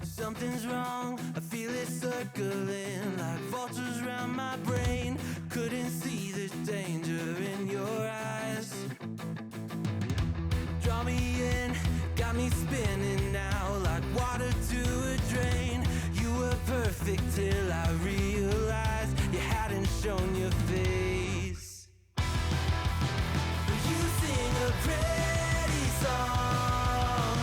Something's wrong, I feel it circling like vultures round my brain. Couldn't see the danger in your eyes. Draw me in, got me spinning now like water to a drain. You were perfect till I realized you hadn't shown your face. You sing a pretty song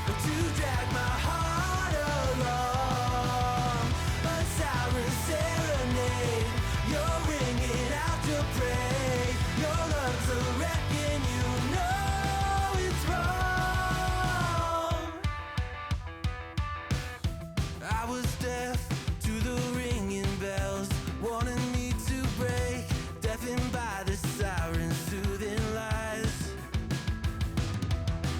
to drag my heart along, a siren serenade. You're ringing out your prey. Your lungs are wrecking, you know it's wrong. I was deaf to the ringing bells, wanting me to break, deafened by the sirens' soothing lies.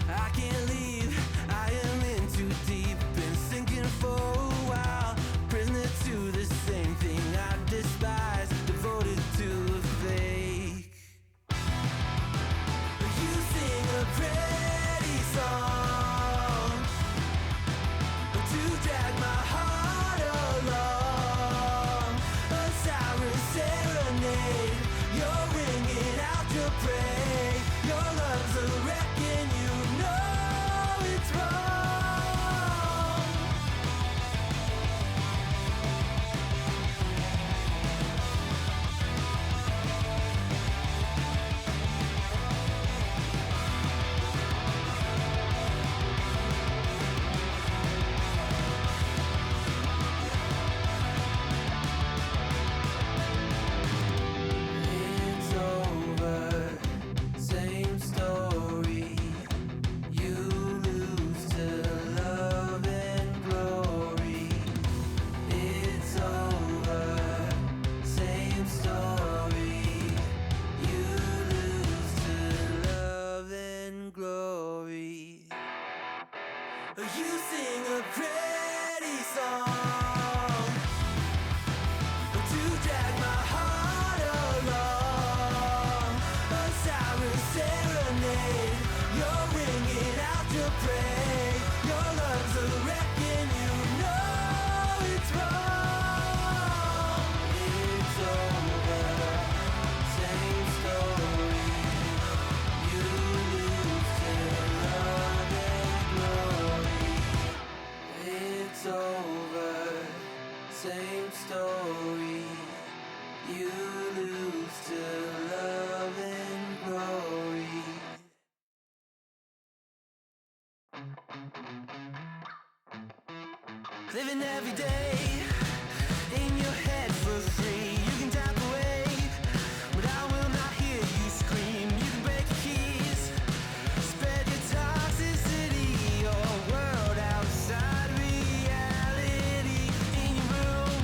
I can't leave, I am in too deep, been sinking for a while, prisoner to the same thing I despise, devoted to a fake. You sing a pretty song to drag my heart along, a siren serenade. You're ringing out your prey. Your lungs are wrecking, you know it's wrong. It's over, same story. You lose to love and glory. It's over, same story. You lose to love and glory. You sing a pretty song to drag my heart along, a siren serenade. You're ringing out your prey. Your lungs are wrecking, you know it's wrong. It's over, same story. You lose to love and glory. It's over, same story. You lose to love and glory. Living every day in your head for free. You can tap away, but I will not hear you scream. You can break the keys, spread your toxicity, your world outside reality. In your room,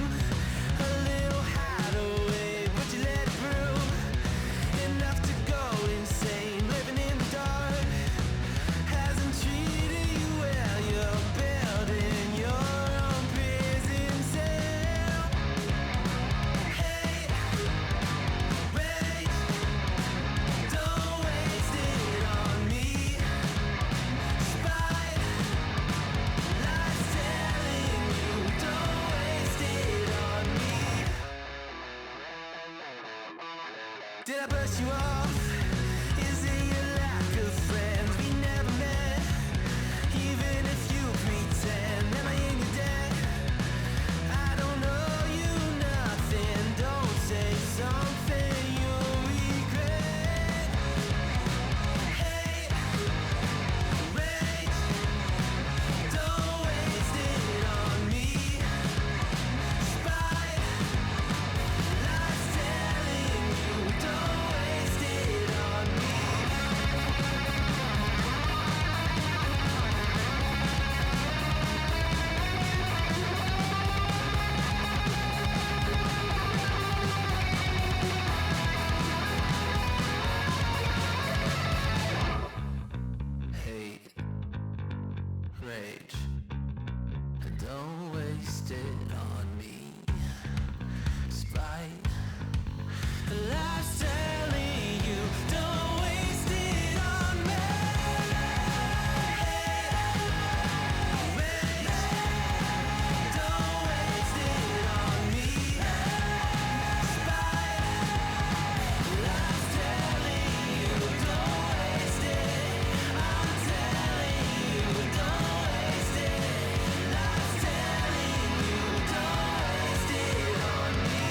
a little hideaway, but you let it through. Enough to go insane, living in the dark hasn't treated you well. You're building your own prison cell. Hey, wait, don't waste it on me. Spite, lies telling you, don't waste it on me. Did I brush you off? Is it your lack of friends? We never met, even if you pretend. Am I in your debt? I don't owe you nothing. Don't say something you'll regret. Hey, wait, don't waste it on me. Spite, lies telling you, don't waste it wasted on me. Spite. Life's telling you, don't waste it on me. Don't waste it on me. Spite. Life's telling you, don't waste it. I'm telling you, don't waste it. Life's telling you, don't waste it on me.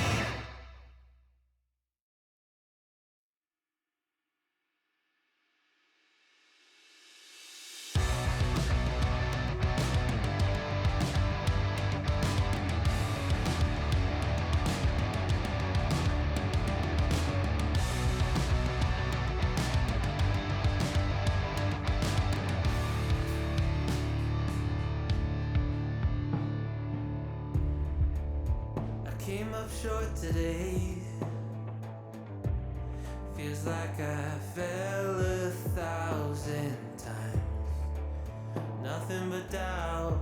I came up short today. Feels like I fell 1,000 times. Nothing but doubt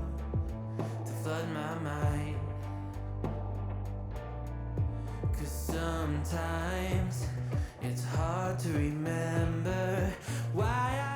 to flood my mind. 'Cause sometimes it's hard to remember why I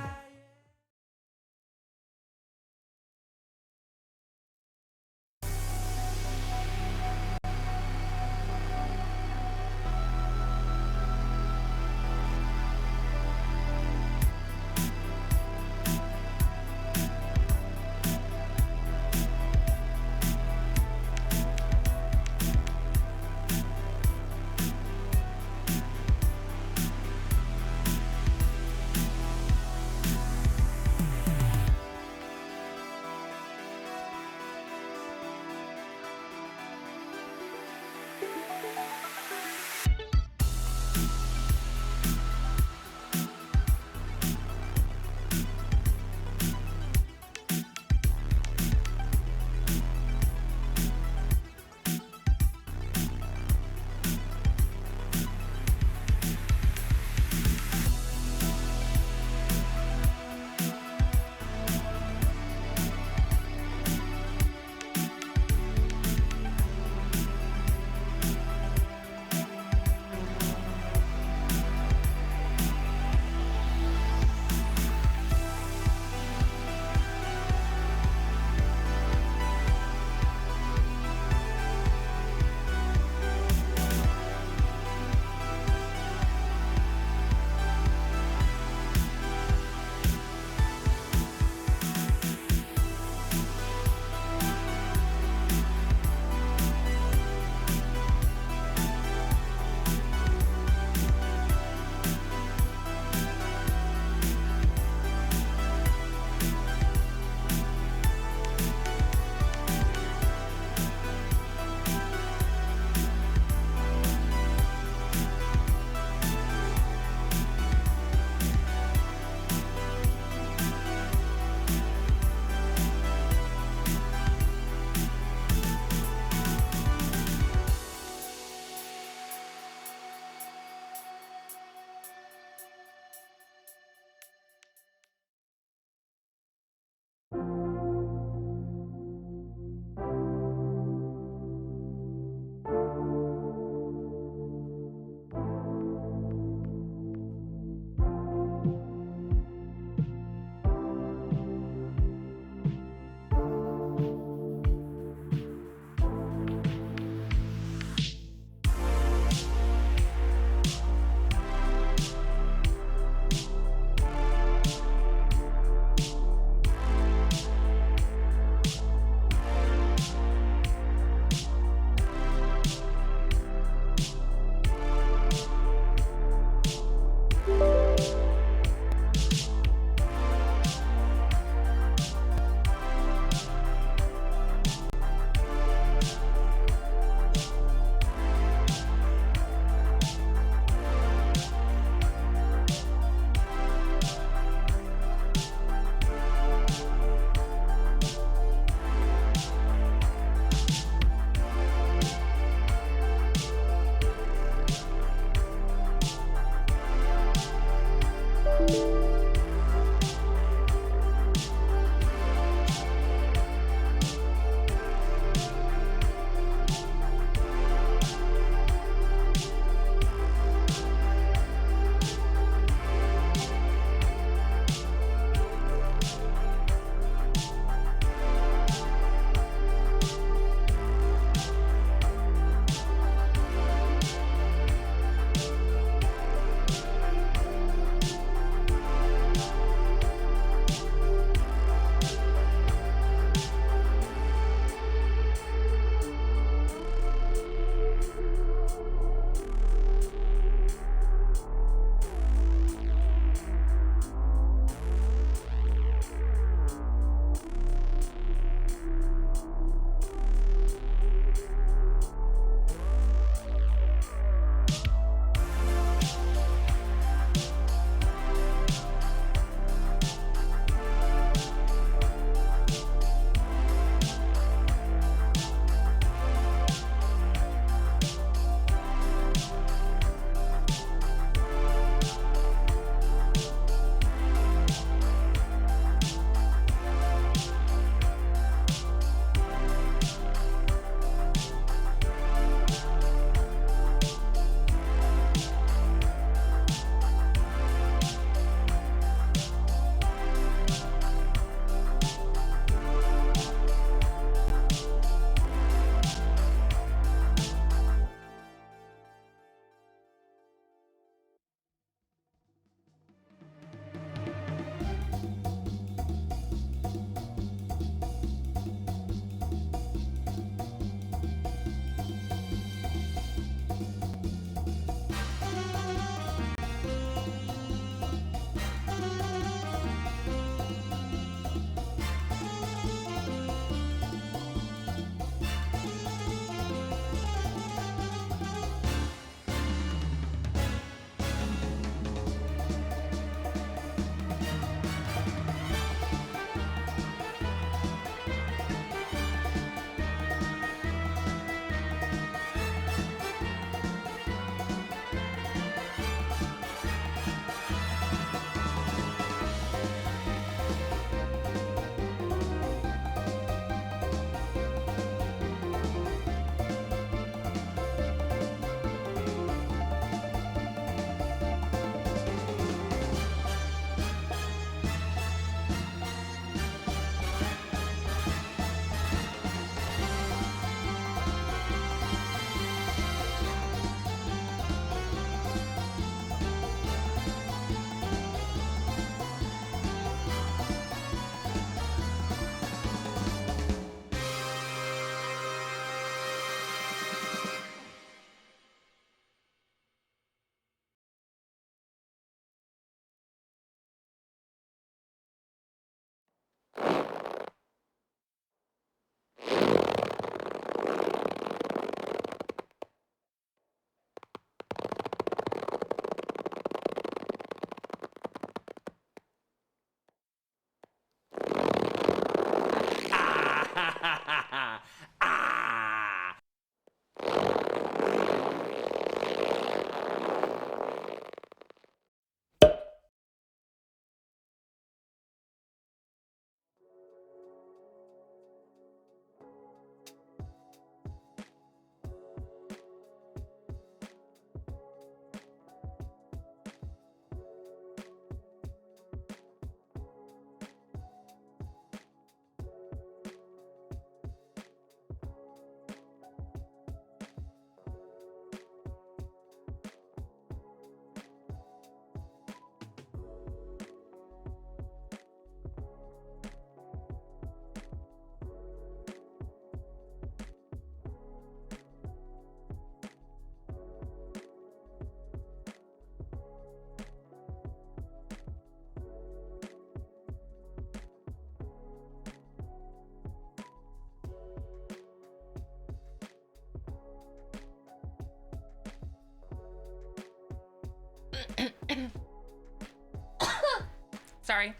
Sorry.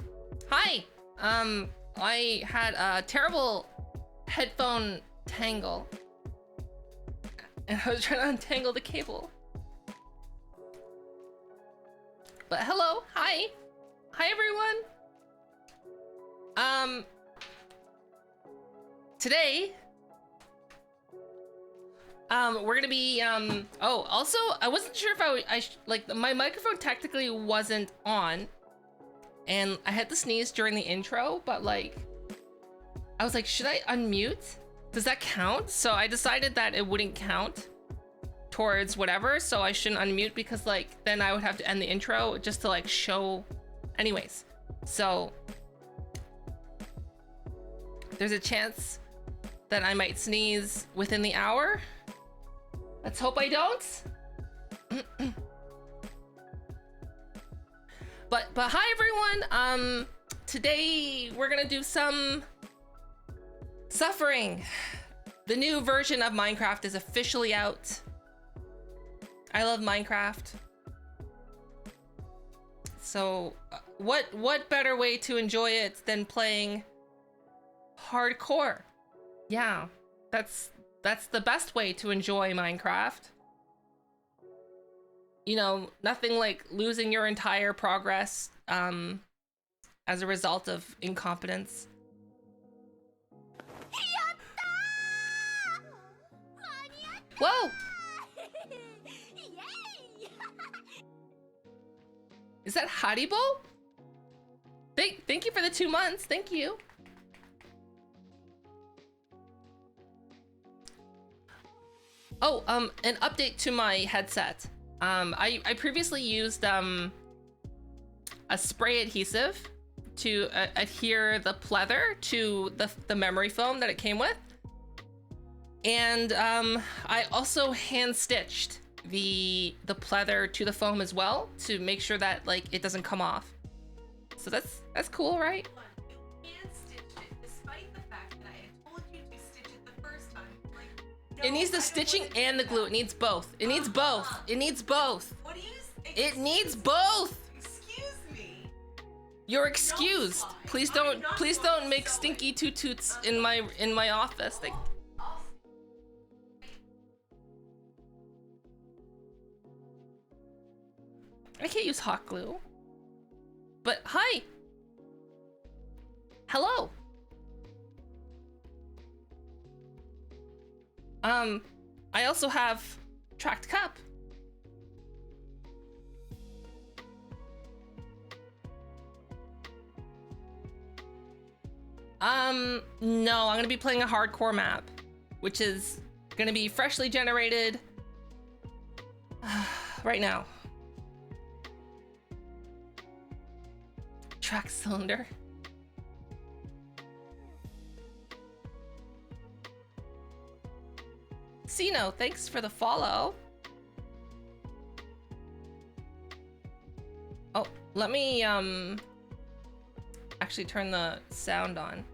Hi. I had a terrible headphone tangle, and I was trying to untangle the cable. But hello, hi. Hi everyone. Today, we're gonna be, oh, also, I wasn't sure if like, my microphone technically wasn't on, and I had to sneeze during the intro, but like, I was like, should I unmute? Does that count? So I decided that it wouldn't count towards whatever, so I shouldn't unmute, because like, then I would have to end the intro just to like show, anyways. So, there's a chance that I might sneeze within the hour. Let's hope I don't. But hi everyone. Today we're gonna do some Suffering. The new version of Minecraft is officially out. I love Minecraft. So what better way to enjoy it than playing hardcore? Yeah, that's the best way to enjoy Minecraft. You know, nothing like losing your entire progress as a result of incompetence. Whoa! Is that Haribo? Thank you for the 2 months. Thank you. Oh, an update to my headset. I previously used a spray adhesive to adhere the pleather to the memory foam that it came with. And I also hand stitched the pleather to the foam as well to make sure that like it doesn't come off. So that's cool, right? You hand stitched it despite the fact that I had told you to stitch it the first time. Like, no, It needs the stitching and the glue. It needs both. It needs both. It needs both. What do you? It needs both. Excuse me. You're excused. No, Please I'm don't not please going don't make to sew stinky it. toot toots in my office. Like, I can't use hot glue. But hi. Hello. I also have tracked cup. No, I'm gonna be playing a hardcore map, which is gonna be freshly generated right now. Track cylinder. Sino, thanks for the follow. Oh, let me actually turn the sound on.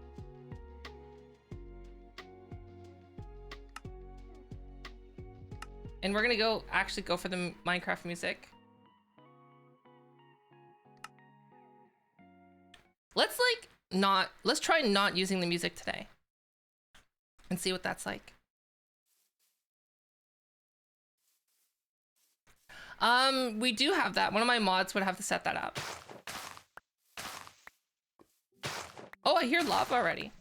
And we're gonna actually go for the Minecraft music. Let's try not using the music today and see what that's like. We do have that. One of my mods would have to set that up. Oh, I hear lava already.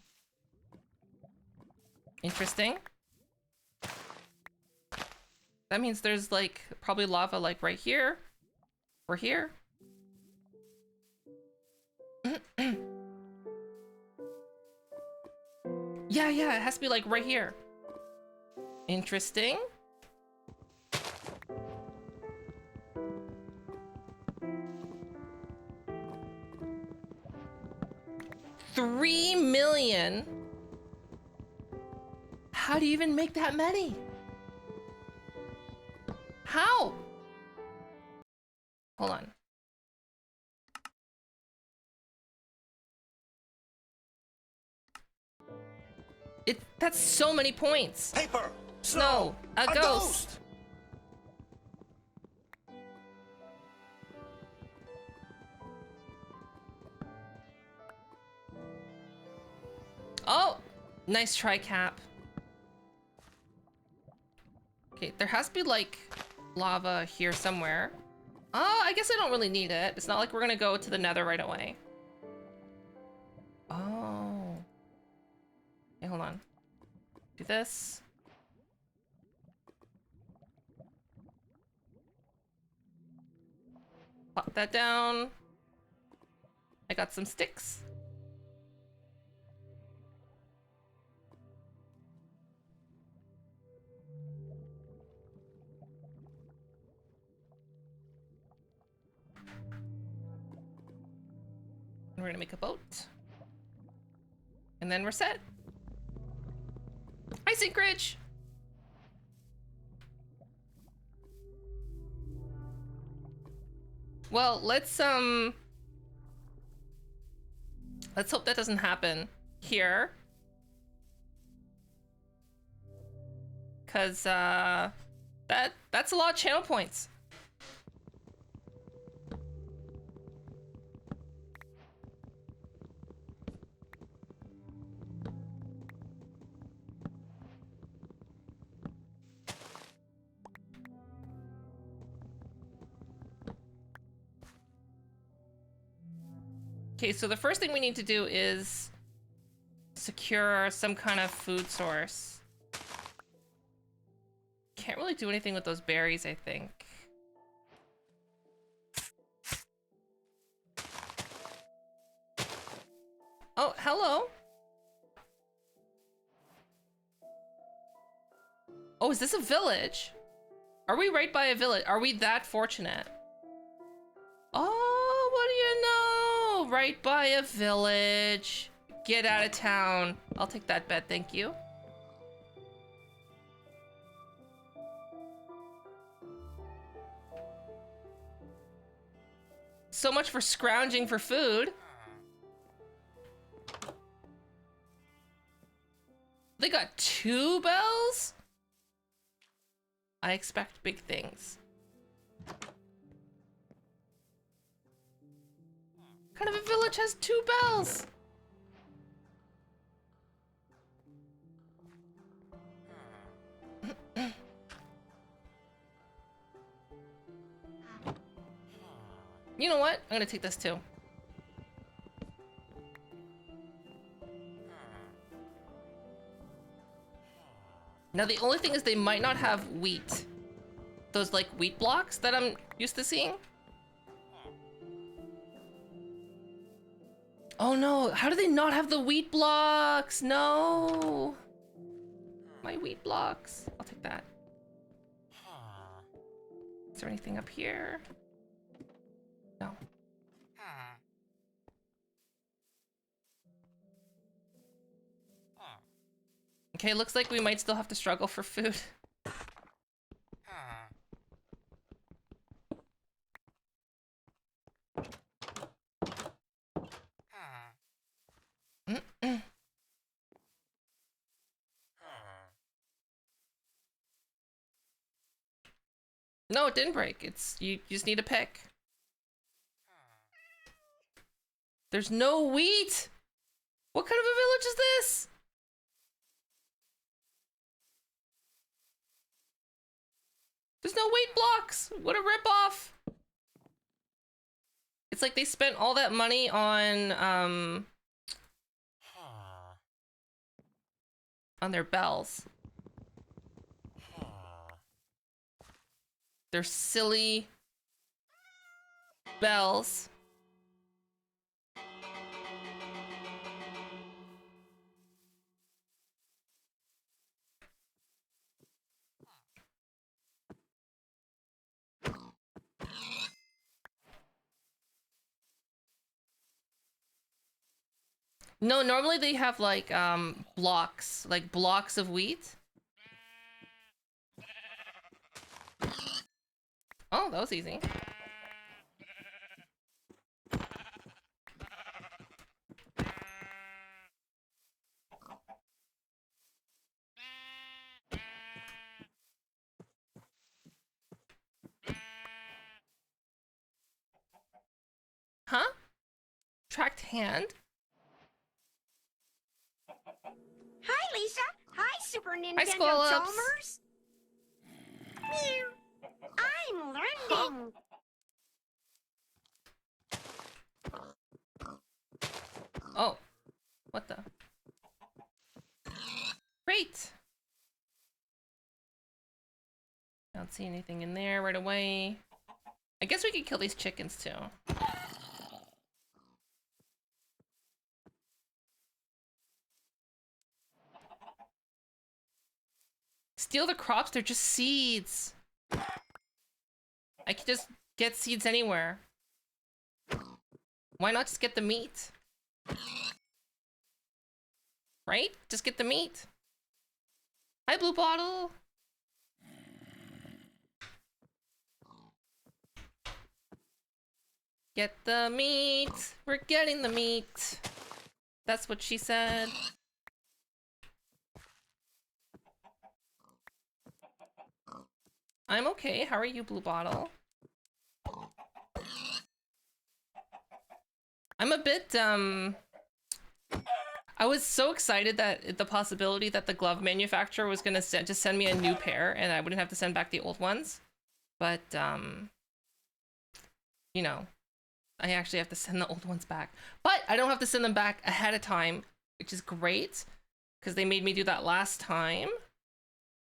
Interesting. That means there's like probably lava like right here or here. Yeah, it has to be like right here. Interesting. $3 million? How do you even make that many? How? Hold on. That's so many points. Paper, Snow, a ghost. Oh! Nice try, Cap. Okay, there has to be, like, lava here somewhere. Oh, I guess I don't really need it. It's not like we're gonna go to the nether right away. Oh. Okay, hold on. Do this. Pop that down. I got some sticks. And we're gonna make a boat. And then we're set. Hi, Syncridge! Well, let's hope that doesn't happen here. Cause that's a lot of channel points. Okay, so the first thing we need to do is secure some kind of food source. Can't really do anything with those berries, I think. Oh, hello. Oh, is this a village? Are we right by a village? Are we that fortunate? Oh, what do you know? Right by a village. Get out of town. I'll take that bet, thank you. So much for scrounging for food. They got 2 bells? I expect big things. What kind of a village has 2 bells? You know what? I'm gonna take this too. Now the only thing is they might not have wheat. Those like wheat blocks that I'm used to seeing. Oh no, how do they not have the wheat blocks? No. My wheat blocks. I'll take that. Is there anything up here? No. Okay, looks like we might still have to struggle for food. No, it didn't break. It's you just need a pick. There's no wheat. What kind of a village is this? There's no wheat blocks. What a ripoff. It's like they spent all that money on their bells. Their silly bells. No, normally they have like blocks of wheat. Oh, that was easy. Huh? Tracked hand? Super Hi, Nintendo Squallops. Chalmers? Meow. I'm learning. Oh, what the? Great. I don't see anything in there right away. I guess we could kill these chickens too. Steal the crops, they're just seeds. I could just get seeds anywhere. Why not just get the meat? Right? Just get the meat. Hi, Blue Bottle. Get the meat. We're getting the meat. That's what she said. I'm okay. How are you, Blue Bottle? I'm a bit, I was so excited that the possibility that the glove manufacturer was gonna just send me a new pair and I wouldn't have to send back the old ones. But, you know, I actually have to send the old ones back. But I don't have to send them back ahead of time, which is great, because they made me do that last time.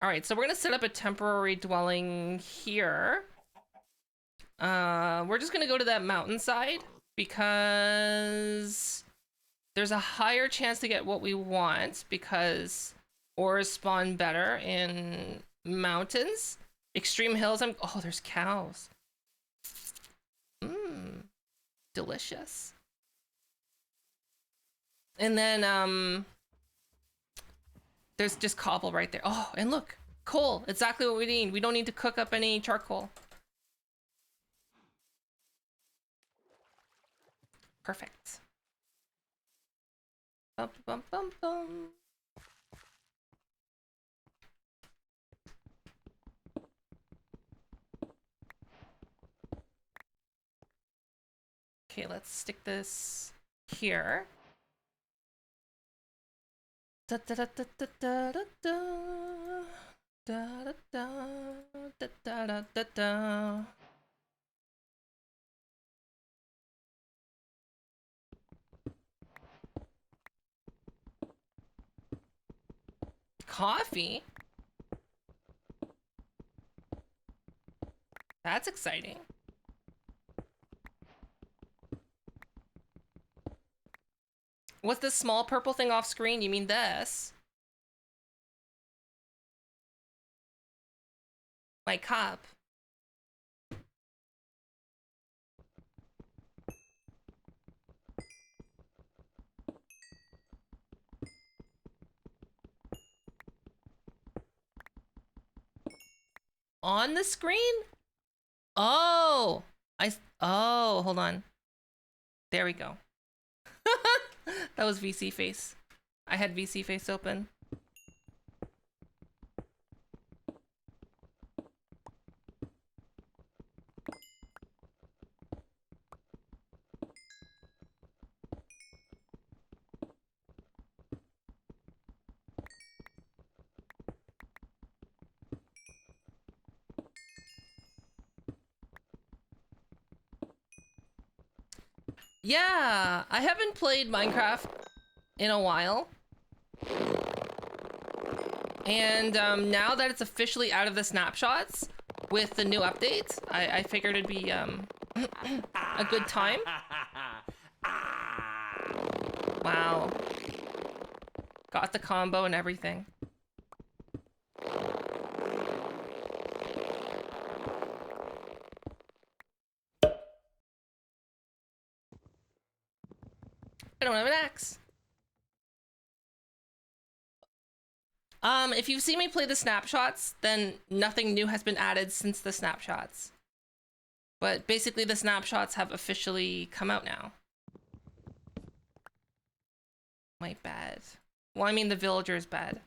All right, so we're gonna set up a temporary dwelling here. We're just gonna go to that mountainside because there's a higher chance to get what we want because ores spawn better in mountains. Extreme hills, oh, there's cows. Mmm, delicious. And then, there's just cobble right there. Oh, and look, coal, exactly what we need. We don't need to cook up any charcoal. Perfect. Bum, bum, bum, bum. Okay, let's stick this here. Da da da da da da da da da da da da da da. Coffee? That's exciting. What's this small purple thing off screen? You mean this? My cup. On the screen? Oh, oh, hold on. There we go. That was VC face. I had VC face open. Yeah, I haven't played Minecraft in a while. And now that it's officially out of the snapshots with the new updates, I figured it'd be a good time. Wow. Got the combo and everything. I don't have an axe. If you've seen me play the snapshots, then nothing new has been added since the snapshots. But basically the snapshots have officially come out now. My bad. Well, I mean the villager's bad.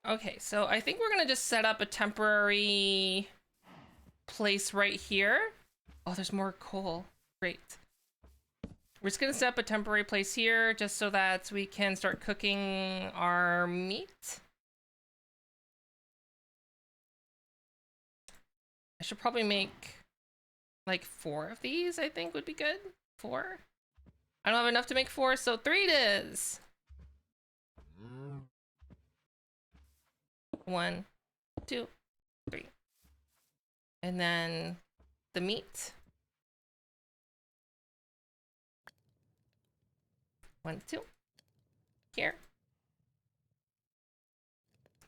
Okay, so I think we're gonna just set up a temporary place right here. Oh, there's more coal. Great. We're just gonna set up a temporary place here just so that we can start cooking our meat. I should probably make like 4 of these, I think would be good. 4? I don't have enough to make 4, so 3 it is. 1, 2, 3. And then the meat. 1, 2. Here.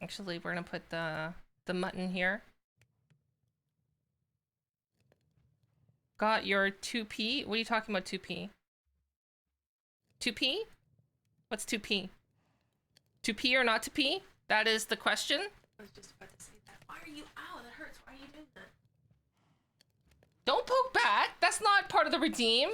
Actually, we're gonna put the mutton here. Got your 2p? What are you talking about, 2p? 2p? What's 2p? 2p or not to p? That is the question. I was just about to say that. Why are you? Ow, that hurts. Why are you doing that? Don't poke back. That's not part of the redeem.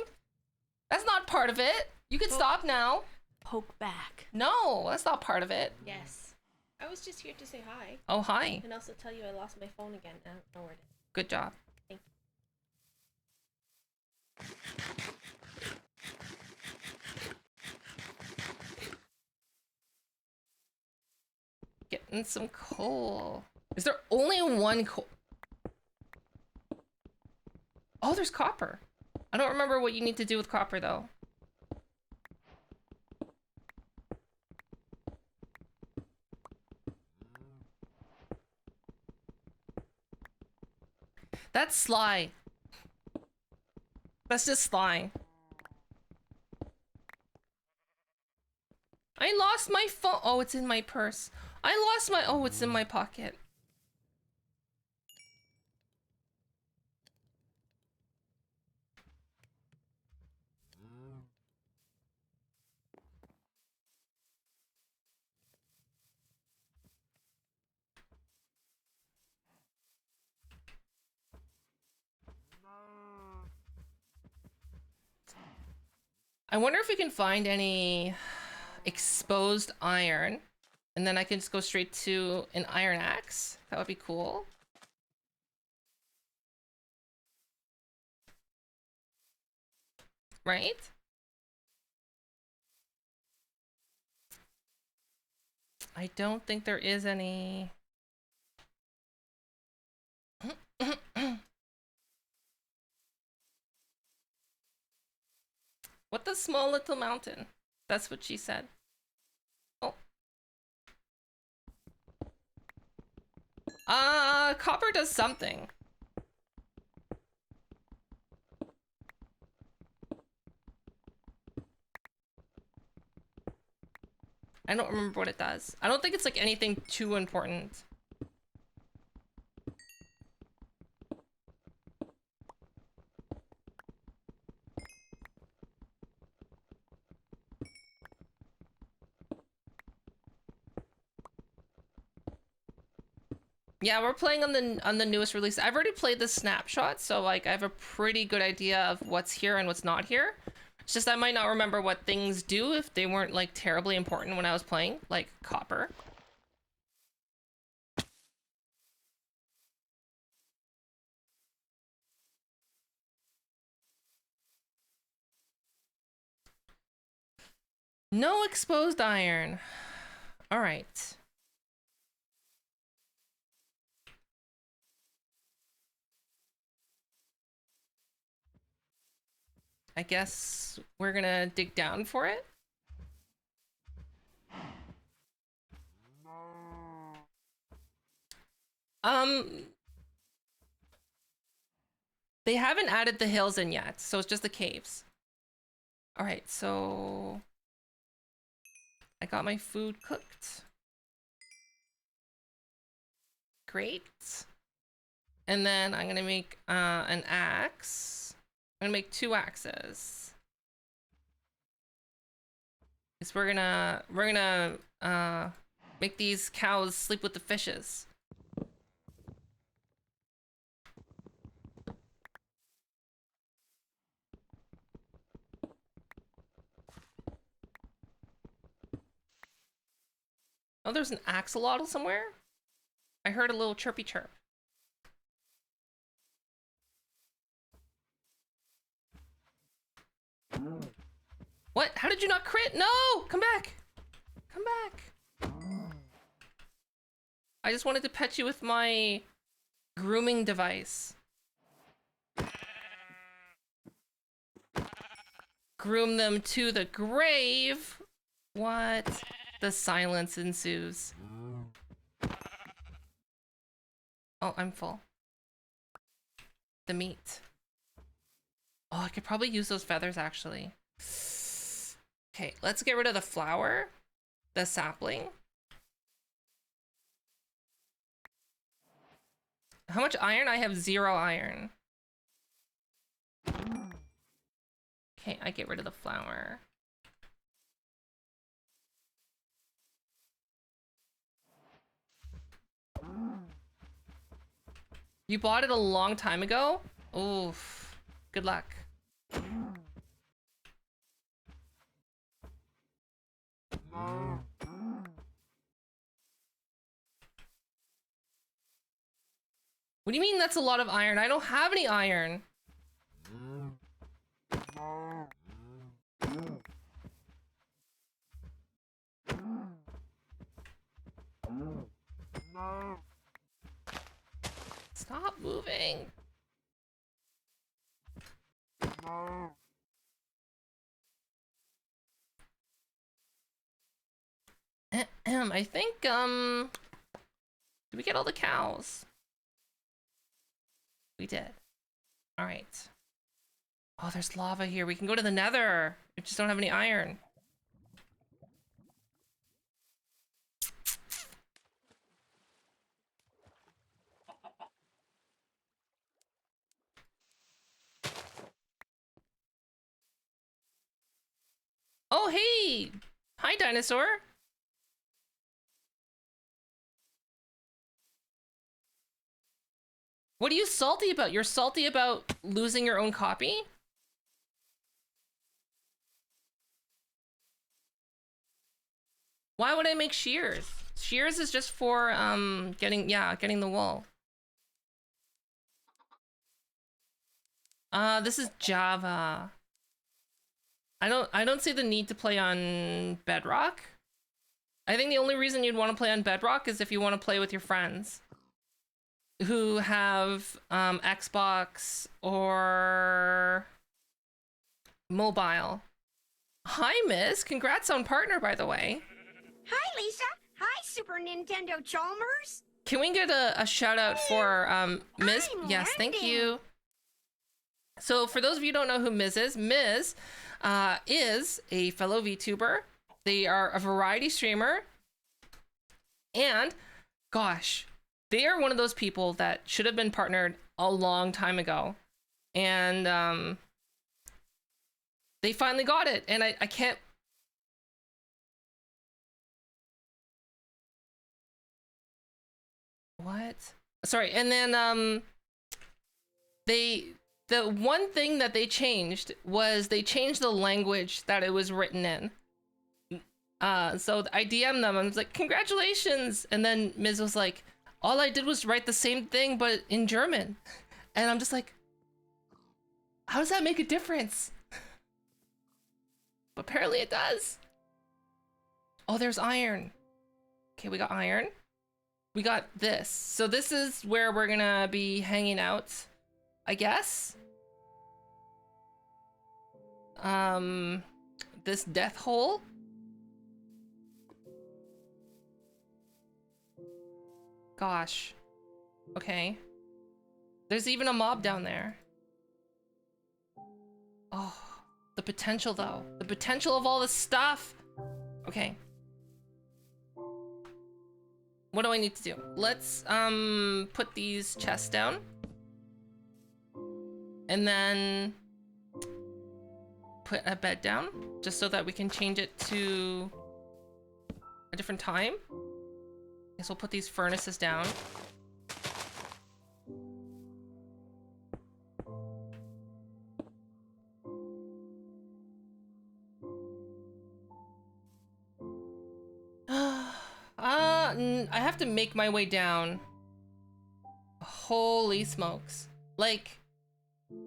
That's not part of it. You can stop now. Poke back. No, that's not part of it. Yes. I was just here to say hi. Oh, hi. And also tell you I lost my phone again. I don't know where it is. Good job. Thank Getting some coal. Is there only 1 coal? Oh, there's copper. I don't remember what you need to do with copper, though. That's sly. That's just sly. I lost my phone. Oh, it's in my purse. I lost my... Oh, it's in my pocket. I wonder if we can find any exposed iron, and then I can just go straight to an iron axe. That would be cool. Right? I don't think there is any. What the small little mountain? That's what she said. Oh. Copper does something. I don't remember what it does. I don't think it's like anything too important. Yeah, we're playing on the newest release. I've already played the snapshot, so like I have a pretty good idea of what's here and what's not here. It's just I might not remember what things do if they weren't like terribly important when I was playing, like copper. No exposed iron. All right. I guess we're gonna dig down for it. They haven't added the hills in yet, so it's just the caves. All right, so I got my food cooked. Great. And then I'm gonna make an axe. I'm gonna make 2 axes. Because we're gonna make these cows sleep with the fishes. Oh, there's an axolotl somewhere? I heard a little chirpy chirp. What? How did you not crit? No! Come back! Come back! I just wanted to pet you with my grooming device. Groom them to the grave. What? The silence ensues. Oh, I'm full. The meat. Oh, I could probably use those feathers actually. Okay, let's get rid of the flower, the sapling. How much iron? I have 0 iron. Okay, I get rid of the flower. You bought it a long time ago? Oof. Good luck. What do you mean that's a lot of iron? I don't have any iron. Stop moving. I think, did we get all the cows? We did. All right. Oh, there's lava here. We can go to the nether. We just don't have any iron. Oh, hey! Hi, dinosaur. What are you salty about? You're salty about losing your own copy? Why would I make shears? Shears is just for getting the wool. This is Java. I don't see the need to play on Bedrock. I think the only reason you'd want to play on Bedrock is if you want to play with your friends who have Xbox or mobile. Hi, Miss. Congrats on partner, by the way. Hi, Lisa. Hi, Super Nintendo Chalmers. Can we get a shout out for Miz? I'm Yes, thank learning. you. So for those of you who don't know who Miz is a fellow VTuber. They are a variety streamer. And gosh, they are one of those people that should have been partnered a long time ago. And they finally got it. And I can't... What? Sorry, and then the one thing that they changed was they changed the language that it was written in. So I DM'd them and was like, congratulations. And then Miz was like, all I did was write the same thing, but in German. And I'm just like, how does that make a difference? But apparently it does. Oh, there's iron. Okay, we got iron. We got this. So this is where we're gonna be hanging out, I guess. This death hole. Gosh. Okay. There's even a mob down there. Oh, the potential though. The potential of all this stuff. Okay. What do I need to do? Let's put these chests down. And then put a bed down just so that we can change it to a different time. Guess we'll put these furnaces down. I have to make my way down. Holy smokes. Like,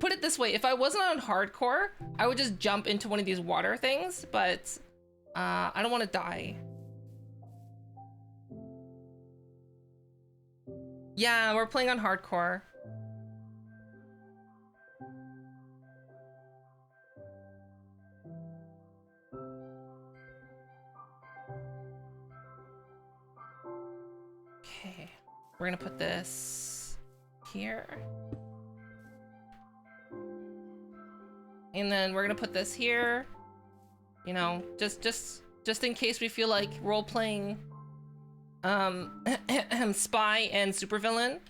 put it this way, if I wasn't on hardcore, I would just jump into one of these water things, but I don't want to die. Yeah, we're playing on hardcore. Okay, we're gonna put this here. And then we're gonna put this here. You know, just in case we feel like role-playing spy and supervillain.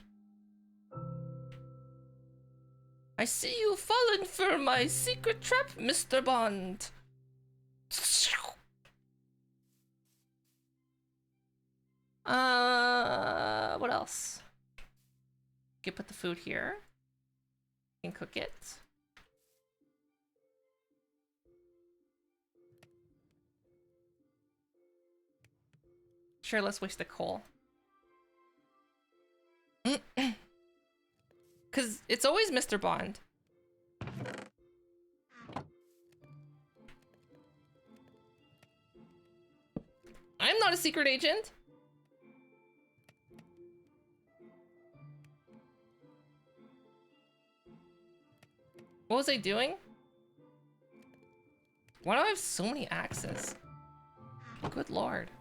I see you fallen for my secret trap, Mr. Bond. What else? You can put the food here. You can cook it. Sure, let's waste the coal. Cause it's always Mr. Bond. I'm not a secret agent. What was I doing? Why do I have so many axes? Good lord.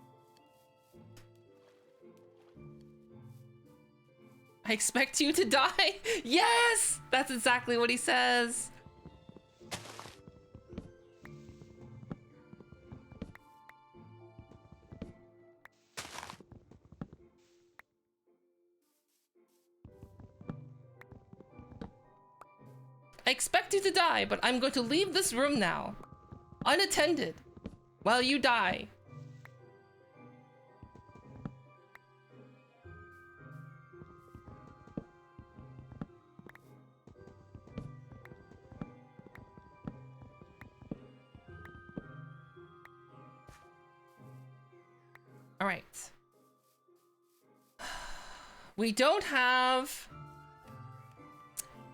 I expect you to die. Yes! That's exactly what he says. I expect you to die, but I'm going to leave this room now, unattended, while you die. All right. We don't have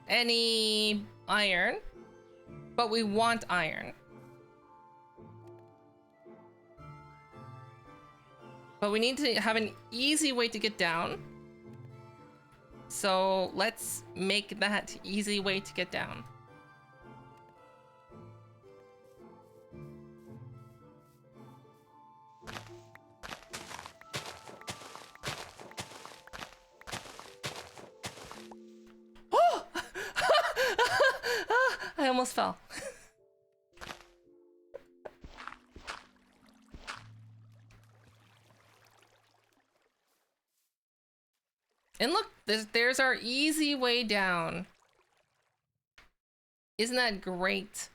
any iron, but we want iron. But we need to have an easy way to get down. So let's make that easy way to get down. I almost fell. And look, there's our easy way down. Isn't that great?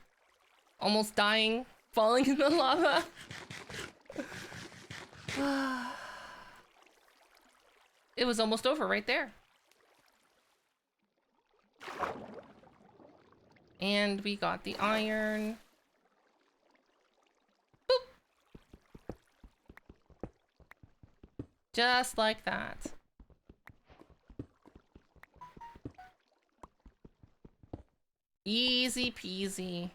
Almost dying, falling in the lava. It was almost over right there. And we got the iron. Boop. Just like that. Easy peasy.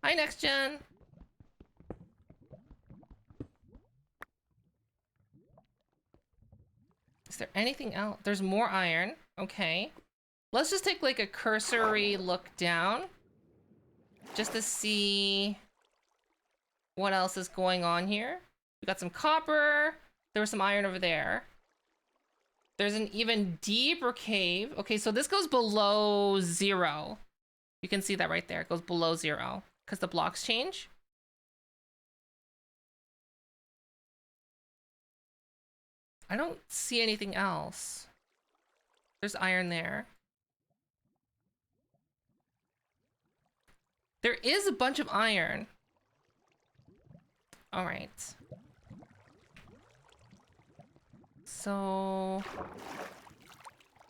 Hi, Next Gen. Is there anything else? There's more iron. Okay. Let's just take like a cursory look down just to see what else is going on here. We got some copper. There was some iron over there. There's an even deeper cave. Okay, so this goes below 0. You can see that right there. It goes below 0 because the blocks change. I don't see anything else. There's iron there. There is a bunch of iron. All right. So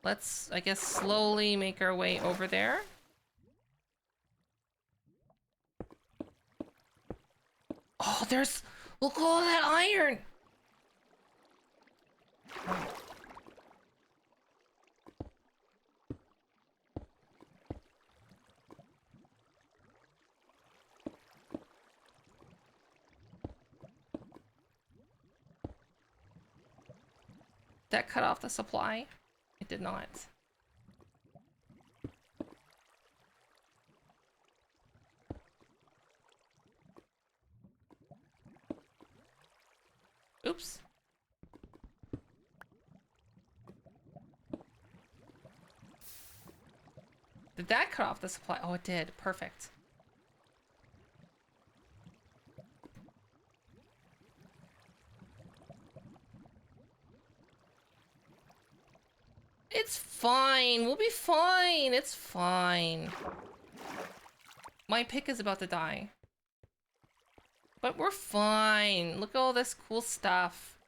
let's, I guess, slowly make our way over there. Oh, there's, look at all that iron. that cut off the supply? It did not. Oops. Did that cut off the supply? Oh, it did. Perfect. It's fine. We'll be fine. It's fine. My pick is about to die. But we're fine. Look at all this cool stuff.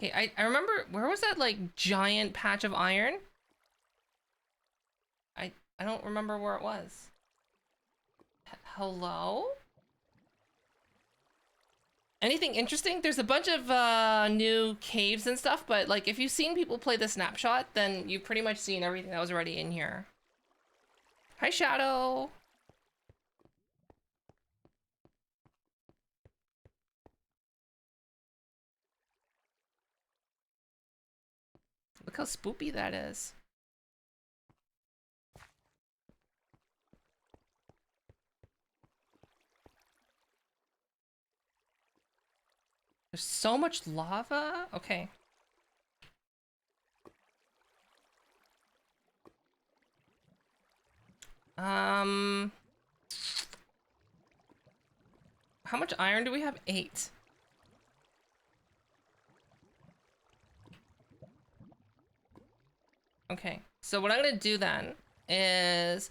Okay, I remember, where was that like giant patch of iron? I don't remember where it was. Hello? Anything interesting? There's a bunch of new caves and stuff, but like if you've seen people play the snapshot, then you've pretty much seen everything that was already in here. Hi, Shadow. Look how spoopy that is. There's so much lava. Okay. How much iron do we have? 8. Okay. So what I'm gonna do then is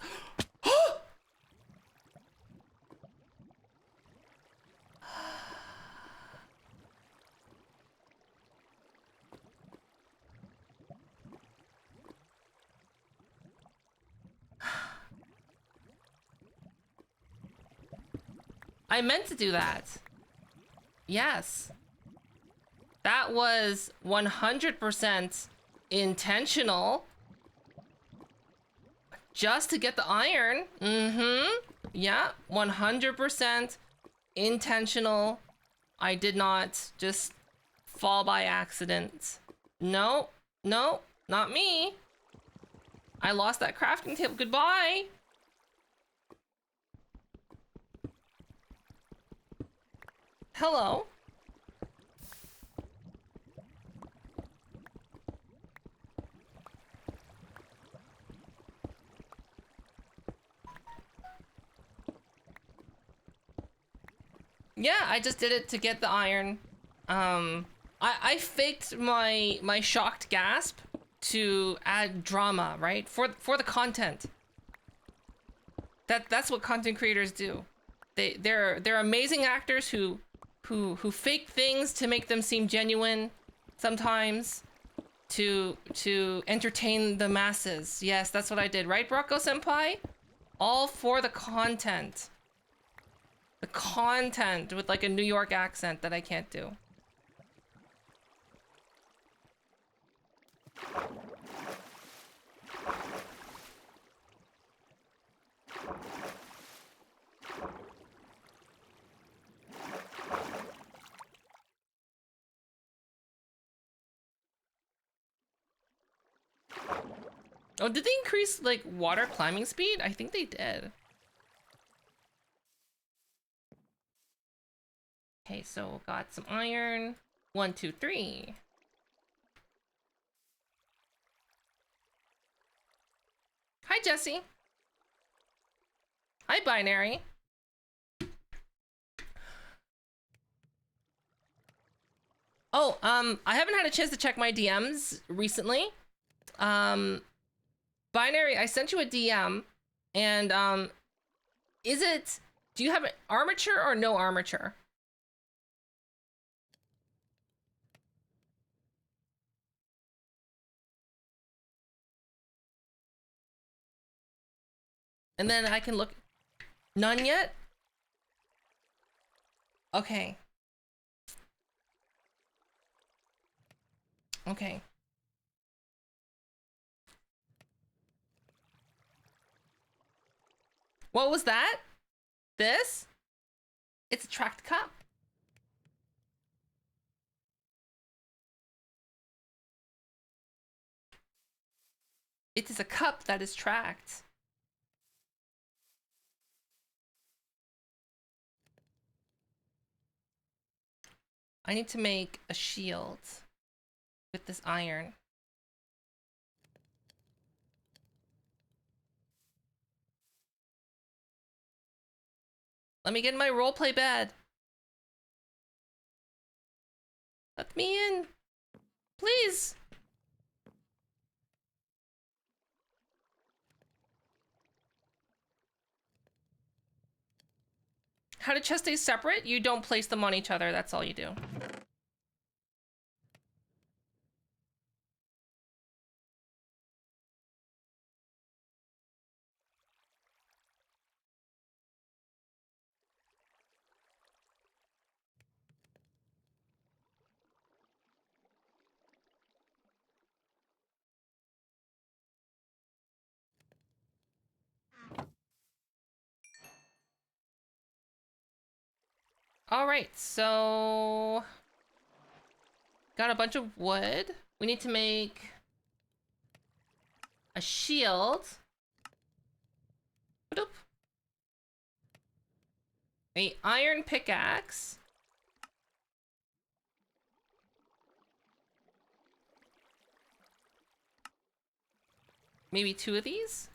I meant to do that. Yes. That was 100% intentional. Just to get the iron. Yeah, 100% intentional. I did not just fall by accident. No, no, not me. I lost that crafting table. Goodbye. Hello. Yeah, I just did it to get the iron. I faked my shocked gasp to add drama, right? For the content. That's what content creators do. They're amazing actors who fake things to make them seem genuine sometimes to entertain the masses. Yes, that's what I did, right, Brocco Senpai? All for the content. The content with like a New York accent that I can't do. Oh, did they increase like water climbing speed? I think they did. Okay, so got some iron. 1, 2, 3. Hi, Jesse. Hi, Binary. Oh, I haven't had a chance to check my DMs recently. Binary, I sent you a DM, and do you have an armature or no armature? And then I can look. None yet? Okay. Okay. What was that? This? It's a tracked cup. It is a cup that is tracked. I need to make a shield with this iron. Let me get in my roleplay bed. Let me in. Please. How do chests stay separate? You don't place them on each other. That's all you do. All right, so got a bunch of wood. We need to make a shield. Ba-doop. A iron pickaxe. Maybe 2 of these.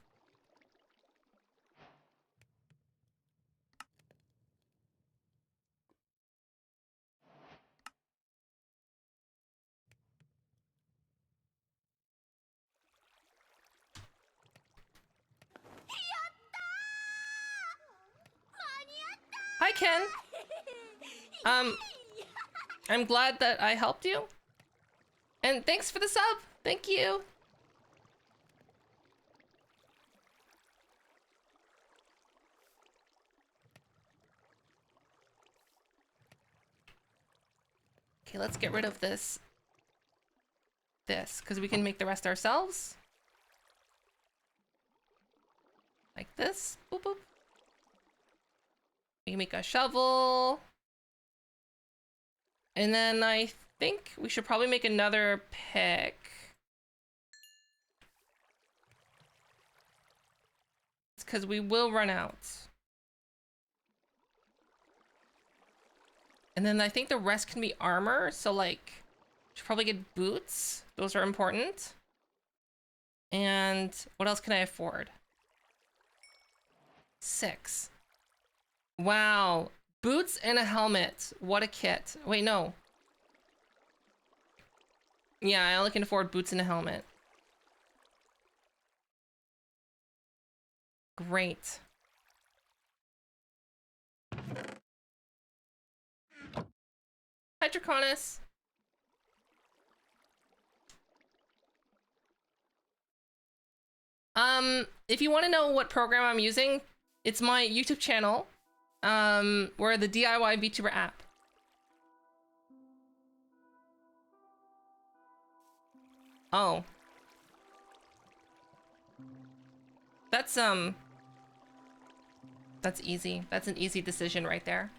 Hi, Ken. I'm glad that I helped you. And thanks for the sub. Thank you. Okay, let's get rid of this. Because we can make the rest ourselves. Like this. Boop, boop. We can make a shovel. And then I think we should probably make another pick. It's because we will run out. And then I think the rest can be armor. So like, should probably get boots. Those are important. And what else can I afford? 6. Wow. Boots and a helmet. What a kit. Wait, no. Yeah, I only can afford boots and a helmet. Great. Hi, Draconis. If you want to know what program I'm using, it's my YouTube channel. We're the DIY VTuber app. Oh. That's easy. That's an easy decision right there.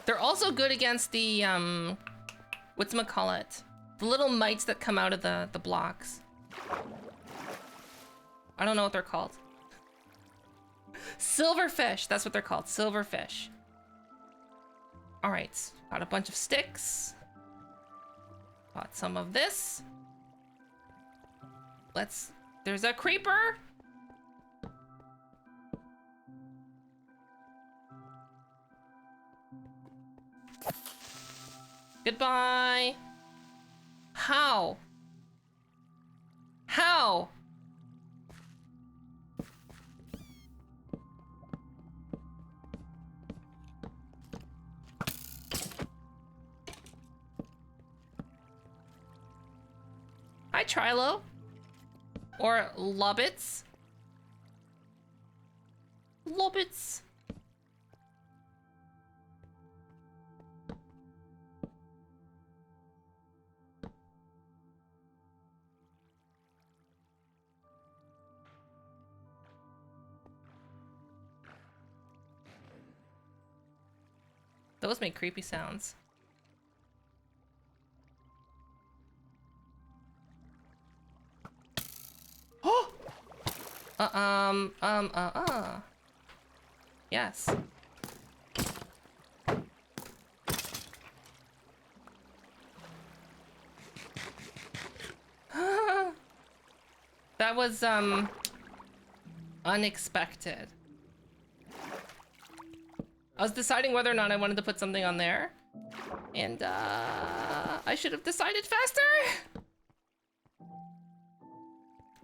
They're also good against the, whatchamacallit? The little mites that come out of the blocks. I don't know what they're called. Silverfish, that's what they're called, silverfish. All right, got a bunch of sticks. Got some of this. There's a creeper. Goodbye. How? How? Hi, Trilo. Or Lobbits. Lobbits. Those make creepy sounds. Oh! Yes. That was, unexpected. I was deciding whether or not I wanted to put something on there. And, I should have decided faster!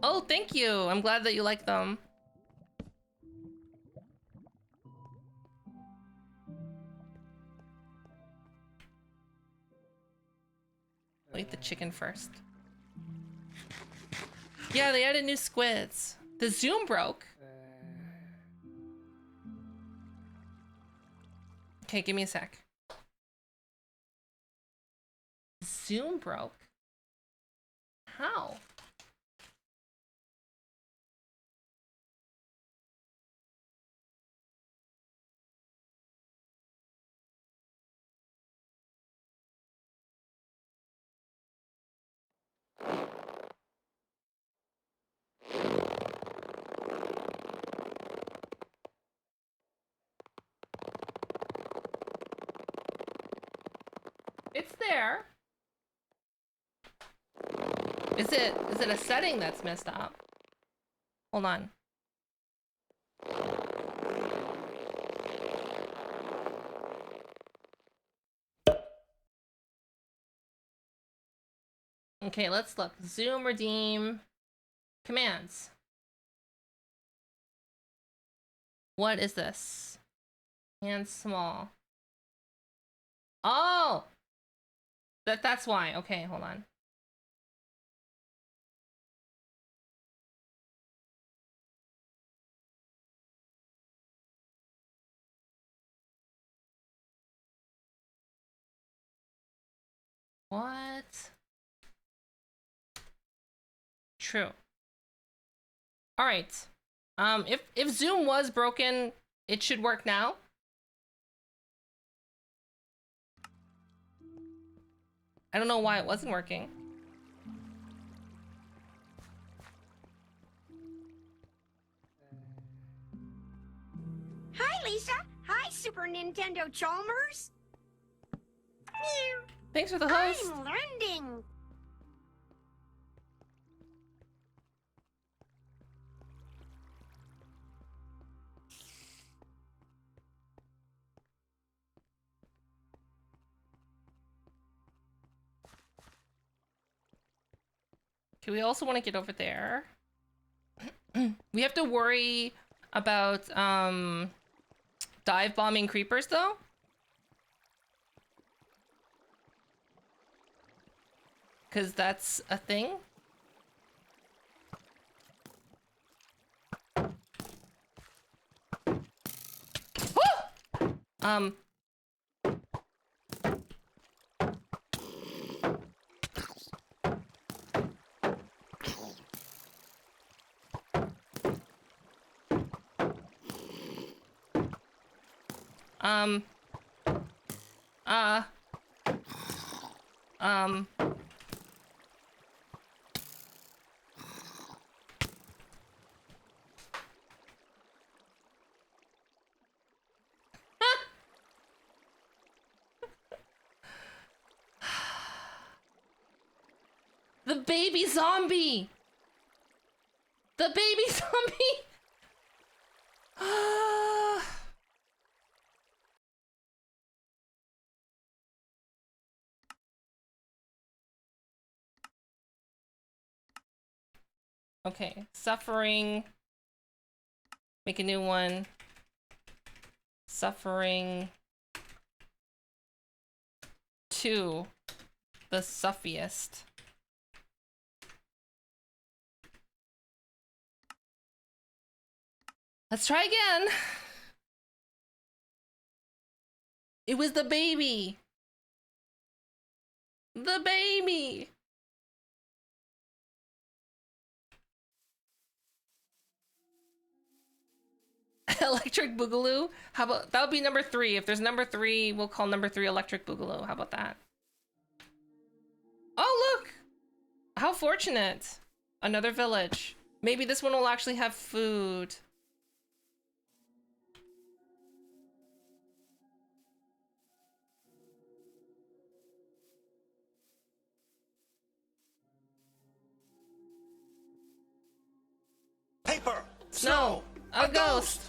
Oh, thank you! I'm glad that you like them. I'll eat the chicken first. Yeah, they added new squids. The zoom broke. Okay, give me a sec. Zoom broke? How? It's there. Is it a setting that's messed up? Hold on. Okay, let's look. Zoom, redeem, commands. What is this? And small. Oh! That's why. Okay, hold on. What? True. All right. If Zoom was broken, it should work now. I don't know why it wasn't working. Hi, Lisa. Hi, Super Nintendo Chalmers. Meow. Thanks for the host. I'm learning. Okay, we also want to get over there. We have to worry about dive bombing creepers though. Cause that's a thing. Woo! The baby zombie! The baby zombie! Okay, suffering. Make a new one. Suffering 2. The suffiest. Let's try again. It was the baby. The baby. Electric Boogaloo. How about that would be number 3. If there's number 3, we'll call number 3 Electric Boogaloo. How about that? Oh, look! How fortunate. Another village. Maybe this one will actually have food. Paper. Snow. A ghost.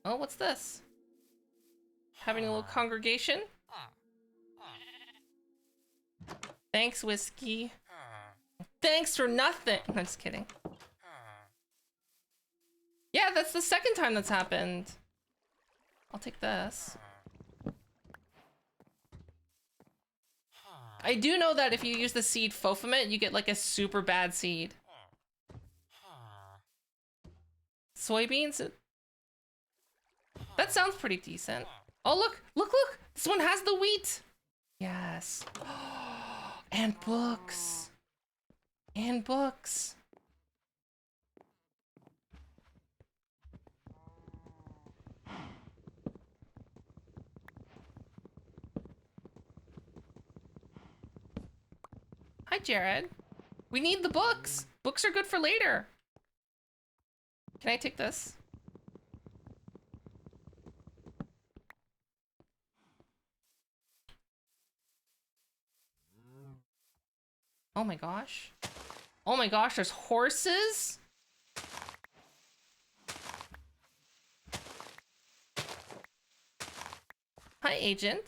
Oh, what's this? Having a little congregation? Thanks, Whiskey. Thanks for nothing. I'm just kidding. Yeah, that's the second time that's happened. I'll take this. I do know that if you use the seed Phosphamate, you get like a super bad seed. Soybeans? That sounds pretty decent. Oh, look, look, look. This one has the wheat. Yes. And books. And books. Hi, Jared. We need the books. Books are good for later. Can I take this? Oh my gosh. Oh my gosh, there's horses? Hi, Agent.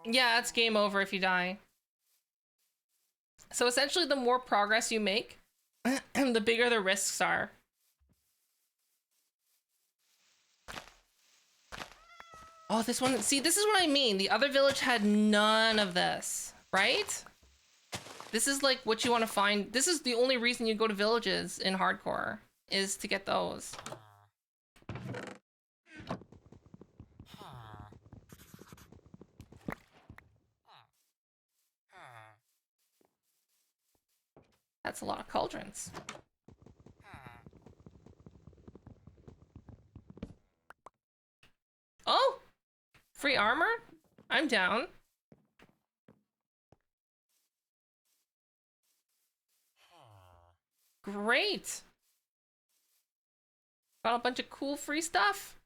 Yeah, it's game over if you die. So essentially, the more progress you make, the bigger the risks are. Oh, this one, see, this is what I mean. The other village had none of this, right? This is like what you want to find. This is the only reason you go to villages in hardcore, is to get those. That's a lot of cauldrons. Oh! Free armor? I'm down. Great! Got a bunch of cool free stuff.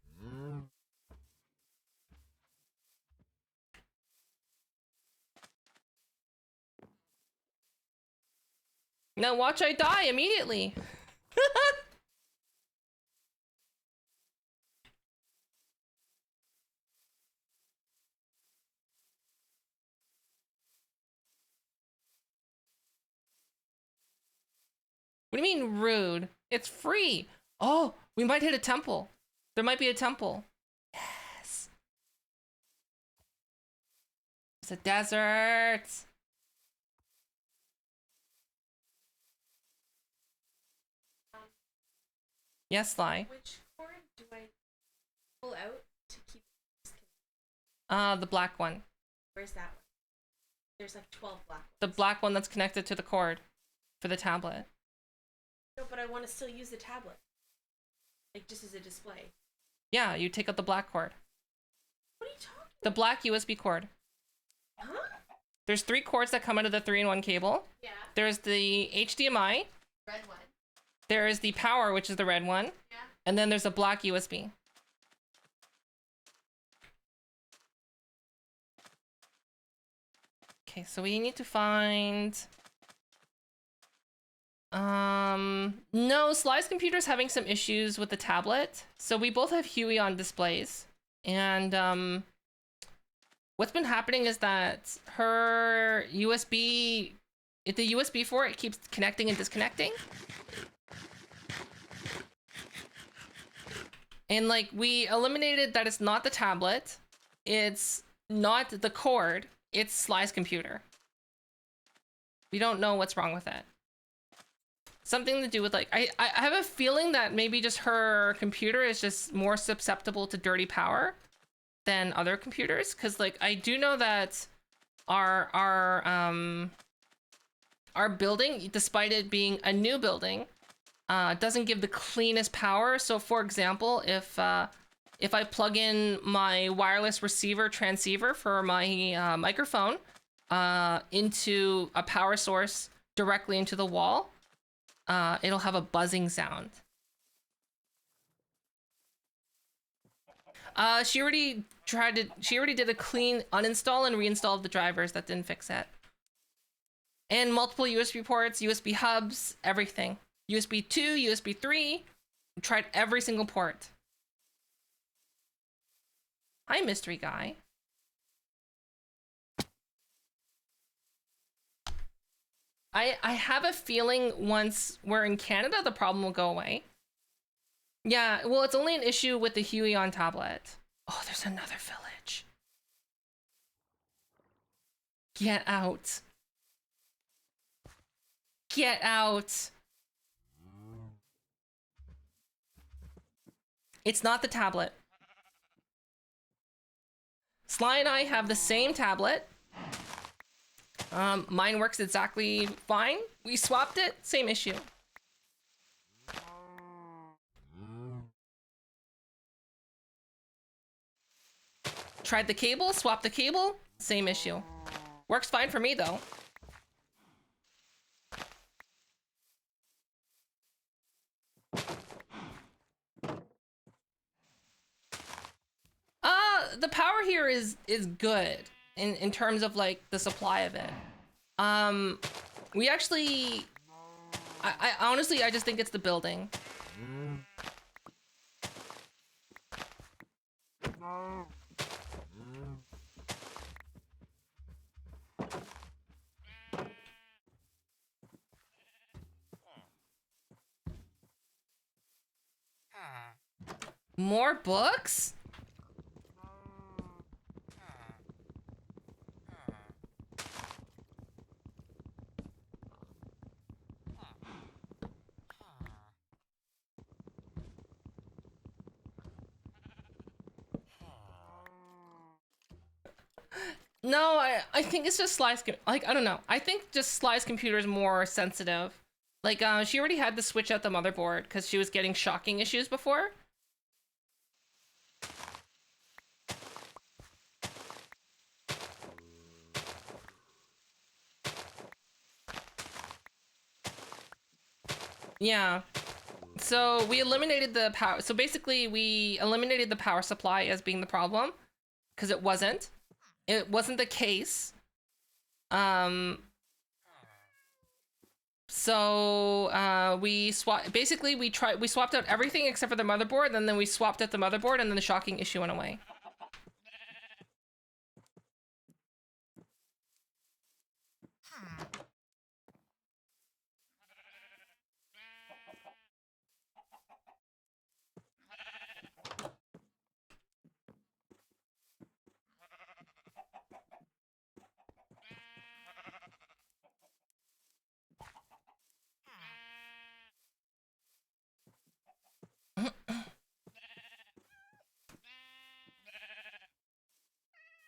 Now watch I die immediately. What do you mean rude? It's free. Oh, we might hit a temple. There might be a temple. Yes. It's a desert. Yes, Sly. Which cord do I pull out to keep? The black one. Where's that one? There's like 12 black ones. The black one that's connected to the cord for the tablet. No, but I want to still use the tablet. Like just as a display. Yeah, you take out the black cord. What are you talking The black USB cord. about? Huh? There's 3 cords that come out of the 3-in-1 cable. Yeah. There's the HDMI. Red one. There is the power, which is the red one. Yeah. And then there's a black USB. Okay, so we need to find... No, Sly's computer's having some issues with the tablet. So we both have Huey on displays. And, what's been happening is that her USB... The USB for it keeps connecting and disconnecting. And like we eliminated that it's not the tablet, it's not the cord, it's Sly's computer. We don't know what's wrong with it. Something to do with like, I have a feeling that maybe just her computer is just more susceptible to dirty power than other computers. Cause like, I do know that our building, despite it being a new building, doesn't give the cleanest power. So for example, if I plug in my wireless receiver transceiver for my microphone into a power source directly into the wall, it'll have a buzzing sound. She already did a clean uninstall and reinstall of the drivers. That didn't fix it. And multiple USB ports, USB hubs, everything. USB 2, USB 3, tried every single port. Hi, mystery guy. I have a feeling once we're in Canada, the problem will go away. Yeah, well, it's only an issue with the Huion tablet. Oh, there's another village. Get out. Get out. It's not the tablet. Sly and I have the same tablet. Mine works exactly fine. We swapped it, same issue. Tried the cable, swapped the cable, same issue. Works fine for me though. The power here is good in terms of like the supply of it. We actually, I honestly, I just think it's the building. More books? No, I think it's just Sly's, like, I don't know. I think just Sly's computer is more sensitive. Like, she already had to switch out the motherboard because she was getting shocking issues before. Yeah. So we eliminated the power. So basically we eliminated the power supply as being the problem because it wasn't. It wasn't the case. So we basically we swapped out everything except for the motherboard, and then we swapped out the motherboard, and then the shocking issue went away.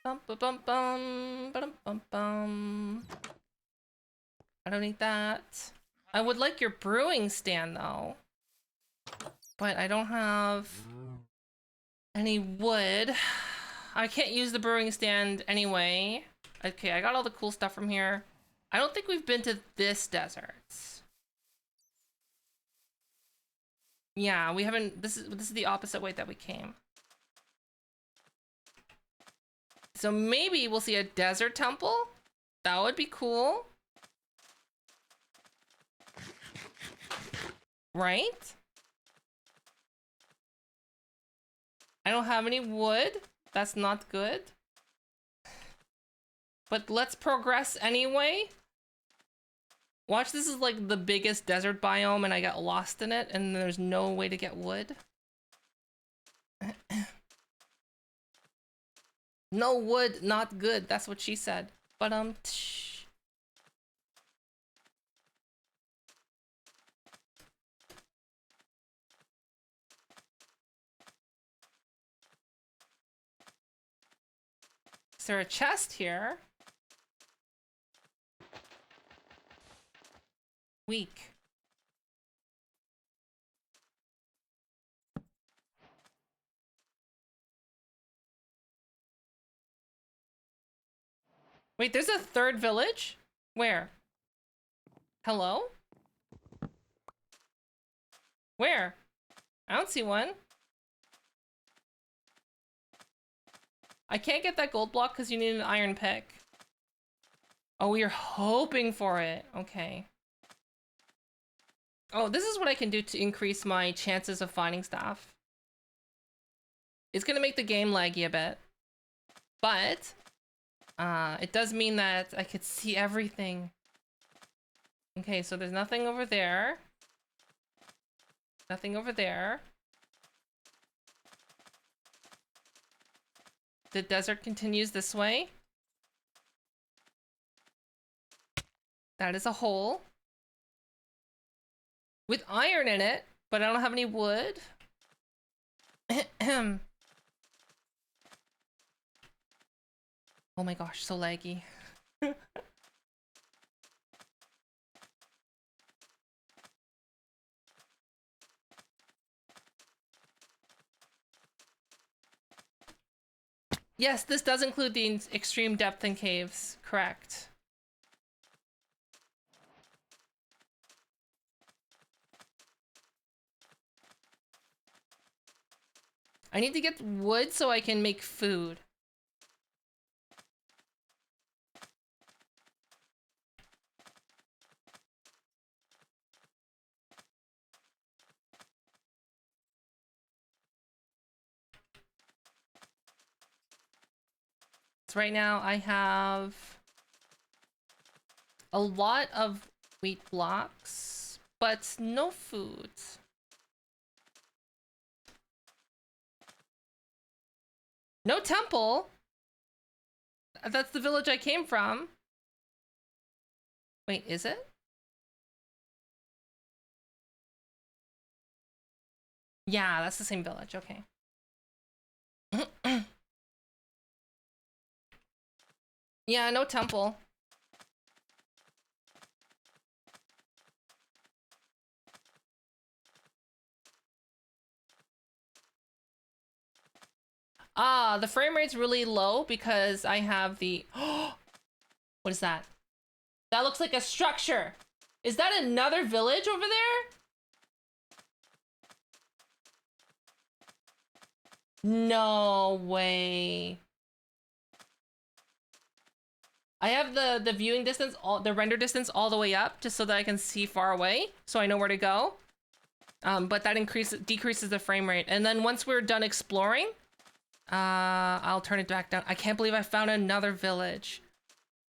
Bum, bum, bum, bum, bum, bum, bum. I don't need that. I would like your brewing stand though, but I don't have any wood. I can't use the brewing stand anyway. Okay, I got all the cool stuff from here. I don't think we've been to this desert. Yeah, we haven't. This is the opposite way that we came. So maybe we'll see a desert temple. That would be cool. Right? I don't have any wood. That's not good. But let's progress anyway. Watch, this is like the biggest desert biome and I got lost in it and there's no way to get wood. No wood, not good. That's what she said. But is there a chest here? Weak. Wait, there's a third village? Where? Hello? Where? I don't see one. I can't get that gold block because you need an iron pick. Oh, you're hoping for it. Okay. Oh, this is what I can do to increase my chances of finding stuff. It's gonna make the game laggy a bit. But, it does mean that I could see everything. Okay, so there's nothing over there. Nothing over there. The desert continues this way. That is a hole. With iron in it, but I don't have any wood. Oh my gosh, so laggy. Yes, this does include the extreme depth in caves. Correct. I need to get wood so I can make food. So right now I have a lot of wheat blocks, but no food. No temple? That's the village I came from. Wait, is it? Yeah, that's the same village, okay. Yeah, no temple. Ah, the frame rate's really low because I have the... What is that? That looks like a structure. Is that another village over there? No way. I have the viewing distance, the render distance all the way up just so that I can see far away so I know where to go. But that decreases the frame rate. And then once we're done exploring, I'll turn it back down. I can't believe I found another village.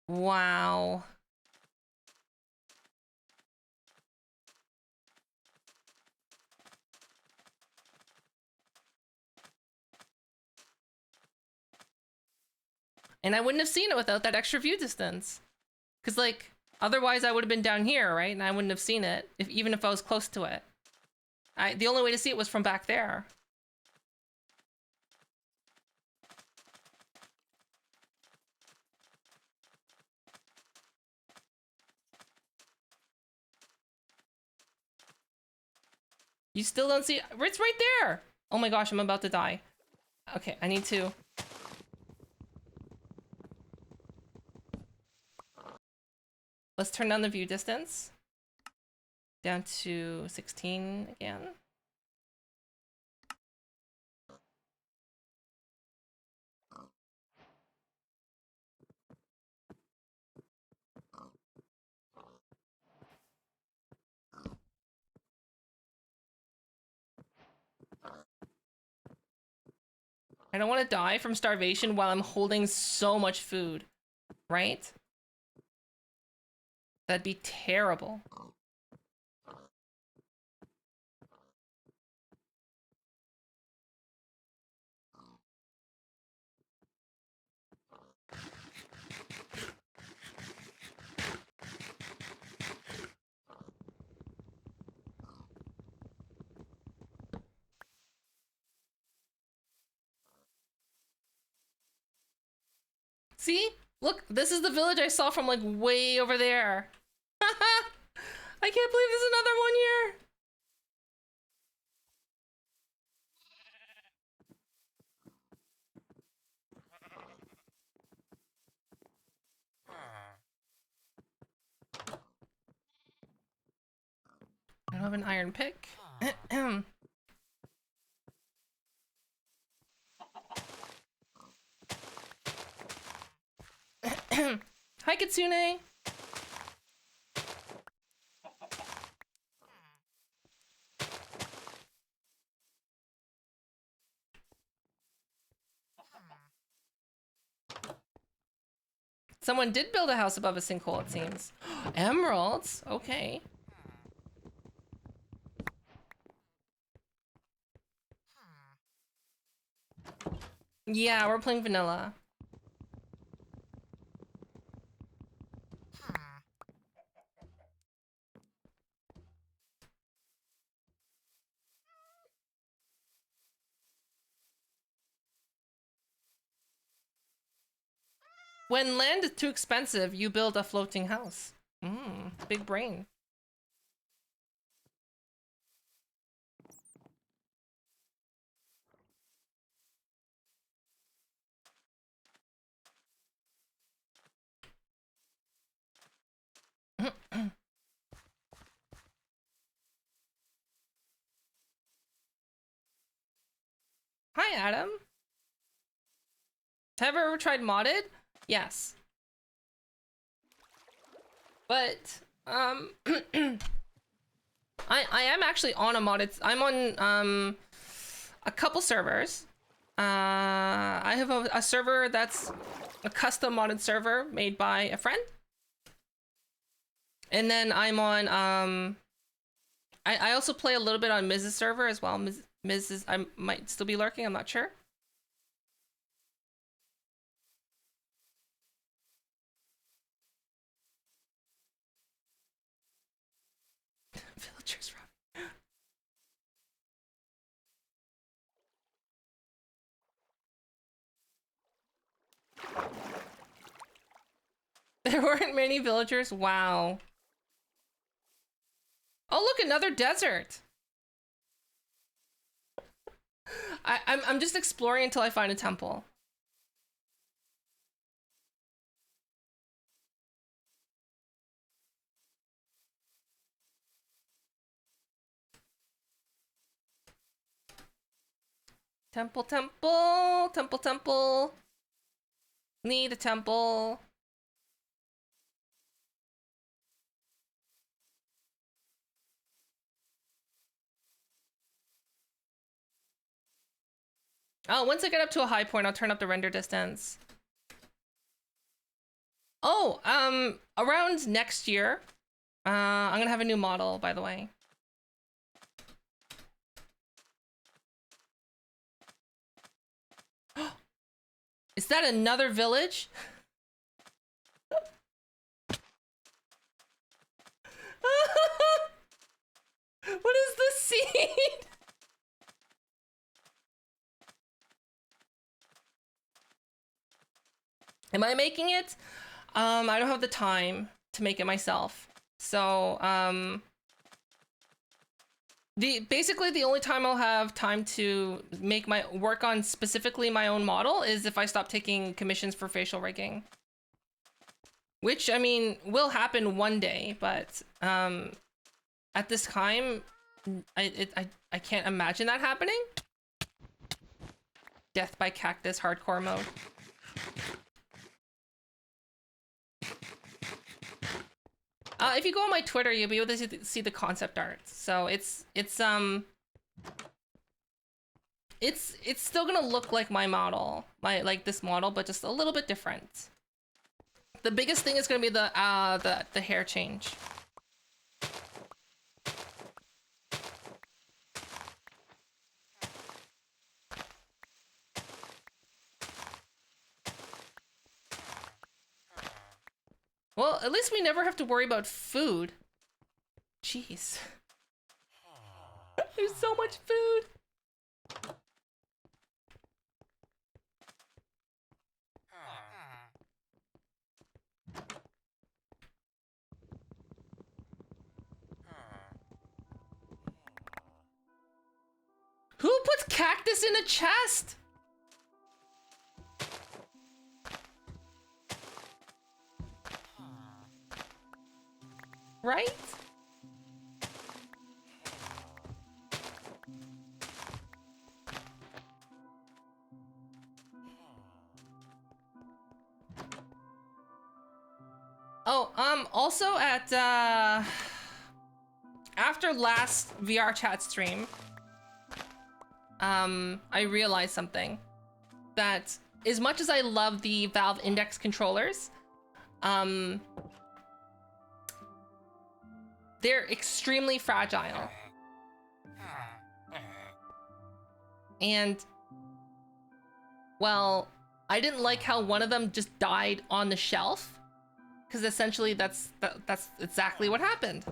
Wow. And I wouldn't have seen it without that extra view distance. Because, like, otherwise I would have been down here, right? And I wouldn't have seen it, even if I was close to it. The only way to see it was from back there. You still don't see it? It's right there! Oh my gosh, I'm about to die. Okay, I need to... Let's turn down the view distance. Down to 16 again. I don't want to die from starvation while I'm holding so much food, right? That'd be terrible. See? Look, this is the village I saw from like way over there. I can't believe there's another one here. I don't have an iron pick. Hi, Kitsune. Someone did build a house above a sinkhole, it seems. Emeralds? Okay. Yeah, we're playing vanilla. When land is too expensive, you build a floating house. Big brain. Hi, Adam. Have you ever tried modded? Yes. But, I am actually on a modded... I'm on, a couple servers. I have a server that's a custom modded server made by a friend. And then I'm on, I also play a little bit on Miz's server as well. Miz is, I might still be lurking, I'm not sure. Villagers robbing. There weren't many villagers? Wow. Oh, look, another desert. I'm just exploring until I find a temple. Temple, temple, temple, temple. Need a temple. Oh, once I get up to a high point, I'll turn up the render distance. Oh, around next year, I'm gonna have a new model, by the way. Is that another village? What is this seed? Am I making it? I don't have the time to make it myself. So, basically the only time I'll have time to make my work on specifically my own model is if I stop taking commissions for facial rigging. Which, I mean, will happen one day, but at this time, I can't imagine that happening. Death by Cactus hardcore mode. If you go on my Twitter, you'll be able to see the concept art. So it's still gonna look like my model, like this model, but just a little bit different. The biggest thing is gonna be the hair change. Well, at least we never have to worry about food. Jeez. There's so much food. Who puts cactus in a chest? Right? Oh, also at, after last VR chat stream, I realized something. That as much as I love the Valve Index controllers, they're extremely fragile. And, well, I didn't like how one of them just died on the shelf. Because essentially that's exactly what happened.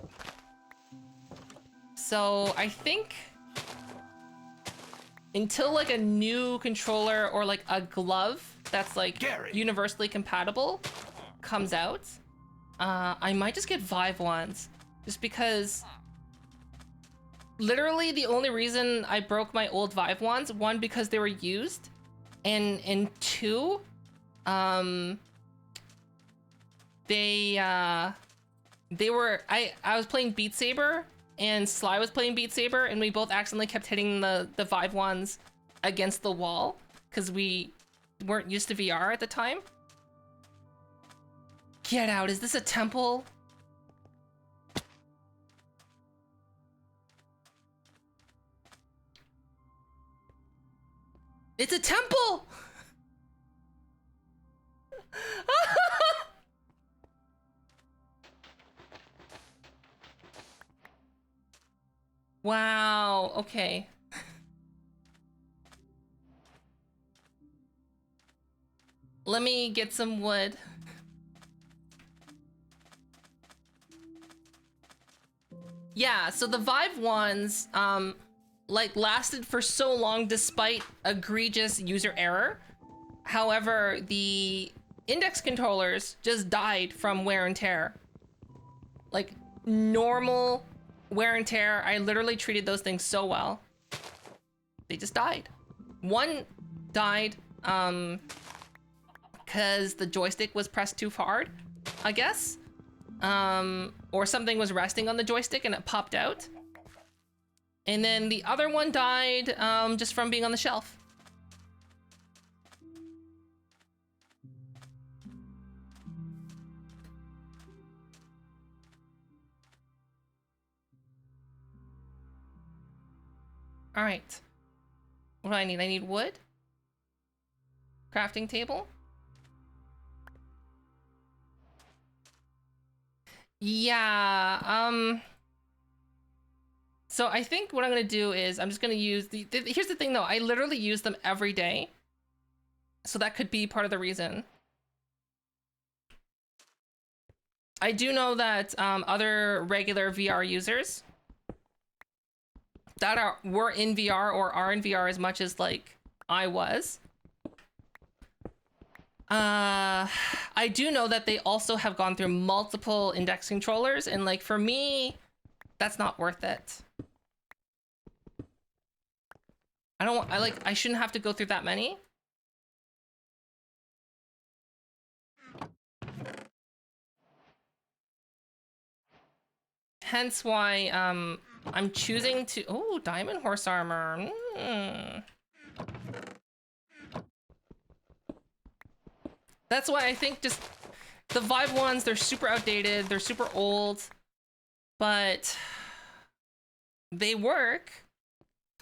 So I think until like a new controller or like a glove that's like universally compatible comes out, I might just get Vive ones. Just because literally the only reason I broke my old Vive ones, one, because they were used, and two, they were, I was playing Beat Saber and Sly was playing Beat Saber, and we both accidentally kept hitting the Vive ones against the wall because we weren't used to VR at the time. Get out, is this a temple? It's a temple! Wow, okay. Let me get some wood. Yeah, so the Vive ones, like lasted for so long despite egregious user error. However, the Index controllers just died from wear and tear. Like normal wear and tear, I literally treated those things so well. They just died. One died, because the joystick was pressed too hard, I guess. Or something was resting on the joystick and it popped out. And then the other one died, just from being on the shelf. All right. What do I need? I need wood. Crafting table. Yeah, so I think what I'm gonna do is I'm just gonna use here's the thing though, I literally use them every day. So that could be part of the reason. I do know that other regular VR users that were in VR or are in VR as much as like I was. I do know that they also have gone through multiple Index controllers, and like for me, that's not worth it. I shouldn't have to go through that many. Hence why I'm choosing to, oh, diamond horse armor. That's why I think just the Vive ones, they're super outdated, they're super old, but they work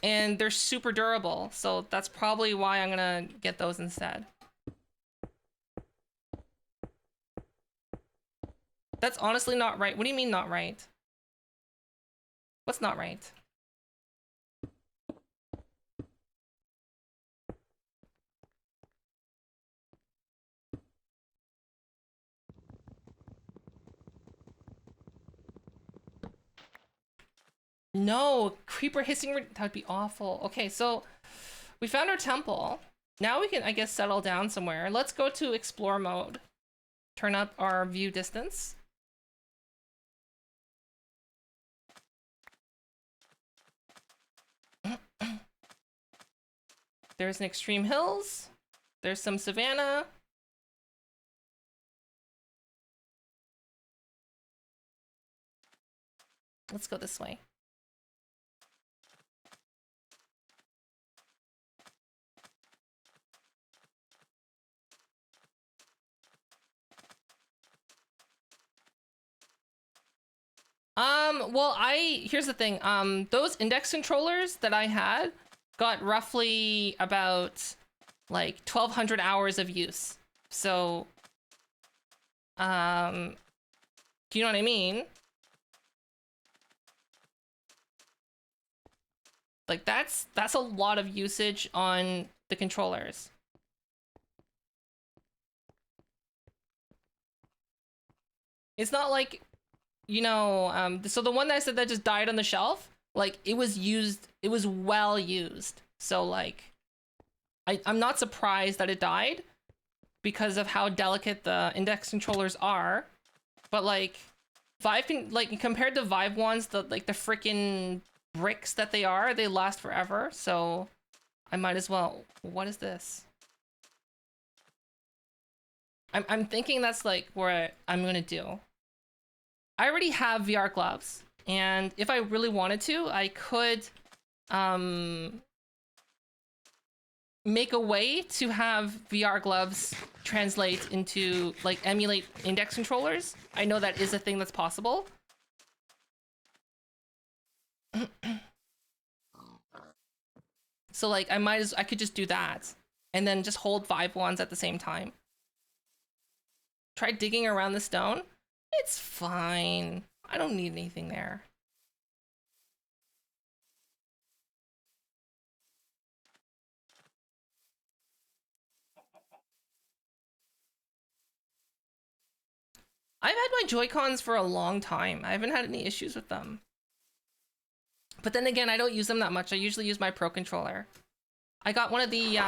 and they're super durable. So that's probably why I'm gonna get those instead. That's honestly not right. What do you mean not right? What's not right? No, creeper hissing, that would be awful. Okay, so we found our temple. Now we can, I guess, settle down somewhere. Let's go to explore mode. Turn up our view distance. There's an Extreme Hills. There's some Savannah. Let's go this way. Well, here's the thing. Those index controllers that I had got roughly about like 1,200 hours of use. So, do you know what I mean? Like that's a lot of usage on the controllers. It's not like, you know, so the one that I said that just died on the shelf, like it was used, it was well used. So like, I'm not surprised that it died because of how delicate the index controllers are. But like, Vive can, like compared to Vive ones, the freaking bricks that they are, they last forever. So I might as well. What is this? I'm thinking that's like what I'm gonna do. I already have VR gloves, and if I really wanted to, I could make a way to have VR gloves translate into, like, emulate index controllers. I know that is a thing that's possible. So like I could just do that and then just hold 5 ones at the same time. Try digging around the stone. It's fine. I don't need anything there. I've had my Joy-Cons for a long time. I haven't had any issues with them. But then again, I don't use them that much. I usually use my Pro Controller. I got one of the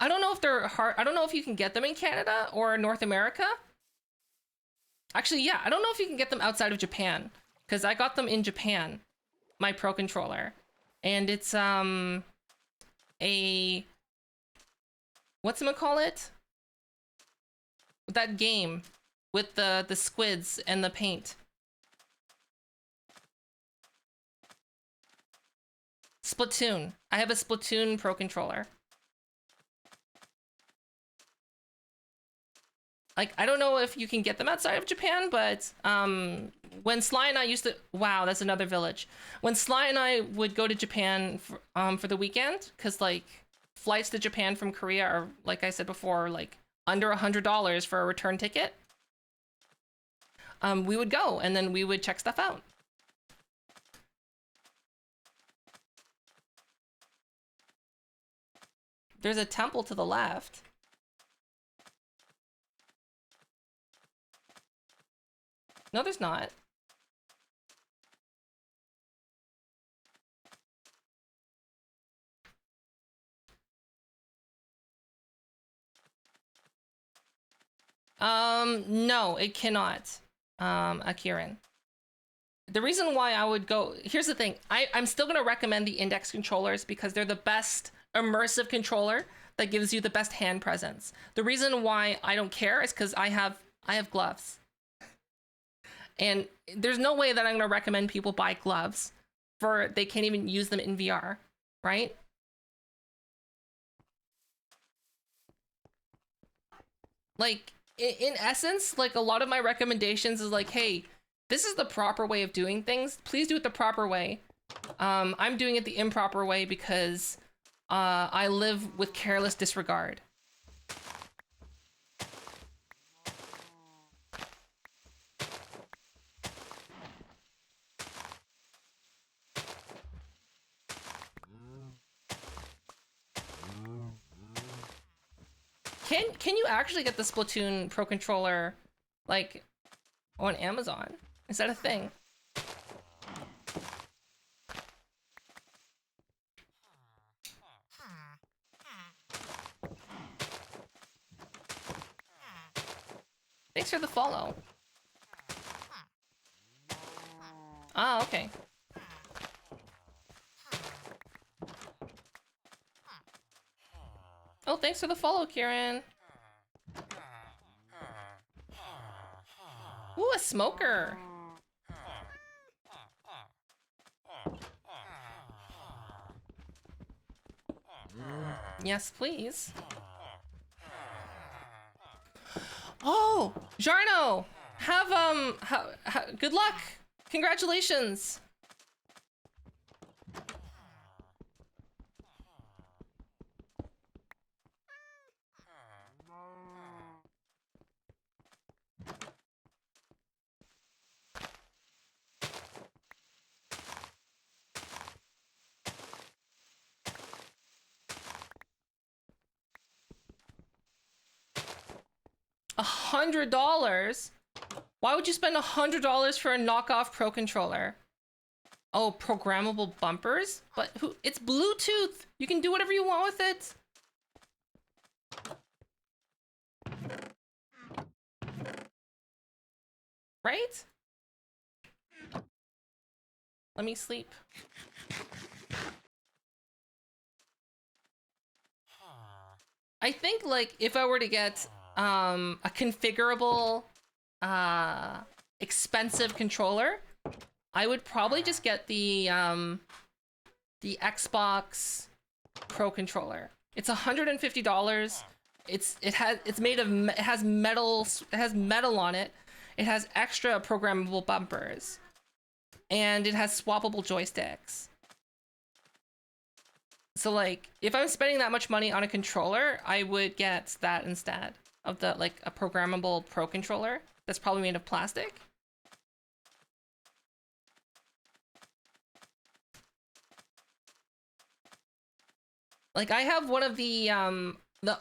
I don't know if they're hard. I don't know if you can get them in Canada or North America. Actually, yeah, I don't know if you can get them outside of Japan, because I got them in Japan, my Pro Controller. And it's a whatchamacallit? That game with the squids and the paint. Splatoon. I have a Splatoon Pro Controller. Like, I don't know if you can get them outside of Japan, but when Sly and I used to... Wow, that's another village. When Sly and I would go to Japan for the weekend, because, like, flights to Japan from Korea are, like I said before, like, under $100 for a return ticket. We would go, and then we would check stuff out. There's a temple to the left. No, there's not. No, it cannot, Akiran. The reason why I would go... Here's the thing. I'm still going to recommend the index controllers because they're the best immersive controller that gives you the best hand presence. The reason why I don't care is because I have gloves. And there's no way that I'm going to recommend people buy gloves for they can't even use them in VR, right? Like, in essence, like, a lot of my recommendations is like, hey, this is the proper way of doing things. Please do it the proper way. I'm doing it the improper way because I live with careless disregard. Can you actually get the Splatoon Pro Controller, like, on Amazon? Is that a thing? Thanks for the follow. Ah, okay. Oh, thanks for the follow, Kieran. Ooh, a smoker. Yes, please. Oh, Jarno, have good luck. Congratulations. $100? Why would you spend $100 for a knockoff Pro controller? Oh, programmable bumpers? But who? It's Bluetooth. You can do whatever you want with it. Right? Let me sleep. I think like if I were to get a configurable expensive controller, I would probably just get the Xbox Pro controller. It's $150. It has metal on it. It has extra programmable bumpers. And it has swappable joysticks. So like, if I'm spending that much money on a controller, I would get that instead of the like a programmable Pro controller that's probably made of plastic. Like I have one of the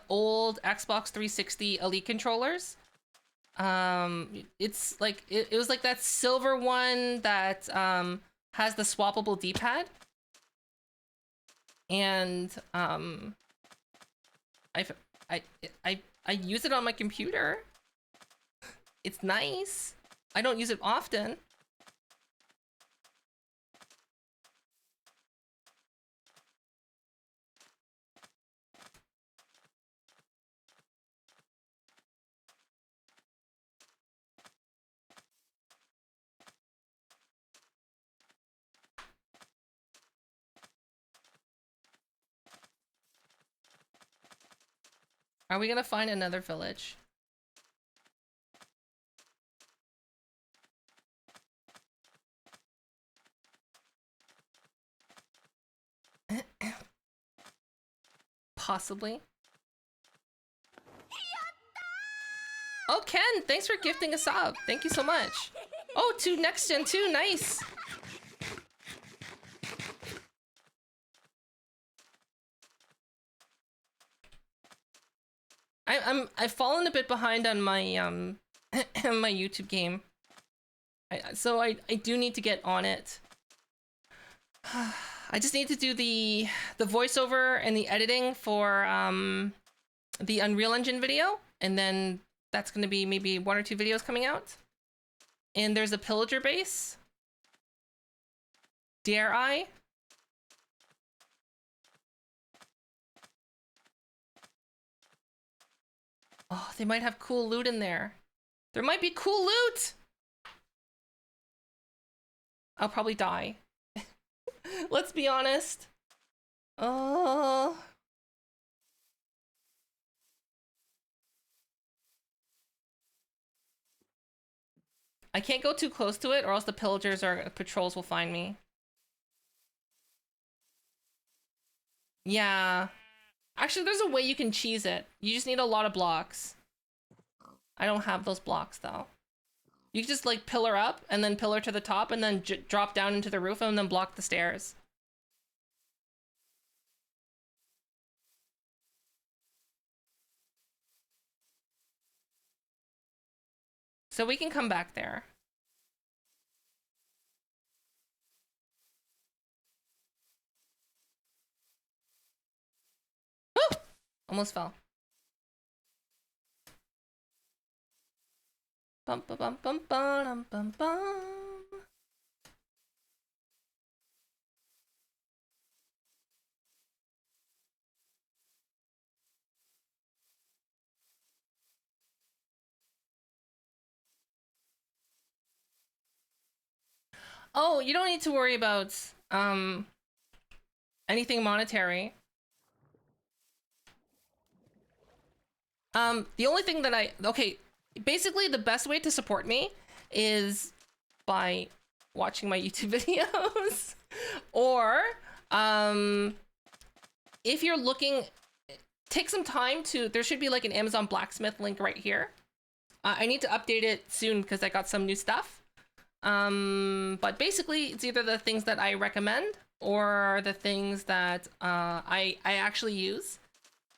old Xbox 360 Elite controllers. It's like it was like that silver one that has the swappable D-pad. And I use it on my computer. It's nice. I don't use it often. Are we gonna find another village? Possibly. Oh, Ken, thanks for gifting a sub. Thank you so much. Oh, to Next Gen 2, nice. I've fallen a bit behind on my my YouTube game. So I do need to get on it. I just need to do the voiceover and the editing for the Unreal Engine video, and then that's going to be maybe 1 or 2 videos coming out. And there's a pillager base. Dare I? Oh, they might have cool loot in there. There might be cool loot! I'll probably die. Let's be honest. Oh. I can't go too close to it or else the pillagers or patrols will find me. Yeah. Actually, there's a way you can cheese it. You just need a lot of blocks. I don't have those blocks though. You can just like pillar up and then pillar to the top and then drop down into the roof and then block the stairs. So we can come back there. Woo! Almost fell. Bum, bum, bum, bum, bum, bum, bum. Oh, you don't need to worry about anything monetary. The only thing that basically the best way to support me is by watching my YouTube videos. Or if you're looking, take some time to, there should be like an Amazon Blacksmith link right here. I need to update it soon because I got some new stuff. But basically it's either the things that I recommend or the things that I actually use.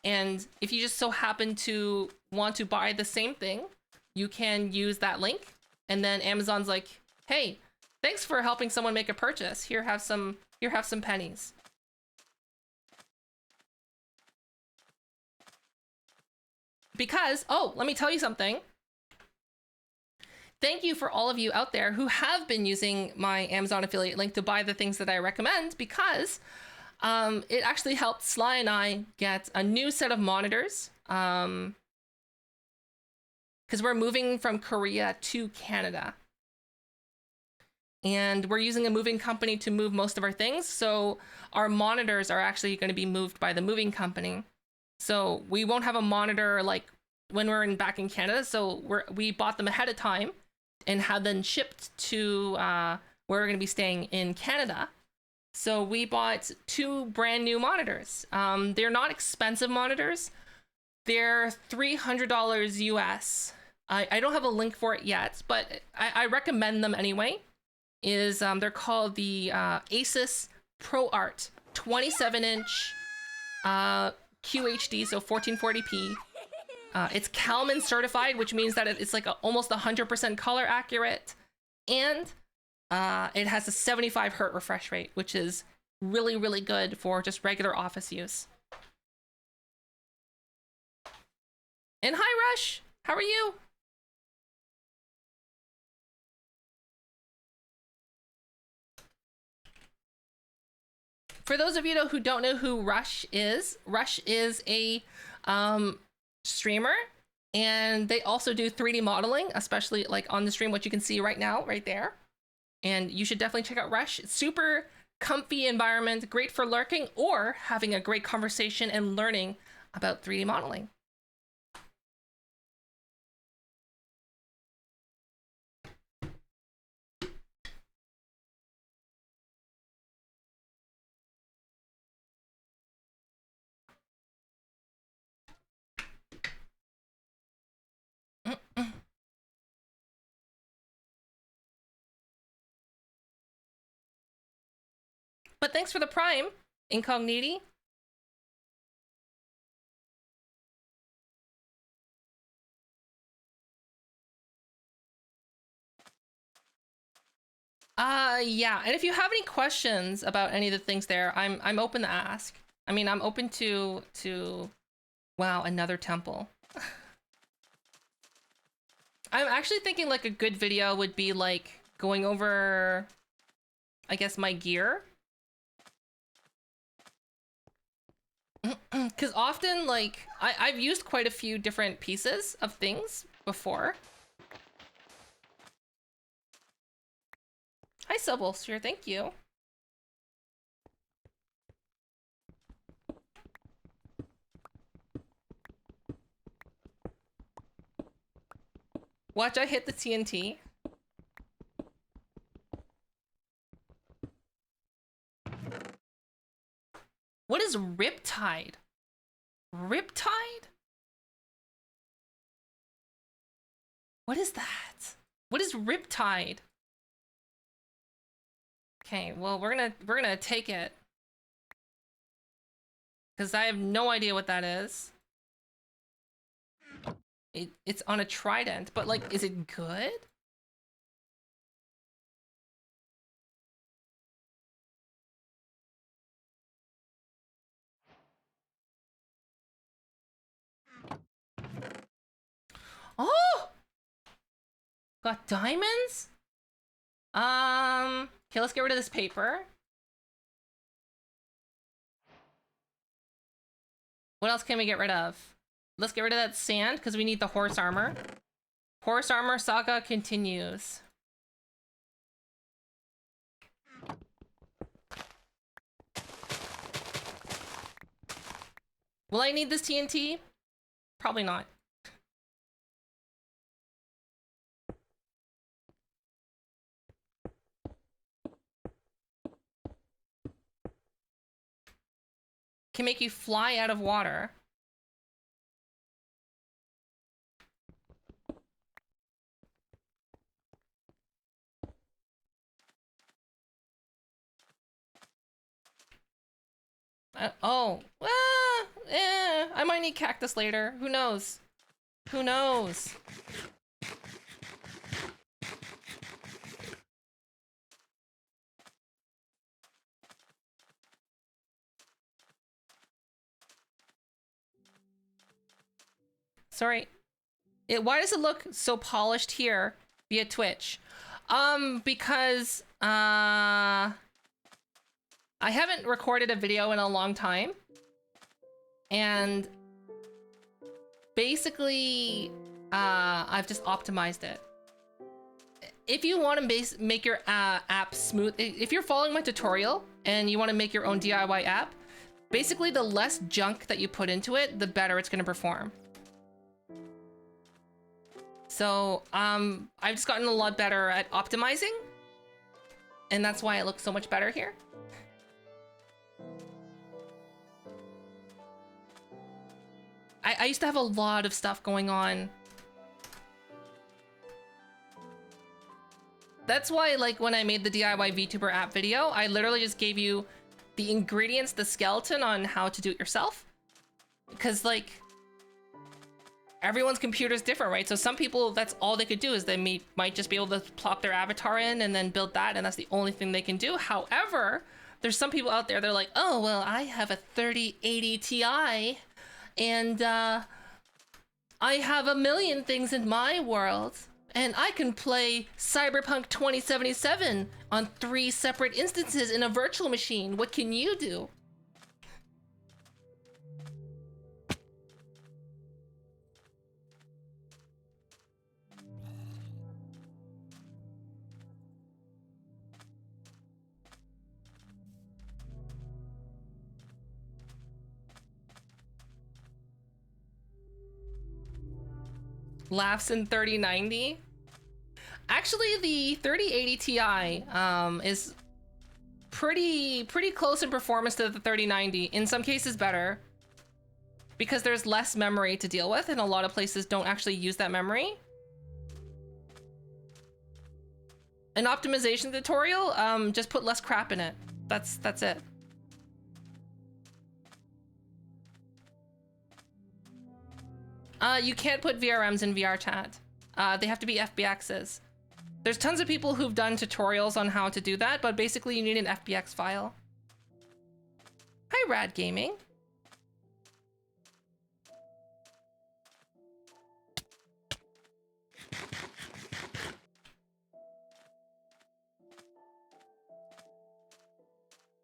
And if you just so happen to want to buy the same thing, you can use that link. And then Amazon's like, hey, thanks for helping someone make a purchase. Here, have some pennies. Because, oh, let me tell you something. Thank you for all of you out there who have been using my Amazon affiliate link to buy the things that I recommend, because it actually helped Sly and I get a new set of monitors. Because we're moving from Korea to Canada. And we're using a moving company to move most of our things. So our monitors are actually going to be moved by the moving company. So we won't have a monitor like when we're back in Canada. So we bought them ahead of time and had them shipped to where we're going to be staying in Canada. So we bought 2 brand new monitors. They're not expensive monitors. They're $300 US. I don't have a link for it yet, but I recommend them anyway. They're called the Asus ProArt 27-inch QHD, so 1440p. It's Kalman certified, which means that it's like almost 100% color accurate, and it has a 75 hertz refresh rate, which is really, really good for just regular office use. And hi, Rush, how are you? For those of you who don't know who Rush is a streamer, and they also do 3D modeling, especially like on the stream, what you can see right now, right there. And you should definitely check out Rush. It's super comfy environment, great for lurking or having a great conversation and learning about 3D modeling. But thanks for the Prime, Incogniti. Yeah, and if you have any questions about any of the things there, I'm open to ask. I mean, I'm open to wow, another temple. I'm actually thinking like a good video would be like going over, I guess, my gear. Because often, like, I've used quite a few different pieces of things before. Hi, Subbolster, thank you. Watch, I hit the TNT. What is Riptide? Riptide? What is that? What is Riptide? Okay, well, we're gonna take it. Because I have no idea what that is. It's on a trident, but like, is it good? Oh! Got diamonds? Okay, let's get rid of this paper. What else can we get rid of? Let's get rid of that sand, because we need the horse armor. Horse armor saga continues. Will I need this TNT? Probably not. Can make you fly out of water. I might need cactus later. Who knows? Who knows? Sorry. Why does it look so polished here via Twitch? Because I haven't recorded a video in a long time. And basically, I've just optimized it. If you want to make your app smooth, if you're following my tutorial and you want to make your own DIY app, basically the less junk that you put into it, the better it's going to perform. So I've just gotten a lot better at optimizing, and that's why it looks so much better here. I used to have a lot of stuff going on. That's why, like, when I made the DIY VTuber app video, I literally just gave you the ingredients, the skeleton on how to do it yourself. Because, like, everyone's computer is different, right? So some people, that's all they could do is they might just be able to plop their avatar in and then build that, and that's the only thing they can do. However, there's some people out there, they're like, oh, well, I have a 3080 Ti, and I have a million things in my world, and I can play Cyberpunk 2077 on 3 separate instances in a virtual machine. What can you do? Laughs in 3090. Actually, the 3080 Ti is pretty close in performance to the 3090. In some cases, better, because there's less memory to deal with, and a lot of places don't actually use that memory. An optimization tutorial, just put less crap in it. That's it. You can't put VRMs in VR chat. They have to be FBXs. There's tons of people who've done tutorials on how to do that, but basically you need an FBX file. Hi, Rad Gaming.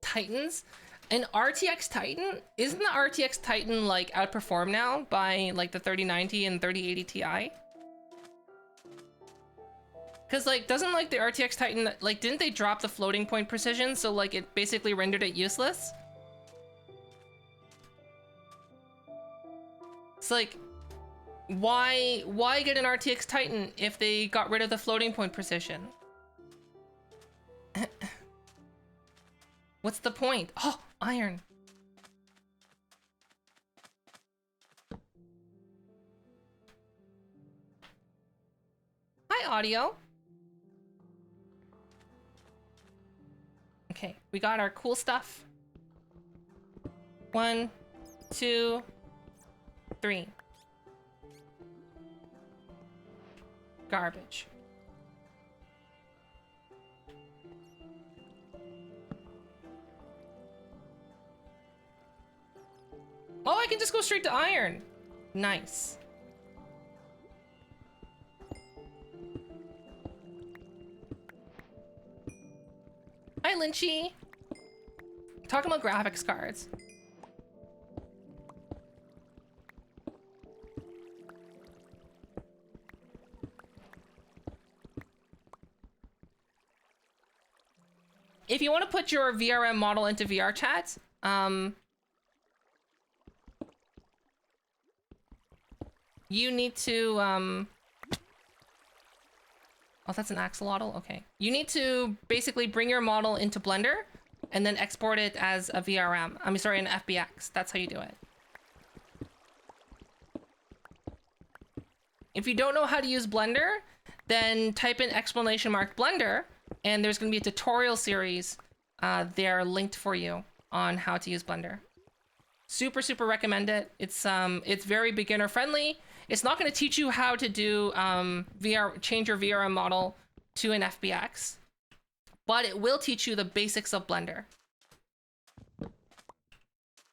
Titans? An RTX Titan? Isn't the RTX Titan like outperformed now by like the 3090 and 3080 Ti? Cause like, doesn't like the RTX Titan, like didn't they drop the floating point precision, so like it basically rendered it useless? It's like, why get an RTX Titan if they got rid of the floating point precision? What's the point? Oh, iron. Hi, audio. Okay, we got our cool stuff. 1, 2, 3. Garbage. Oh, I can just go straight to iron. Nice. Hi, Lynchy. Talking about graphics cards. If you want to put your VRM model into VR chat, you need to oh, that's an axolotl? Okay. You need to basically bring your model into Blender and then export it as a VRM. I mean, sorry, an FBX. That's how you do it. If you don't know how to use Blender, then type in !Blender, and there's going to be a tutorial series there linked for you on how to use Blender. Super, super recommend it. It's very beginner friendly. It's not going to teach you how to do change your VRM model to an FBX, but it will teach you the basics of Blender,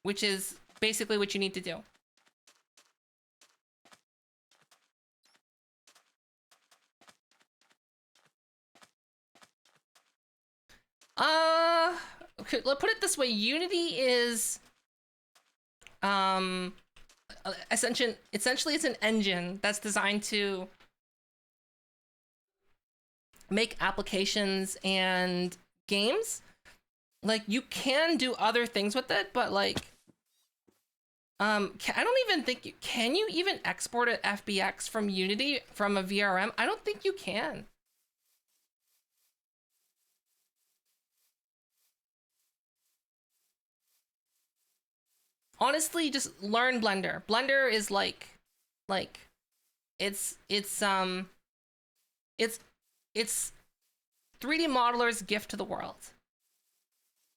which is basically what you need to do. Okay, let's put it this way. Unity is essentially it's an engine that's designed to make applications and games. Like, you can do other things with it, but like I don't even think can you even export an FBX from Unity from a VRM? I don't think you can. Honestly, just learn Blender. Blender is like it's 3D modeler's gift to the world.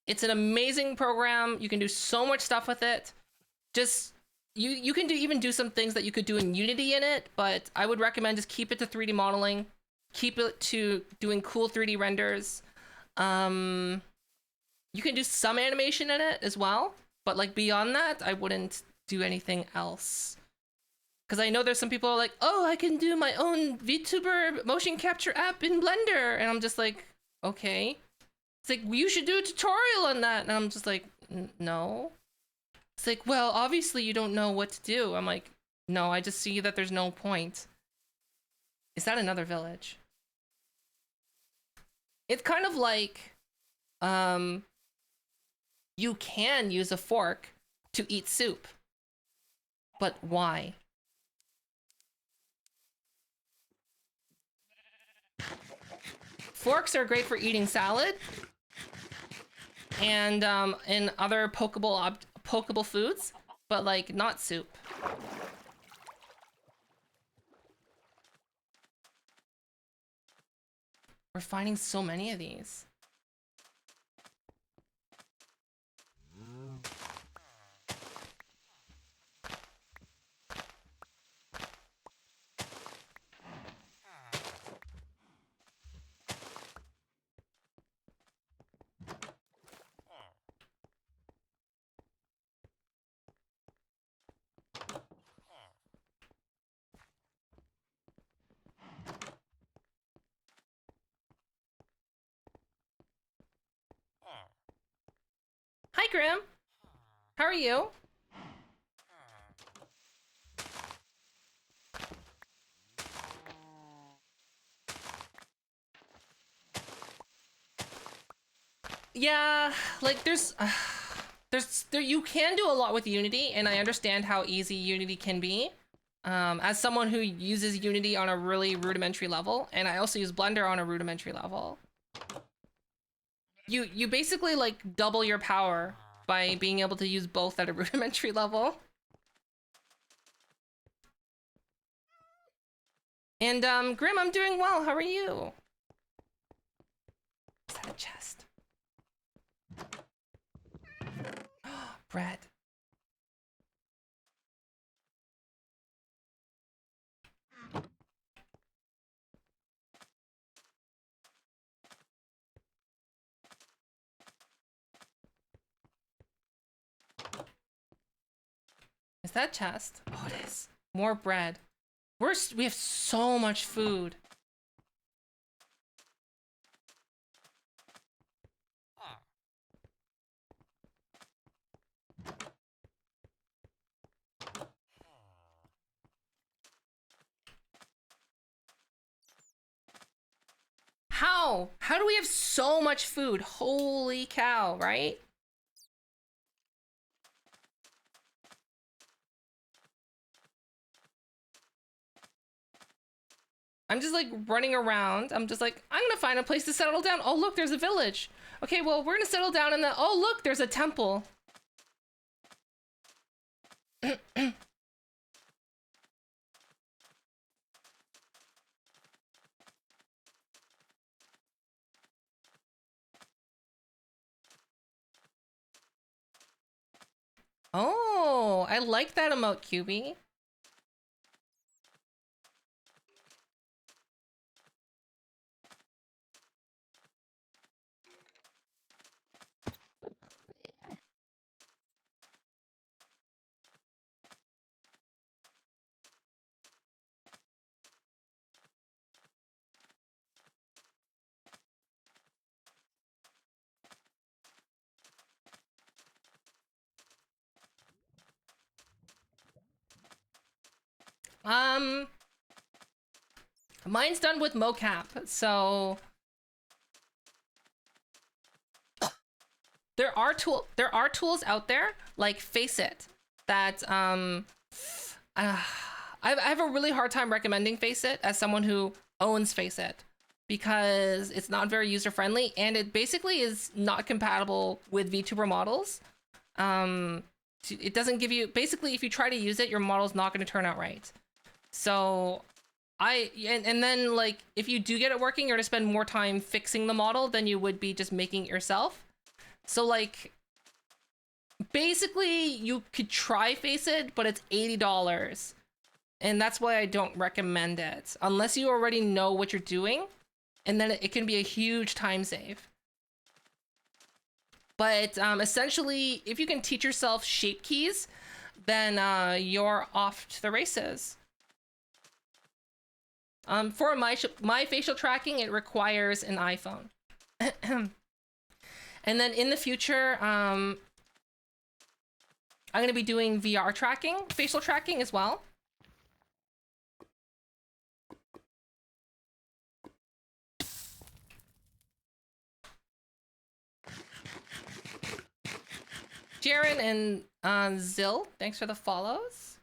It's an amazing program. You can do so much stuff with it. Just you can even do some things that you could do in Unity in it, but I would recommend just keep it to 3D modeling. Keep it to doing cool 3D renders. You can do some animation in it as well. But like beyond that, I wouldn't do anything else. Because I know there's some people who are like, oh, I can do my own VTuber motion capture app in Blender. And I'm just like, okay. It's like, you should do a tutorial on that. And I'm just like, no. It's like, well, obviously you don't know what to do. I'm like, no, I just see that there's no point. Is that another village? It's kind of like, you can use a fork to eat soup. But why? Forks are great for eating salad and other pokeable foods, but like not soup. We're finding so many of these. Hi, Grim. How are you? Yeah, like you can do a lot with Unity, and I understand how easy Unity can be. As someone who uses Unity on a really rudimentary level, and I also use Blender on a rudimentary level. You basically like double your power by being able to use both at a rudimentary level. And Grim, I'm doing well. How are you? Is that a chest? Bread. Is that chest? Oh, it is. More bread. We have so much food. How? How do we have so much food? Holy cow, right? I'm just like running around. I'm just like, I'm gonna find a place to settle down. Oh, look, there's a village. Okay, well, we're gonna settle down in the... Oh, look, there's a temple. Oh, I like that emote, QB. Mine's done with mocap, so there are tools out there like Faceit that I have a really hard time recommending Faceit as someone who owns Faceit because it's not very user friendly and it basically is not compatible with VTuber models. It doesn't give you, basically if you try to use it, your model's not going to turn out right. So and then like if you do get it working, you're gonna spend more time fixing the model than you would be just making it yourself. So like basically you could try Faceit, but it's $80. And that's why I don't recommend it unless you already know what you're doing, and then it can be a huge time save. But essentially, if you can teach yourself shape keys, then you're off to the races. For my facial tracking, it requires an iPhone. And then in the future, I'm going to be doing VR tracking, facial tracking as well. Jaren and Zill, thanks for the follows.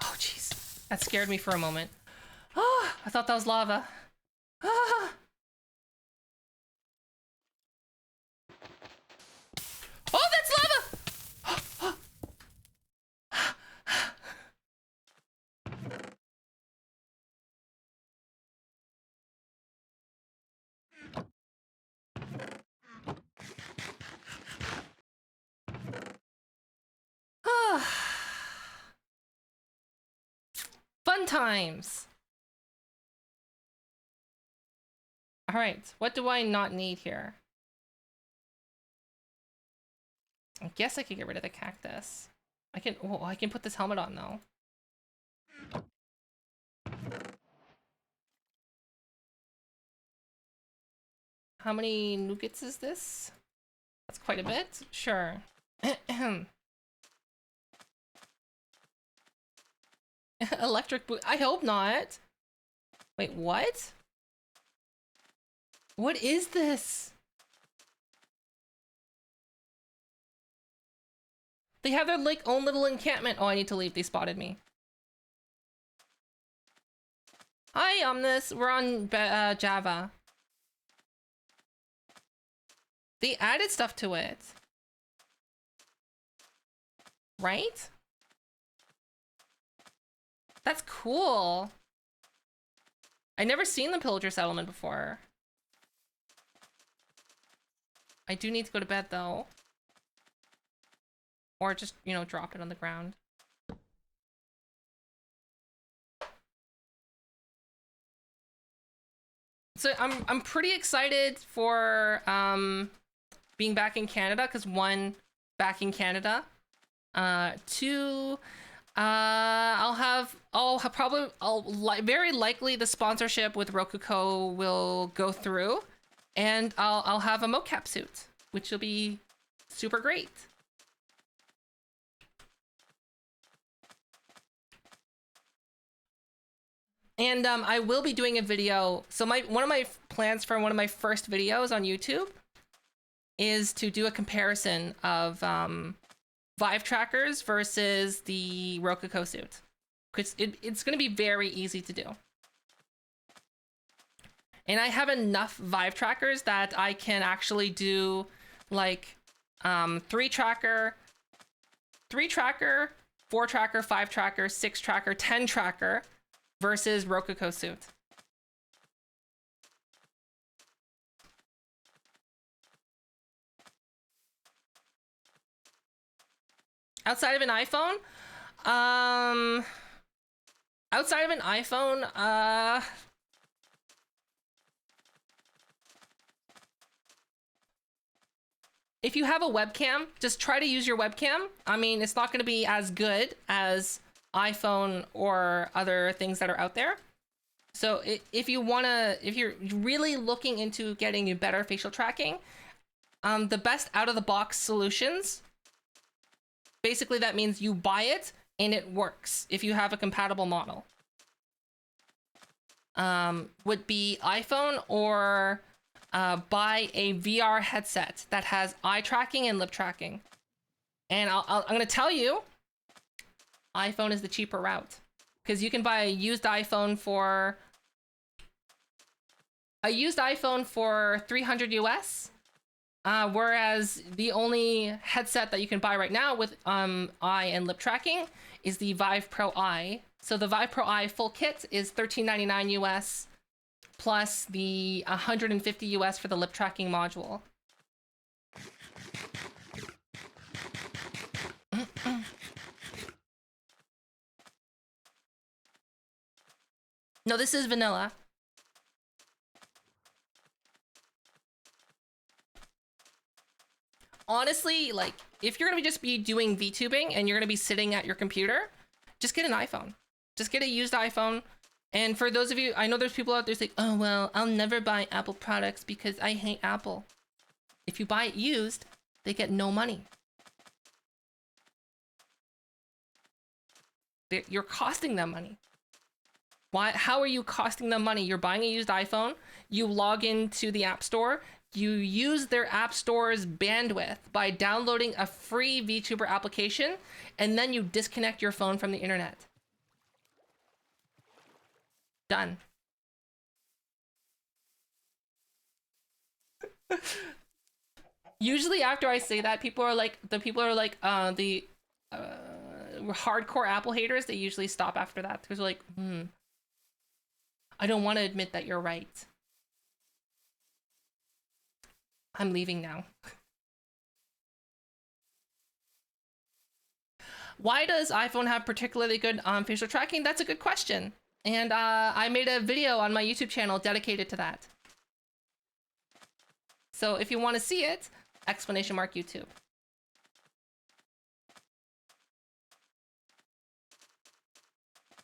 Oh, jeez. That scared me for a moment. Oh, I thought that was lava. Ah. Oh, that's lava! Fun times. All right, what do I not need here? I guess I could get rid of the cactus. I can put this helmet on though. How many nuggets is this? That's quite a bit. Sure. Electric boot. I hope not. Wait, what? What is this? They have their like own little encampment. Oh, I need to leave. They spotted me. Hi, Omnis. We're on Java. They added stuff to it. Right? That's cool. I never seen the pillager settlement before. I do need to go to bed though. Or just, you know, drop it on the ground. So I'm pretty excited for being back in Canada because one, back in Canada. Two, very likely the sponsorship with Rokuko will go through, and I'll have a mocap suit, which will be super great. And I will be doing a video. So one of my plans for one of my first videos on YouTube is to do a comparison of Vive trackers versus the Rococo suit. Because it's going to be very easy to do. And I have enough Vive trackers that I can actually do like 3 tracker, 4 tracker, 5 tracker, 6 tracker, 10 tracker versus Rococo suit. Outside of an iPhone, if you have a webcam, just try to use your webcam. I mean, it's not going to be as good as iPhone or other things that are out there. So if you're really looking into getting better facial tracking, the best out-of-the-box solutions, basically that means you buy it and it works if you have a compatible model. Would be iPhone or buy a VR headset that has eye tracking and lip tracking. And I'm going to tell you, iPhone is the cheaper route. Because you can buy a used iPhone for $300 US. Whereas the only headset that you can buy right now with eye and lip tracking is the Vive Pro Eye. So the Vive Pro Eye full kit is $13.99 US plus the $150 US for the lip tracking module. No, this is vanilla. Honestly, like, if you're gonna just be doing VTubing and you're gonna be sitting at your computer, just get an iPhone. Just get a used iPhone. And for those of you, I know there's people out there saying, oh, well, I'll never buy Apple products because I hate Apple. If you buy it used, they get no money. You're costing them money. Why? How are you costing them money? You're buying a used iPhone, you log into the App Store, you use their App Store's bandwidth by downloading a free VTuber application, and then you disconnect your phone from the internet. Done. Usually after I say that, people are like, the hardcore Apple haters, they usually stop after that because they're like, I don't want to admit that you're right. I'm leaving now. Why does iPhone have particularly good facial tracking? That's a good question. And I made a video on my YouTube channel dedicated to that. So if you want to see it, !YouTube.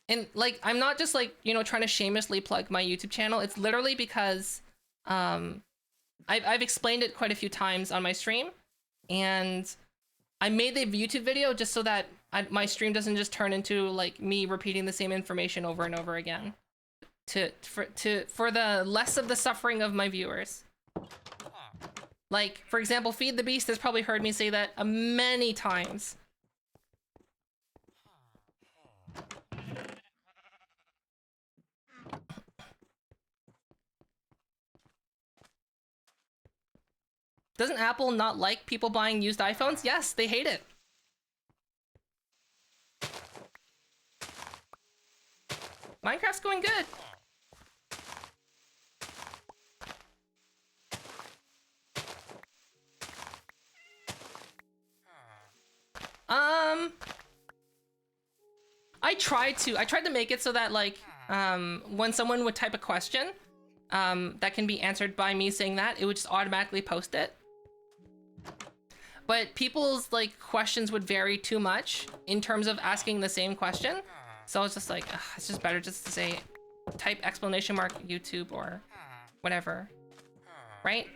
And like, I'm not just like, you know, trying to shamelessly plug my YouTube channel. It's literally because I've explained it quite a few times on my stream, and I made the YouTube video just so that my stream doesn't just turn into like me repeating the same information over and over again, for the less of the suffering of my viewers. Like, for example, Feed the Beast has probably heard me say that many times. Doesn't Apple not like people buying used iPhones? Yes, they hate it. Minecraft's going good. I tried to make it so that like when someone would type a question that can be answered by me saying that, it would just automatically post it. But people's like questions would vary too much in terms of asking the same question. So I was just like, it's just better just to say type !YouTube or whatever, right?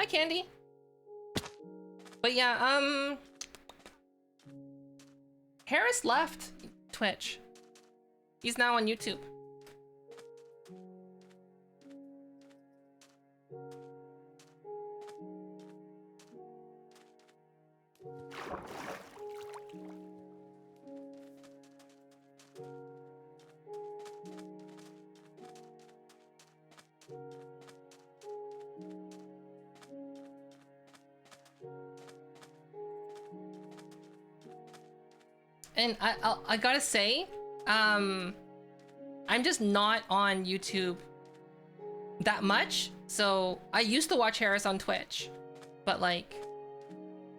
Hi, Candy. But yeah, Harris left Twitch. He's now on YouTube. And I gotta say, I'm just not on YouTube that much. So I used to watch Harris on Twitch, but like,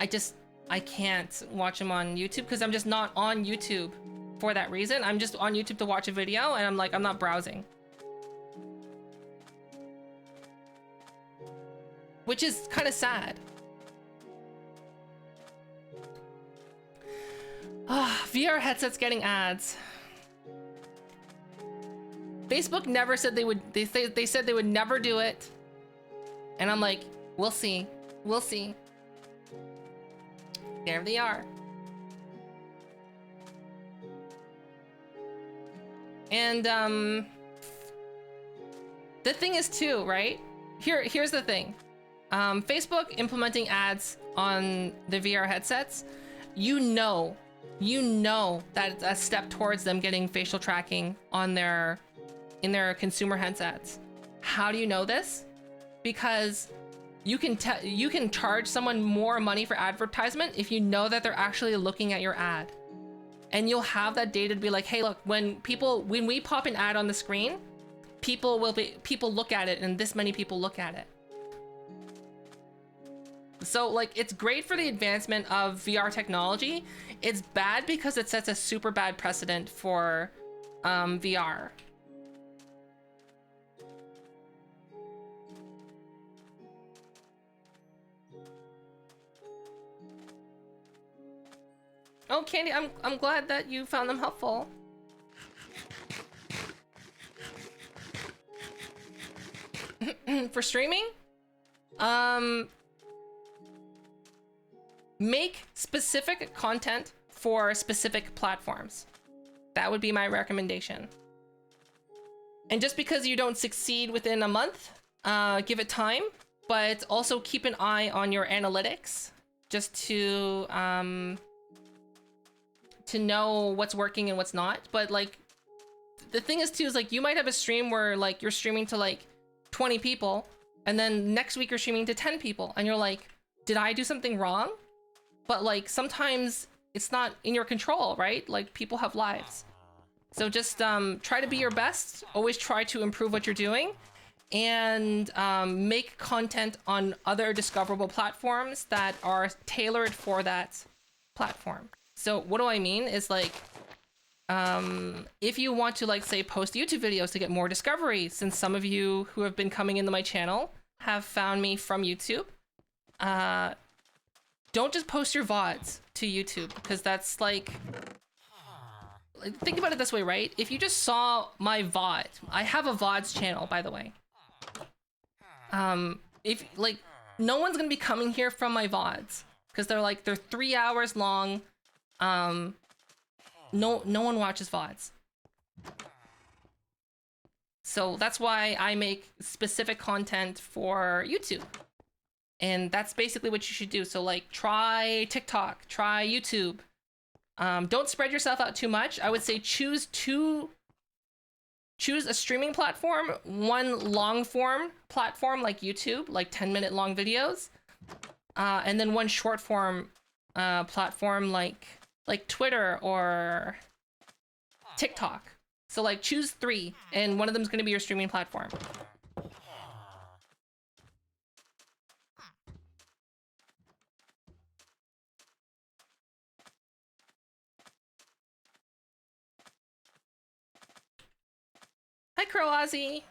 I can't watch him on YouTube because I'm just not on YouTube for that reason. I'm just on YouTube to watch a video, and I'm like, I'm not browsing. Which is kind of sad. VR headsets getting ads. Facebook never said they would. They said they would never do it, and I'm like, we'll see, we'll see. There they are. And the thing is too, right? Here's the thing. Facebook implementing ads on the VR headsets, you know that it's a step towards them getting facial tracking on in their consumer headsets. How do you know this? Because you can charge someone more money for advertisement if you know that they're actually looking at your ad. And you'll have that data to be like, hey, look, when we pop an ad on the screen, people look at it, and this many people look at it. So like, it's great for the advancement of VR technology. It's bad because it sets a super bad precedent for VR. Oh, Candy, I'm glad that you found them helpful. For streaming, make specific content for specific platforms. That would be my recommendation. And just because you don't succeed within a month, give it time, but also keep an eye on your analytics just to know what's working and what's not. But like, the thing is too, is like, you might have a stream where like you're streaming to like 20 people, and then next week you're streaming to 10 people, and you're like, did I do something wrong? But like, sometimes it's not in your control, right? Like, people have lives. So just try to be your best. Always try to improve what you're doing, and make content on other discoverable platforms that are tailored for that platform. So what do I mean is like, if you want to, like, say, post YouTube videos to get more discovery, since some of you who have been coming into my channel have found me from YouTube, don't just post your VODs to YouTube, because that's like, think about it this way, right? If you just saw my VOD, I have a VODs channel, by the way. If like, no one's gonna be coming here from my VODs because they're 3 hours long. No one watches VODs. So that's why I make specific content for YouTube. And that's basically what you should do. So like, try TikTok, try YouTube. Don't spread yourself out too much. I would say choose a streaming platform, one long form platform like YouTube, like 10-minute long videos, and then one short form platform like Twitter or TikTok. So like, choose 3, and one of them is going to be your streaming platform. Hi, Crow Ozzy.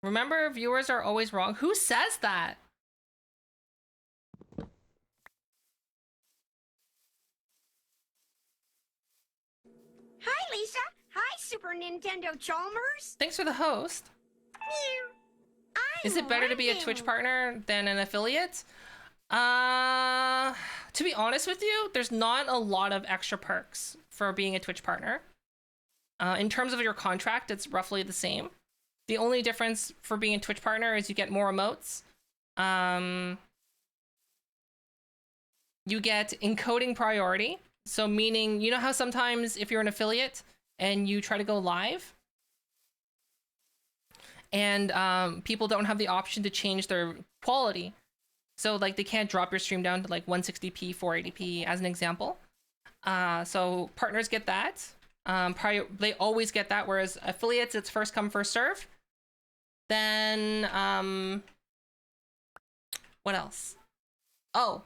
Remember, viewers are always wrong. Who says that? Hi, Lisa. Hi, Super Nintendo Chalmers. Thanks for the host. Meow. Is it better to be a I'm Twitch running. partner than an affiliate? To be honest with you, there's not a lot of extra perks for being a Twitch partner. In terms of your contract, it's roughly the same. The only difference for being a Twitch partner is you get more emotes. You get encoding priority. So meaning, you know how sometimes if you're an affiliate and you try to go live and people don't have the option to change their quality. So like they can't drop your stream down to like 160p, 480p as an example. So partners get that. They always get that, whereas affiliates, it's first come, first serve. Then, what else? Oh,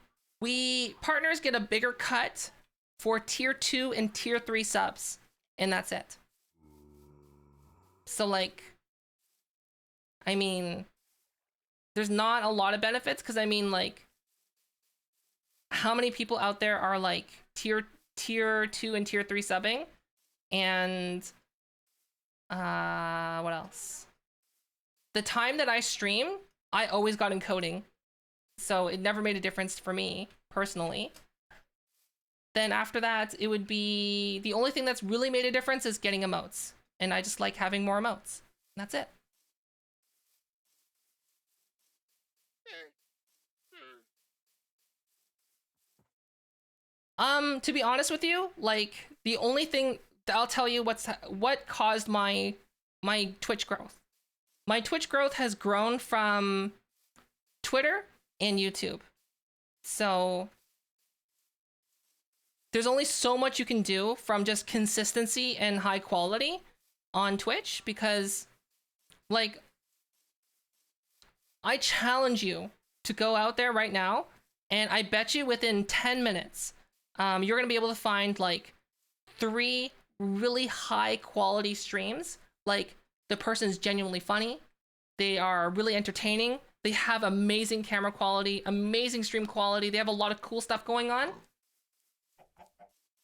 partners get a bigger cut for tier 2 and tier 3 subs, and that's it. So like, I mean, there's not a lot of benefits, because I mean, like, how many people out there are like tier 2 and tier 3 subbing? And what else? The time that I stream, I always got encoding, so it never made a difference for me personally. Then after that, it would be the only thing that's really made a difference is getting emotes, and I just like having more emotes. And that's it. To be honest with you, like the only thing I'll tell you what caused my Twitch growth. My Twitch growth has grown from Twitter and YouTube. So there's only so much you can do from just consistency and high quality on Twitch, because like I challenge you to go out there right now, and I bet you within 10 minutes you're gonna be able to find like 3 really high quality streams. Like the person's genuinely funny, they are really entertaining, they have amazing camera quality, amazing stream quality, they have a lot of cool stuff going on,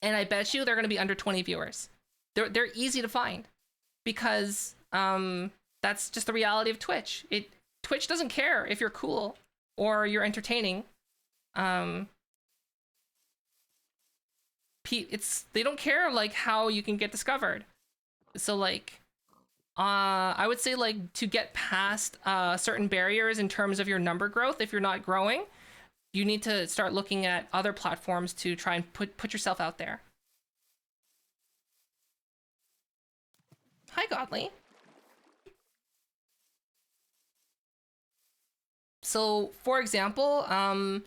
and I bet you they're going to be under 20 viewers. They're easy to find, because that's just the reality of Twitch. Twitch doesn't care if you're cool or you're entertaining. They don't care like how you can get discovered. So like I would say like to get past certain barriers in terms of your number growth, if you're not growing, you need to start looking at other platforms to try and put yourself out there. Hi, Godly. So, for example, I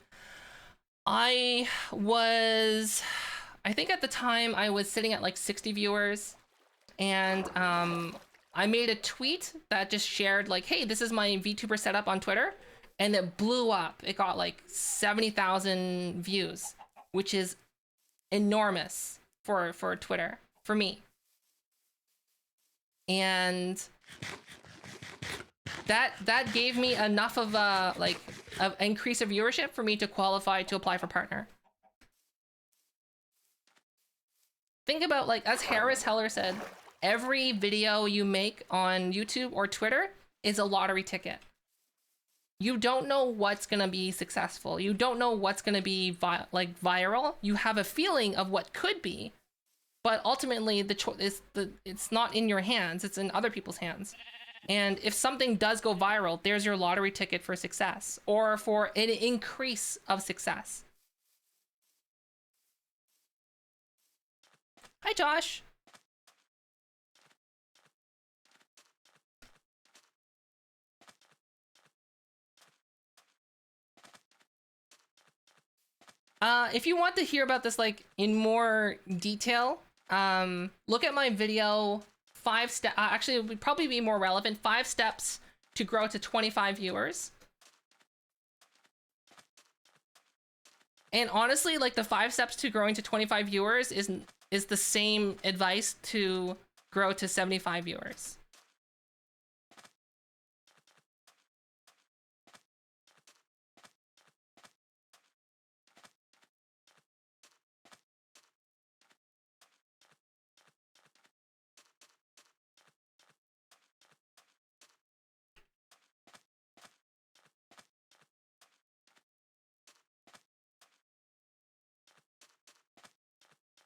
think at the time I was sitting at like 60 viewers, and I made a tweet that just shared like, hey, this is my VTuber setup on Twitter, and it blew up. It got like 70,000 views, which is enormous for Twitter, for me. And that gave me enough of a like an increase of viewership for me to qualify to apply for partner. Think about, like, as Harris Heller said, every video you make on YouTube or Twitter is a lottery ticket. You don't know what's gonna be successful. You don't know what's gonna be viral. You have a feeling of what could be, but ultimately it's not in your hands. It's in other people's hands. And if something does go viral, there's your lottery ticket for success, or for an increase of success. Hi, Josh. If you want to hear about this like in more detail, look at my video 5 steps. Actually, it would probably be more relevant. 5 steps to grow to 25 viewers. And honestly, like the 5 steps to growing to 25 viewers is the same advice to grow to 75 viewers.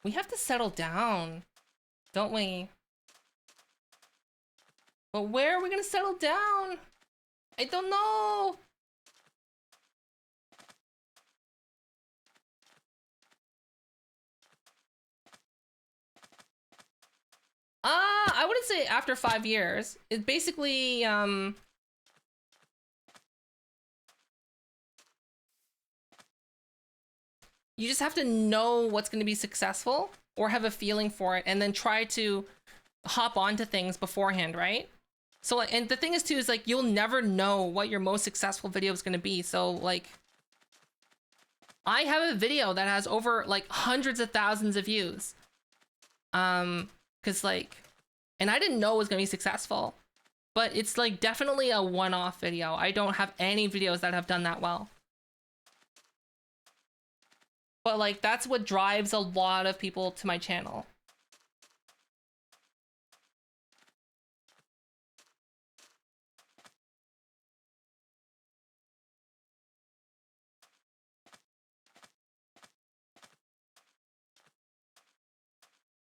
We have to settle down, don't we? But where are we gonna settle down? I don't know. I wouldn't say after 5 years. It basically, you just have to know what's going to be successful or have a feeling for it and then try to hop onto things beforehand, right? So, like, and the thing is too, is like, you'll never know what your most successful video is going to be. So like, I have a video that has over like hundreds of thousands of views. Cause like, and I didn't know it was gonna be successful, but it's like definitely a one-off video. I don't have any videos that have done that well. But like, that's what drives a lot of people to my channel.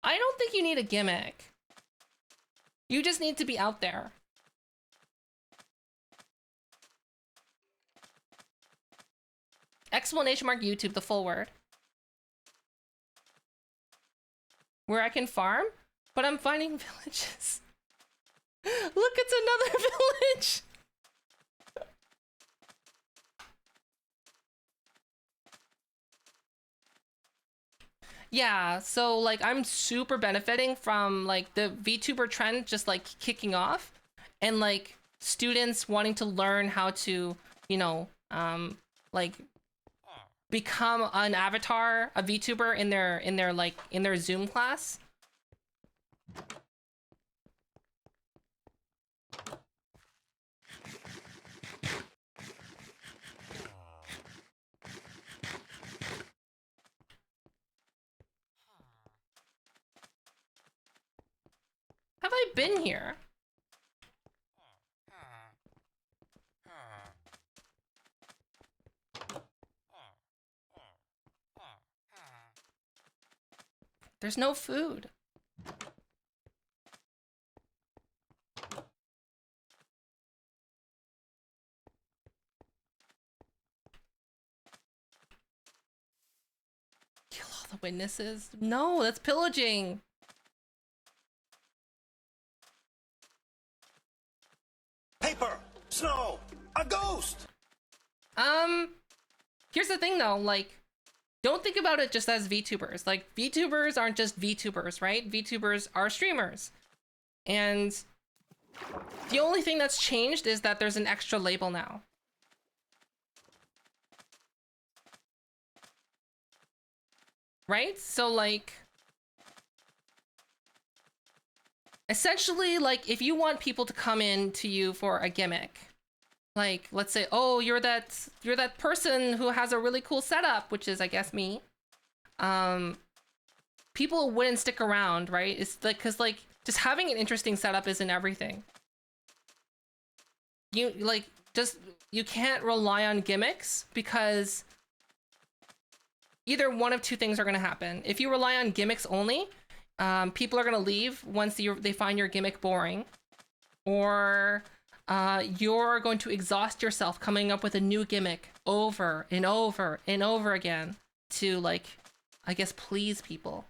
I don't think you need a gimmick. You just need to be out there. Explanation mark YouTube, the full word. Where I can farm, but I'm finding villages. Look, it's another village. Yeah, so like I'm super benefiting from like the VTuber trend just like kicking off and like students wanting to learn how to, you know, like become an avatar, a VTuber in their Zoom class. Have I been here? There's no food. Kill all the witnesses? No, that's pillaging. Paper! Snow! A ghost! Here's the thing though, like, don't think about it just as VTubers. Like, VTubers aren't just VTubers, right? VTubers are streamers. And the only thing that's changed is that there's an extra label now. Right? So like, essentially, like, if you want people to come in to you for a gimmick, like, let's say, oh, you're that person who has a really cool setup, which is, I guess, me. People wouldn't stick around, right? It's like, cause like, just having an interesting setup isn't everything. You like, you can't rely on gimmicks because either one of two things are gonna happen. If you rely on gimmicks only, people are gonna leave once they find your gimmick boring, or you're going to exhaust yourself coming up with a new gimmick over and over and over again to, like, I guess, please people.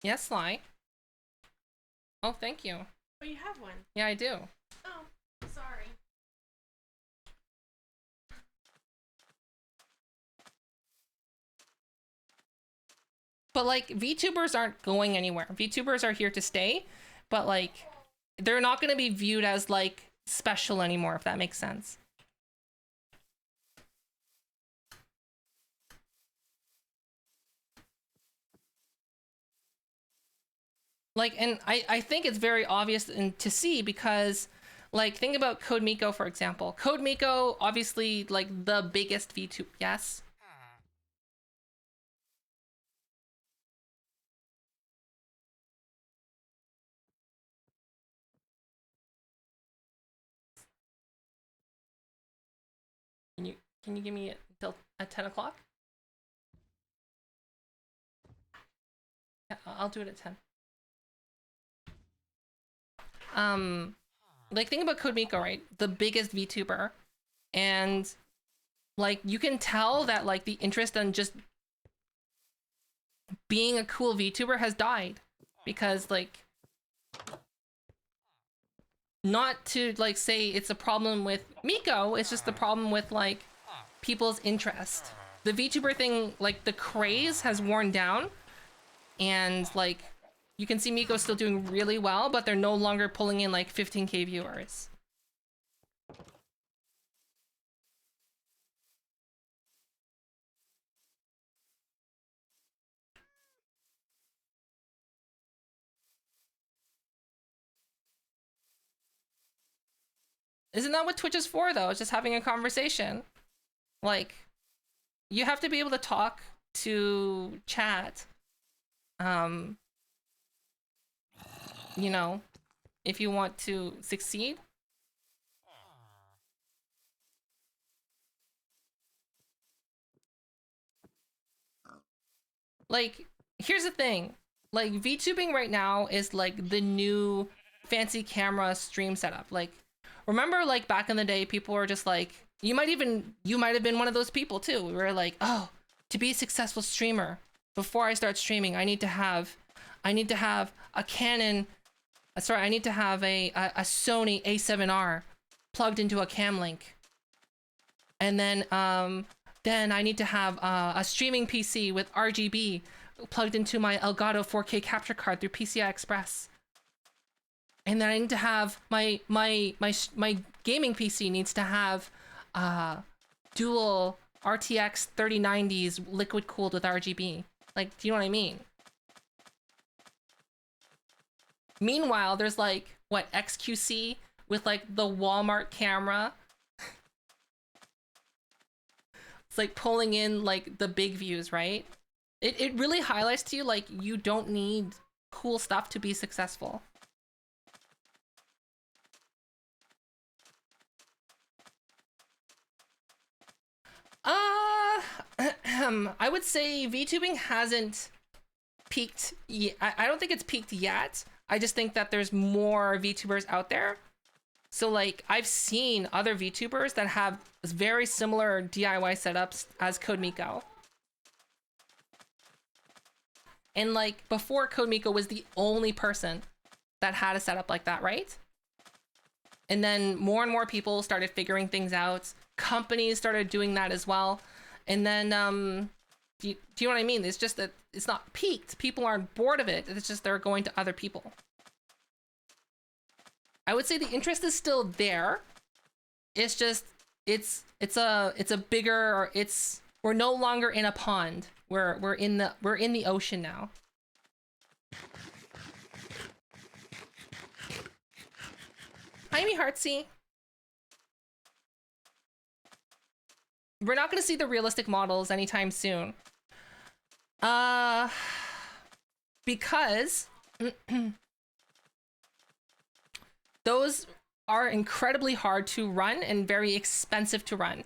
Yes, Sly. Oh, thank you. Oh, you have one. Yeah, I do. Oh, sorry. But like, VTubers aren't going anywhere. VTubers are here to stay, but like, they're not going to be viewed as like special anymore, if that makes sense. Like, and I think it's very obvious to see because, like, think about CodeMiko, for example. CodeMiko, obviously, like, the biggest VTuber. Yes? Can you give me until at 10 o'clock? Yeah, I'll do it at 10. Like think about CodeMiko, right? The biggest VTuber, and like you can tell that like the interest in just being a cool VTuber has died, because like, not to like say it's a problem with Miko, it's just the problem with like people's interest. The VTuber thing, like the craze has worn down, and like you can see Miko still doing really well, but they're no longer pulling in like 15k viewers. Isn't that what Twitch is for, though? It's just having a conversation. Like, you have to be able to talk to chat. You know, if you want to succeed. Like, here's the thing. Like, VTubing right now is like the new fancy camera stream setup. Like, remember like back in the day, people were just like, you might have been one of those people too. We were like, oh, to be a successful streamer, before I start streaming, I need to have a Canon, sorry, I need to have a Sony A7R plugged into a cam link. And then I need to have a streaming PC with RGB plugged into my Elgato 4K capture card through PCI Express. And then I need to have my gaming PC needs to have dual RTX 3090s liquid cooled with RGB. Like, do you know what I mean? Meanwhile, there's like what, XQC with like the Walmart camera. It's like pulling in like the big views, right? It really highlights to you like you don't need cool stuff to be successful. I would say VTubing hasn't peaked yet. I don't think it's peaked yet. I just think that there's more VTubers out there. So like I've seen other VTubers that have very similar DIY setups as CodeMiko. And like before, CodeMiko was the only person that had a setup like that, right? And then more and more people started figuring things out. Companies started doing that as well. And then, do you know what I mean? It's just that it's not peaked. People aren't bored of it. It's just they're going to other people. I would say the interest is still there. It's just, it's a bigger, we're no longer in a pond. We're in the ocean now. Hi, me Heartsy. We're not going to see the realistic models anytime soon. Because those are incredibly hard to run and very expensive to run.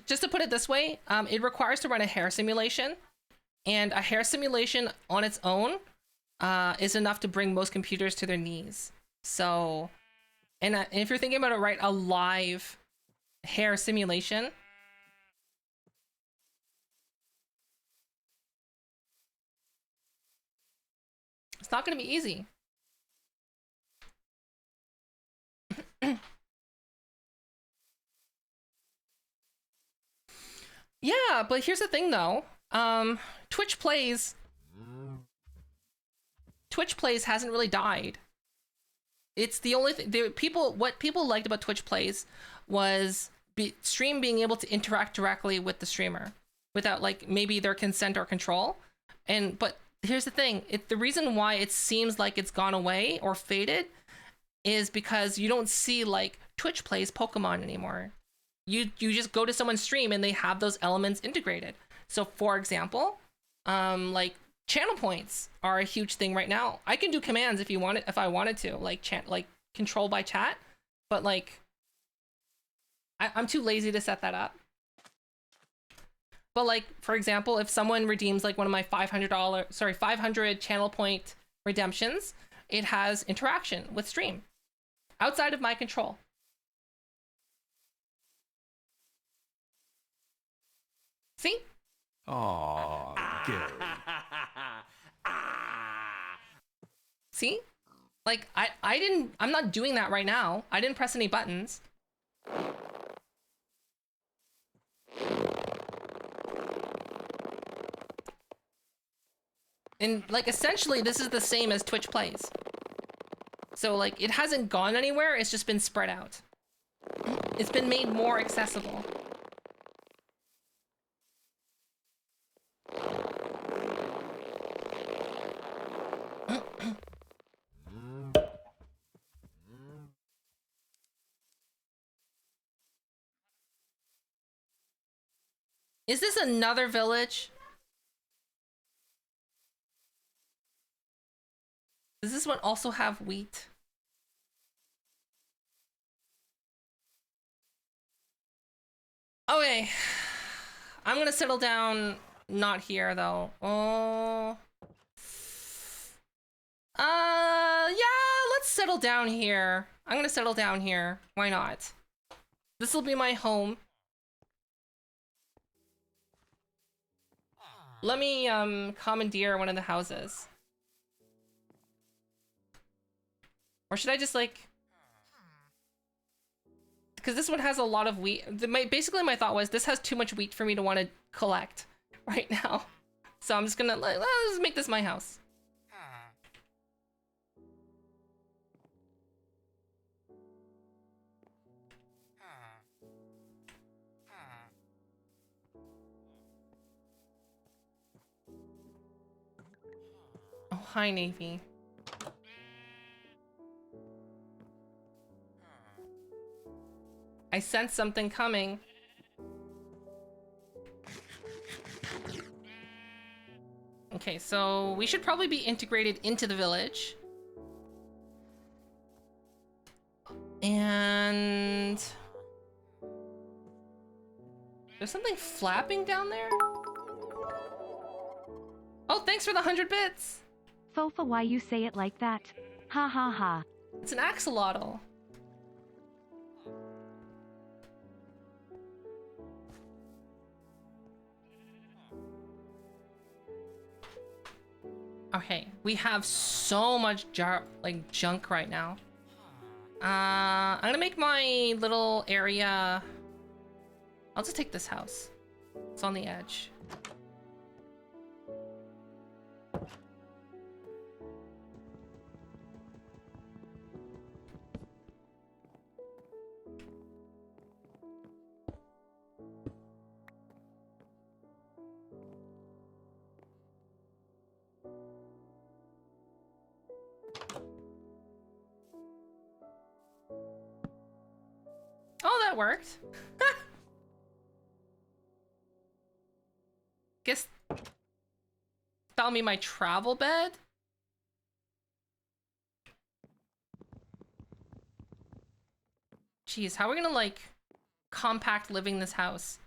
Just to put it this way, it requires to run a hair simulation, and a hair simulation on its own is enough to bring most computers to their knees. So, and if you're thinking about it, right, a live hair simulation, it's not going to be easy. Yeah, but here's the thing though. Twitch Plays hasn't really died. It's the only thing what people liked about Twitch Plays was stream being able to interact directly with the streamer without like maybe their consent or control. But here's the thing, the reason why it seems like it's gone away or faded is because you don't see like Twitch Plays Pokemon anymore. You just go to someone's stream and they have those elements integrated. So for example, like channel points are a huge thing right now. I can do commands if I wanted to, like control by chat, but like I'm too lazy to set that up. But like, for example, if someone redeems like one of my $500 channel point redemptions, it has interaction with stream outside of my control. See? Oh, Gary. See? Like, I'm not doing that right now. I didn't press any buttons. And like, essentially, this is the same as Twitch Plays. So like, it hasn't gone anywhere, it's just been spread out. It's been made more accessible. Is this another village? Does this one also have wheat? Okay. I'm gonna settle down, not here though. Oh. Yeah, let's settle down here. I'm gonna settle down here. Why not? This will be my home. Let me commandeer one of the houses. Or should I just like, because this one has a lot of wheat. Basically my thought was this has too much wheat for me to want to collect right now. So I'm just gonna let's make this my house. Oh, hi, Navy. I sense something coming. Okay, so we should probably be integrated into the village. And there's something flapping down there. Oh, thanks for the 100 bits. Fofa, why you say it like that? Ha ha ha. It's an axolotl. Okay, we have so much junk right now. I'm gonna make my little area. I'll just take this house. It's on the edge. Oh, that worked. Guess that'll be my travel bed. Jeez, how are we gonna like compact living this house?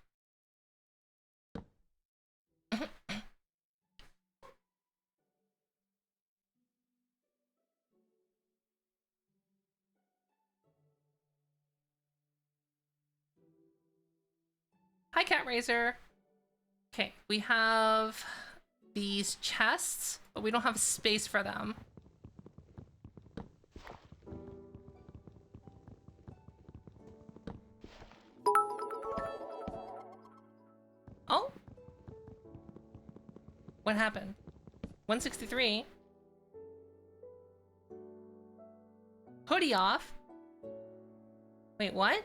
Hi, Cat Raiser. Okay, we have these chests, but we don't have space for them. Oh? What happened? 163. Hoodie off? Wait, what?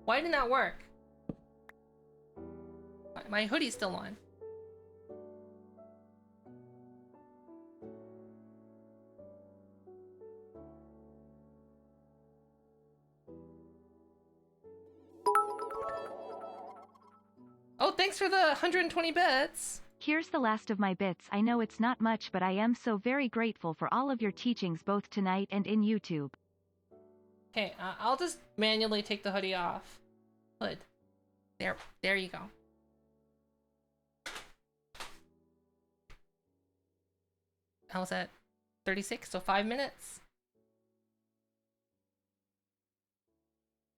Why didn't that work? My hoodie's still on. Oh, thanks for the 120 bits. Here's the last of my bits. I know it's not much, but I am so very grateful for all of your teachings both tonight and in YouTube. Okay, I'll just manually take the hoodie off. Hood. There you go. How's that? 36, so 5 minutes.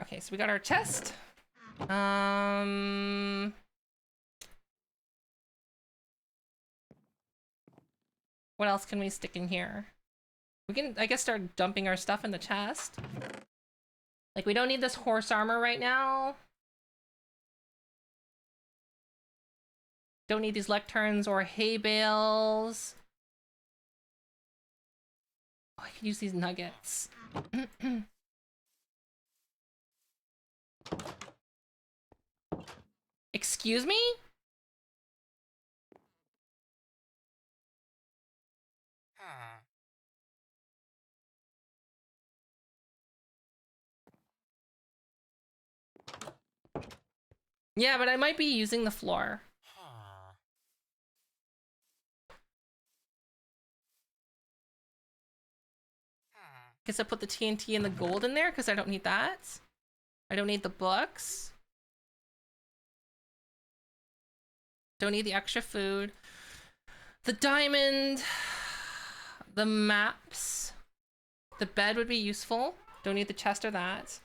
Okay, so we got our chest. What else can we stick in here? We can, I guess, start dumping our stuff in the chest. Like, we don't need this horse armor right now. Don't need these lecterns or hay bales. Oh, I could use these nuggets. Excuse me? Yeah, but I might be using the floor. Guess I put the TNT and the gold in there because I don't need that. I don't need the books. Don't need the extra food. The diamond. The maps. The bed would be useful. Don't need the chest or that.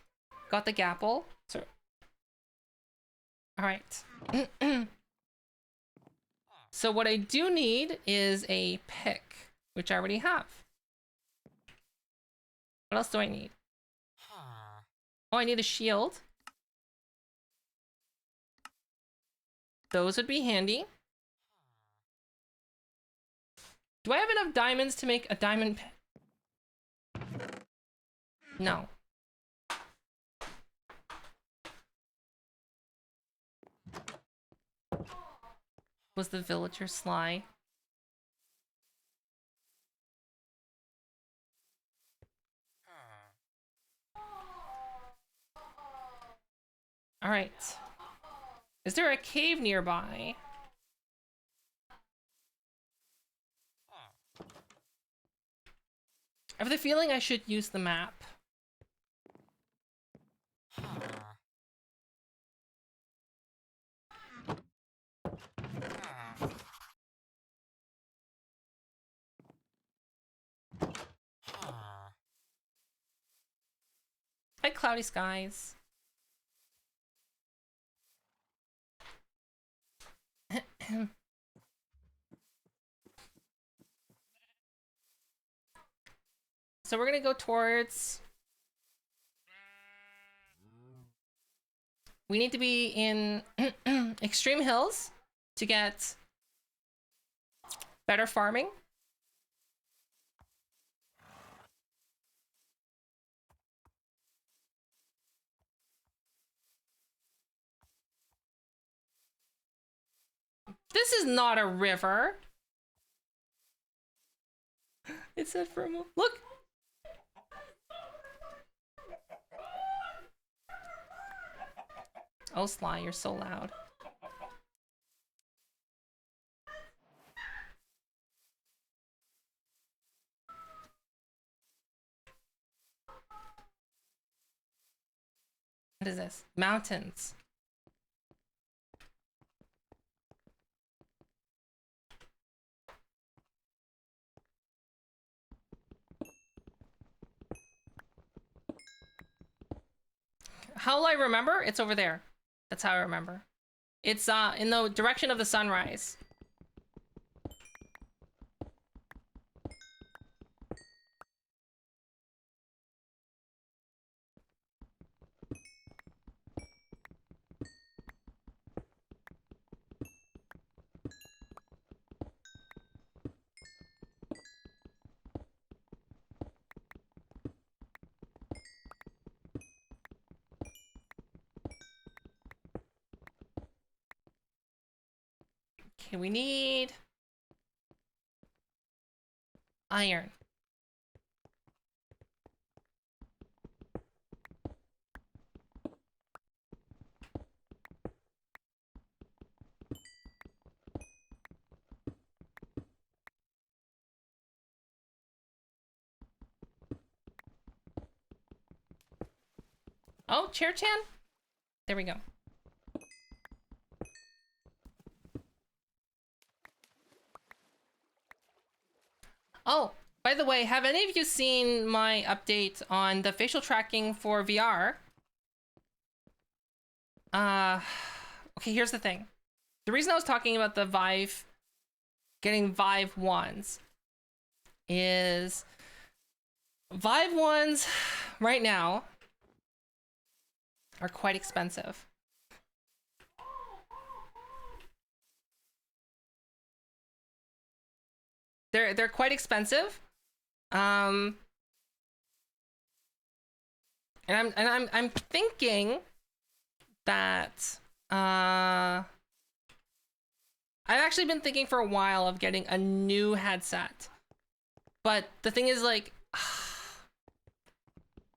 Got the gapple. So. Alright. So what I do need is a pick, which I already have. What else do I need? Oh, I need a shield. Those would be handy. Do I have enough diamonds to make a diamond pick? No. Was the villager sly? All right. Is there a cave nearby? I have the feeling I should use the map. Hi, cloudy skies. So we're gonna go towards... We need to be in Extreme Hills to get better farming. This is not a river. It said for a moment. Look! Oh, Sly, you're so loud. What is this? Mountains. How will I remember? It's over there. That's how I remember. It's in the direction of the sunrise. Okay, we need iron. Oh, Chair Chan? There we go. Oh, by the way, have any of you seen my update on the facial tracking for VR? Okay, here's the thing. The reason I was talking about the Vive, getting Vive wands, is Vive wands right now are quite expensive. They're quite expensive. And I'm thinking that I've actually been thinking for a while of getting a new headset. But the thing is, like,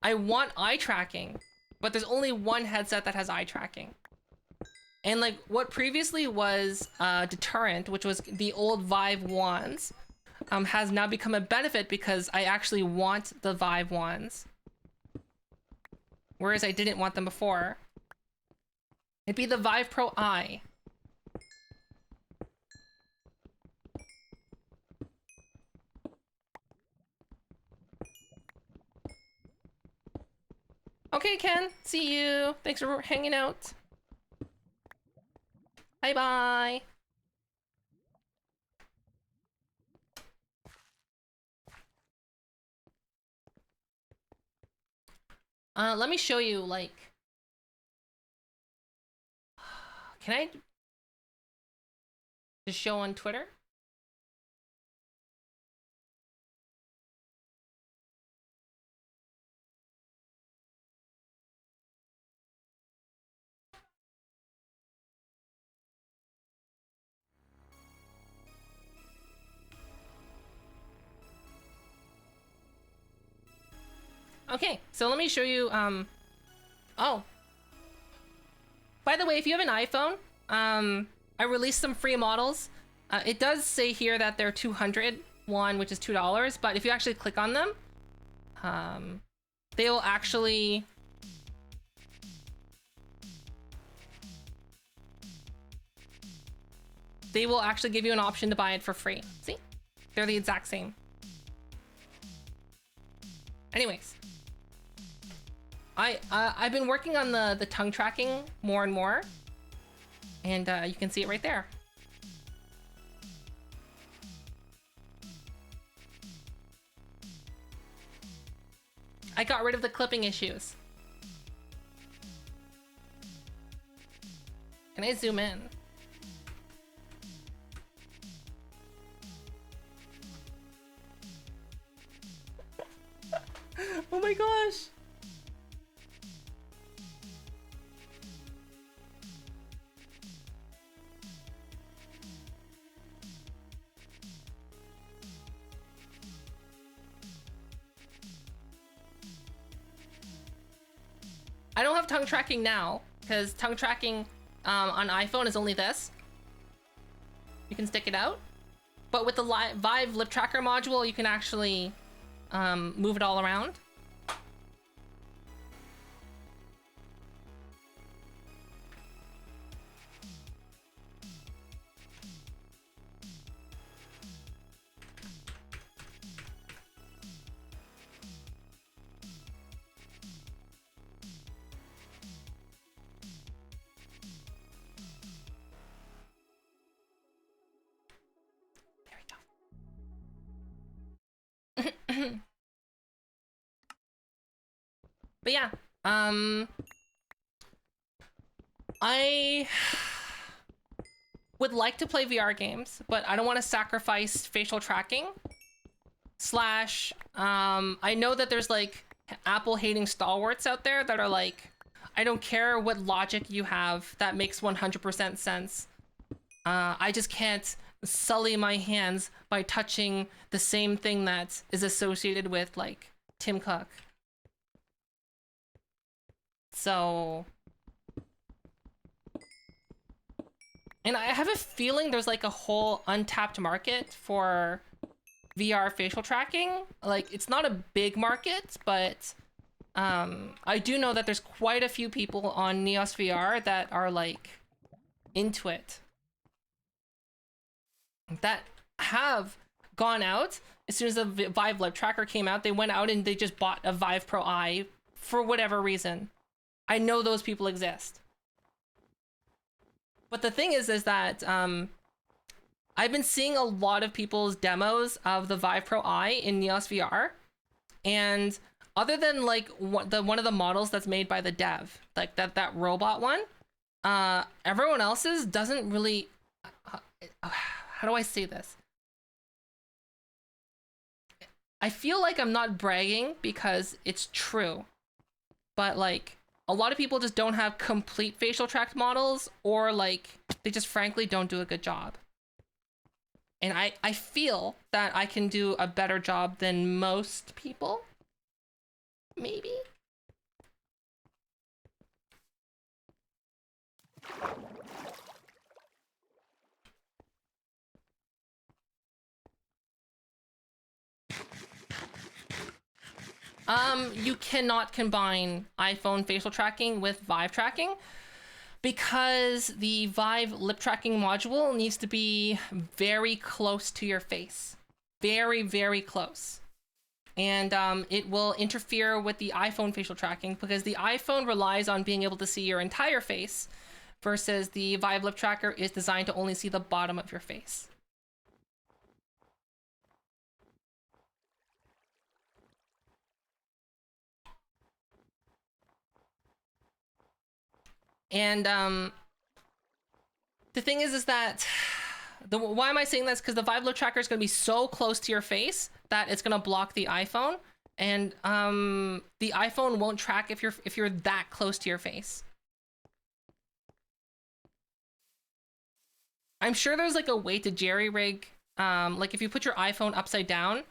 I want eye tracking, but there's only one headset that has eye tracking. And like what previously was deterrent, which was the old Vive wands, has now become a benefit because I actually want the Vive wands. Whereas I didn't want them before. It'd be the Vive Pro Eye. Okay, Ken. See you. Thanks for hanging out. Bye-bye. Let me show you, like... Can I... just show on Twitter? Okay, so let me show you, oh. By the way, if you have an iPhone, I released some free models. It does say here that they're 200 won, which is $2, but if you actually click on them, they will actually... They will actually give you an option to buy it for free. See? They're the exact same. Anyways. I've been working on the tongue tracking more and more, and you can see it right there. I got rid of the clipping issues. Can I zoom in? Oh my gosh! I don't have tongue tracking now, because tongue tracking on iPhone is only this. You can stick it out. But with the Vive lip tracker module, you can actually move it all around. But yeah, I would like to play VR games, but I don't want to sacrifice facial tracking. Slash, I know that there's like Apple hating stalwarts out there that are like, I don't care what logic you have, that makes 100% sense. I just can't sully my hands by touching the same thing that is associated with like Tim Cook. So, and I have a feeling there's like a whole untapped market for VR facial tracking. Like, it's not a big market, but I do know that there's quite a few people on Neos VR that are like into it, that have gone out as soon as the Vive Lip Tracker came out. They went out and they just bought a Vive Pro Eye for whatever reason. I know those people exist. But the thing is that I've been seeing a lot of people's demos of the Vive Pro Eye in Neos VR, and other than like one of the models that's made by the dev, like that robot one, everyone else's doesn't really. How do I say this? I feel like I'm not bragging because it's true, but like a lot of people just don't have complete facial tracked models, or like they just frankly don't do a good job. And I feel that I can do a better job than most people. Maybe? You cannot combine iPhone facial tracking with Vive tracking, because the Vive lip tracking module needs to be very close to your face. Very, very close. And it will interfere with the iPhone facial tracking, because the iPhone relies on being able to see your entire face, versus the Vive lip tracker is designed to only see the bottom of your face. And the thing is that why am I saying this? Because the Vive lip tracker is going to be so close to your face that it's going to block the iPhone, and the iPhone won't track if you're that close to your face. I'm sure there's like a way to jerry rig, like if you put your iPhone upside down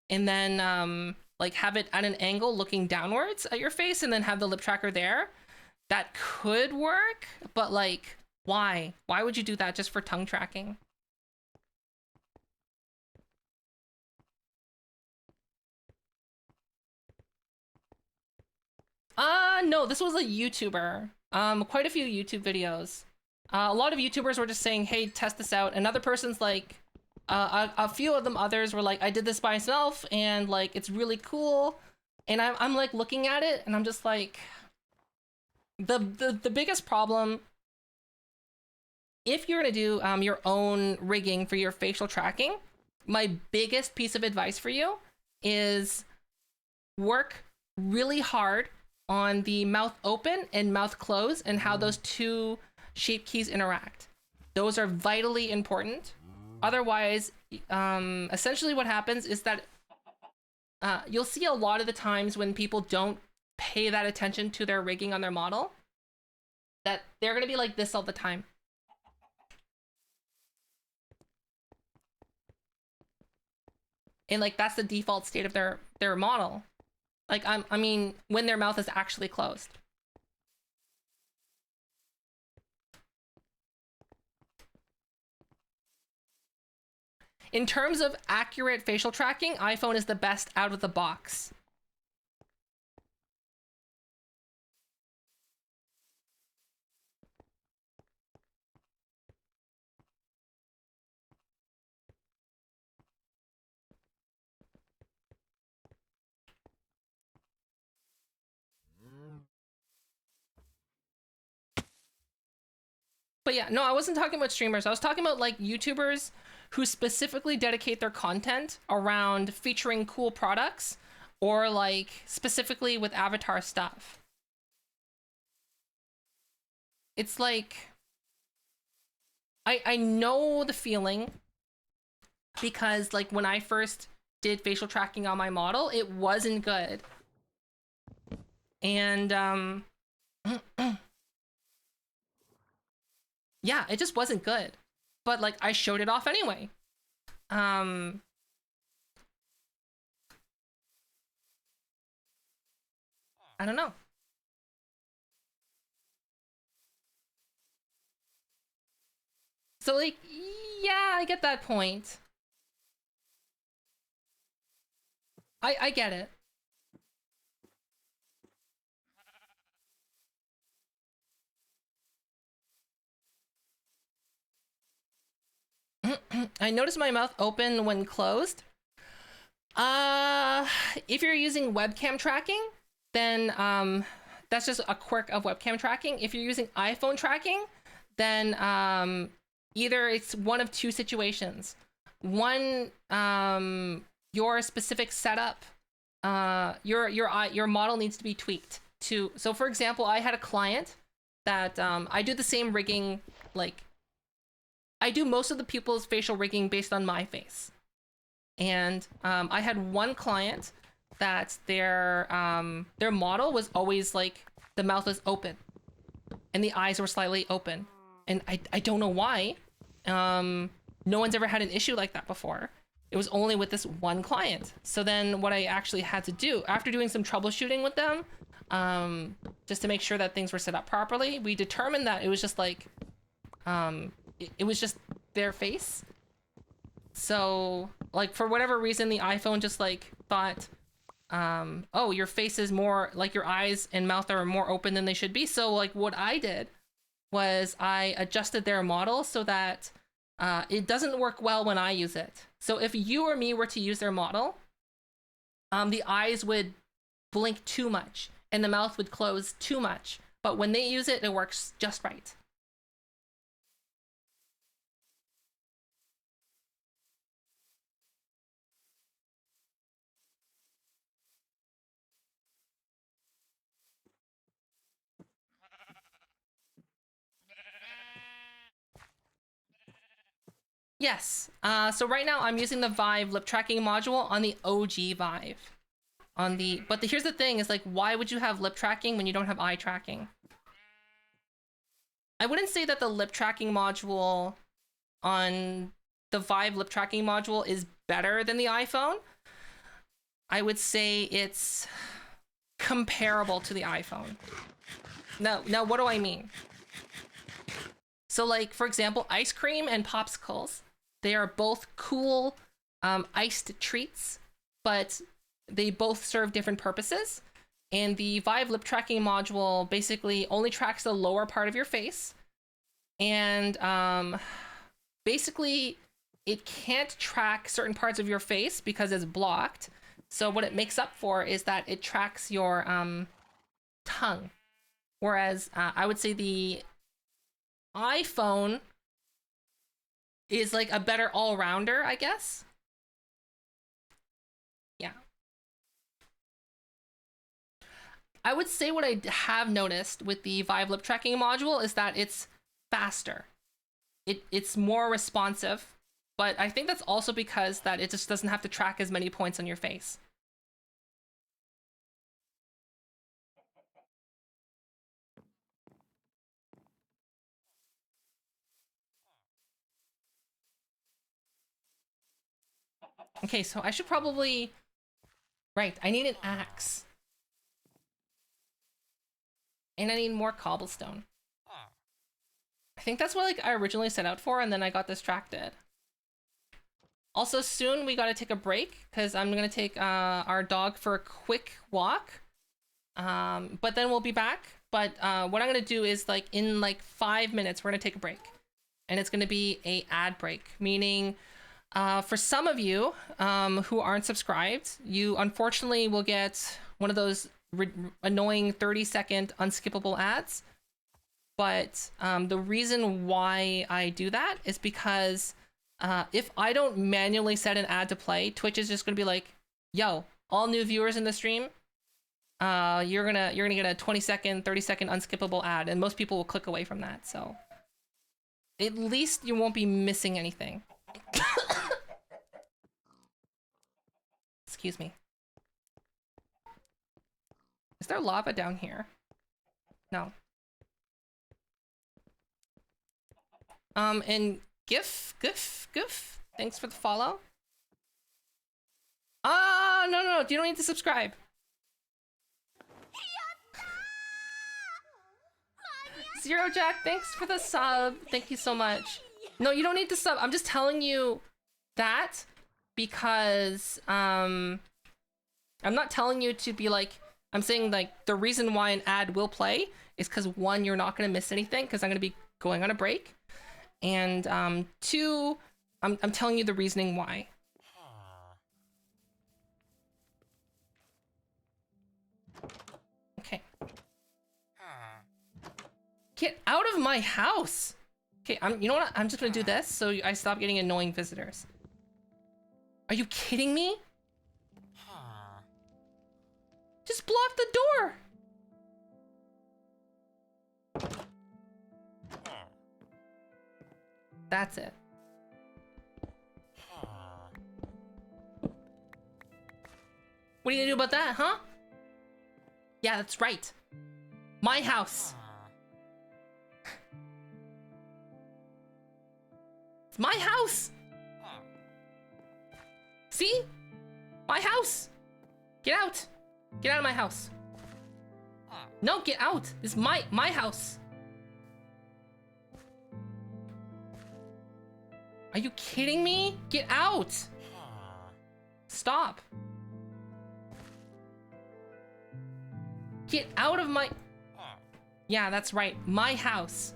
and then like have it at an angle looking downwards at your face, and then have the lip tracker there. That could work, but like, why? Why would you do that just for tongue tracking? No, this was a YouTuber. Quite a few YouTube videos. A lot of YouTubers were just saying, hey, test this out. Another person's like, a few of them others were like, I did this by myself and like, it's really cool. And I'm like looking at it and I'm just like, the biggest problem, if you're gonna do your own rigging for your facial tracking, my biggest piece of advice for you is work really hard on the mouth open and mouth close and how those two shape keys interact. Those are vitally important. Otherwise, essentially what happens is that you'll see a lot of the times when people don't pay that attention to their rigging on their model, that they're gonna be like this all the time. And like that's the default state of their model. Like I mean, when their mouth is actually closed. In terms of accurate facial tracking, iPhone is the best out of the box. But yeah, no, I wasn't talking about streamers. I was talking about like YouTubers who specifically dedicate their content around featuring cool products, or like specifically with avatar stuff. It's like, I know the feeling, because like when I first did facial tracking on my model, it wasn't good. And yeah, it just wasn't good. But like I showed it off anyway. I don't know. So like, yeah, I get that point. I get it. I notice my mouth open when closed. If you're using webcam tracking, then that's just a quirk of webcam tracking. If you're using iPhone tracking, then either it's one of two situations. One, your specific setup, your model needs to be tweaked to. So for example, I had a client that I do the same rigging, like I do most of the people's facial rigging based on my face. And I had one client that their model was always like the mouth was open and the eyes were slightly open. And I don't know why. No one's ever had an issue like that before. It was only with this one client. So then what I actually had to do, after doing some troubleshooting with them, just to make sure that things were set up properly, we determined that it was just like, it was just their face. So like for whatever reason, the iPhone just like thought, oh, your face is more like your eyes and mouth are more open than they should be. So like what I did was I adjusted their model so that it doesn't work well when I use it. So if you or me were to use their model, the eyes would blink too much and the mouth would close too much. But when they use it, it works just right. Yes. So right now I'm using the Vive lip tracking module on the OG Vive. But here's the thing is like, why would you have lip tracking when you don't have eye tracking? I wouldn't say that the lip tracking module on the Vive lip tracking module is better than the iPhone. I would say it's comparable to the iPhone. Now what do I mean? So like, for example, ice cream and popsicles, they are both cool iced treats, but they both serve different purposes. And the Vive lip tracking module basically only tracks the lower part of your face. And basically it can't track certain parts of your face because it's blocked. So what it makes up for is that it tracks your tongue. Whereas I would say the iPhone is like a better all-rounder, I guess. Yeah. I would say what I have noticed with the Vive lip tracking module is that it's faster. It's more responsive, but I think that's also because that it just doesn't have to track as many points on your face. Okay, so I should probably... Right, I need an axe. And I need more cobblestone. I think that's what like I originally set out for, and then I got distracted. Also, soon we gotta take a break, because I'm gonna take our dog for a quick walk. But then we'll be back. But what I'm gonna do is like in like 5 minutes, we're gonna take a break. And it's gonna be a ad break, meaning... for some of you who aren't subscribed, you unfortunately will get one of those annoying 30-second unskippable ads. But the reason why I do that is because if I don't manually set an ad to play, Twitch is just going to be like, yo, all new viewers in the stream, you're gonna get a 20-second, 30-second unskippable ad, and most people will click away from that. So at least you won't be missing anything. Excuse me. Is there lava down here? No. And Gif, thanks for the follow. No, you don't need to subscribe. Zero Jack, thanks for the sub. Thank you so much. No, you don't need to sub. I'm just telling you that because I'm not telling you to be like, I'm saying like the reason why an ad will play is because one, you're not going to miss anything because I'm going to be going on a break. And two, I'm telling you the reasoning why. Okay. Get out of my house! Okay, you know what? I'm just gonna do this so I stop getting annoying visitors. Are you kidding me? Just block the door! That's it. What are you gonna do about that, huh? Yeah, that's right. My house. It's my house. See? My house. Get out. Get out of my house. No, get out. This is my house. Are you kidding me? Get out. Stop. Get out of my... Yeah, that's right. My house.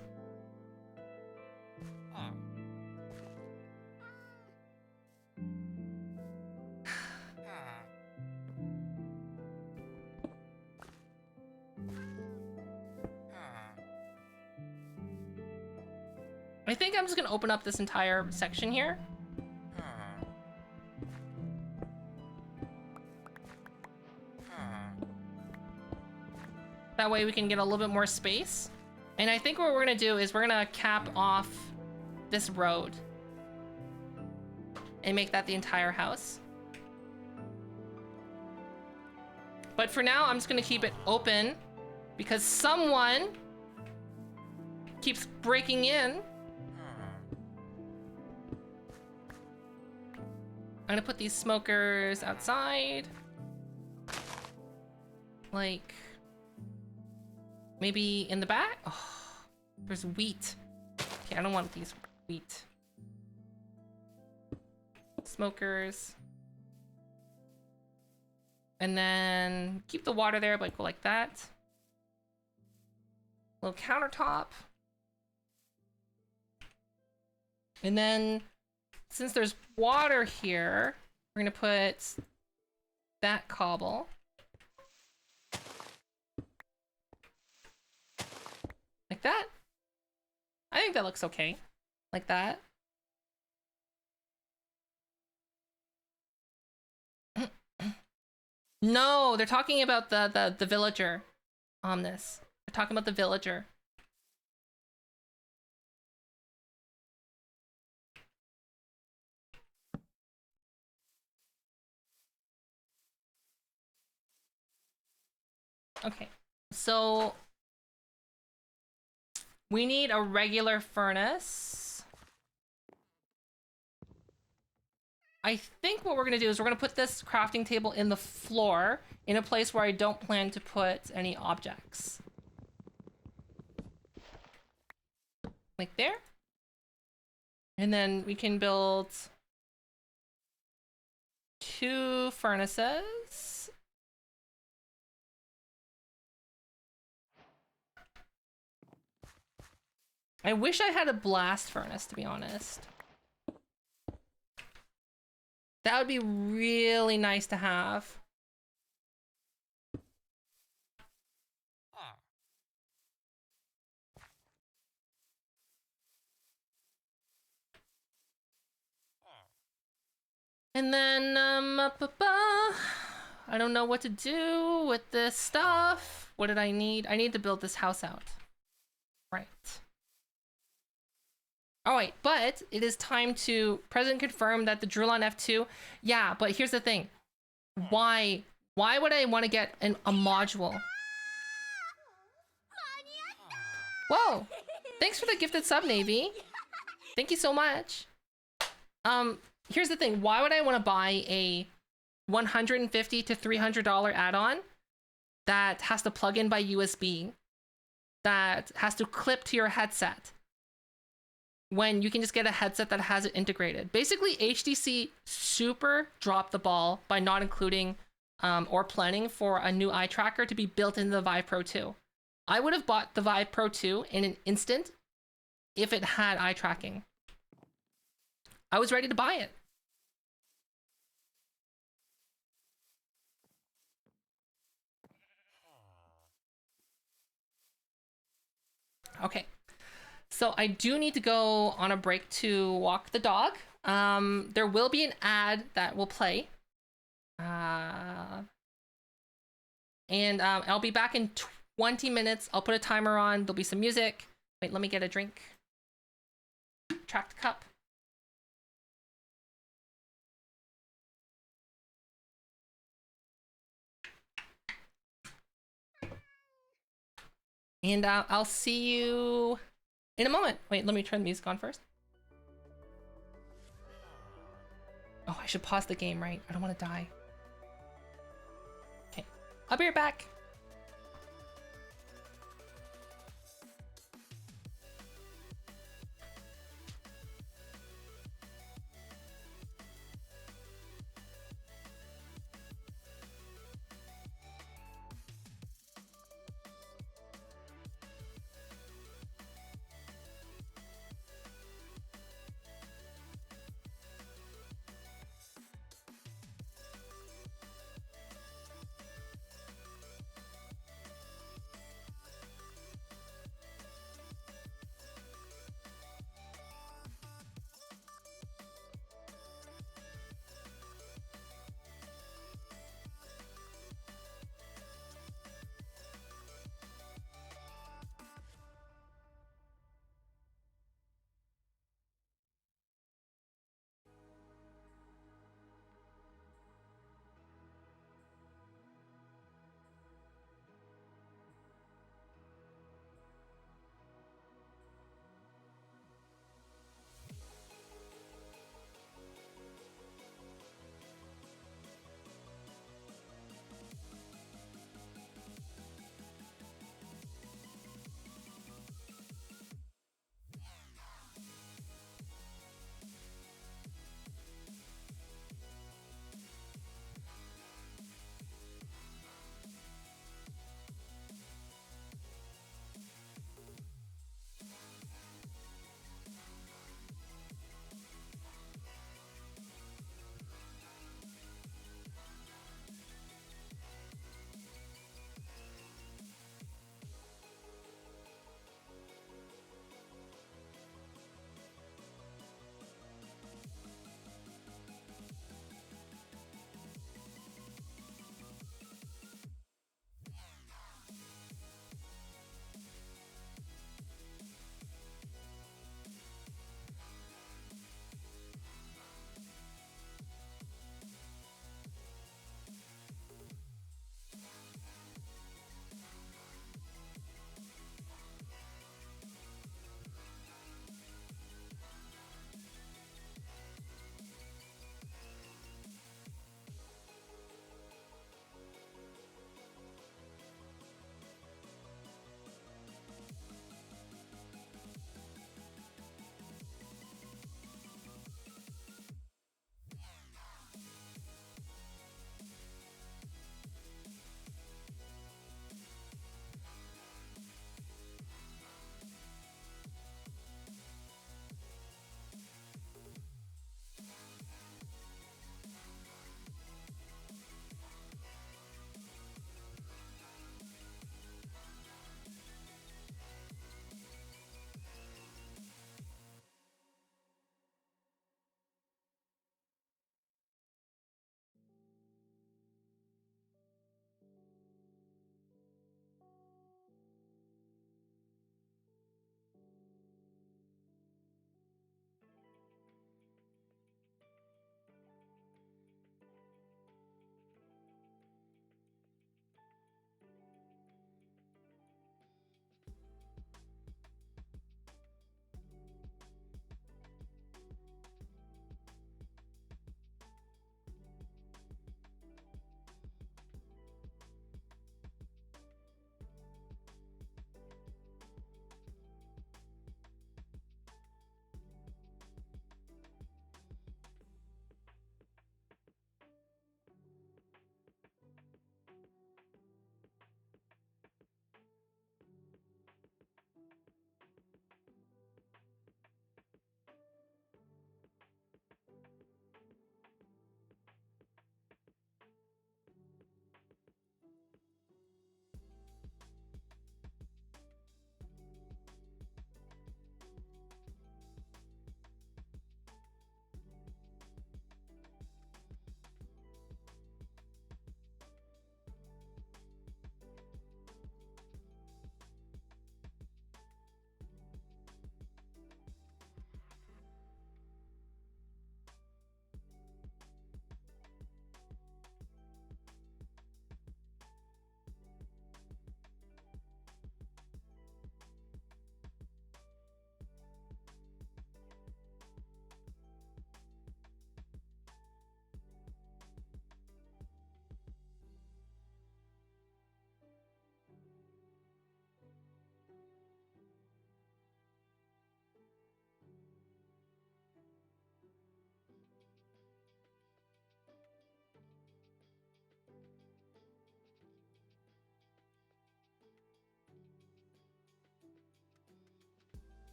I think I'm just gonna open up this entire section here. That way we can get a little bit more space. And I think what we're gonna do is we're gonna cap off this road and make that the entire house. But for now, I'm just gonna keep it open because someone keeps breaking in. I'm gonna put these smokers outside. Like, maybe in the back? Oh, there's wheat. Okay, I don't want these wheat. Smokers. And then keep the water there, but go like that. Little countertop. And then, since there's water here, we're gonna put that cobble. Like that. I think that looks okay. Like that. No, they're talking about the villager on this. They're talking about the villager. Okay, so we need a regular furnace. I think what we're gonna do is we're gonna put this crafting table in the floor in a place where I don't plan to put any objects. Like there. And then we can build 2 furnaces. I wish I had a blast furnace, to be honest. That would be really nice to have. And then, I don't know what to do with this stuff. What did I need? I need to build this house out. Right. Alright, but it is time to present confirm that the Drulon F2. Yeah, but here's the thing. Why would I want to get a module? Whoa! Thanks for the gifted sub, Navy. Thank you so much. Here's the thing. Why would I want to buy a $150 to $300 add-on that has to plug in by USB, that has to clip to your headset, when you can just get a headset that has it integrated? Basically, HTC super dropped the ball by not including or planning for a new eye tracker to be built into the Vive Pro 2. I would have bought the Vive Pro 2 in an instant if it had eye tracking. I was ready to buy it. Okay. So I do need to go on a break to walk the dog. There will be an ad that will play. And I'll be back in 20 minutes. I'll put a timer on. There'll be some music. Wait, let me get a drink. Tracked cup. And I'll see you in a moment. Wait, let me turn the music on first. Oh, I should pause the game, right? I don't want to die. Okay, I'll be right back.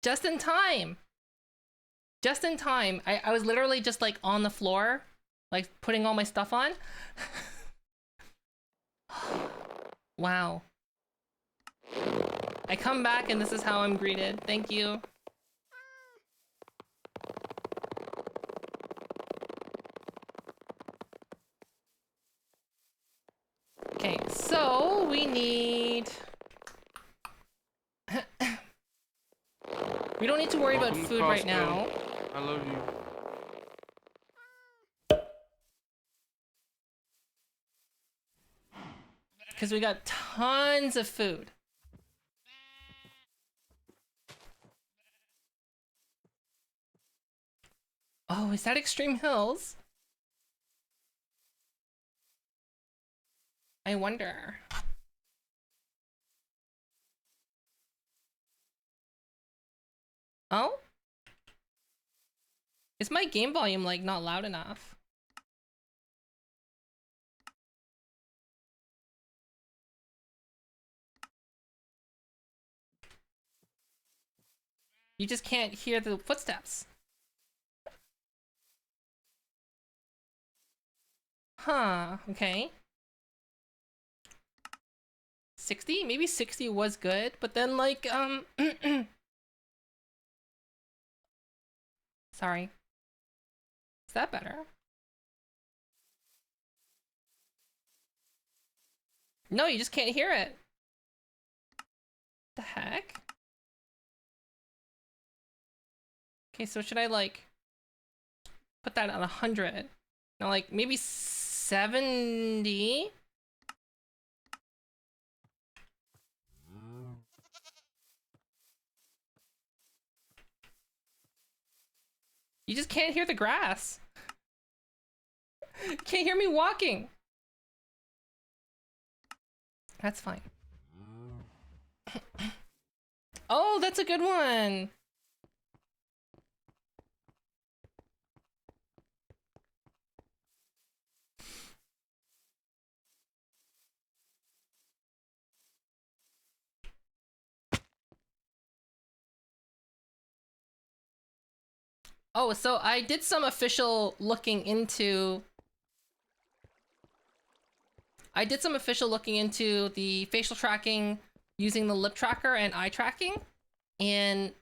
Just in time. Just in time. I was literally just like on the floor, like putting all my stuff on. Wow. I come back and this is how I'm greeted. Thank you. Okay, so we need... We don't need to worry about Welcome to food right Costco. now. I love you. Because we got tons of food. Oh, is that Extreme Hills? I wonder. Oh? Is my game volume like not loud enough? You just can't hear the footsteps. Huh, okay. 60? Maybe 60 was good, but then like, sorry. Is that better? No, you just can't hear it. The heck? Okay, so should I like put that at 100? Now like maybe 70? You just can't hear the grass. Can't hear me walking. That's fine. Oh, that's a good one. Oh, so I did some official looking into... I did some official looking into the facial tracking using the lip tracker and eye tracking in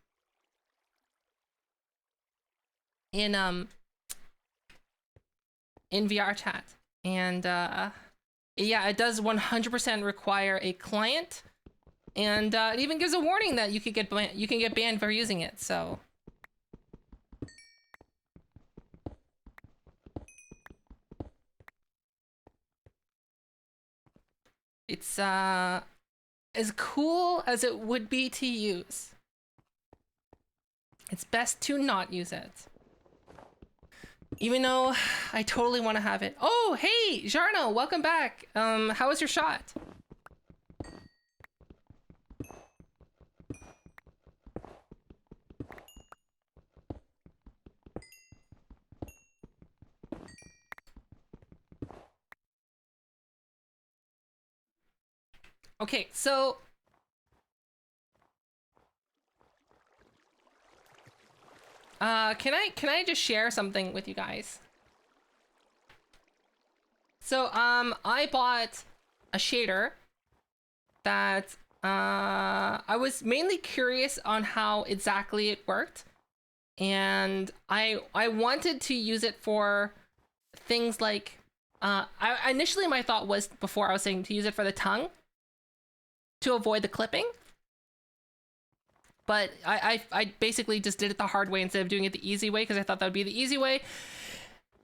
VR chat. And yeah, it does 100% require a client, and it even gives a warning that you could get banned for using it. So it's as cool as it would be to use. It's best to not use it. Even though I totally want to have it. Oh, hey, Jarno, welcome back. How was your shot? Okay, so can I just share something with you guys? So I bought a shader that I was mainly curious on how exactly it worked, and I wanted to use it for things like initially my thought was, before I was saying, to use it for the tongue to avoid the clipping. But I basically just did it the hard way instead of doing it the easy way, because I thought that would be the easy way.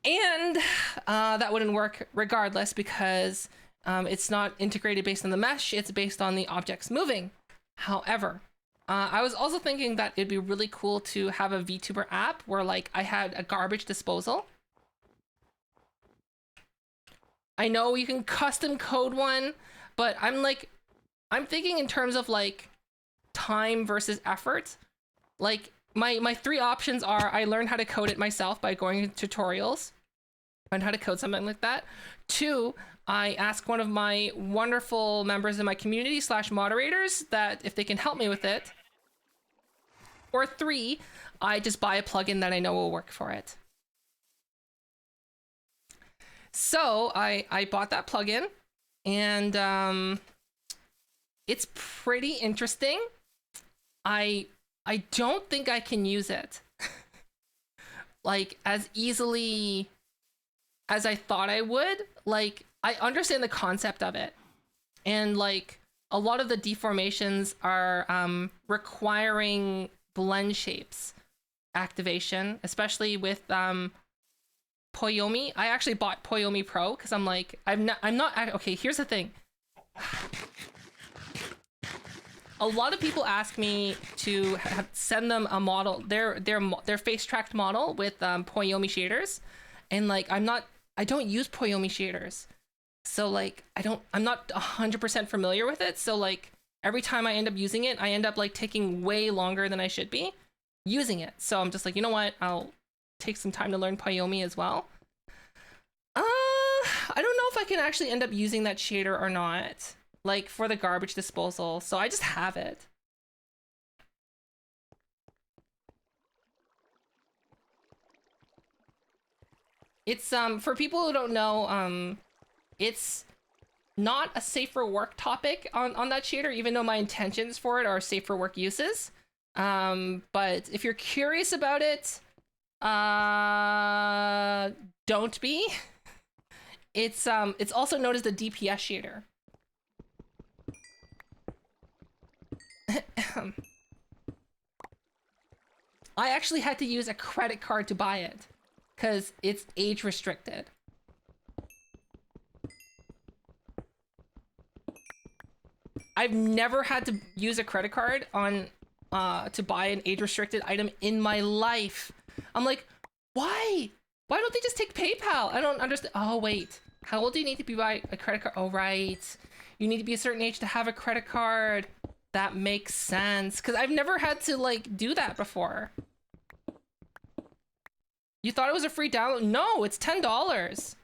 And that wouldn't work regardless, because it's not integrated based on the mesh, it's based on the objects moving. However, I was also thinking that it'd be really cool to have a VTuber app where like I had a garbage disposal. I know you can custom code one, but I'm thinking in terms of like time versus effort. Like my three options are: I learned how to code it myself by going to tutorials, learn how to code something like that. 2, I ask one of my wonderful members in my community / moderators that if they can help me with it. or 3, I just buy a plugin that I know will work for it. So I bought that plugin, and it's pretty interesting. I don't think I can use it like as easily as I thought I would. Like, I understand the concept of it, and like a lot of the deformations are requiring blend shapes activation, especially with Poyomi. I actually bought Poyomi Pro because I'm like, I'm not okay, here's the thing. A lot of people ask me to send them a model, their face tracked model with Poyomi shaders, and like I don't use Poyomi shaders, so like I'm not 100% familiar with it. So like every time I end up using it, I end up like taking way longer than I should be using it. So I'm just like, you know what? I'll take some time to learn Poyomi as well. I don't know if I can actually end up using that shader or not, like for the garbage disposal. So I just have it. It's for people who don't know, it's not a safe for work topic on that shader, even though my intentions for it are safe for work uses. But if you're curious about it, don't be. It's also known as the DPS shader. I actually had to use a credit card to buy it because it's age restricted. I've never had to use a credit card on to buy an age restricted item in my life. I'm like, why? Why don't they just take PayPal? I don't understand. Oh wait, how old do you need to be by a credit card? Oh right, you need to be a certain age to have a credit card. That makes sense, because I've never had to like do that before. You thought it was a free download? No, it's $10.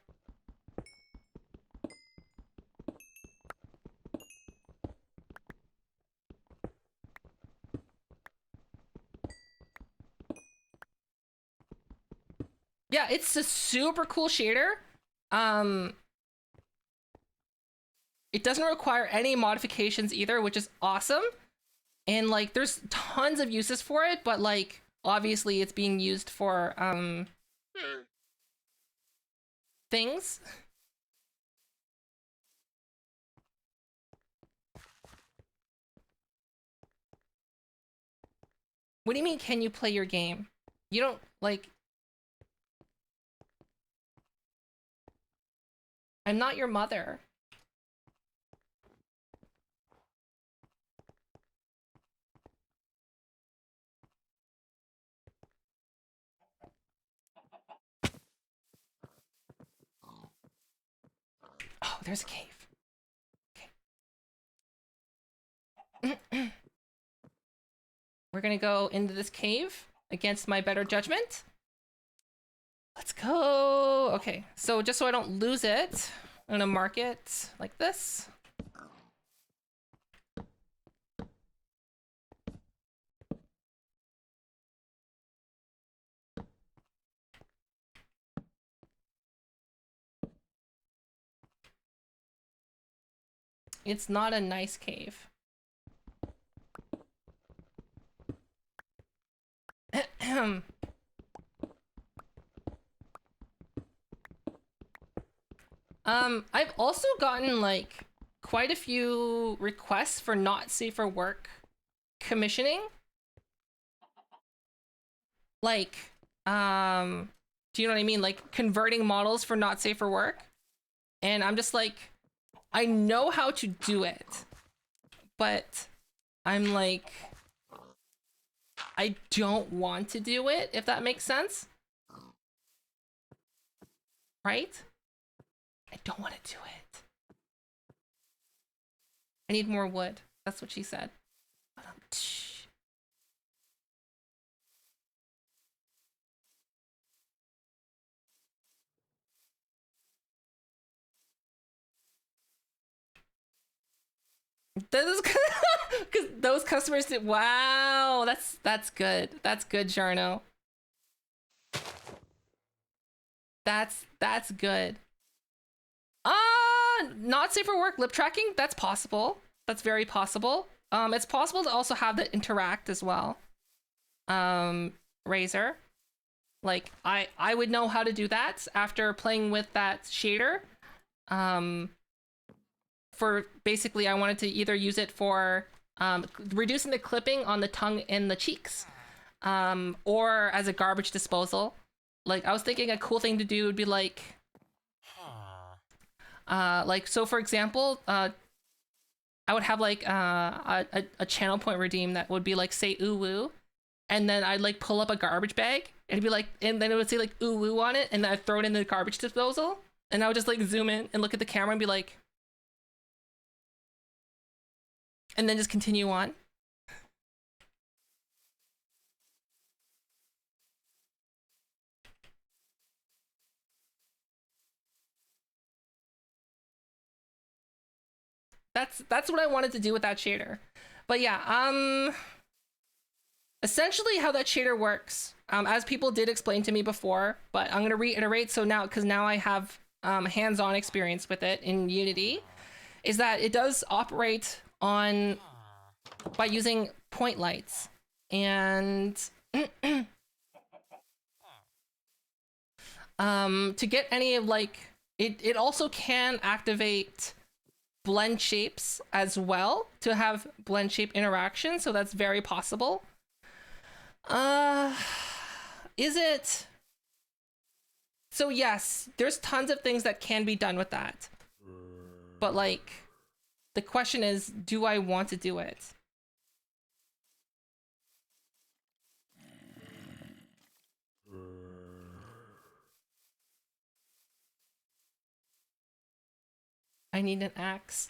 Yeah, it's a super cool shader. It doesn't require any modifications either, which is awesome. And like, there's tons of uses for it, but like, obviously it's being used for things. What do you mean, can you play your game? You don't, like... I'm not your mother. Oh, there's a cave. Okay. We're gonna go into this cave against my better judgment. Let's go. Okay, so just so I don't lose it, I'm gonna mark it like this. It's not a nice cave. I've also gotten like quite a few requests for not safe for work commissioning. Like, do you know what I mean? Like converting models for not safe for work. And I'm just like, I know how to do it, but I'm like, I don't want to do it, if that makes sense. Right? I don't want to do it. I need more wood. That's what she said. That is because those customers did. Wow, that's good. That's good, Jarno. That's good. Not safe for work lip tracking. That's possible. That's very possible. It's possible to also have that interact as well. Razor. Like I would know how to do that after playing with that shader. For basically, I wanted to either use it for reducing the clipping on the tongue and the cheeks, or as a garbage disposal. Like I was thinking a cool thing to do would be like so for example, I would have like a channel point redeem that would be like say ooh woo, and then I'd like pull up a garbage bag and it'd be like, and then it would say like ooh woo on it, and then I'd throw it in the garbage disposal, and I would just like zoom in and look at the camera and be like, and then just continue on. That's what I wanted to do with that shader. But yeah, essentially how that shader works, as people did explain to me before, but I'm gonna reiterate, so now, because now I have hands-on experience with it in Unity, is that it does operate on by using point lights, and to get any of like it also can activate blend shapes as well to have blend shape interaction, so that's very possible. Is it? So yes, there's tons of things that can be done with that, but like the question is, do I want to do it? I need an axe.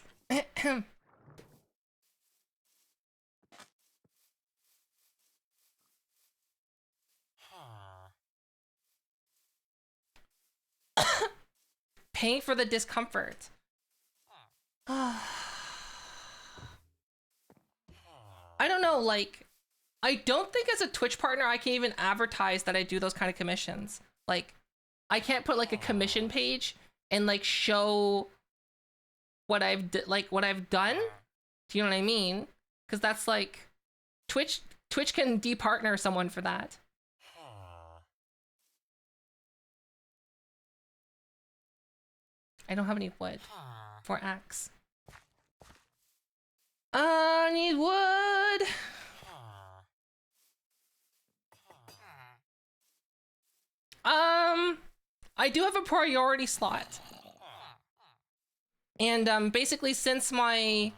Paying for the discomfort. I don't know, like, I don't think as a Twitch partner I can even advertise that I do those kind of commissions. Like, I can't put like a commission page and like show what I've what I've done. Do you know what I mean? Because that's like Twitch can departner someone for that. I don't have any wood for axe. I need wood. I do have a priority slot. And basically since my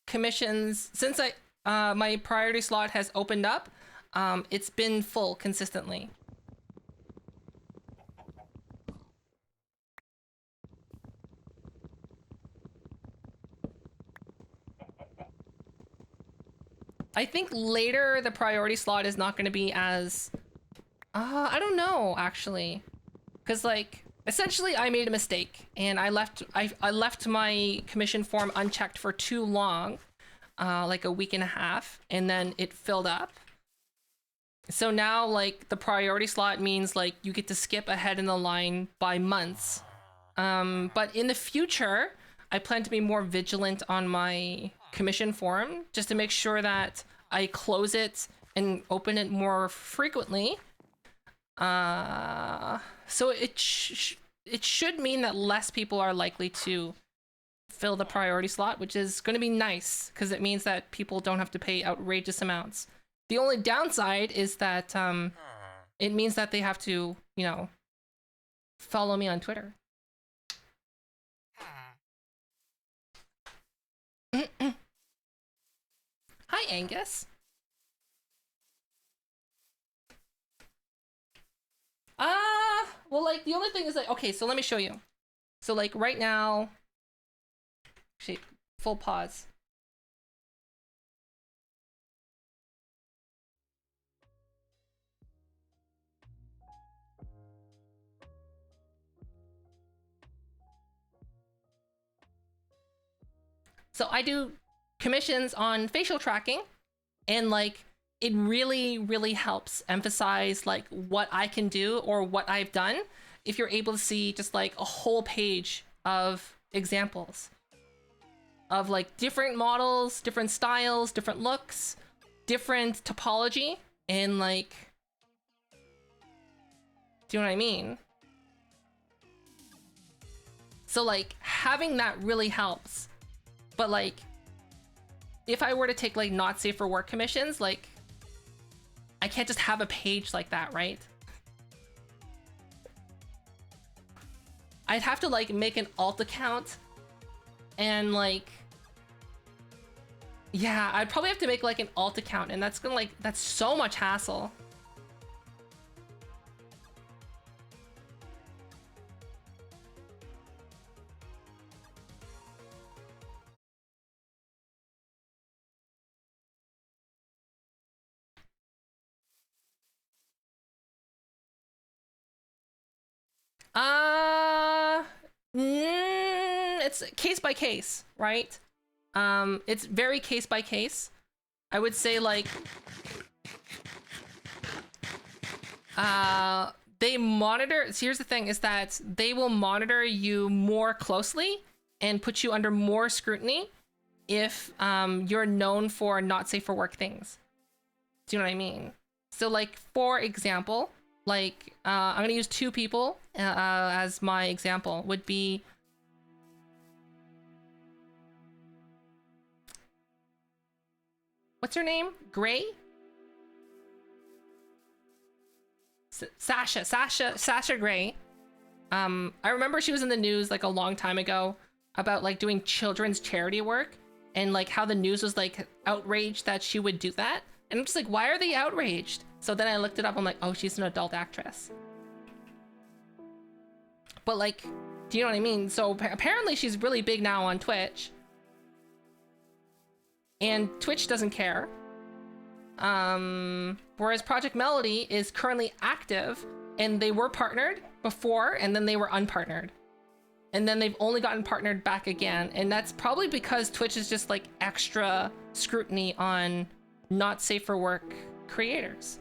commissions, since my priority slot has opened up, it's been full consistently. I think later the priority slot is not going to be as I don't know actually, because like essentially I made a mistake and I left my commission form unchecked for too long, like a week and a half, and then it filled up. So now like the priority slot means like you get to skip ahead in the line by months. But in the future, I plan to be more vigilant on my commission form just to make sure that I close it and open it more frequently. So it should mean that less people are likely to fill the priority slot, which is going to be nice because it means that people don't have to pay outrageous amounts. The only downside is that it means that they have to, you know, follow me on Twitter. Hi, Angus. Well, like, the only thing is, like, okay, so let me show you. So, like, right now, actually, full pause. So I do commissions on facial tracking, and like it really, really helps emphasize like what I can do or what I've done if you're able to see just like a whole page of examples of like different models, different styles, different looks, different topology, and like, do you know what I mean? So like having that really helps. But like if I were to take like not safe for work commissions, like I can't just have a page like that, right? I'd have to like make an alt account and like, yeah, I'd probably have to make like an alt account, and that's gonna like, that's so much hassle. It's case by case, right? It's very case by case. I would say like, they monitor, so here's the thing, is that they will monitor you more closely and put you under more scrutiny if you're known for not safe for work things. Do you know what I mean? So like, for example, like, I'm gonna use two people as my example, would be what's her name? Gray? Sasha Gray. I remember she was in the news like a long time ago about like doing children's charity work, and like how the news was like outraged that she would do that. And I'm just like, why are they outraged? So then I looked it up. I'm like, oh, she's an adult actress. But like, do you know what I mean? So apparently she's really big now on Twitch. And Twitch doesn't care. Whereas Project Melody is currently active, and they were partnered before, and then they were unpartnered. And then they've only gotten partnered back again. And that's probably because Twitch is just like extra scrutiny on not safe for work creators.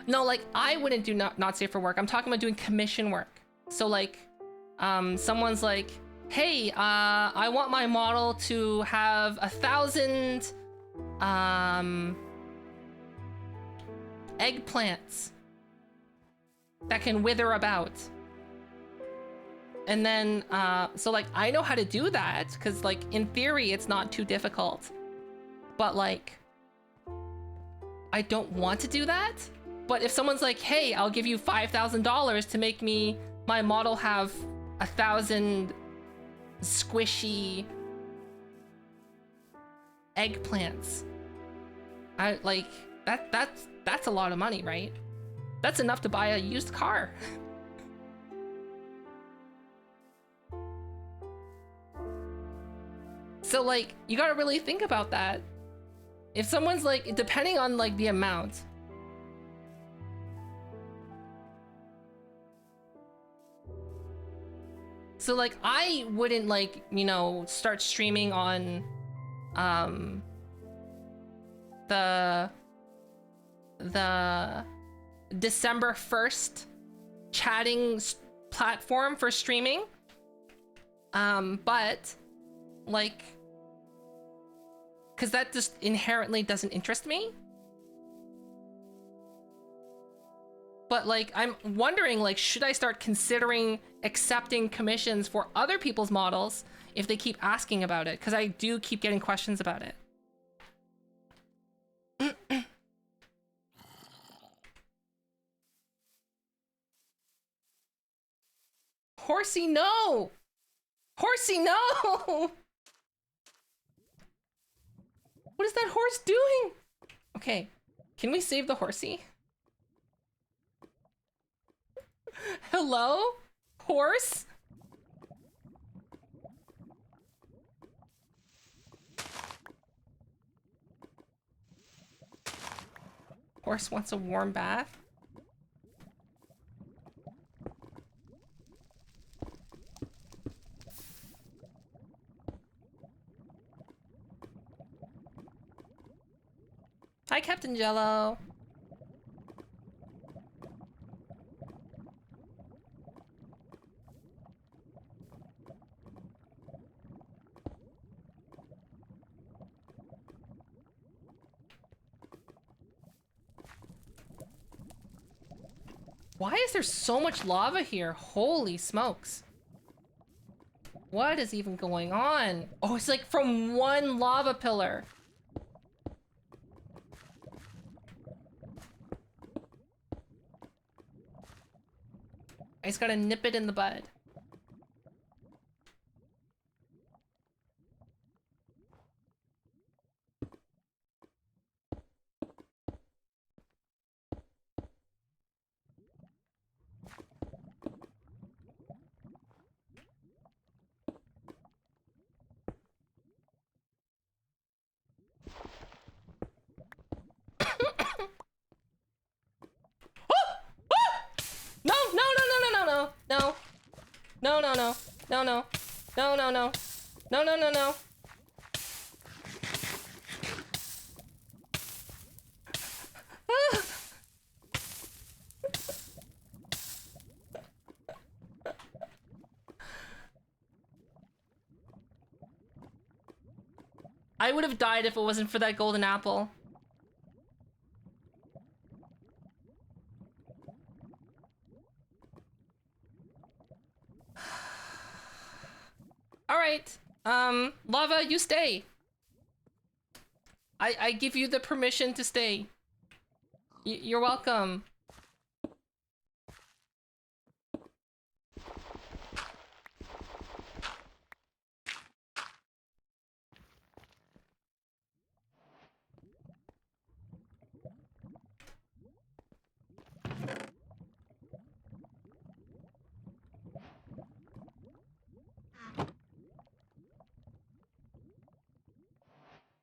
No, like I wouldn't do not safe for work. I'm talking about doing commission work. So like, someone's like, hey, I want my model to have 1,000 eggplants that can wither about. And then, so like, I know how to do that, because like, in theory, it's not too difficult. But like, I don't want to do that. But if someone's like, hey, I'll give you $5,000 to make my model have 1,000 squishy eggplants, I like that's a lot of money, right? That's enough to buy a used car. So like, you gotta really think about that. If someone's like, depending on like the amount. So like, I wouldn't like, you know, start streaming on the December 1st chatting platform for streaming. But like, because that just inherently doesn't interest me. But like, I'm wondering, like, should I start considering accepting commissions for other people's models if they keep asking about it? Because I do keep getting questions about it. Horsey, no! Horsey, no! What is that horse doing? Okay, can we save the horsey? Hello? Horse? Horse wants a warm bath. Hi, Captain Jello. Why is there so much lava here? Holy smokes. What is even going on? Oh, it's like from one lava pillar. I just gotta nip it in the bud. No, no, no, no, no, no, no, no, no, no, no, no, no, no, no, no, no, no, no. I would have died if it wasn't for that golden apple. All right, Lava, you stay. I give you the permission to stay. You're welcome.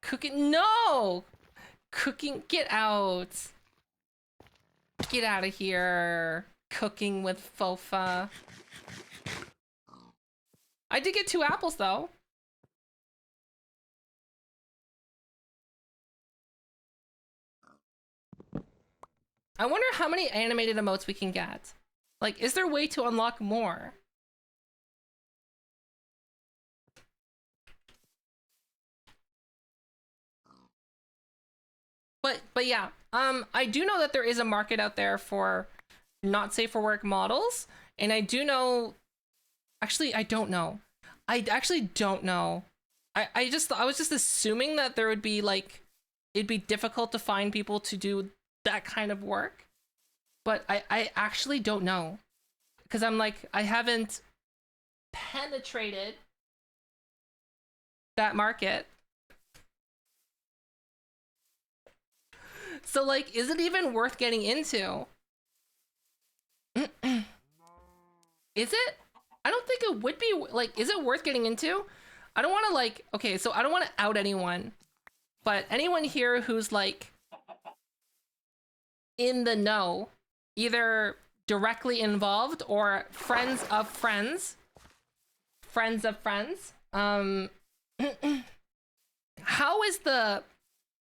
Cooking, no! Cooking, get out. Get out of here. Cooking with Fofa. I did get 2 apples though. I wonder how many animated emotes we can get. Like, is there a way to unlock more? But yeah, I do know that there is a market out there for not safe for work models, and I do know, actually I don't know. I actually don't know. I was just assuming that there would be like, it'd be difficult to find people to do that kind of work, but I actually don't know, because I'm like, I haven't penetrated that market. So, like, is it even worth getting into? Is it? I don't think it would be, like, is it worth getting into? I don't want to, like, okay, so I don't want to out anyone, but anyone here who's, like, in the know, either directly involved or friends of friends, how is the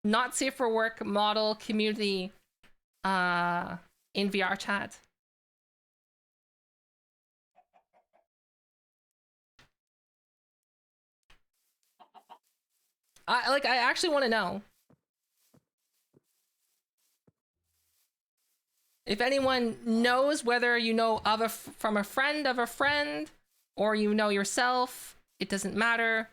not safe for work model community in VR chat? I actually want to know. If anyone knows, whether you know of from a friend of a friend, or you know yourself, it doesn't matter.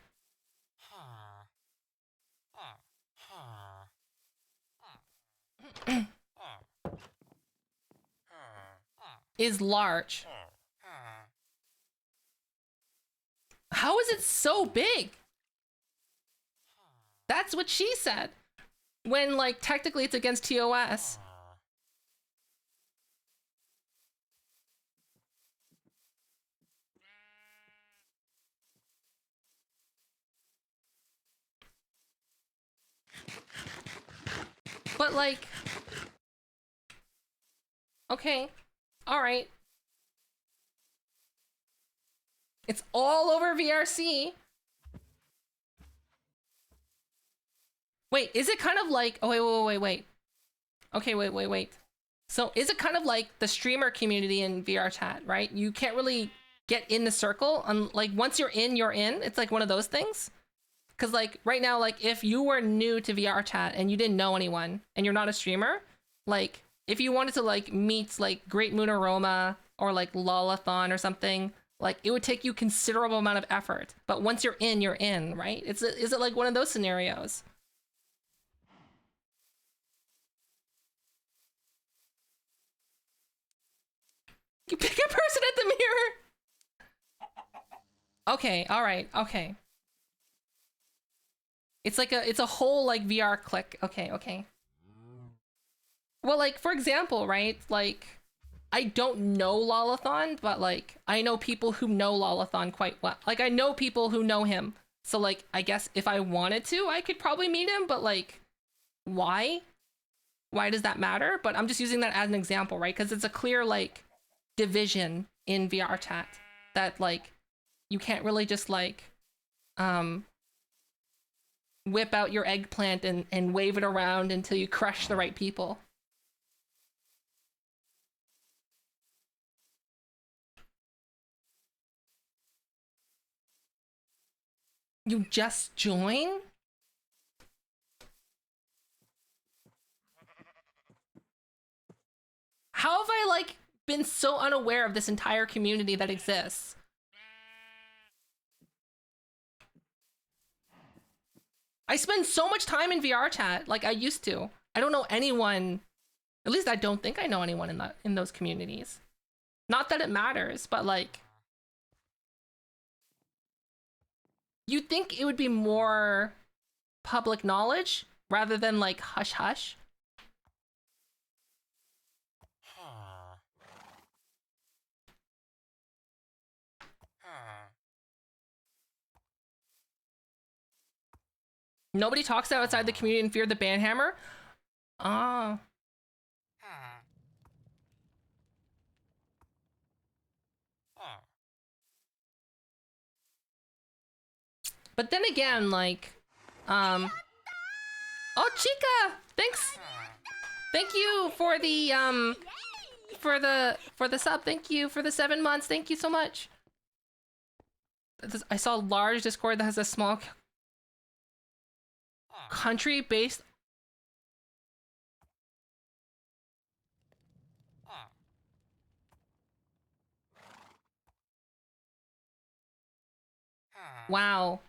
Is large. How is it so big? That's what she said. When, like, technically it's against TOS. But, like, okay, all right. It's all over VRC. Wait, is it kind of like... Oh, wait. Okay, wait. So is it kind of like the streamer community in VR chat, right? You can't really get in the circle. Like, once you're in, you're in. It's like one of those things. Because, like, right now, like, if you were new to VR chat and you didn't know anyone and you're not a streamer, like, if you wanted to, like, meet, like, Great Moon Aroma or, like, Lolathon or something, like, it would take you considerable amount of effort. But once you're in, right? Is it like one of those scenarios? You pick a person at the mirror. Okay, all right, okay. It's like it's a whole like VR click. Okay. Well, like for example, right? Like I don't know Lolathon, but like I know people who know Lolathon quite well. Like I know people who know him. So like I guess if I wanted to, I could probably meet him, but like why? Why does that matter? But I'm just using that as an example, right? Because it's a clear like division in VR chat that like you can't really just like whip out your eggplant and wave it around until you crush the right people. You just join? How have I like been so unaware of this entire community that exists? I spend so much time in VR chat, like I used to. I don't know anyone, at least I don't think I know anyone in those communities. Not that it matters, but like, you'd think it would be more public knowledge rather than like hush hush. Nobody talks outside the community in fear of the banhammer? Ah. But then again, like, oh, Chica! Thanks! Thank you for the, for the sub. Thank you for the 7 months. Thank you so much. I saw a large Discord that has a small country based. Wow.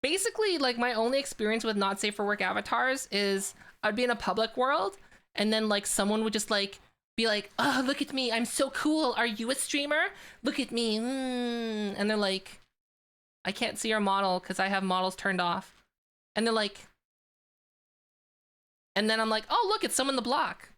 Basically, like, my only experience with not safe for work avatars is I'd be in a public world and then like someone would just like be like, oh, look at me, I'm so cool, are you a streamer? Look at me. And they're like, I can't see your model because I have models turned off. And they're like, and then I'm like, oh, look, it's someone in the block.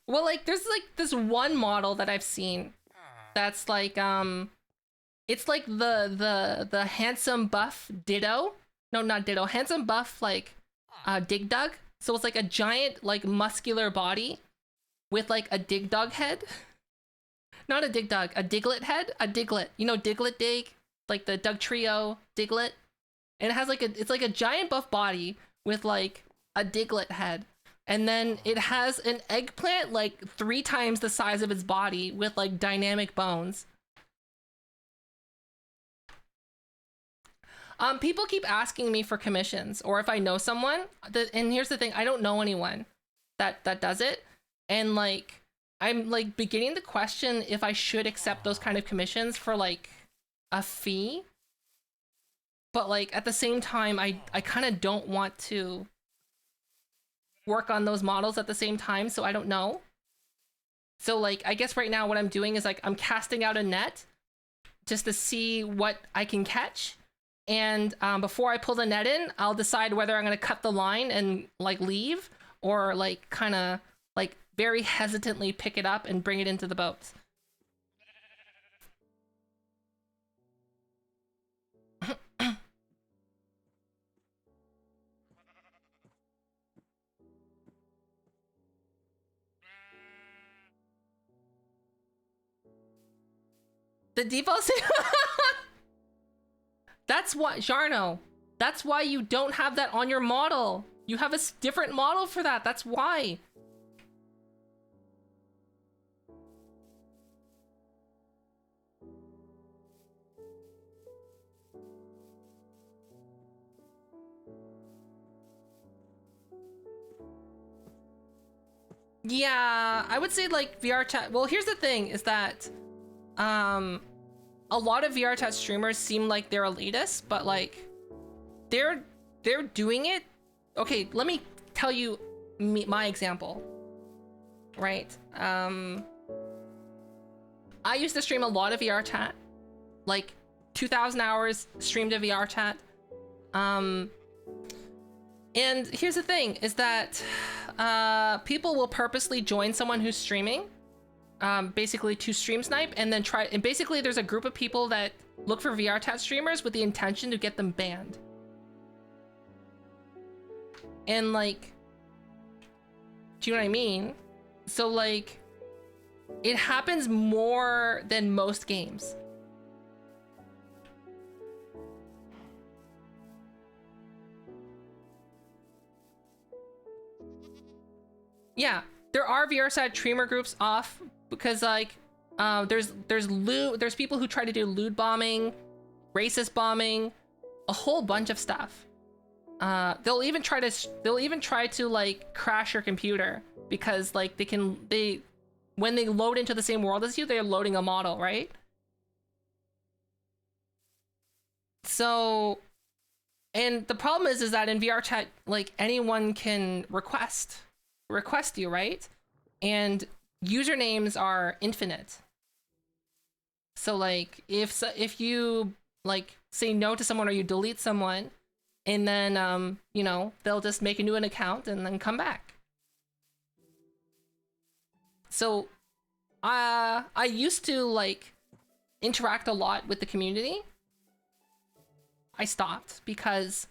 Well, like, there's like this one model that I've seen that's like, it's like the handsome buff Ditto. No, not Ditto. Handsome buff, like, Dig Dug. So it's like a giant, like, muscular body with like a Dig Dug head. Not a Dig Dug, a Diglett head. A Diglett. You know Diglett Dig? Like the Doug Trio Diglett. And it has like it's like a giant buff body with like a Diglett head. And then it has an eggplant like 3 times the size of its body with like dynamic bones. People keep asking me for commissions or if I know someone. And here's the thing, I don't know anyone that does it. And like, I'm like beginning to question if I should accept those kind of commissions for like a fee. But like at the same time, I kind of don't want to work on those models at the same time, so I don't know. So like, I guess right now what I'm doing is like, I'm casting out a net just to see what I can catch. And before I pull the net in, I'll decide whether I'm going to cut the line and like leave or like kind of like very hesitantly pick it up and bring it into the boat. The default. That's why, Jarno. That's why you don't have that on your model. You have a different model for that. That's why. Yeah, I would say like VR chat. Well, here's the thing is that a lot of VR chat streamers seem like they're elitist, but like they're doing it. Okay, let me tell you my example. Right? I used to stream a lot of VR chat. Like 2,000 hours streamed a VR chat. And here's the thing is that people will purposely join someone who's streaming, basically to stream snipe, and then try, and basically there's a group of people that look for VR chat streamers with the intention to get them banned. And like, do you know what I mean? So like, it happens more than most games. Yeah, there are VR chat streamer groups off because like there's people who try to do lewd bombing, racist bombing, a whole bunch of stuff. They'll even try to like crash your computer because like when they load into the same world as you, they're loading a model, right? So, and the problem is that in VR chat, like anyone can request you, right? And usernames are infinite. So like if you like say no to someone or you delete someone, and then you know, they'll just make a new account and then come back. So I used to like interact a lot with the community. I stopped because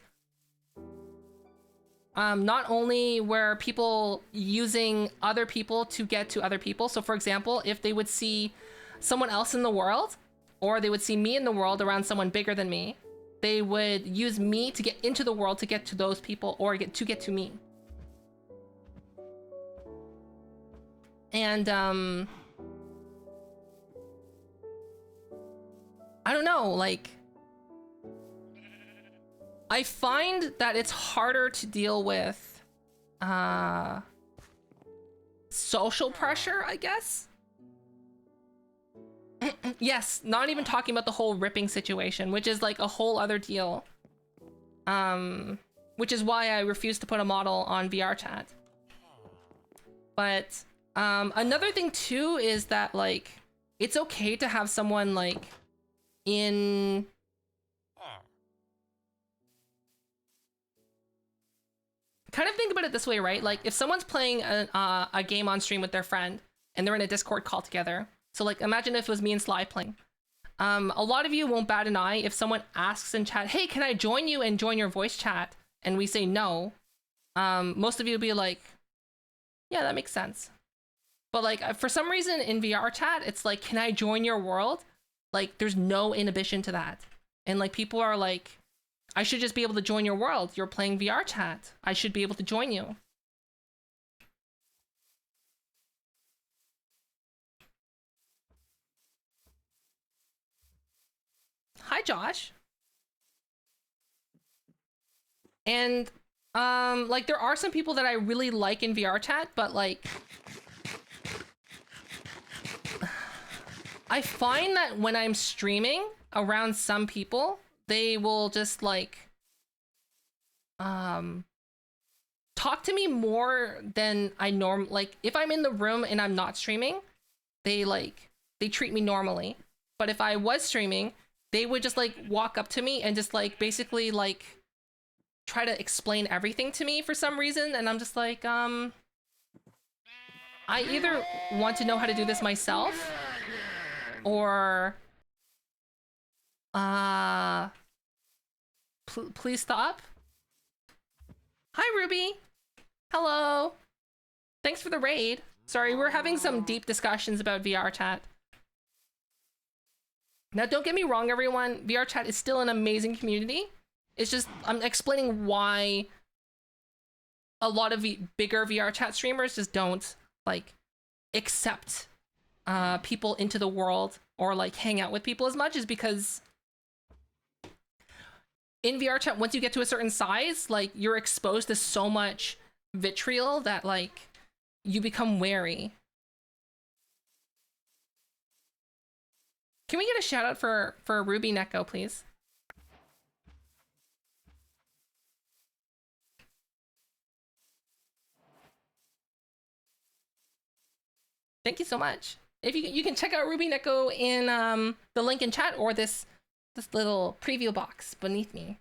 not only were people using other people to get to other people, so for example, if they would see someone else in the world, or they would see me in the world around someone bigger than me, they would use me to get into the world to get to those people, or get to me. And I don't know, like I find that it's harder to deal with social pressure, I guess. Yes, not even talking about the whole ripping situation, which is like a whole other deal. Which is why I refuse to put a model on VR chat. But another thing too is that like it's okay to have someone like in kind of think about it this way, right? Like if someone's playing a game on stream with their friend and they're in a Discord call together. So like imagine if it was me and Sly playing. A lot of you won't bat an eye if someone asks in chat, hey, can I join you and join your voice chat? And we say no. Most of you will be like, yeah, that makes sense. But like for some reason in VR chat, it's like, can I join your world? Like there's no inhibition to that. And like people are like, I should just be able to join your world. You're playing VR chat. I should be able to join you. Hi, Josh. And like there are some people that I really like in VR chat, but like I find that when I'm streaming around some people, they will just like talk to me more than I like if I'm in the room and I'm not streaming, they treat me normally. But if I was streaming, they would just like walk up to me and just like basically like try to explain everything to me for some reason, and I'm just like I either want to know how to do this myself or please stop. Hi, Ruby. Hello. Thanks for the raid. Sorry, we're having some deep discussions about VR chat. Now, don't get me wrong, everyone. VR chat is still an amazing community. It's just I'm explaining why a lot of bigger VR chat streamers just don't like accept people into the world or like hang out with people as much, is because in VR chat, once you get to a certain size, like you're exposed to so much vitriol that like you become wary. Can we get a shout out for Ruby Neko, please? Thank you so much. If you can check out Ruby Neko in the link in chat or this little preview box beneath me.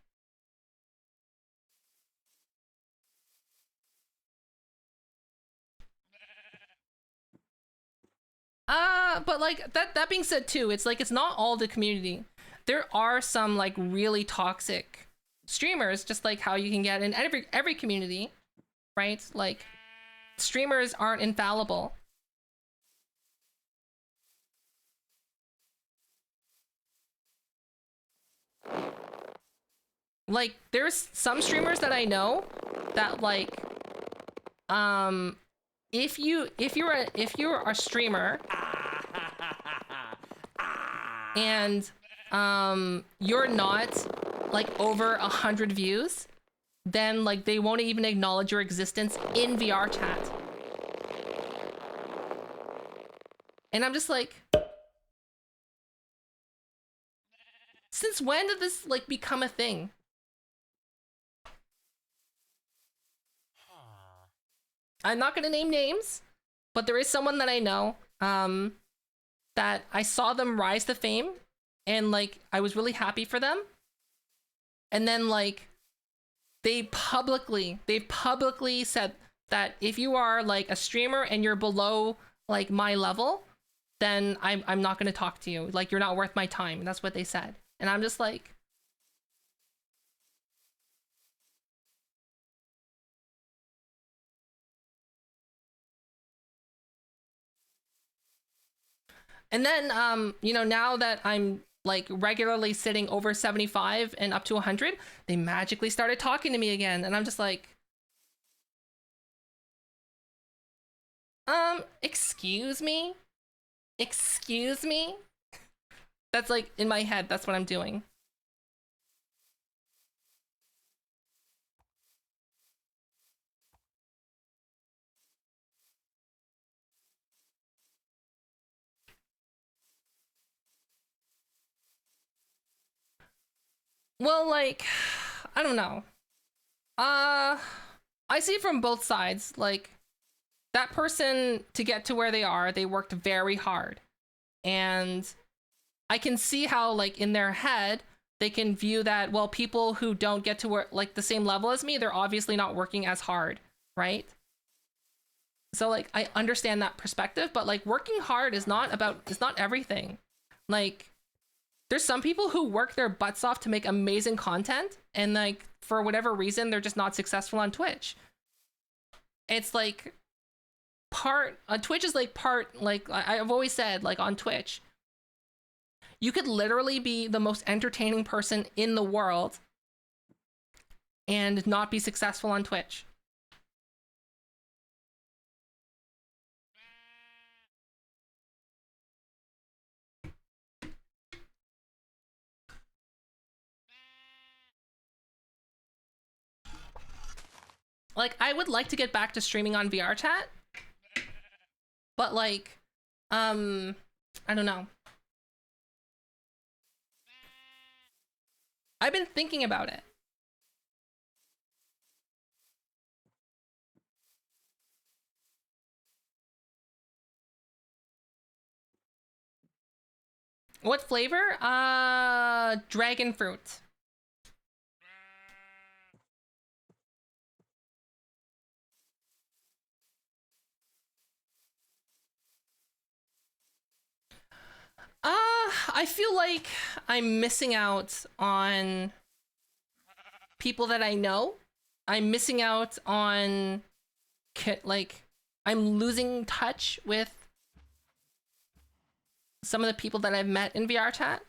But like that being said too, it's like it's not all the community. There are some like really toxic streamers, just like how you can get in every community, right? Like streamers aren't infallible. Like there's some streamers that I know that like if you're a streamer and you're not like over 100 views, then like they won't even acknowledge your existence in VR chat. And I'm just like, since when did this like become a thing? I'm not gonna name names, but there is someone that I know that I saw them rise to fame, and like I was really happy for them. And then like they've publicly said that if you are like a streamer and you're below like my level, then I'm not gonna talk to you. Like you're not worth my time. That's what they said. And I'm just like, and then, you know, now that I'm like regularly sitting over 75 and up to 100, they magically started talking to me again. And I'm just like, excuse me? Excuse me? That's like in my head, that's what I'm doing. Well, like, I don't know. I see it from both sides. Like, that person, to get to where they are, they worked very hard. And I can see how, like, in their head, they can view that, well, people who don't get to work, like, the same level as me, they're obviously not working as hard, right? So, like, I understand that perspective, but, like, working hard is not everything. Like, there's some people who work their butts off to make amazing content, and like for whatever reason they're just not successful on Twitch. It's like Twitch is like like I've always said, like on Twitch you could literally be the most entertaining person in the world and not be successful on Twitch. Like, I would like to get back to streaming on VR chat, but like, I don't know. I've been thinking about it. What flavor? Dragon fruit. I feel like I'm missing out on people that I know. I'm missing out on, like, I'm losing touch with some of the people that I've met in VR chat.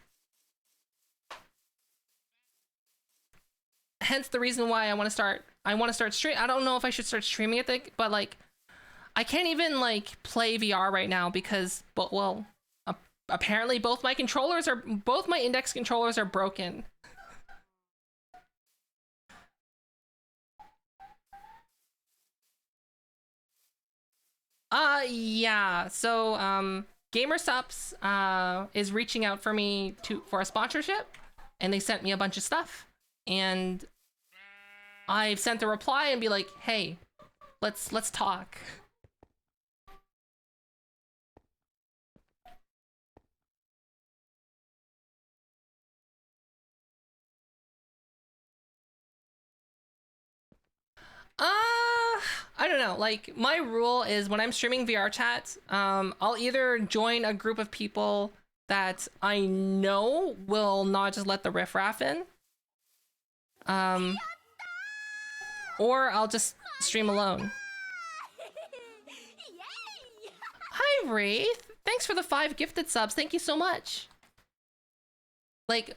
hence the reason why I want to start stream. I don't know if I should start streaming it, but like I can't even like play VR right now because, but well, apparently both my index controllers are broken. Yeah. So GamerSups is reaching out for me for a sponsorship, and they sent me a bunch of stuff, and I've sent a reply and be like, hey, let's talk. I don't know. Like, my rule is when I'm streaming VR chat, I'll either join a group of people that I know will not just let the riffraff in, or I'll just stream alone. Hi, Wraith. Thanks for the 5 gifted subs. Thank you so much. Like,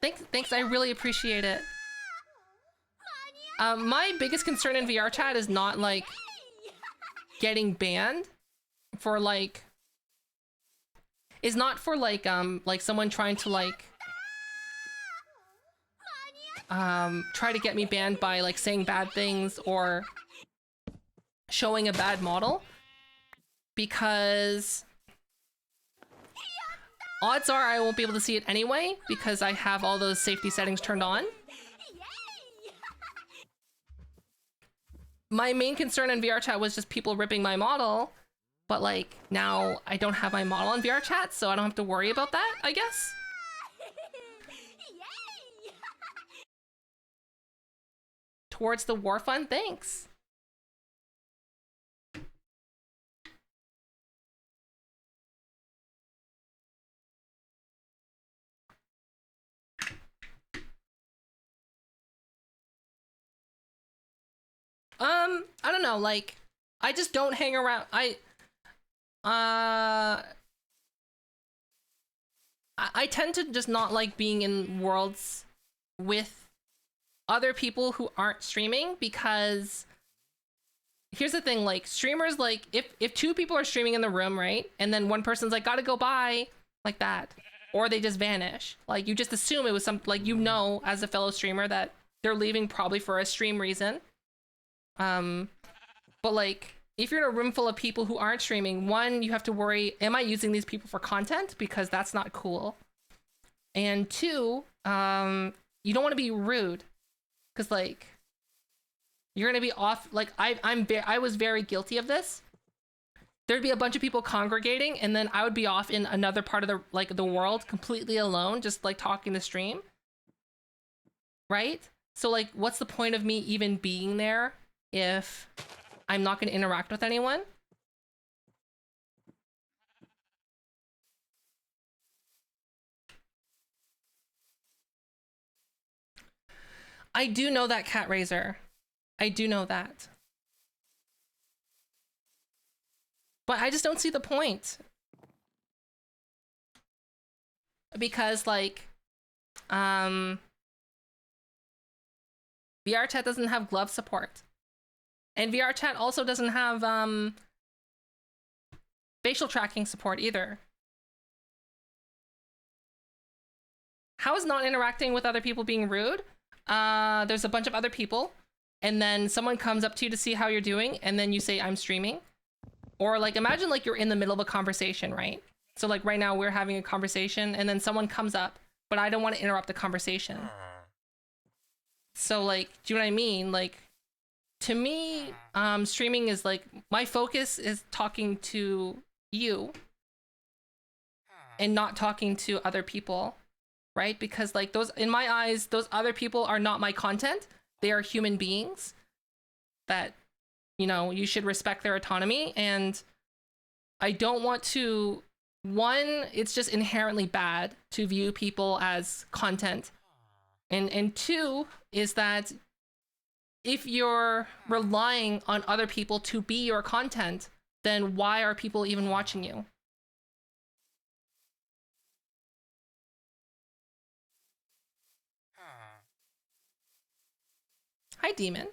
thanks. I really appreciate it. My biggest concern in VR chat is not like getting banned for like, is not for like someone trying to like try to get me banned by like saying bad things or showing a bad model, because odds are I won't be able to see it anyway because I have all those safety settings turned on. My main concern in VR chat was just people ripping my model, but like now I don't have my model in VR chat, so I don't have to worry about that, I guess. Towards the war fund, thanks. I don't know, like, I just don't hang around. I tend to just not like being in worlds with other people who aren't streaming, because here's the thing, like, streamers, like, if 2 people are streaming in the room, right, and then one person's like, gotta go, bye, like that, or they just vanish, like, you just assume it was some, like, you know, as a fellow streamer that they're leaving probably for a stream reason. But like, if you're in a room full of people who aren't streaming, one, you have to worry, am I using these people for content? Because that's not cool. And 2, you don't want to be rude, because like, you're gonna be off. Like, I was very guilty of this. There'd be a bunch of people congregating, and then I would be off in another part of the world, completely alone, just like talking to stream. Right? So like, what's the point of me even being there if I'm not going to interact with anyone? I do know that, Cat Raiser. I do know that. But I just don't see the point. Because like, VR chat doesn't have glove support. And VR chat also doesn't have facial tracking support either. How is not interacting with other people being rude? There's a bunch of other people, and then someone comes up to you to see how you're doing, and then you say, I'm streaming. Or like, imagine like you're in the middle of a conversation, right? So like right now we're having a conversation, and then someone comes up, but I don't want to interrupt the conversation. So like, do you know what I mean? Like, to me, streaming is like, my focus is talking to you and not talking to other people, right? Because like, those, in my eyes, those other people are not my content. They are human beings that, you know, you should respect their autonomy. And I don't want to, one, it's just inherently bad to view people as content. And 2 is that if you're relying on other people to be your content, then why are people even watching you? Hi, Demon.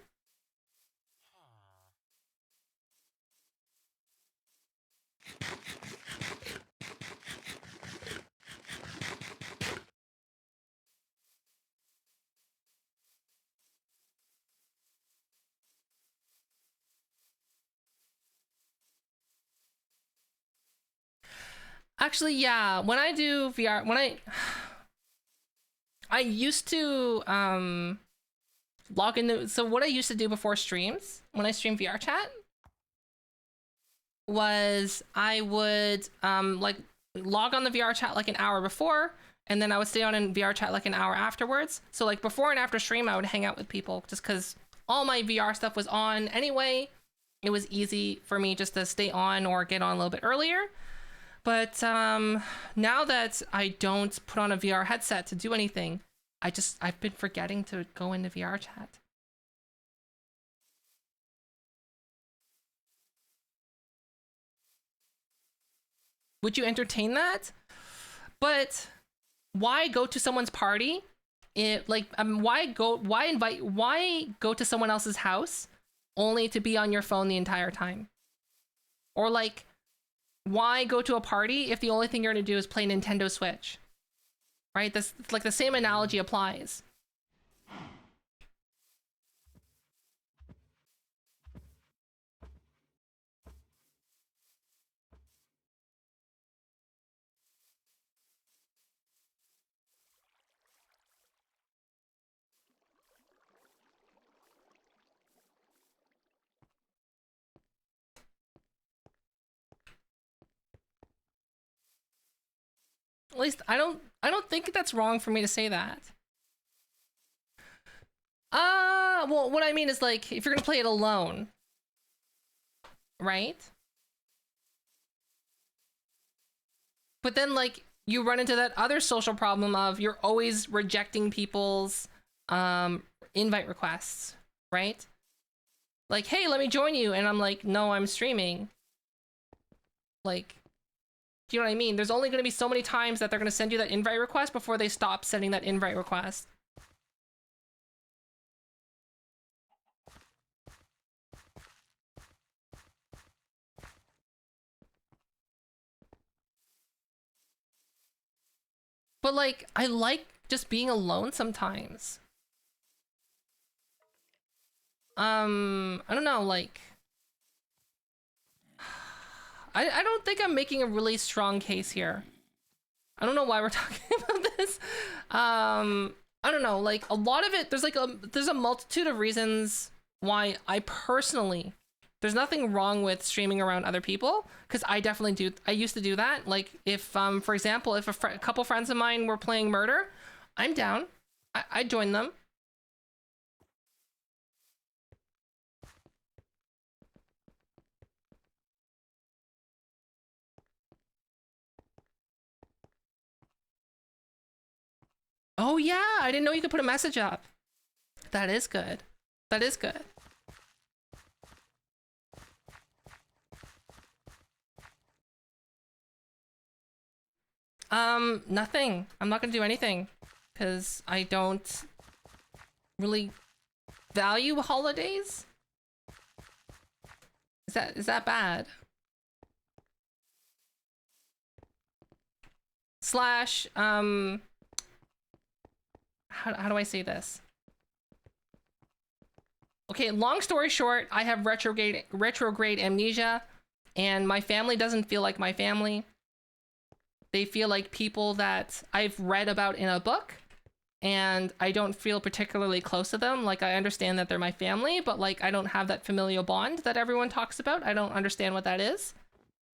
Actually, yeah, when I do VR, I used to log into, so what I used to do before streams, when I stream VR chat, was I would like log on the VR chat like an hour before, and then I would stay on in VR chat like an hour afterwards. So like before and after stream, I would hang out with people just because all my VR stuff was on anyway. It was easy for me just to stay on or get on a little bit earlier. But now that I don't put on a VR headset to do anything, I've been forgetting to go into VR chat. Would you entertain that? But why go to someone's party? Why go to someone else's house only to be on your phone the entire time? Or like, why go to a party if the only thing you're gonna do is play Nintendo Switch? Right? This, like, the same analogy applies. At least I don't think that's wrong for me to say that. Well, what I mean is, like, if you're gonna play it alone, right? But then, like, you run into that other social problem of you're always rejecting people's invite requests, right? Like, hey, let me join you, and I'm like, no, I'm streaming. Like, do you know what I mean? There's only going to be so many times that they're going to send you that invite request before they stop sending that invite request. But like, I like just being alone sometimes. I don't know, like, I don't think I'm making a really strong case here. I don't know why we're talking about this. I don't know, like, a lot of it, there's a multitude of reasons why I personally, there's nothing wrong with streaming around other people, because I definitely do. I used to do that. Like, if for example, if a couple friends of mine were playing Murder, I'm down. I'd join them. Oh yeah, I didn't know you could put a message up. That is good. That is good. Nothing. I'm not gonna do anything because I don't really value holidays. Is that bad? Slash, how do I say this? Okay, long story short, I have retrograde amnesia, and my family doesn't feel like my family. They feel like people that I've read about in a book, and I don't feel particularly close to them. Like, I understand that they're my family, but like, I don't have that familial bond that everyone talks about. I don't understand what that is.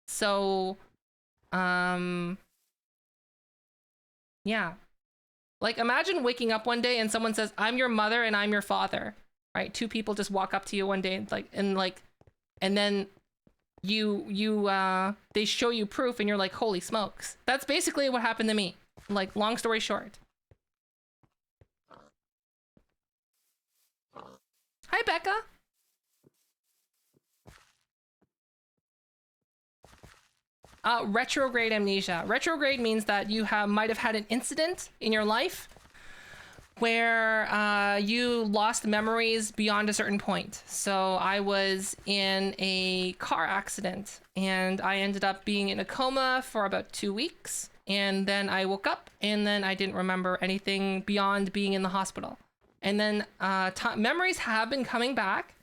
So, yeah. Like, imagine waking up one day and someone says, I'm your mother and I'm your father, right? Two people just walk up to you one day, and then they show you proof and you're like, holy smokes. That's basically what happened to me. Like, long story short. Hi, Becca. Retrograde amnesia. Retrograde means that you might have had an incident in your life where you lost memories beyond a certain point. So I was in a car accident and I ended up being in a coma for about 2 weeks. And then I woke up and then I didn't remember anything beyond being in the hospital. And then memories have been coming back,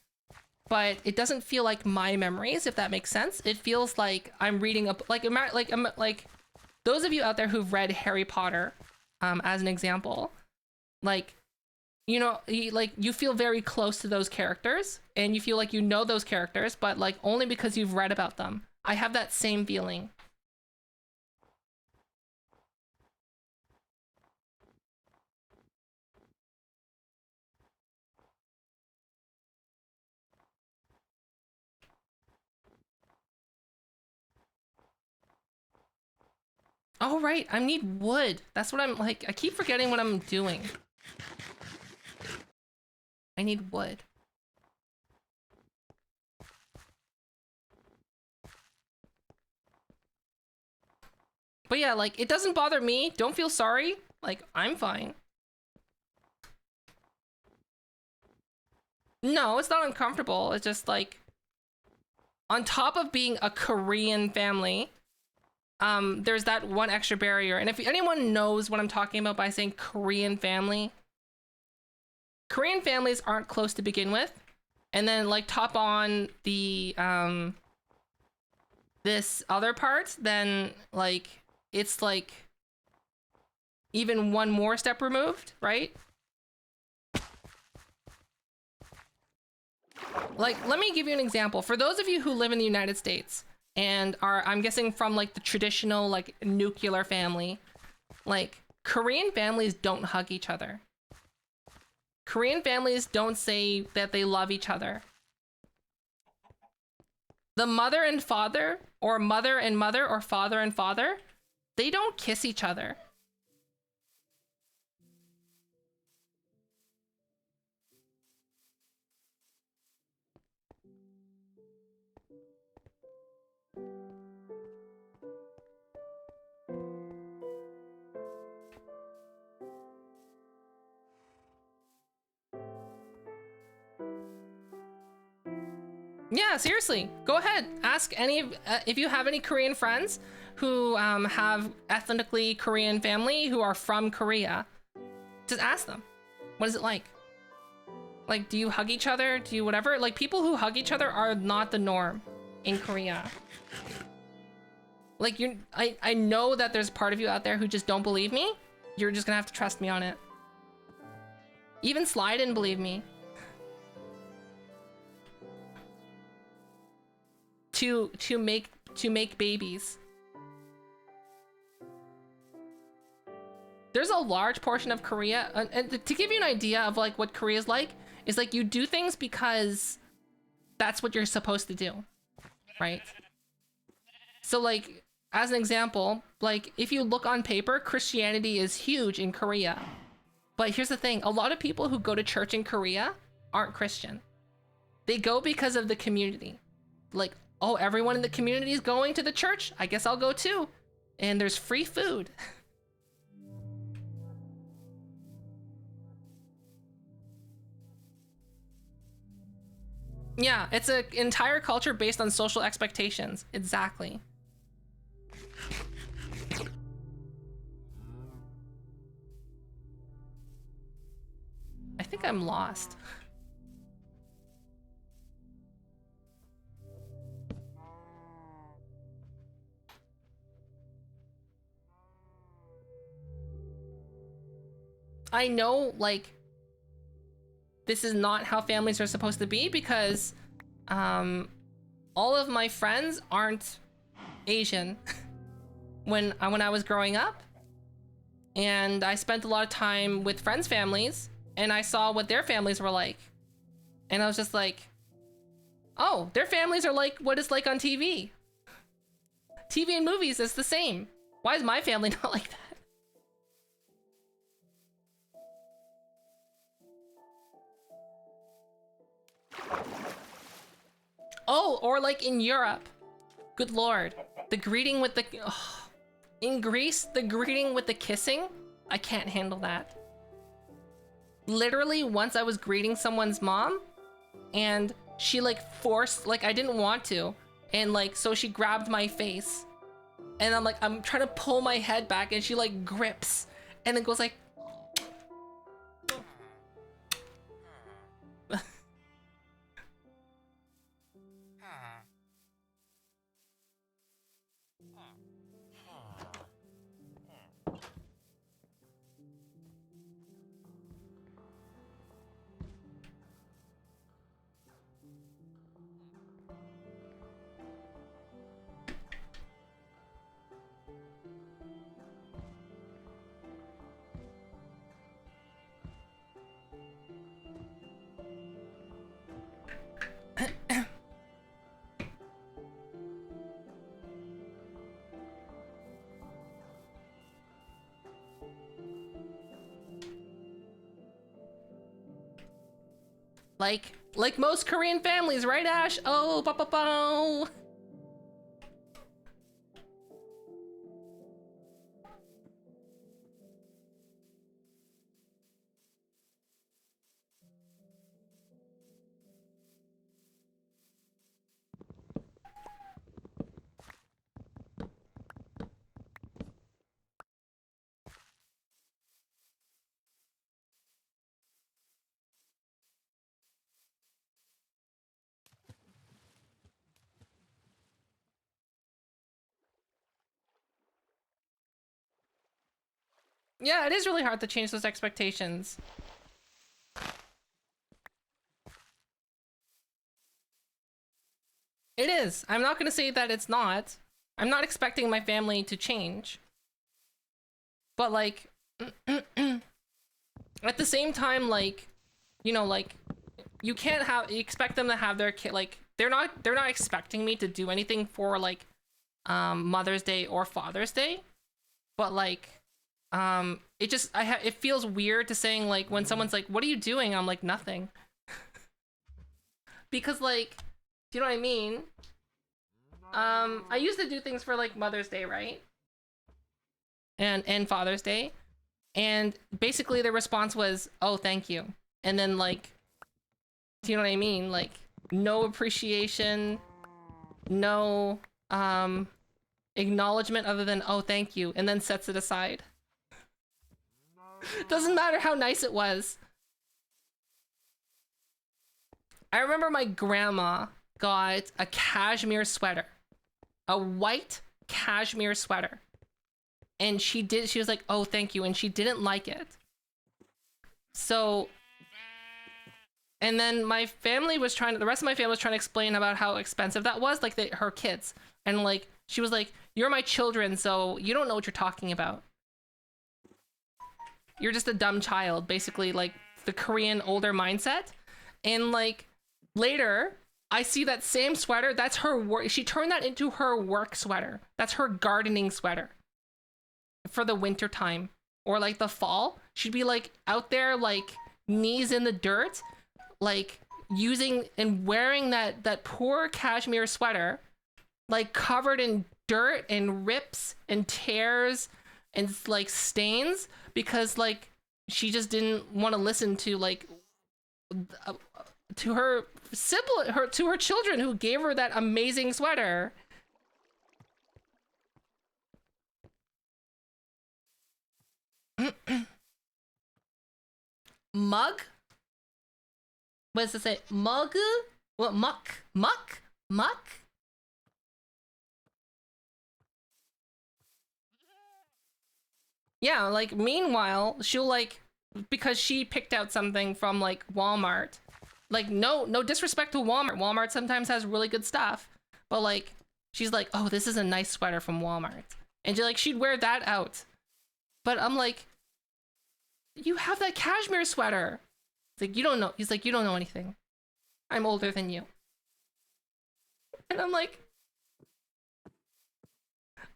but it doesn't feel like my memories, if that makes sense. It feels like I'm reading like those of you out there who've read Harry Potter, as an example, like, you know, you feel very close to those characters and you feel like you know those characters, but like only because you've read about them. I have that same feeling. Oh, right. I need wood. That's what I'm like. I keep forgetting what I'm doing. I need wood. But yeah, like, it doesn't bother me. Don't feel sorry. Like, I'm fine. No, it's not uncomfortable. It's just like, on top of being a Korean family, there's that one extra barrier. And if anyone knows what I'm talking about by saying Korean family, Korean families aren't close to begin with. And then like top on the, this other part, then like, it's like even one more step removed, right? Like, let me give you an example. For those of you who live in the United States, and are, I'm guessing, from like the traditional like nuclear family, like Korean families don't hug each other. Korean families don't say that they love each other. The mother and father, or mother and mother, or father and father, they don't kiss each other. Yeah, seriously. Go ahead. Ask any of, if you have any Korean friends who have ethnically Korean family who are from Korea. Just ask them. What is it like? Like, do you hug each other? Do you whatever? Like, people who hug each other are not the norm in Korea. Like, I know that there's part of you out there who just don't believe me. You're just gonna have to trust me on it. Even Sly didn't believe me. To make babies. There's a large portion of Korea, and to give you an idea of like what Korea is like you do things because that's what you're supposed to do, right? So like, as an example, like if you look on paper, Christianity is huge in Korea. But here's the thing, a lot of people who go to church in Korea aren't Christian. They go because of the community. Like, oh, everyone in the community is going to the church, I guess I'll go too. And there's free food. Yeah, it's an entire culture based on social expectations. Exactly. I think I'm lost. I know, like, this is not how families are supposed to be because all of my friends aren't Asian when I was growing up. And I spent a lot of time with friends' families and I saw what their families were like. And I was just like, oh, their families are like what it's like on TV. TV and movies is the same. Why is my family not like that? Oh, or like in Europe. Good lord. The greeting with the... Oh. In Greece, the greeting with the kissing? I can't handle that. literally once I was greeting someone's mom and she like forced, like I didn't want to, and like so she grabbed my face and I'm trying to pull my head back and she like grips and then goes like like most Korean families, right, Ash? Oh, ba ba ba. Yeah, it is really hard to change those expectations. It is. I'm not gonna say that it's not. I'm not expecting my family to change. But like, at the same time, like, you know, like, you can't you expect them to have their kid, like, they're not expecting me to do anything for like, Mother's Day or Father's Day. But like, it just, it feels weird to saying like, when someone's like, what are you doing? I'm like, nothing. Because like, do you know what I mean? I used to do things for like Mother's Day, right? And Father's Day. And basically the response was, oh, thank you. And then like, do you know what I mean? Like, no appreciation, no, acknowledgement other than, oh, thank you, and then sets it aside. Doesn't matter how nice it was. I remember my grandma got a cashmere sweater, a white cashmere sweater. And she was like, oh, thank you. And she didn't like it. So, and then my family was the rest of my family was trying to explain about how expensive that was, like her kids. And like, she was like, you're my children, so you don't know what you're talking about. You're just a dumb child, basically, like the Korean older mindset. And like, later, I see that same sweater, that's her work. She turned that into her work sweater. That's her gardening sweater for the winter time or like the fall. She'd be like out there, like knees in the dirt, like using and wearing that poor cashmere sweater, like covered in dirt and rips and tears and like stains, because like she just didn't want to listen to like to her sibling, to her children who gave her that amazing sweater. Mug? What does it say? Mug? What? Muck? Muck? Muck? Yeah, like meanwhile, she'll like, because she picked out something from like Walmart. Like no disrespect to Walmart. Walmart sometimes has really good stuff. But like, she's like, oh, this is a nice sweater from Walmart. And she'd wear that out. But I'm like, you have that cashmere sweater. It's like, you don't know. He's like, you don't know anything. I'm older than you. And I'm like,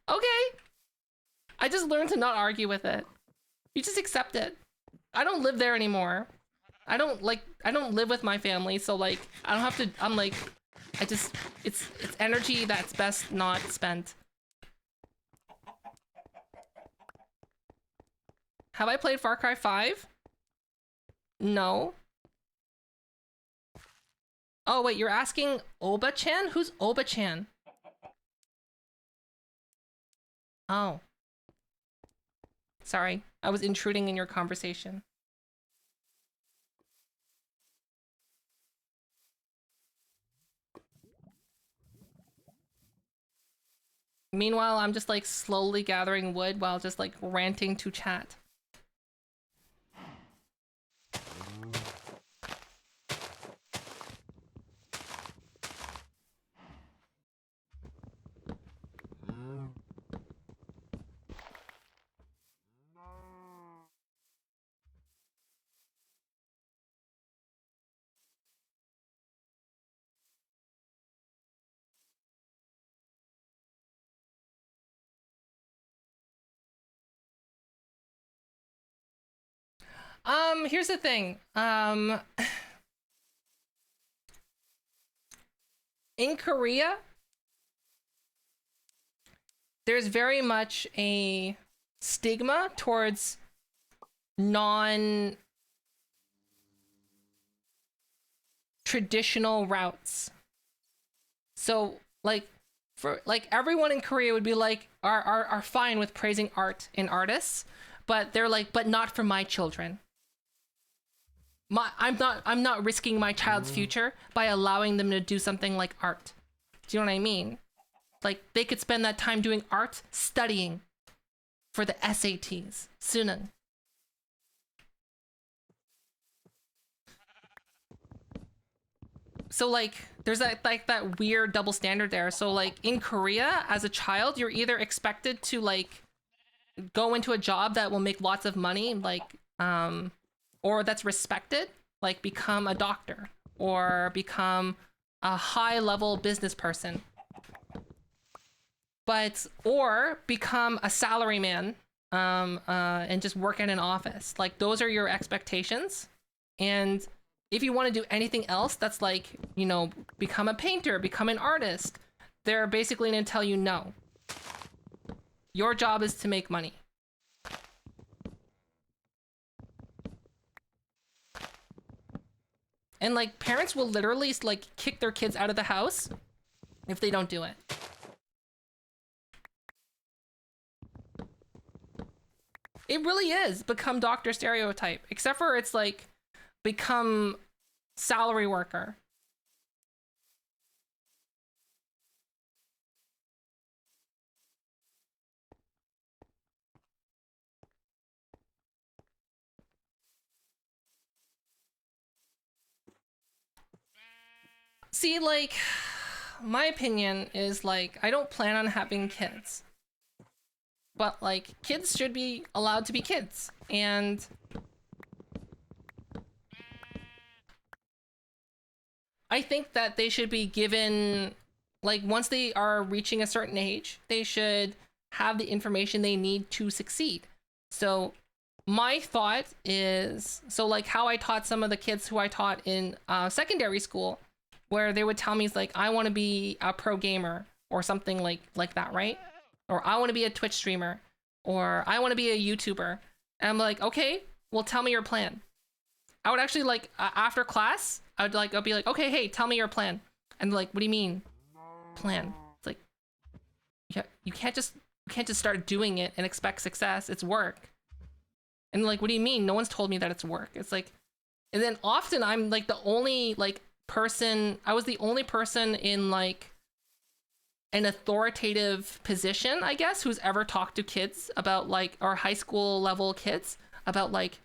okay. I just learned to not argue with it. You just accept it. I don't live there anymore. I don't live with my family, so like, I don't have to, I'm like, it's energy that's best not spent. Have I played Far Cry 5? No. Oh, wait, you're asking Oba-chan? Who's Oba-chan? Oh. Sorry, I was intruding in your conversation. Meanwhile, I'm just like slowly gathering wood while just like ranting to chat. Here's the thing. In Korea, there's very much a stigma towards non-traditional routes. So, like, for like everyone in Korea would be like are fine with praising art and artists, but they're like, but not for my children. I'm not risking my child's future by allowing them to do something like art. Do you know what I mean? Like, they could spend that time doing art, studying for the SATs. Sunan. So like, there's that weird double standard there. So like in Korea, as a child, you're either expected to like go into a job that will make lots of money, like or that's respected, like become a doctor or become a high level business person, or become a salaryman and just work in an office. Like, those are your expectations. And if you want to do anything else that's like, you know, become a painter, become an artist, they're basically going to tell you no. Your job is to make money. And like, parents will literally like kick their kids out of the house if they don't do it. It really is become doctor stereotype, except for it's like become salary worker. See, like, my opinion is like, I don't plan on having kids. But like, kids should be allowed to be kids. And I think that they should be given, like, once they are reaching a certain age, they should have the information they need to succeed. So my thought is, so like how I taught some of the kids who I taught in secondary school, where they would tell me, like, I want to be a pro gamer or something like that, right? Or I want to be a Twitch streamer, or I want to be a YouTuber. And I'm like, okay, well, tell me your plan. I would actually, like, after class, I'll be like, okay, hey, tell me your plan. And they're like, what do you mean, plan? It's like, yeah, you can't just start doing it and expect success. It's work. And like, what do you mean? No one's told me that it's work. It's like, and then often I'm like the only like person, I was the only person in like an authoritative position, I guess, who's ever talked to kids about like, or high school level kids about like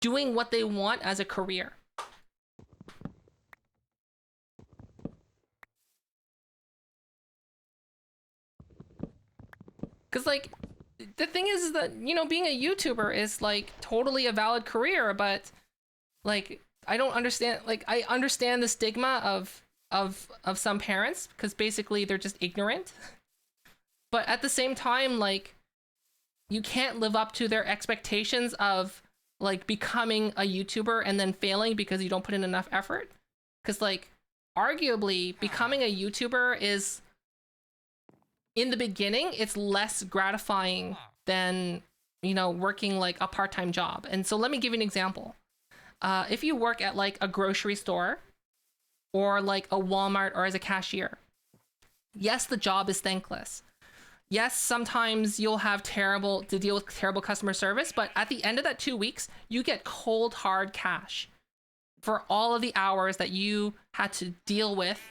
doing what they want as a career. Because like, the thing is that, you know, being a YouTuber is like totally a valid career, but like, I don't understand, like, I understand the stigma of some parents, because basically they're just ignorant. But at the same time, like, you can't live up to their expectations of like becoming a YouTuber and then failing because you don't put in enough effort. Because like, arguably becoming a YouTuber is, in the beginning, it's less gratifying than you know, working like a part-time job. And so let me give you an example. If you work at like a grocery store or like a Walmart or as a cashier, yes, the job is thankless. Yes, sometimes you'll have to deal with terrible customer service, but at the end of that 2 weeks, you get cold hard cash for all of the hours that you had to deal with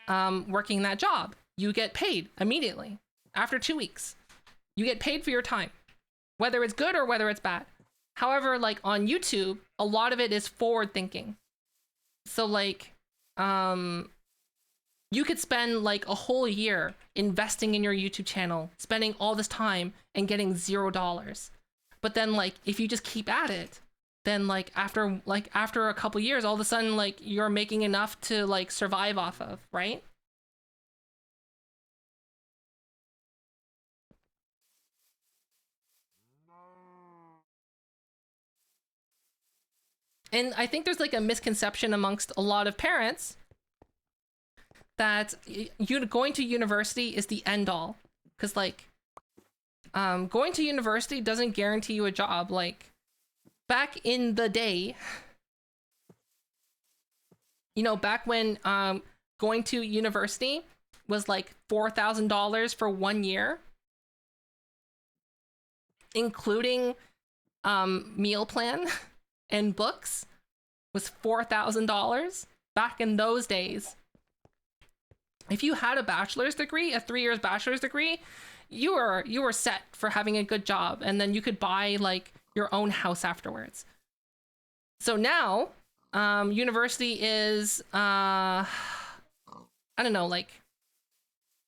working that job. You get paid immediately after 2 weeks. You get paid for your time, whether it's good or whether it's bad. However, like on YouTube, a lot of it is forward thinking. So like, you could spend like a whole year investing in your YouTube channel, spending all this time and getting $0. But then like, if you just keep at it, then like after a couple years, all of a sudden like you're making enough to like survive off of, right? And I think there's like a misconception amongst a lot of parents that going to university is the end all. Because like, going to university doesn't guarantee you a job. Like back in the day, you know, back when going to university was like $4,000 for 1 year, including meal plan and books, was $4,000 back in those days. If you had a bachelor's degree, a 3 years bachelor's degree, you were set for having a good job, and then you could buy like your own house afterwards. So now, university is I don't know, like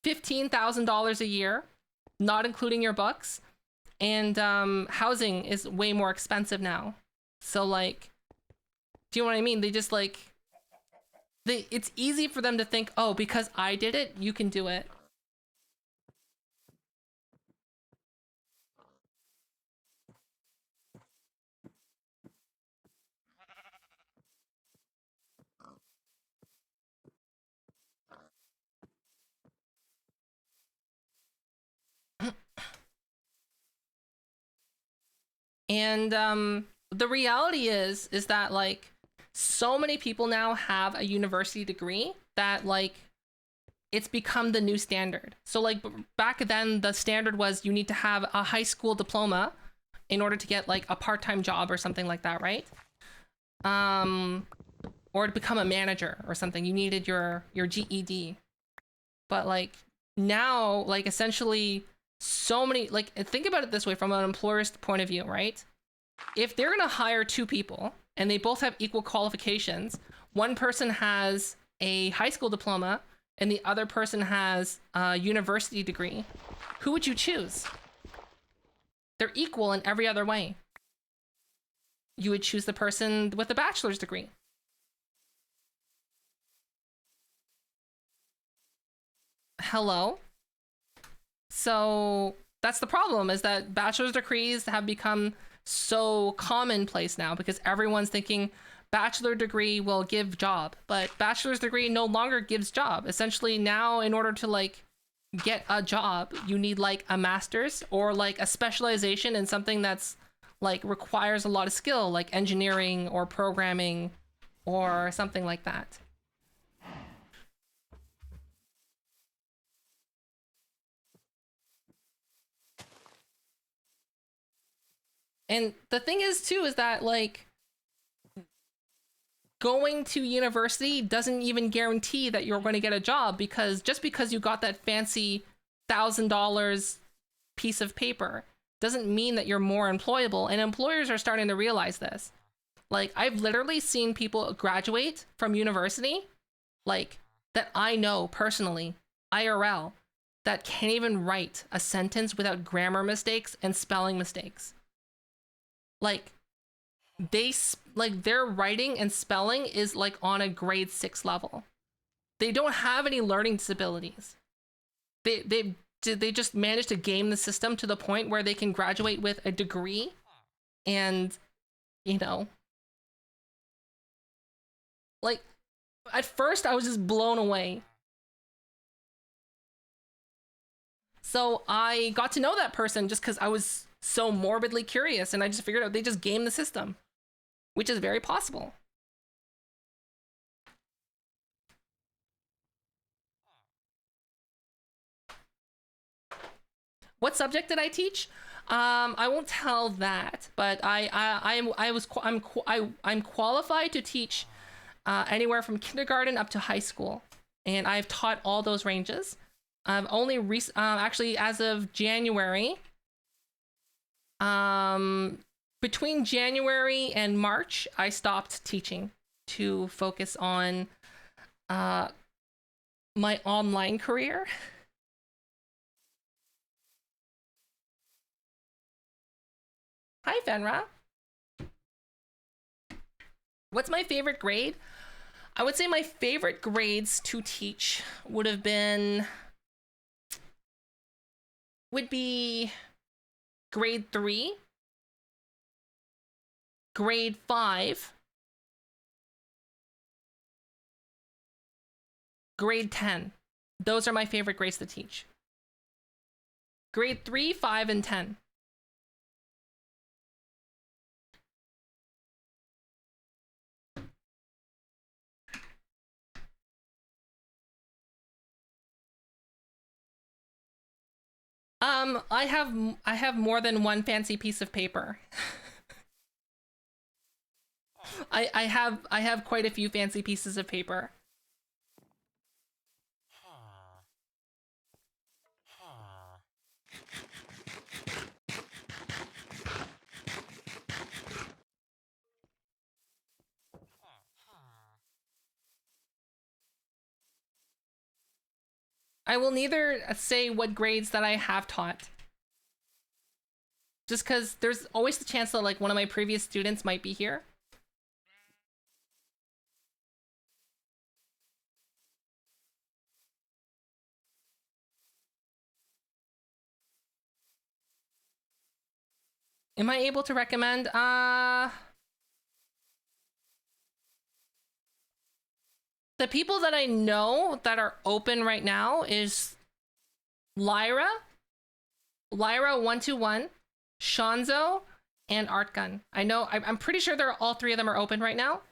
$15,000 a year, not including your books, and housing is way more expensive now. So like, do you know what I mean? They just like, it's easy for them to think, oh, because I did it, you can do it. And the reality is that like so many people now have a university degree that like it's become the new standard. So like back then the standard was you need to have a high school diploma in order to get like a part-time job or something like that, right? Or to become a manager or something, you needed your GED. But like now, like essentially so many, like think about it this way from an employer's point of view, right? If they're gonna hire two people and they both have equal qualifications, one person has a high school diploma and the other person has a university degree, who would you choose? They're equal in every other way. You would choose the person with a bachelor's degree. Hello? So that's the problem, is that bachelor's degrees have become so commonplace now because everyone's thinking bachelor degree will give job, but bachelor's degree no longer gives job. Essentially now, in order to like get a job, you need like a master's or like a specialization in something that's like requires a lot of skill, like engineering or programming or something like that. And the thing is too, is that like going to university doesn't even guarantee that you're going to get a job, because just because you got that fancy $1,000 piece of paper doesn't mean that you're more employable. And employers are starting to realize this. Like I've literally seen people graduate from university, like that I know personally, IRL, that can't even write a sentence without grammar mistakes and spelling mistakes. Like their writing and spelling is like on a grade 6 level. They don't have any learning disabilities. They just managed to game the system to the point where they can graduate with a degree, and you know, like at first I was just blown away. So I got to know that person just because I was so morbidly curious, and I just figured out they just game the system, which is very possible. What subject did I teach? I won't tell that, but I'm qualified to teach anywhere from kindergarten up to high school, and I've taught all those ranges. Actually, as of January, between January and March, I stopped teaching to focus on my online career. Hi, Fenra. What's my favorite grade? I would say my favorite grades to teach would be grade 3, grade 5, grade 10. Those are my favorite grades to teach. Grade 3, 5, and 10. I have more than one fancy piece of paper. I have quite a few fancy pieces of paper. I will neither say what grades that I have taught. Just because there's always the chance that like one of my previous students might be here. Am I able to recommend? The people that I know that are open right now is Lyra 121, Shanzo, and Artgun. I'm pretty sure all three of them are open right now.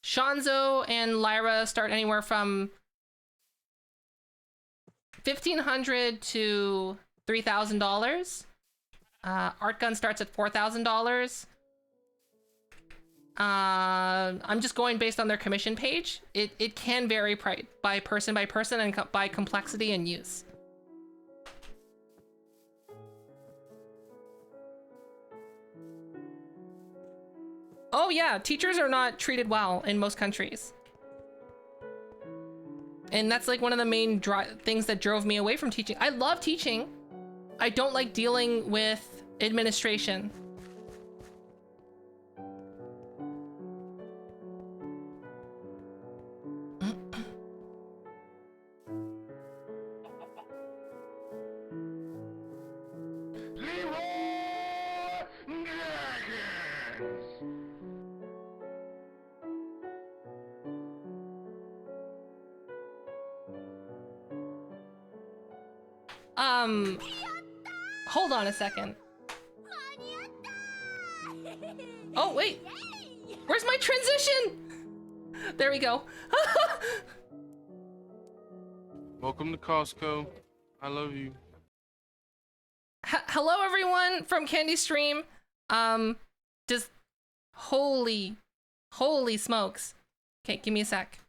Shanzo and Lyra start anywhere from $1,500 to $3,000. Artgun starts at $4,000. I'm just going based on their commission page. It can vary by person and by complexity and use. Oh yeah, teachers are not treated well in most countries. And that's like one of the main things that drove me away from teaching. I love teaching. I don't like dealing with administration. Hold on a second. Oh, wait. Where's my transition? There we go. Welcome to Costco. I love you. Hello, everyone from Candy Stream. Just holy smokes. Okay, give me a sec.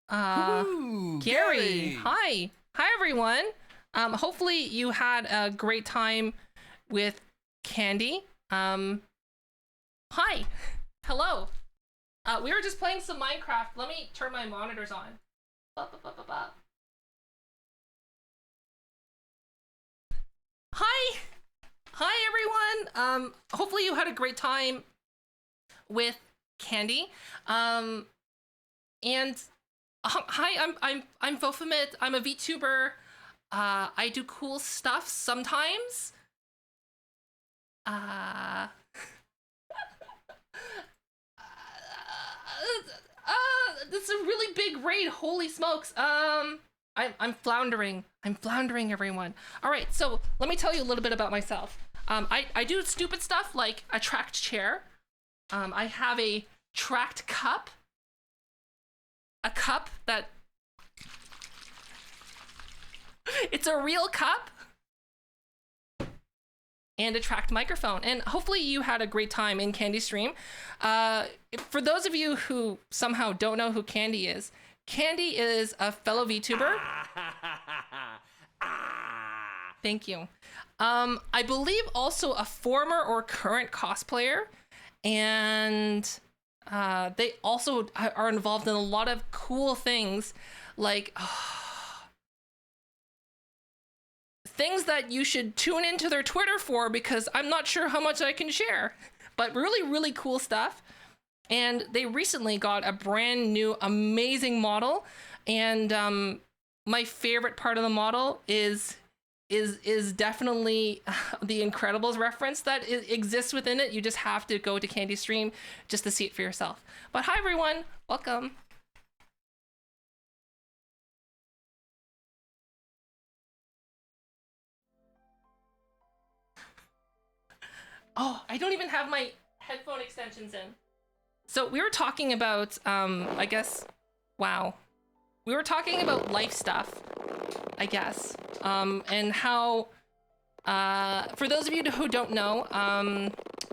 Gary. Hi, everyone. Hopefully you had a great time with Candy. Hi. Hello. We were just playing some Minecraft. Let me turn my monitors on. Hi. Hi, everyone. Hopefully you had a great time with Candy. And hi, I'm Vofamit. I'm a VTuber. I do cool stuff sometimes. This is a really big raid. Holy smokes. I'm floundering. I'm floundering, everyone. All right, so let me tell you a little bit about myself. I do stupid stuff like a tracked chair. I have a tracked cup. A cup that... It's a real cup. And a tracked microphone. And hopefully you had a great time in Candy Stream. For those of you who somehow don't know who Candy is a fellow VTuber. Thank you. I believe also a former or current cosplayer. And they also are involved in a lot of cool things, like things that you should tune into their Twitter for, because I'm not sure how much I can share, but really, really cool stuff. And they recently got a brand new, amazing model. And my favorite part of the model is definitely the Incredibles reference that exists within it. You just have to go to Candy Stream just to see it for yourself. But hi, everyone. Welcome. Oh, I don't even have my headphone extensions in. So we were talking about, I guess, wow. We were talking about life stuff, I guess. And how, for those of you who don't know,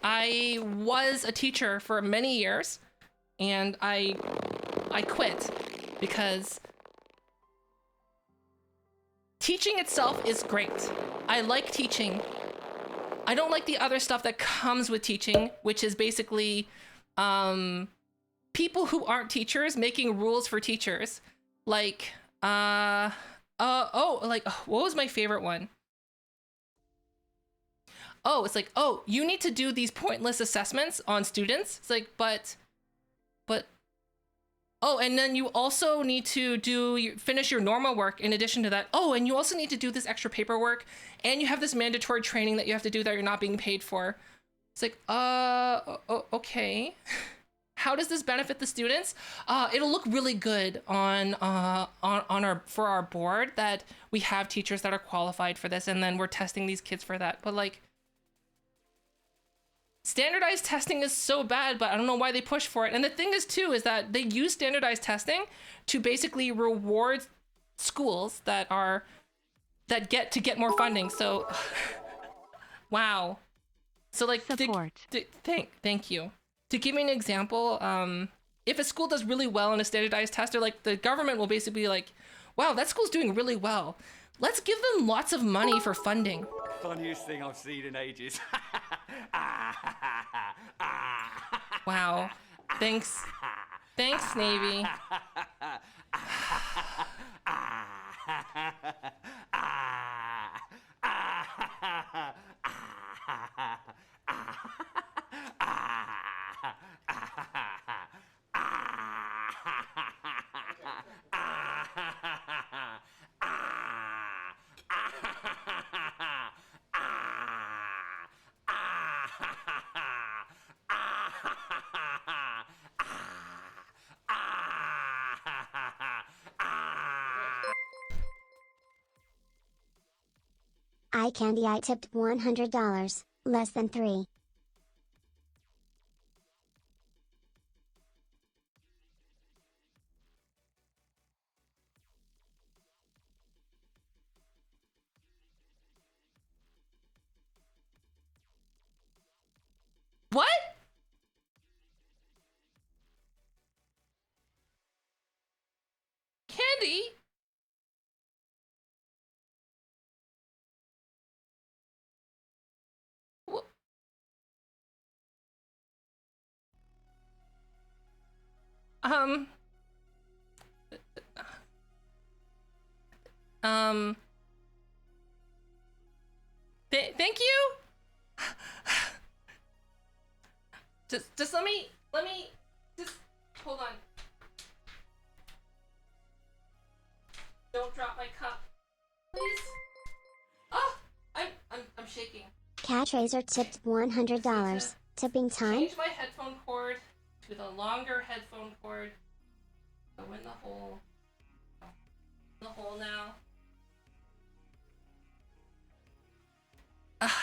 I was a teacher for many years, and I quit because teaching itself is great. I like teaching. I don't like the other stuff that comes with teaching, which is basically people who aren't teachers making rules for teachers. Like, what was my favorite one? Oh, it's like, oh, you need to do these pointless assessments on students. It's like, but, oh, and then you also need to finish your normal work in addition to that. Oh, and you also need to do this extra paperwork, and you have this mandatory training that you have to do that you're not being paid for. It's like, okay. How does this benefit the students? It'll look really good on our board that we have teachers that are qualified for this, and then we're testing these kids for that. But like, standardized testing is so bad, but I don't know why they push for it. And the thing is too, is that they use standardized testing to basically reward schools that get more funding. So, wow. So like, support. Thank you. To give me an example, if a school does really well in a standardized test, or like the government will basically be like, wow, that school's doing really well. Let's give them lots of money for funding. Funniest thing I've seen in ages. Wow. Thanks. Thanks, Navy. iCandy, I tipped $100, less than 3. What? Candy? What? Thank you? Just let me, just, hold on. Don't drop my cup, please. Oh, I'm shaking. Catrazer tipped $100. Tipping time? Change my headphone cord to the longer headphone cord. Go in the hole. the hole now.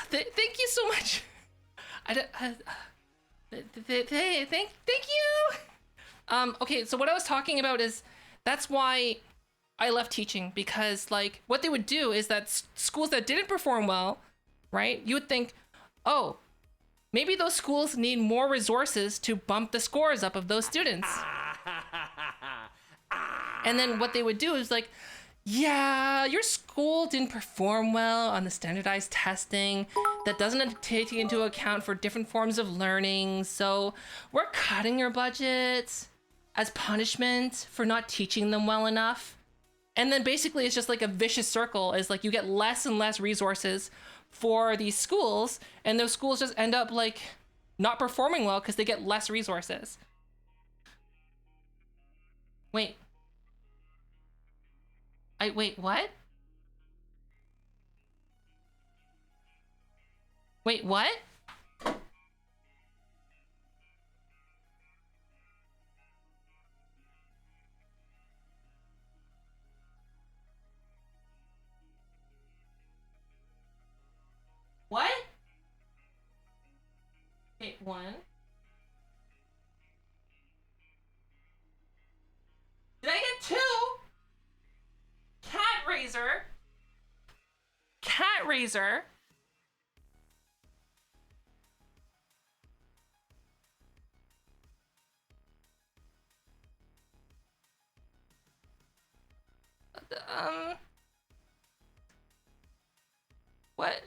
Thank you so much. Thank you. Okay, so what I was talking about is that's why I left teaching, because like what they would do is that schools that didn't perform well, right? You would think, oh, maybe those schools need more resources to bump the scores up of those students. And then what they would do is like, yeah, your school didn't perform well on the standardized testing. That doesn't take into account for different forms of learning. So we're cutting your budget as punishment for not teaching them well enough. And then basically it's just like a vicious circle. Is like you get less and less resources for these schools, and those schools just end up like not performing well because they get less resources. Wait, what? Wait, what? What? Wait, one. Did I get two? Cat Razor. Cat Razor. What?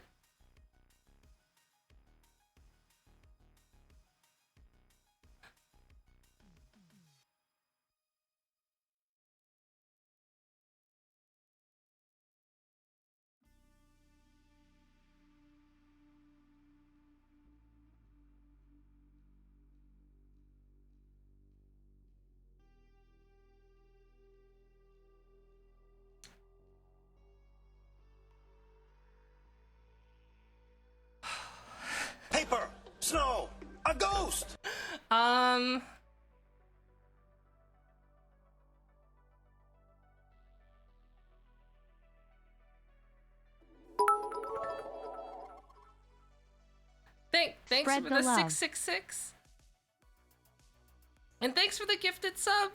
Paper, snow, a ghost. Thanks Spread for the the love. 666. And thanks for the gifted sub,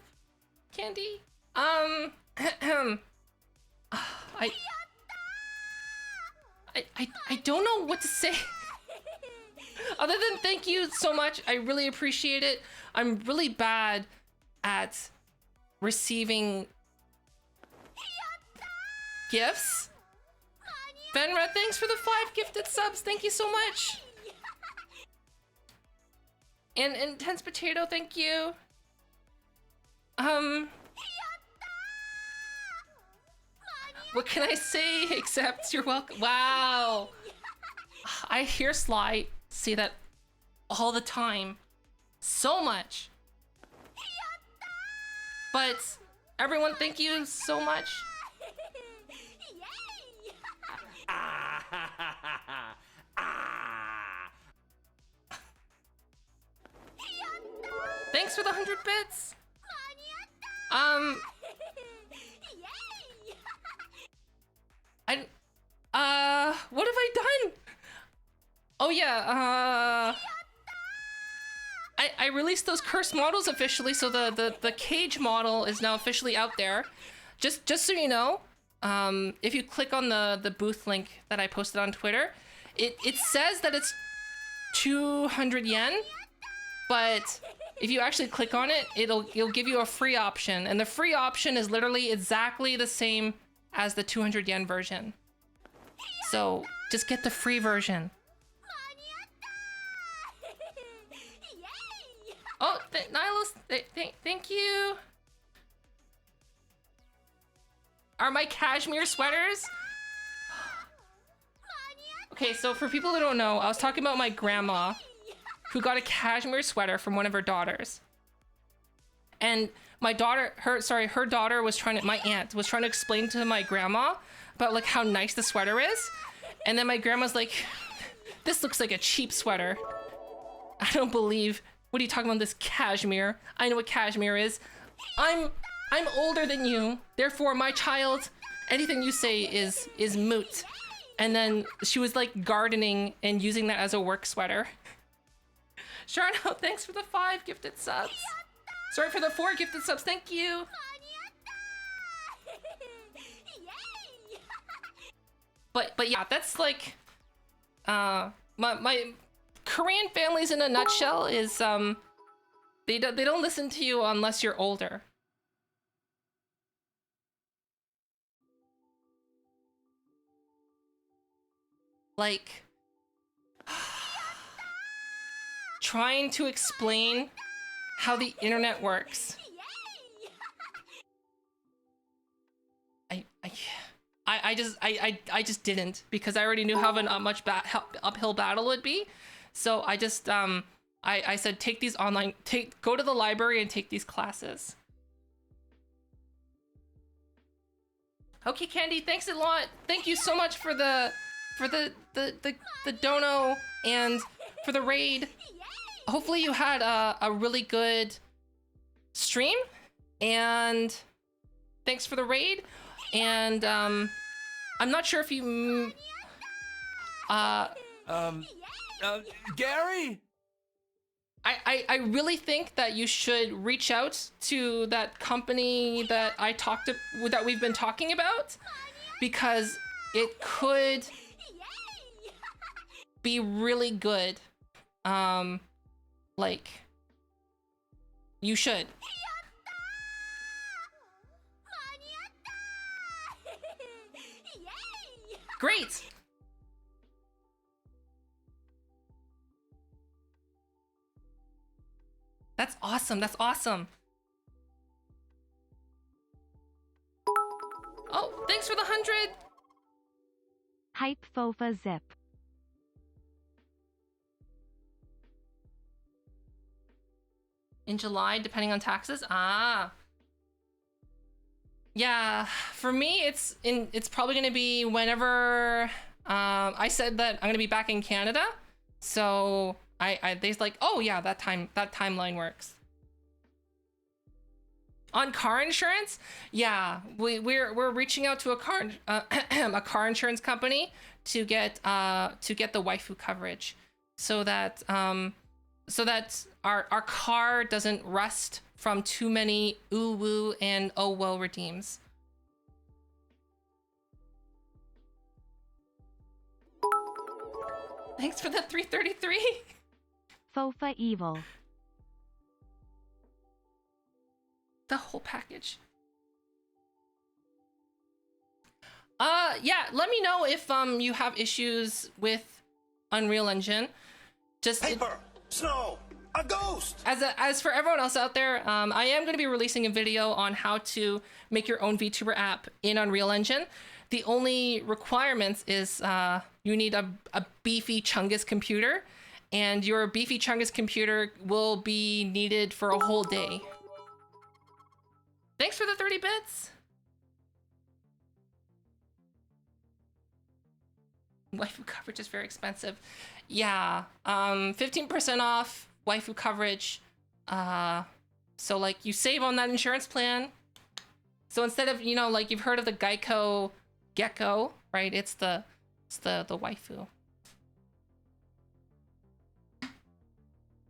Candy. I don't know what to say. Other than thank you so much. I really appreciate it. I'm really bad at receiving gifts. Benra, thanks for the 5 gifted subs. Thank you so much. And Intense Potato, thank you. What can I say except you're welcome? Wow. I hear Sly say that all the time. So much. But everyone, thank you so much. Thanks for the 100 bits. What have I done? Oh yeah, I released those cursed models officially, so the cage model is now officially out there. Just so you know, if you click on the booth link that I posted on Twitter, it says that it's 200 yen, but if you actually click on it, it'll give you a free option, and the free option is literally exactly the same as the 200 yen version. So just get the free version. Oh, Nihilus, thank you. Are my cashmere sweaters? Okay, so for people who don't know, I was talking about my grandma who got a cashmere sweater from one of her daughters. And my daughter, her daughter was my aunt was trying to explain to my grandma about like how nice the sweater is. And then my grandma's like, this looks like a cheap sweater. I don't believe, what are you talking about, this cashmere? I know what cashmere is. I'm I'm older than you, therefore my child, anything you say is moot. And then she was like gardening and using that as a work sweater. Sharno, thanks for the 5 gifted subs. Sorry for the 4 gifted subs, thank you. But yeah, that's like my Korean families in a nutshell is they don't listen to you unless you're older. Like trying to explain how the internet works. I just didn't, because I already knew how much uphill battle would be. So I just I said take these online, go to the library and take these classes. Okay, Candy, thanks a lot. Thank you so much for the dono and for the raid. Hopefully you had a really good stream, and thanks for the raid. And I'm not sure if you Gary? I really think that you should reach out to that company that that we've been talking about, because it could be really good. Like, you should. Great. That's awesome. That's awesome. Oh, thanks for the 100. Hype Fofa Zip. In July, depending on taxes. Ah. Yeah, for me, it's probably gonna be whenever I said that I'm gonna be back in Canada. So they's like, oh yeah, that timeline works. On car insurance, yeah, we're reaching out to a car insurance company to get the waifu coverage, so that our car doesn't rust from too many ooh woo and oh well redeems. Thanks for the 333. Fofa Evil. The whole package. Yeah, let me know if you have issues with Unreal Engine. Just Paper, snow, a ghost. As for everyone else out there, I am going to be releasing a video on how to make your own VTuber app in Unreal Engine. The only requirements is you need a beefy Chungus computer, and your beefy Chungus computer will be needed for a whole day. Thanks for the 30 bits. Waifu coverage is very expensive. Yeah, 15% off waifu coverage. So like you save on that insurance plan. So instead of, you know, like you've heard of the Geico Gecko, right? It's the waifu.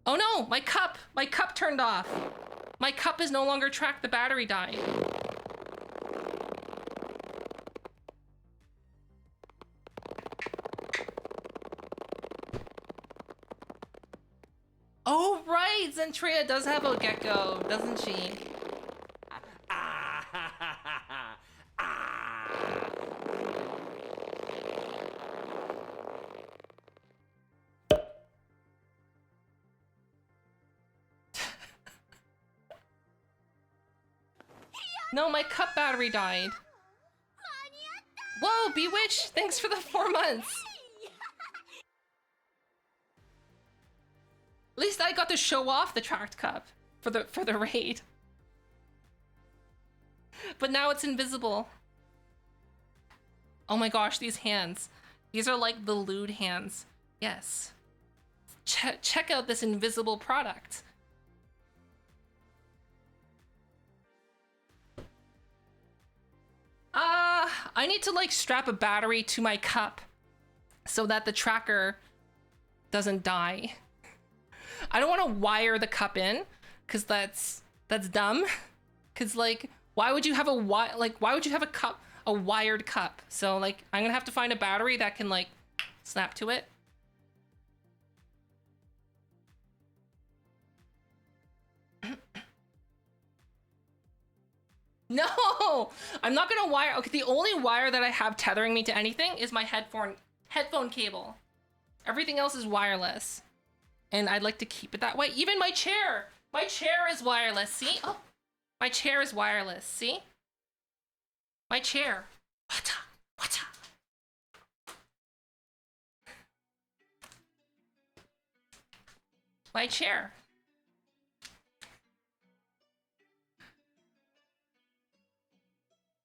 Oh no, my cup turned off. My cup is no longer tracked, the battery died. Oh right, Zentria does have a gecko, doesn't she? No, my cup battery died. Whoa, Bewitched, thanks for the 4 months. At least I got to show off the tracked cup for the raid. But now it's invisible. Oh my gosh, these hands. These are like the lewd hands. Yes. Check out this invisible product. I need to like strap a battery to my cup so that the tracker doesn't die. I don't want to wire the cup in because that's dumb. Because like, why would you have a wired cup? So like, I'm gonna have to find a battery that can like snap to it. No, I'm not gonna wire. Okay, the only wire that I have tethering me to anything is my headphone cable. Everything else is wireless, and I'd like to keep it that way. Even my chair is wireless. See? Oh, my chair is wireless. See? My chair. What's my chair.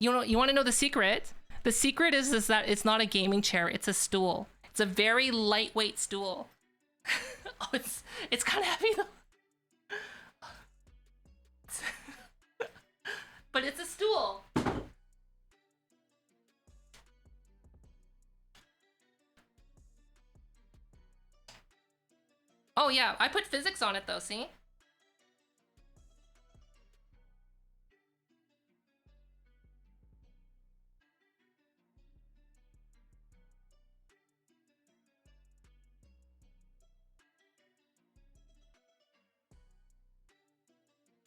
You want to know the secret? The secret is that it's not a gaming chair, it's a stool. It's a very lightweight stool. Oh, it's kind of heavy though. But it's a stool. Oh yeah, I put physics on it though, see?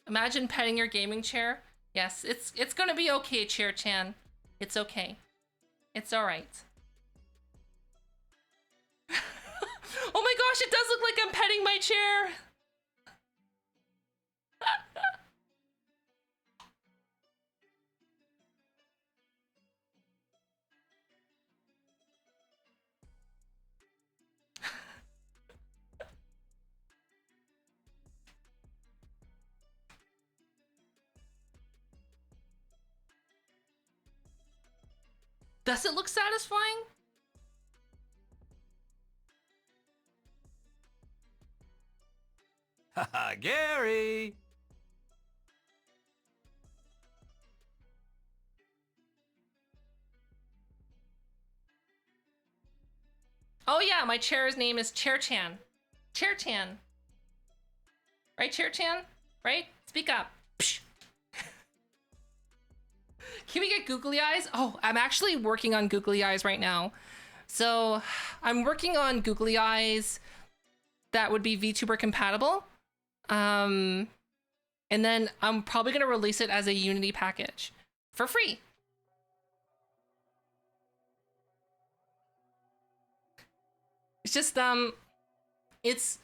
Imagine petting your gaming chair. Yes, it's gonna be okay, Chair Chan. It's okay. It's alright. Oh my gosh, it does look like I'm petting my chair! Does it look satisfying? Haha, Gary! Oh yeah, my chair's name is Chair Chan. Chair Chan. Right, Chair Chan? Right? Speak up. Psh. Can we get googly eyes? Oh, I'm actually working on googly eyes right now. So I'm working on googly eyes that would be VTuber compatible. And then I'm probably gonna release it as a Unity package for free. It's just, it's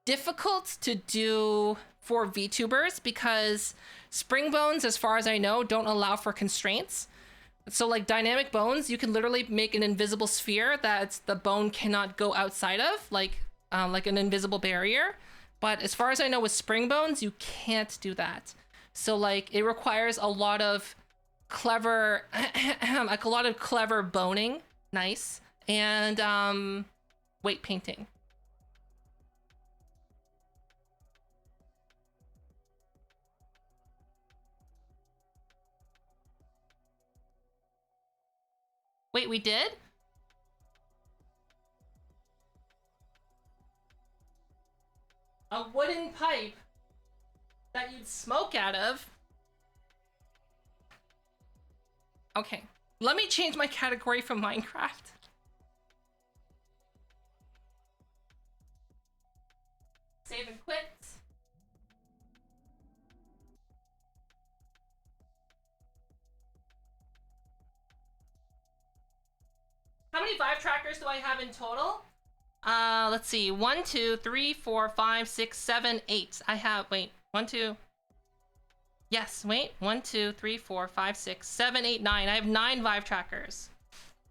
difficult to do for VTubers because Spring Bones, as far as I know, don't allow for constraints. So like dynamic bones, you can literally make an invisible sphere that the bone cannot go outside of, like an invisible barrier. But as far as I know with Spring Bones, you can't do that. So like it requires a lot of clever, like a lot of clever boning, nice, and weight painting. Wait, we did? A wooden pipe that you'd smoke out of? Okay, let me change my category from Minecraft. Save and quit. How many Vive trackers do I have in total? Let's see. 1, 2, 3, 4, 5, 6, 7, 8. I have, wait, 1, 2. Yes, wait. 1, 2, 3, 4, 5, 6, 7, 8, 9. I have 9 Vive trackers.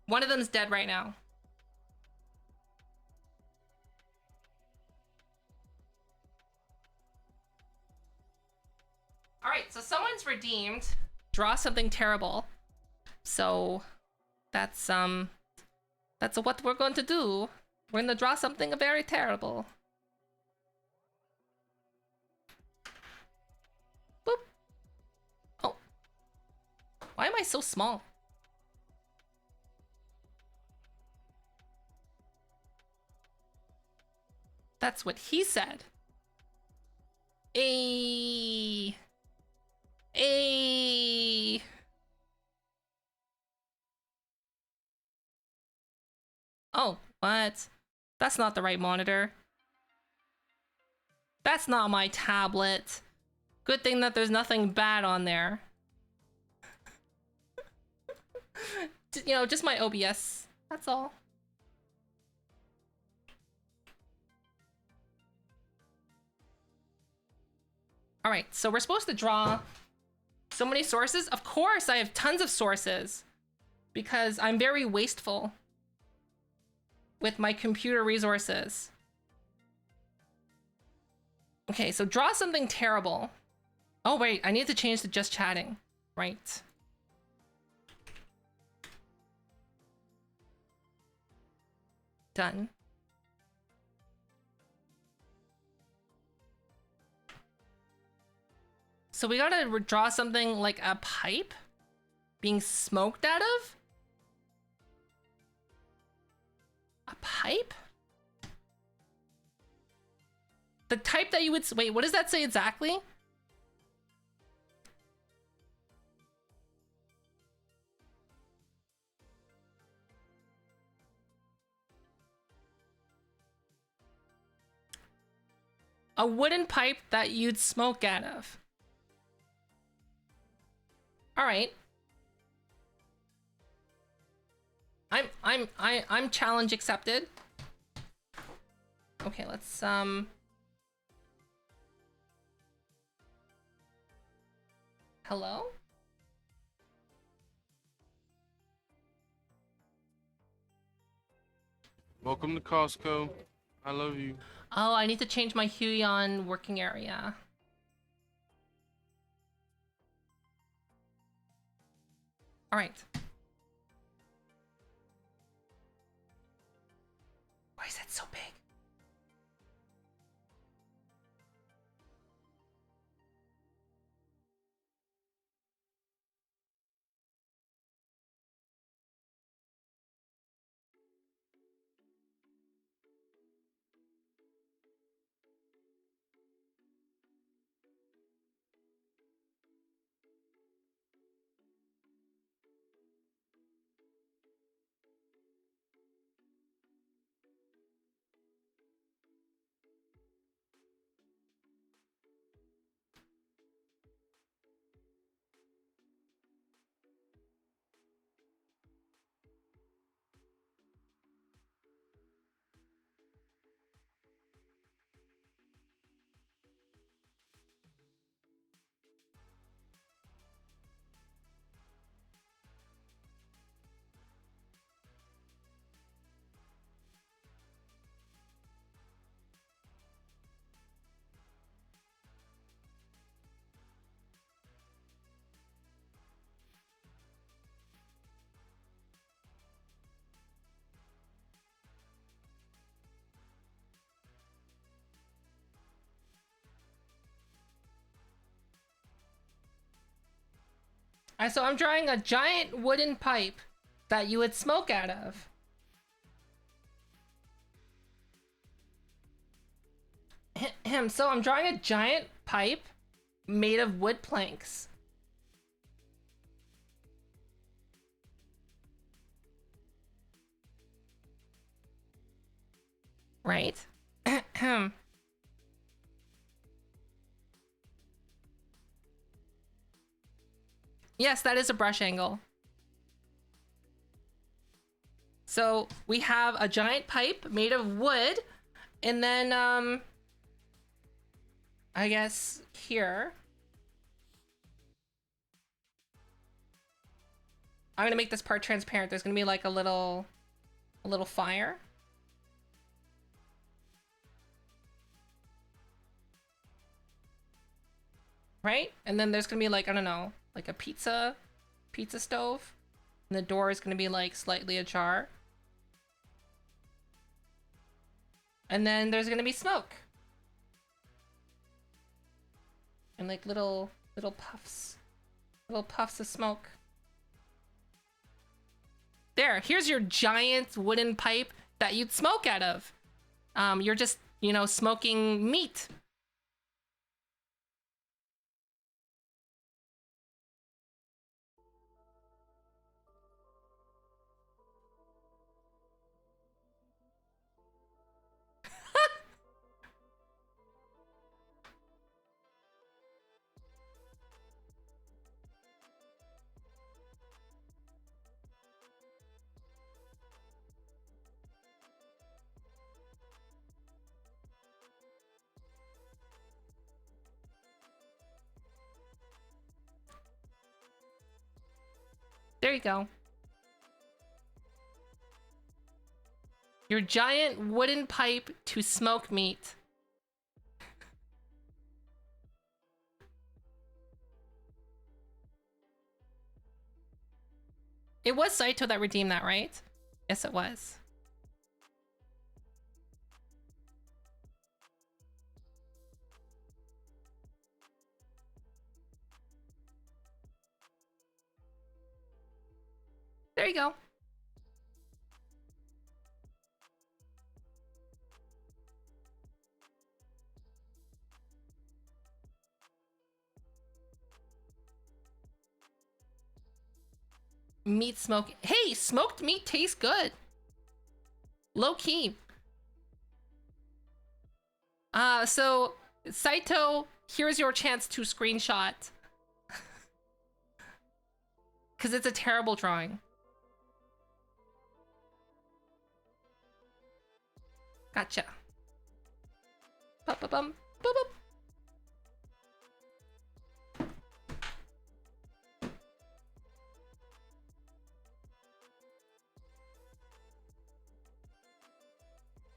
One of them's dead right now. All right, so someone's redeemed. Draw something terrible. So that's what we're going to do. We're going to draw something very terrible. Boop. Oh. Why am I so small? That's what he said. A. Oh, what? That's not the right monitor. That's not my tablet. Good thing that there's nothing bad on there. You know, just my OBS. That's all. All right, so we're supposed to draw so many sources. Of course, I have tons of sources because I'm very wasteful with my computer resources. Okay, so draw something terrible. Oh wait, I need to change to just chatting. Right. Done. So we gotta draw something like a pipe being smoked out of? A pipe? The type that you would... Wait, what does that say exactly? A wooden pipe that you'd smoke out of. All right. I'm challenge accepted. Okay, let's hello? Welcome to Costco. I love you. Oh, I need to change my Huion working area. All right. Why is that so big? So I'm drawing a giant wooden pipe that you would smoke out of. So I'm drawing a giant pipe made of wood planks. Right? Yes, that is a brush angle. So we have a giant pipe made of wood, and then I guess here I'm gonna make this part transparent. There's gonna be like a little fire. Right? And then there's gonna be like, I don't know, like a pizza stove. And the door is gonna be like slightly ajar. And then there's gonna be smoke. And like little puffs. Little puffs of smoke. There, here's your giant wooden pipe that you'd smoke out of. You're just you know, smoking meat. There you go. Your giant wooden pipe to smoke meat. It was Saito that redeemed that, right? Yes, it was. There you go. Meat smoke. Hey, smoked meat tastes good. Low key. So Saito, here's your chance to screenshot. Because it's a terrible drawing. Gotcha. Ba-ba-bum. Boop-boop.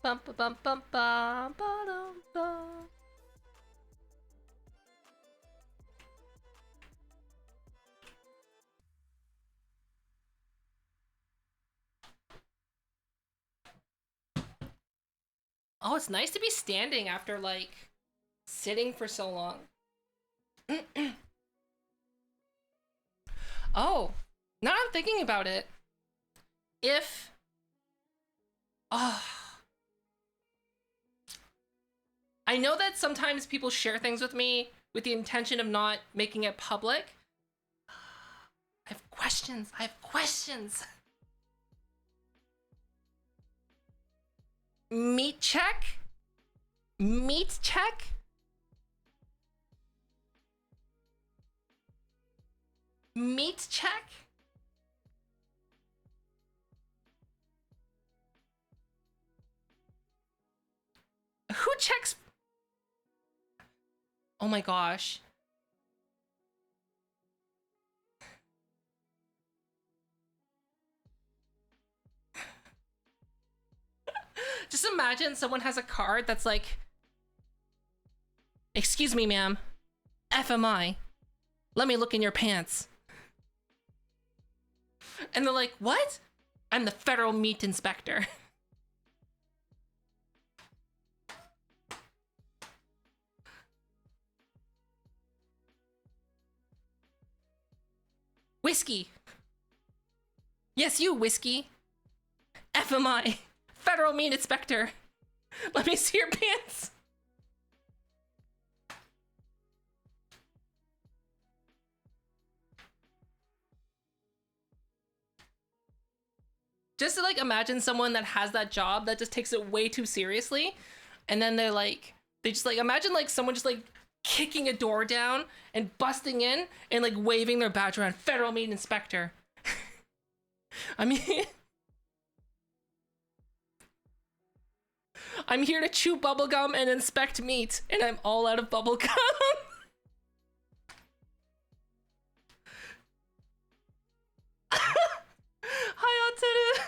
Bum ba bum bum bum ba dum bum. Oh, it's nice to be standing after like sitting for so long. Oh, now I'm thinking about it. If I know that sometimes people share things with me with the intention of not making it public. I have questions. Meat check? Meat check? Meat check? Who checks? Oh my gosh. Just imagine someone has a card that's like, "Excuse me, ma'am. FMI. Let me look in your pants." And they're like, "What? I'm the federal meat inspector." Whiskey. Yes, you, Whiskey. FMI. Federal meat inspector. Let me see your pants. Just to like imagine someone that has that job that just takes it way too seriously. And then they're like, they just like, imagine like someone just like kicking a door down and busting in and like waving their badge around. Federal meat inspector. I mean, I'm here to chew bubblegum and inspect meat, and I'm all out of bubblegum. Hi, Otteru.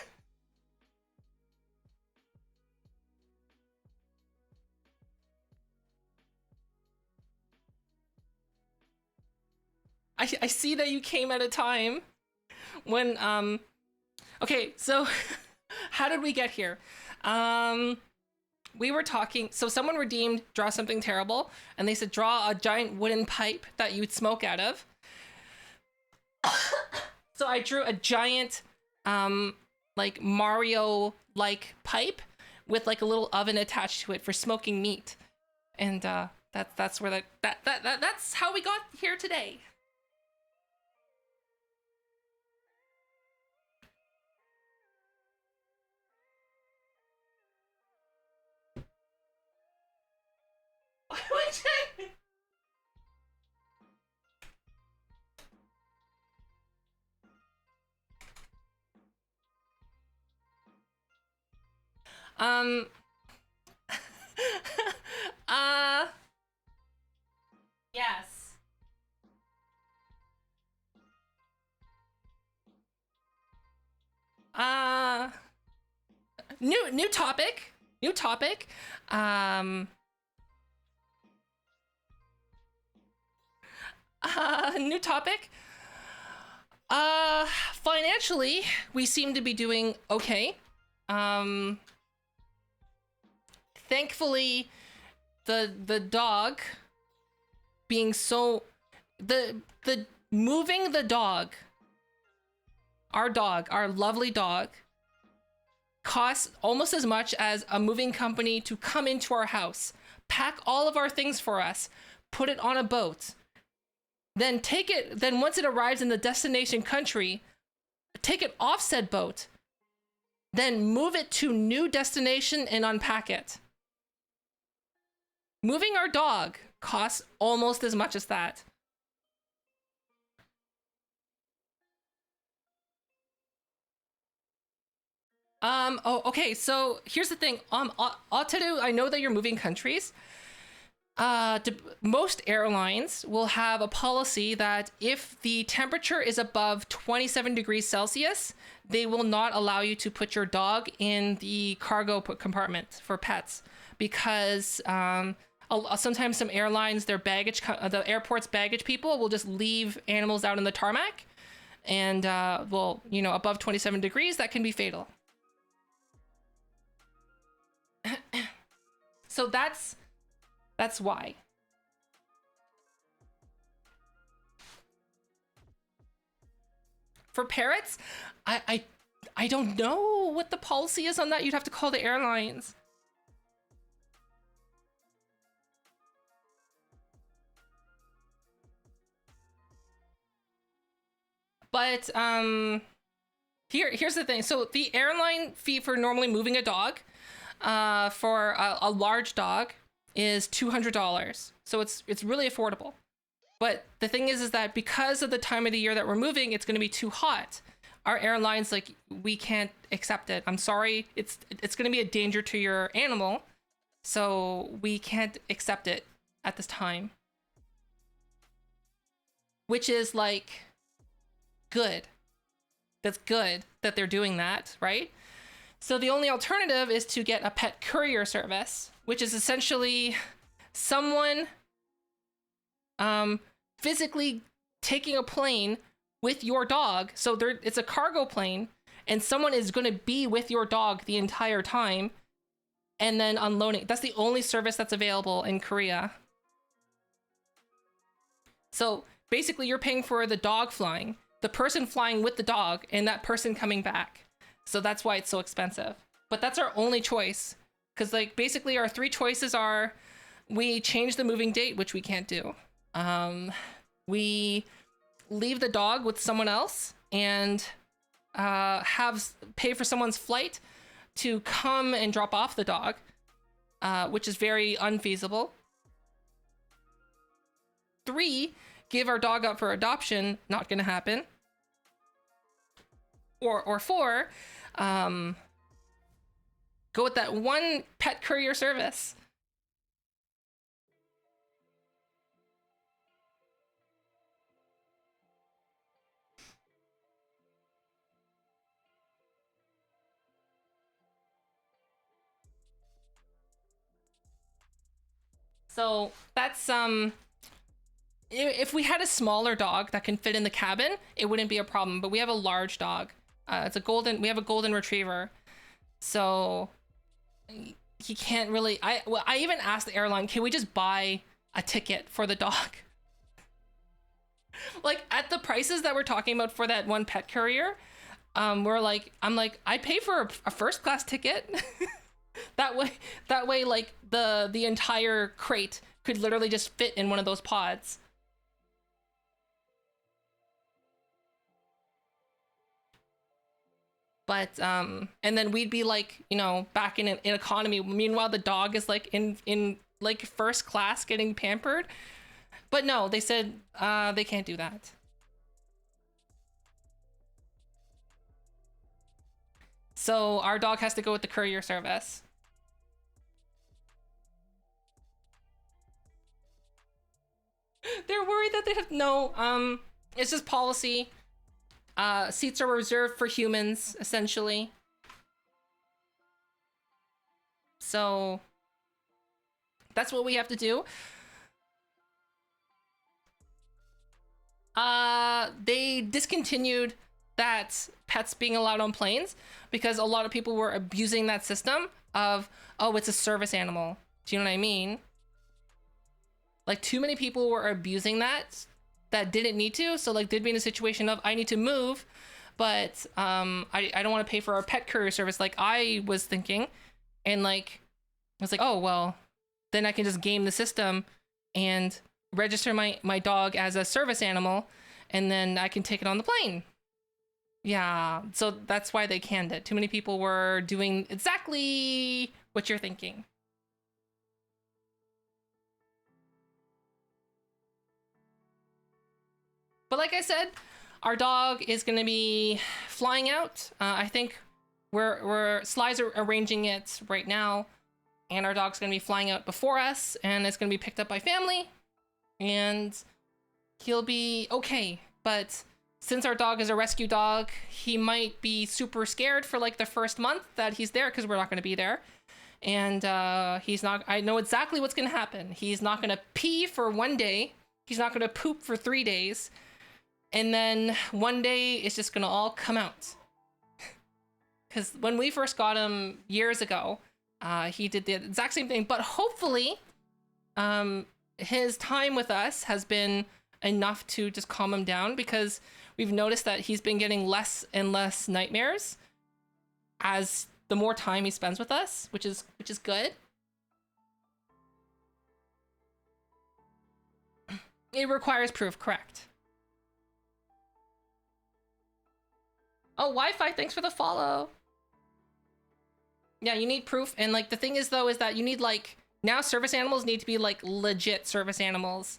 I see that you came at a time when okay, so how did we get here? We were talking, so someone redeemed draw something terrible, and they said draw a giant wooden pipe that you'd smoke out of. So I drew a giant like Mario like pipe with like a little oven attached to it for smoking meat. And that's where that's how we got here today. Um, yes. New topic. New topic. New topic. Financially, we seem to be doing okay. Thankfully, the dog being so the moving the dog, our lovely dog, costs almost as much as a moving company to come into our house, pack all of our things for us, put it on a boat, then take it, then once it arrives in the destination country, take it off said boat, then move it to new destination and unpack it. Moving our dog costs almost as much as that. Oh, okay, so here's the thing. Otaru, I know that you're moving countries. Most airlines will have a policy that if the temperature is above 27 degrees Celsius, they will not allow you to put your dog in the cargo compartment for pets, because sometimes some airlines, their baggage, the airport's baggage people will just leave animals out in the tarmac, and well, you know, above 27 degrees, that can be fatal. So that's why. For parrots, I don't know what the policy is on that. You'd have to call the airlines. But here's the thing. So the airline fee for normally moving a dog, for a large dog, is $200. So it's really affordable. But the thing is that because of the time of the year that we're moving, it's going to be too hot. Our airlines, like, we can't accept it. I'm sorry. It's going to be a danger to your animal. So we can't accept it at this time. Which is like good. That's good that they're doing that, right? So the only alternative is to get a pet courier service, which is essentially someone physically taking a plane with your dog. So it's a cargo plane, and someone is going to be with your dog the entire time and then unloading. That's the only service that's available in Korea. So basically you're paying for the dog flying, the person flying with the dog, and that person coming back. So that's why it's so expensive. But that's our only choice. Because, like, basically our three choices are, we change the moving date, which we can't do. We leave the dog with someone else and pay for someone's flight to come and drop off the dog, which is very unfeasible. 3, give our dog up for adoption, not gonna happen. Or 4, go with that one pet courier service. So that's if we had a smaller dog that can fit in the cabin, it wouldn't be a problem. But we have a large dog. We have a golden retriever, so he can't really. I even asked the airline, can we just buy a ticket for the dog? Like, at the prices that we're talking about for that one pet courier, I'm like, I'd pay for a first class ticket. that way, like the entire crate could literally just fit in one of those pods. But and then we'd be like, you know, back in economy. Meanwhile, the dog is like in like first class getting pampered. But no, they said they can't do that. So our dog has to go with the courier service. They're worried that they have no, it's just policy. Seats are reserved for humans, essentially. So that's what we have to do. They discontinued that pets being allowed on planes because a lot of people were abusing that system of, oh, it's a service animal. Do you know what I mean? Like, too many people were abusing that didn't need to. So like they'd be in a situation of, I need to move, but I don't want to pay for a pet courier service like I was thinking. And like I was like, oh well, then I can just game the system and register my dog as a service animal, and then I can take it on the plane. Yeah, so that's why they canned it. Too many people were doing exactly what you're thinking. But like I said, our dog is going to be flying out. I think Sly's are arranging it right now, and our dog's going to be flying out before us, and it's going to be picked up by family, and he'll be okay. But since our dog is a rescue dog, he might be super scared for like the first month that he's there, because we're not going to be there. And he's not, I know exactly what's going to happen. He's not going to pee for 1 day. He's not going to poop for 3 days. And then one day it's just gonna all come out. Because when we first got him years ago, he did the exact same thing. But hopefully, his time with us has been enough to just calm him down, because we've noticed that he's been getting less and less nightmares as the more time he spends with us, which is good. It requires proof, correct. Oh, Wi-Fi, thanks for the follow. Yeah, you need proof. And like the thing is though, is that you need like, now service animals need to be like legit service animals.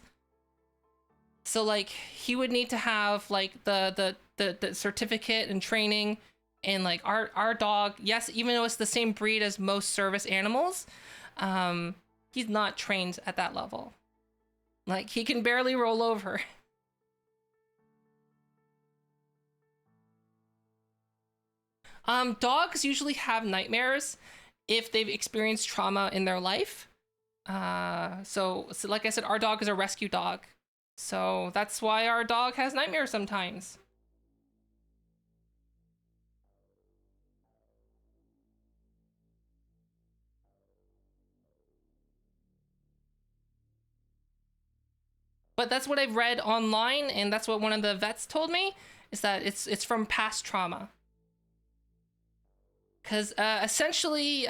So like he would need to have like the certificate and training, and like our dog, yes, even though it's the same breed as most service animals, he's not trained at that level. Like he can barely roll over. Dogs usually have nightmares if they've experienced trauma in their life. So like I said, our dog is a rescue dog. So that's why our dog has nightmares sometimes. But that's what I've read online, and that's what one of the vets told me, is that it's from past trauma. Because essentially,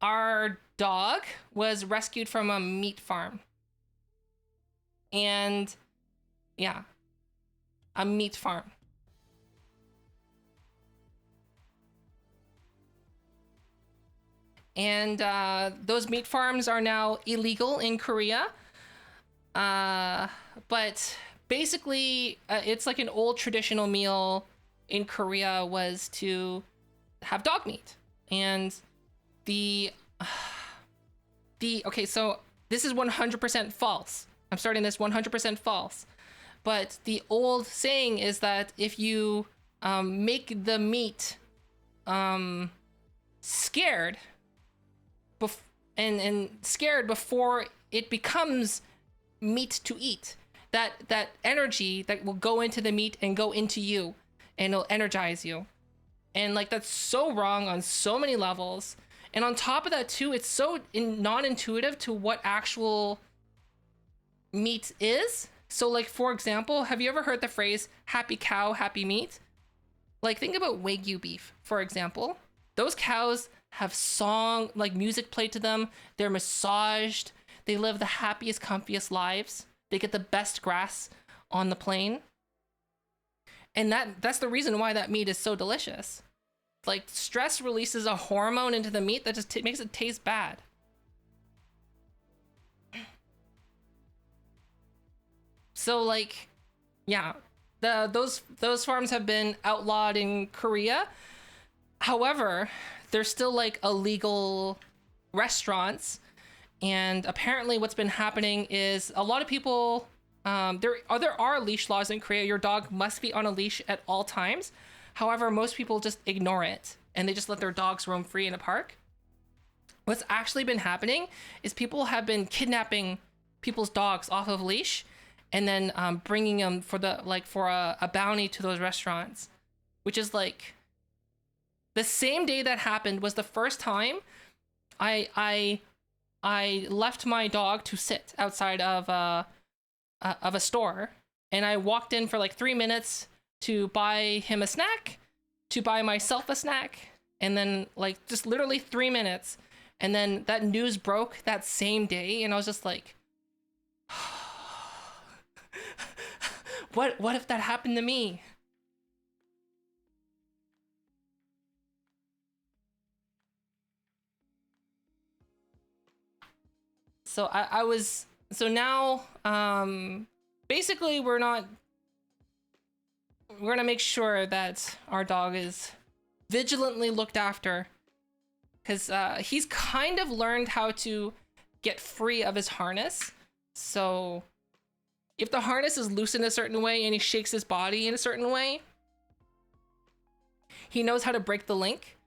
our dog was rescued from a meat farm. And yeah, a meat farm. And those meat farms are now illegal in Korea. But basically, it's like an old traditional meal in Korea was to have dog meat. And okay, so this is 100% false. I'm starting this 100% false. But the old saying is that if you make the meat scared, and scared before it becomes meat to eat, that energy that will go into the meat and go into you, and it'll energize you. And like that's so wrong on so many levels. And on top of that too, it's so non-intuitive to what actual meat is. So like, for example, have you ever heard the phrase happy cow, happy meat? Like think about Wagyu beef, for example. Those cows have song, like music played to them. They're massaged. They live the happiest, comfiest lives. They get the best grass on the plain. And that's the reason why that meat is so delicious. Like, stress releases a hormone into the meat that just makes it taste bad. So, like, yeah, those farms have been outlawed in Korea. However, they're still like illegal restaurants, and apparently what's been happening is a lot of people, there are leash laws in Korea. Your dog must be on a leash at all times. However, most people just ignore it and they just let their dogs roam free in a park. What's actually been happening is people have been kidnapping people's dogs off of leash and then bringing them for a bounty to those restaurants, which is like the same day that happened was the first time I left my dog to sit outside of a store, and I walked in for like 3 minutes to buy him a snack, to buy myself a snack, and then like just literally 3 minutes, and then that news broke that same day, and I was just like, what if that happened to me? So so now basically we're gonna make sure that our dog is vigilantly looked after, because he's kind of learned how to get free of his harness. So if the harness is loose in a certain way and he shakes his body in a certain way, he knows how to break the link,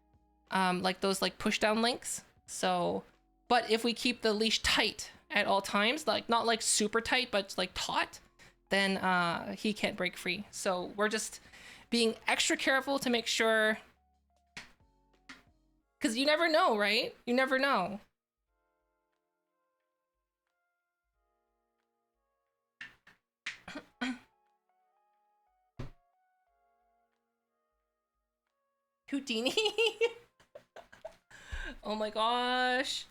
like those like push down links. So, but if we keep the leash tight at all times, like not like super tight, but like taut, then he can't break free. So we're just being extra careful to make sure, because you never know, right? You never know. Houdini? Oh my gosh.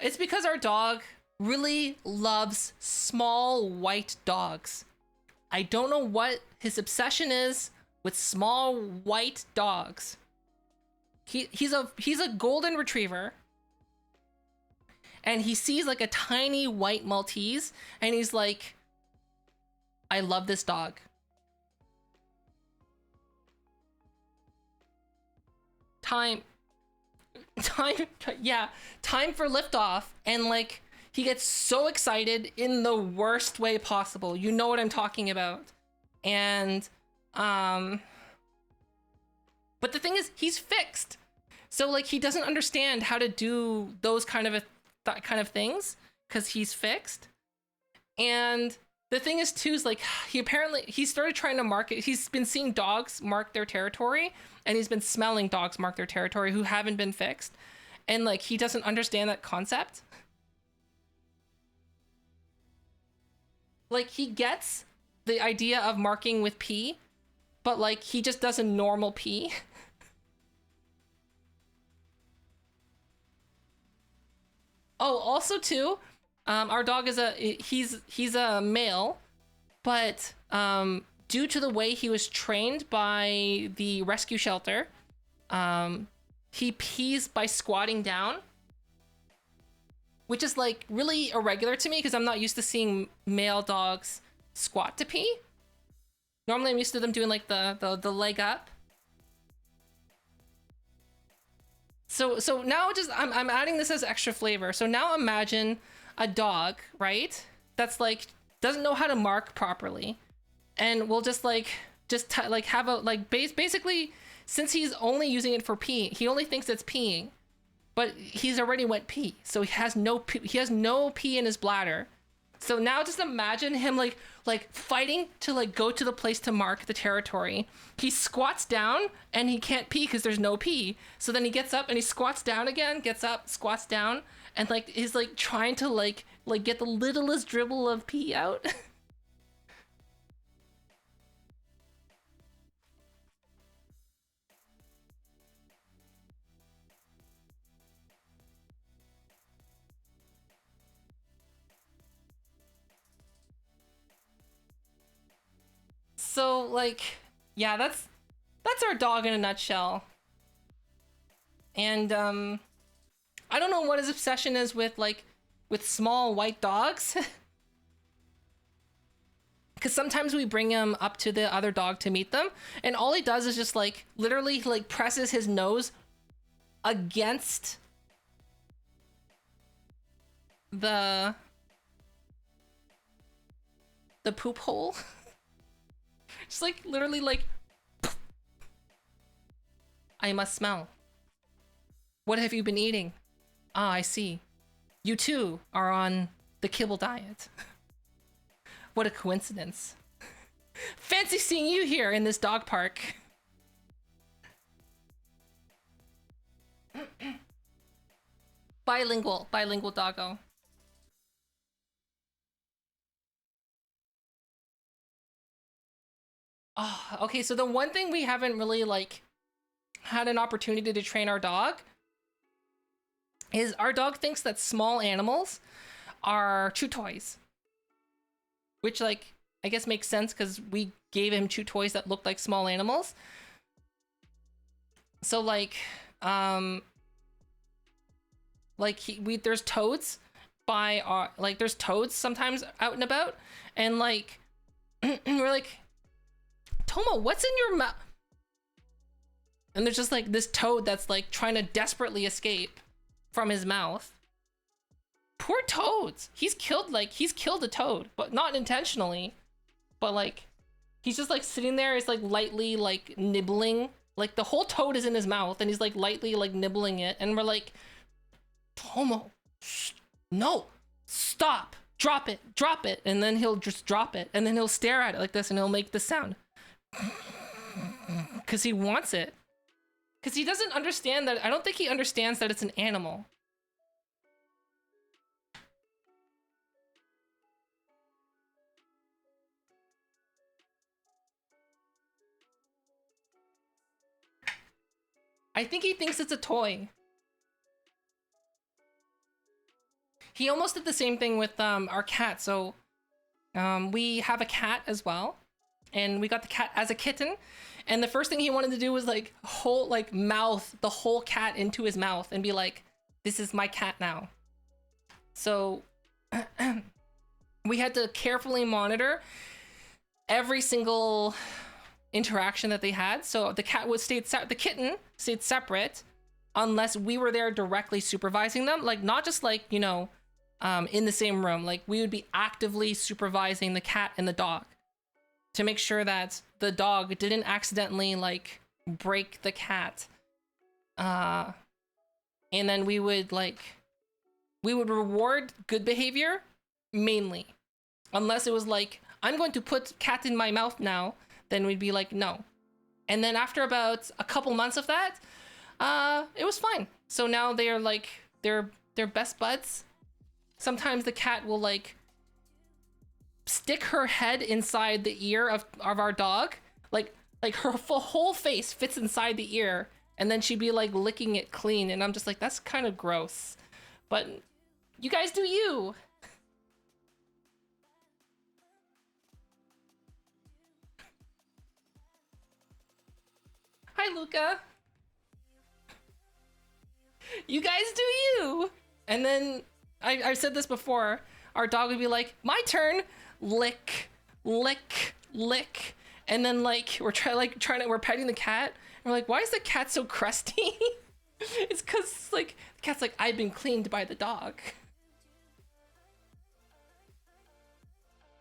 It's because our dog really loves small white dogs. I don't know what his obsession is with small white dogs. He's a golden retriever, and he sees like a tiny white Maltese, and he's like, I love this dog. Time for liftoff, and like he gets so excited in the worst way possible. You know what I'm talking about. And but the thing is, he's fixed, so like he doesn't understand how to do those kind of things because he's fixed. And the thing is too is like he started trying to market. He's been seeing dogs mark their territory, and he's been smelling dogs mark their territory who haven't been fixed, and like he doesn't understand that concept. Like he gets the idea of marking with pee, but like he just does a normal pee. Oh, also too, our dog is he's a male, but due to the way he was trained by the rescue shelter, he pees by squatting down, which is like really irregular to me because I'm not used to seeing male dogs squat to pee. Normally I'm used to them doing like the leg up. So now just I'm adding this as extra flavor. So now imagine a dog, right? That's like doesn't know how to mark properly, and we'll just have a like basically, since he's only using it for pee, he only thinks it's peeing, but he's already went pee, so he has no pee in his bladder. So now just imagine him like fighting to like go to the place to mark the territory. He squats down and he can't pee because there's no pee. So then he gets up and he squats down again, gets up, squats down, and like he's like trying to like get the littlest dribble of pee out. So like, yeah, that's our dog in a nutshell. And I don't know what his obsession is with small white dogs. Because sometimes we bring him up to the other dog to meet them, and all he does is just like literally like presses his nose against the poop hole. Just like literally like, I must smell. What have you been eating? Ah, I see. You too are on the kibble diet. What a coincidence. Fancy seeing you here in this dog park. Bilingual doggo. Oh, okay, so the one thing we haven't really like had an opportunity to train our dog is our dog thinks that small animals are chew toys. Which like I guess makes sense because we gave him chew toys that looked like small animals. So like there's toads by our like there's toads sometimes out and about, and like we're like, Tomo, what's in your mouth? And there's just like this toad that's like trying to desperately escape from his mouth. Poor toads. He's killed a toad, but not intentionally. But like he's just like sitting there, is like lightly like nibbling. Like the whole toad is in his mouth and he's like lightly like nibbling it, and we're like, Tomo, no, stop, drop it. And then he'll just drop it, and then he'll stare at it like this, and he'll make this sound. Because he wants it. Because he doesn't understand that. I don't think he understands that it's an animal. I think he thinks it's a toy. He almost did the same thing with our cat. So we have a cat as well, and we got the cat as a kitten, and the first thing he wanted to do was like mouth the whole cat into his mouth and be like, this is my cat now. So we had to carefully monitor every single interaction that they had. So the kitten stayed separate unless we were there directly supervising them, like not just like, you know, in the same room. Like we would be actively supervising the cat and the dog to make sure that the dog didn't accidentally like break the cat. And then we would reward good behavior mainly, unless it was like, I'm going to put cat in my mouth now, then we'd be like, no. And then after about a couple months of that, it was fine. So now they are like, they're best buds. Sometimes the cat will like stick her head inside the ear of our dog. Like her whole face fits inside the ear, and then she'd be like licking it clean. And I'm just like, that's kind of gross. But you guys do you. Hi, Luca. You guys do you. And then I've said this before. Our dog would be like, my turn. Lick, lick, lick. And then like we're petting the cat. And we're like, why is the cat so crusty? It's because like the cat's like, I've been cleaned by the dog.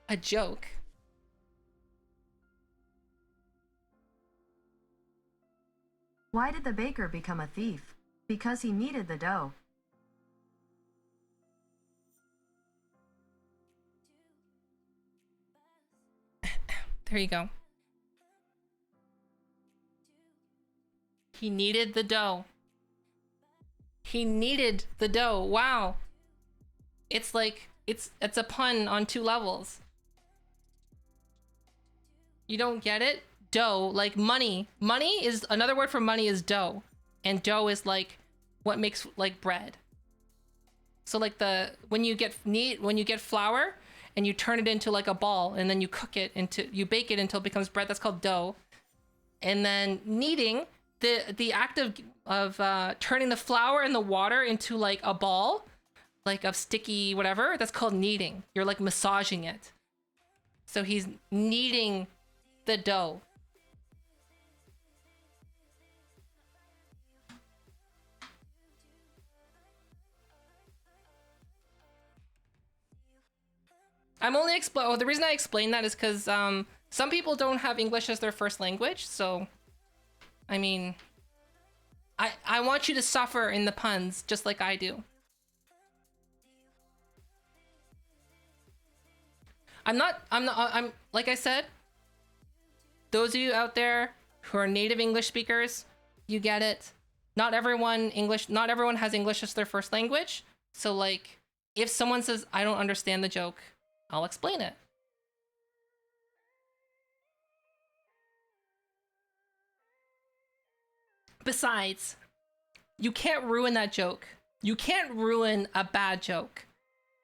A joke. Why did the baker become a thief? Because he needed the dough. There you go. He needed the dough. He needed the dough. Wow. It's like, it's a pun on 2 levels. You don't get it? Dough, like money. Money is, another word for money is dough. And dough is like what makes like bread. So like when you get flour and you turn it into like a ball, and then you you bake it until it becomes bread. That's called dough. And then kneading, the act of turning the flour and the water into like a ball, like of sticky whatever, that's called kneading. You're like massaging it. So he's kneading the dough. I'm only the reason I explain that is because some people don't have English as their first language, so I mean, I want you to suffer in the puns just like I do. I'm like I said, those of you out there who are native English speakers, you get it. Not everyone has English as their first language. So like, if someone says, I don't understand the joke, I'll explain it. Besides, you can't ruin that joke. You can't ruin a bad joke.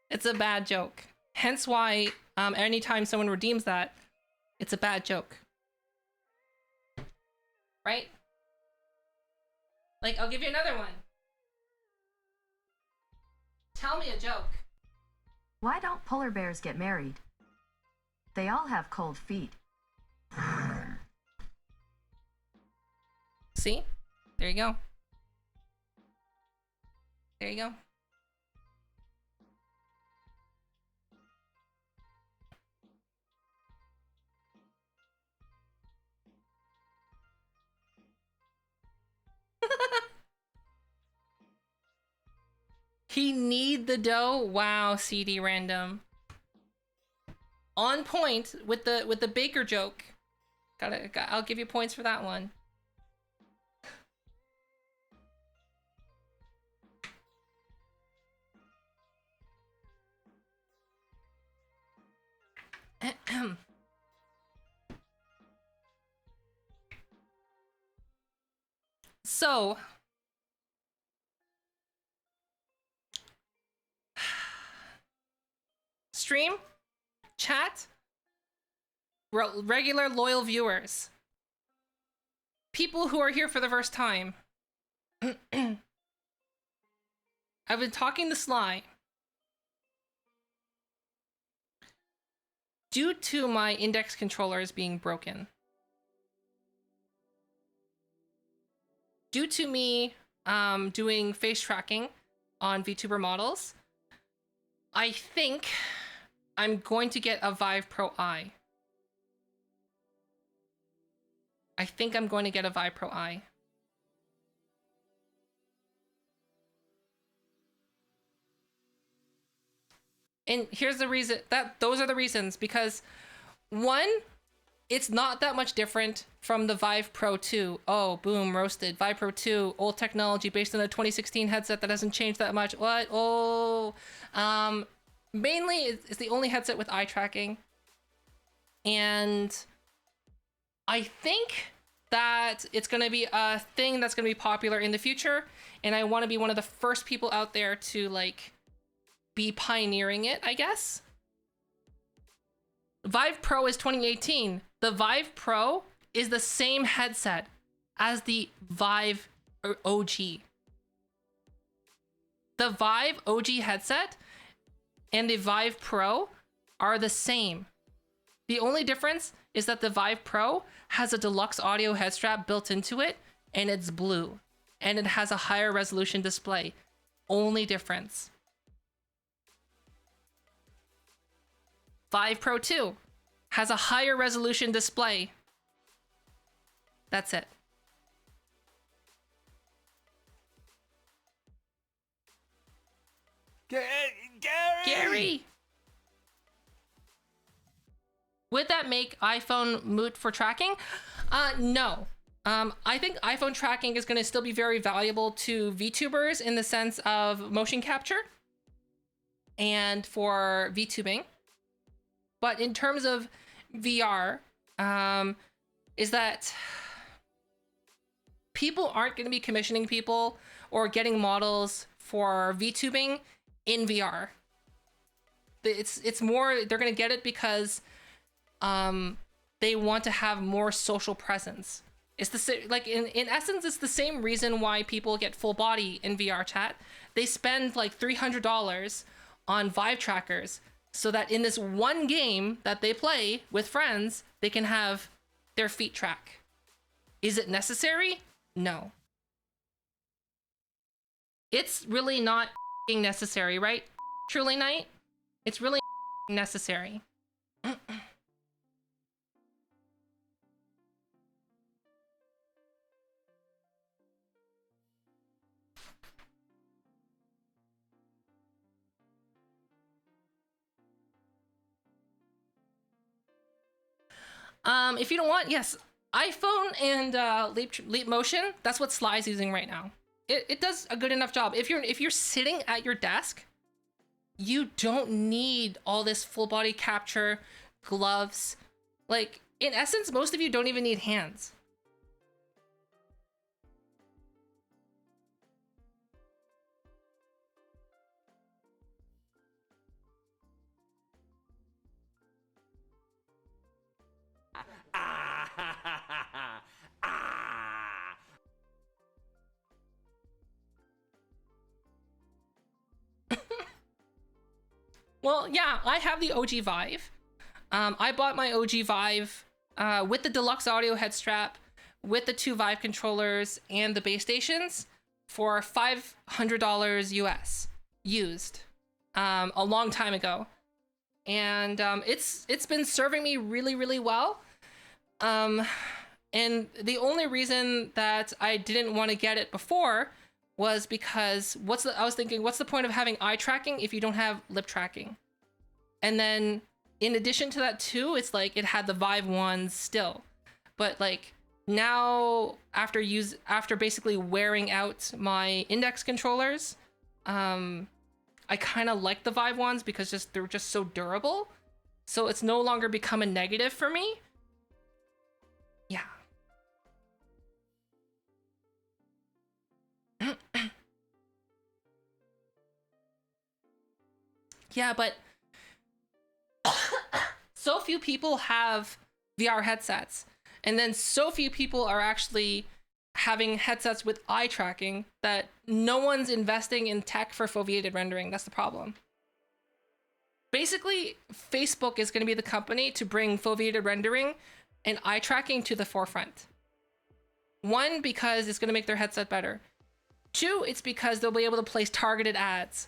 It's a bad joke. Hence why anytime someone redeems that, it's a bad joke. Right? Like, I'll give you another one. Tell me a joke. Why don't polar bears get married? They all have cold feet. See? There you go. There you go. He knead the dough. Wow, CD random. On point with the baker joke. I'll give you points for that one. So, stream, chat, regular loyal viewers, people who are here for the first time. I've been talking to Sly. Due to my index controllers being broken, due to me doing face tracking on VTuber models, I think I'm going to get a Vive Pro Eye. I think I'm going to get a Vive Pro Eye. And here's the reason those are the reasons, because one, it's not that much different from the Vive Pro 2. Oh, boom, roasted. Vive Pro 2, old technology based on a 2016 headset that hasn't changed that much. What? Oh, mainly it's the only headset with eye tracking. And I think that it's going to be a thing that's going to be popular in the future. And I want to be one of the first people out there to like be pioneering it, I guess. Vive Pro is 2018. The Vive Pro is the same headset as the Vive OG. The Vive OG headset and the Vive Pro are the same. The only difference is that the Vive Pro has a deluxe audio head strap built into it, and it's blue, and it has a higher resolution display. Only difference. Vive Pro 2 has a higher resolution display. That's it. Gary! Would that make iPhone moot for tracking? No. I think iPhone tracking is going to still be very valuable to VTubers in the sense of motion capture and for VTubing. But in terms of VR, is that people aren't going to be commissioning people or getting models for VTubing in VR. It's more, they're gonna get it because they want to have more social presence. It's like in essence, it's the same reason why people get full body in VR chat. They spend like $300 on Vive trackers so that in this one game that they play with friends, they can have their feet track. Is it necessary? No. It's really not necessary, right? Truly Night? It's really necessary. If you don't want, yes, iPhone and Leap Motion, that's what Sly's using right now. It does a good enough job. If you're sitting at your desk, you don't need all this full body capture, gloves. Like, in essence, most of you don't even need hands. Well, yeah, I have the OG Vive. I bought my OG Vive with the deluxe audio head strap, with the 2 Vive controllers and the base stations for $500 US used a long time ago. And it's been serving me really, really well. And the only reason that I didn't want to get it before was because I was thinking, what's the point of having eye tracking if you don't have lip tracking? And then in addition to that too, it's like it had the Vive ones still. But like now after basically wearing out my index controllers, I kind of like the Vive ones because they're just so durable. So it's no longer become a negative for me. Yeah. Yeah, but so few people have VR headsets, and then so few people are actually having headsets with eye tracking that no one's investing in tech for foveated rendering. That's the problem. Basically, Facebook is going to be the company to bring foveated rendering and eye tracking to the forefront. One, because it's going to make their headset better. Two, it's because they'll be able to place targeted ads.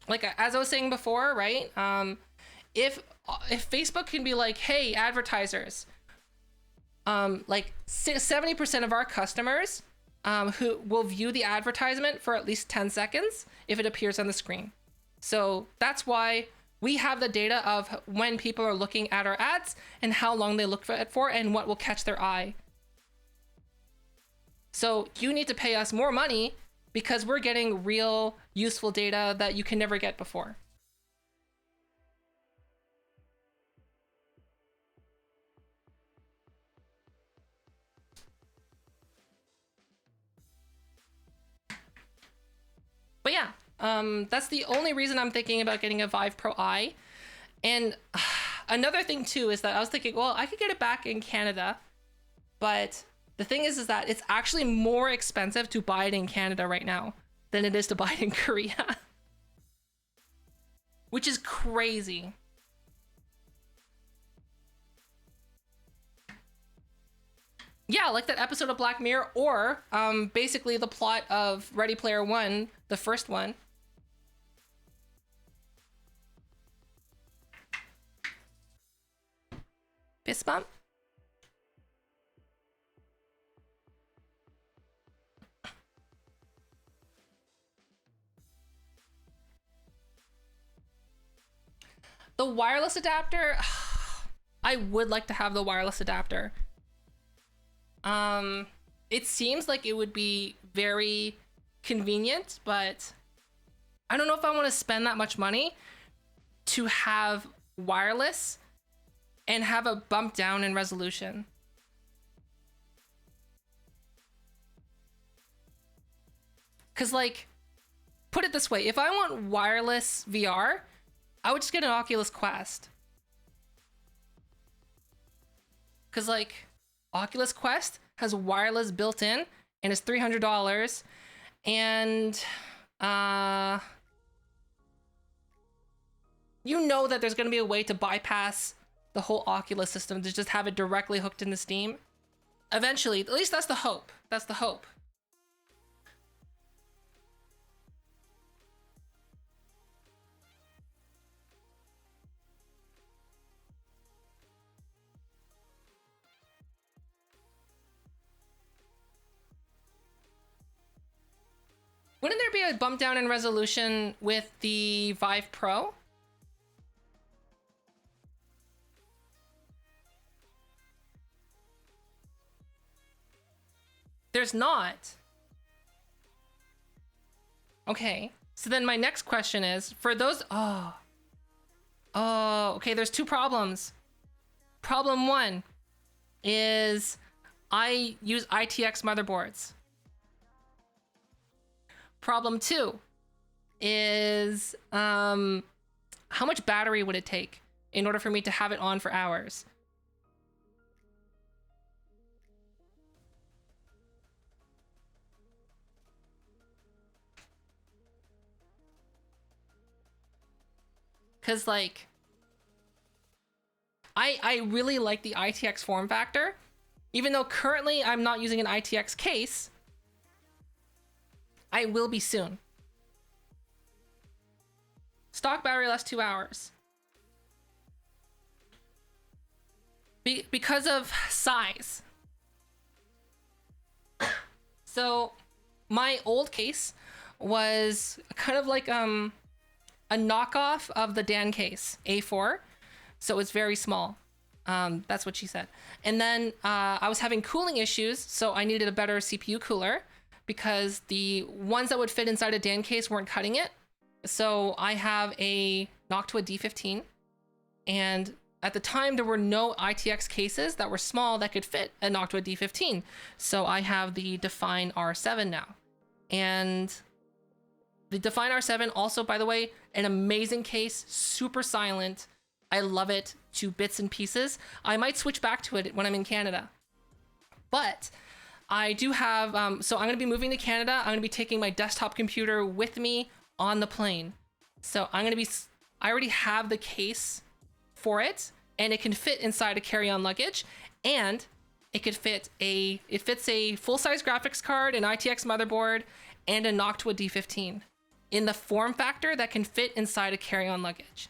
Like, as I was saying before, right? If Facebook can be like, hey, advertisers, like 70% of our customers who will view the advertisement for at least 10 seconds if it appears on the screen. So that's why we have the data of when people are looking at our ads and how long they look for and what will catch their eye. So you need to pay us more money because we're getting real useful data that you can never get before. But yeah, that's the only reason I'm thinking about getting a Vive Pro Eye. And another thing too is that I was thinking, well, I could get it back in Canada, but the thing is that it's actually more expensive to buy it in Canada right now than it is to buy it in Korea. Which is crazy. Yeah, like that episode of Black Mirror, or basically the plot of Ready Player One, the first one. Fist bump? The wireless adapter, I would like to have the wireless adapter. It seems like it would be very convenient, but I don't know if I want to spend that much money to have wireless and have a bump down in resolution. Because, like, put it this way, if I want wireless VR, I would just get an Oculus Quest. Because, like, Oculus Quest has wireless built in and is $300. And, you know that there's going to be a way to bypass the whole Oculus system to just have it directly hooked into Steam. Eventually, at least that's the hope. That's the hope. Wouldn't there be a bump down in resolution with the Vive Pro? There's not. Okay. So then my next question is, for those... Oh, okay, there's two problems. Problem one is I use ITX motherboards. Problem two is how much battery would it take in order for me to have it on for hours? Because, like, I really like the ITX form factor, even though currently I'm not using an ITX case. I will be soon. Stock battery lasts 2 hours. Because of size. So my old case was kind of like a knockoff of the Dan case, A4. So it's very small. That's what she said. And then I was having cooling issues, so I needed a better CPU cooler because the ones that would fit inside a Dan case weren't cutting it. So I have a Noctua D15. And at the time, there were no ITX cases that were small that could fit a Noctua D15. So I have the Define R7 now. And the Define R7 also, by the way, an amazing case, super silent. I love it to bits and pieces. I might switch back to it when I'm in Canada. But I do have, so I'm going to be moving to Canada. I'm going to be taking my desktop computer with me on the plane. So I already have the case for it, and it can fit inside a carry-on luggage, and it fits a full-size graphics card, an ITX motherboard, and a Noctua D15 in the form factor that can fit inside a carry-on luggage.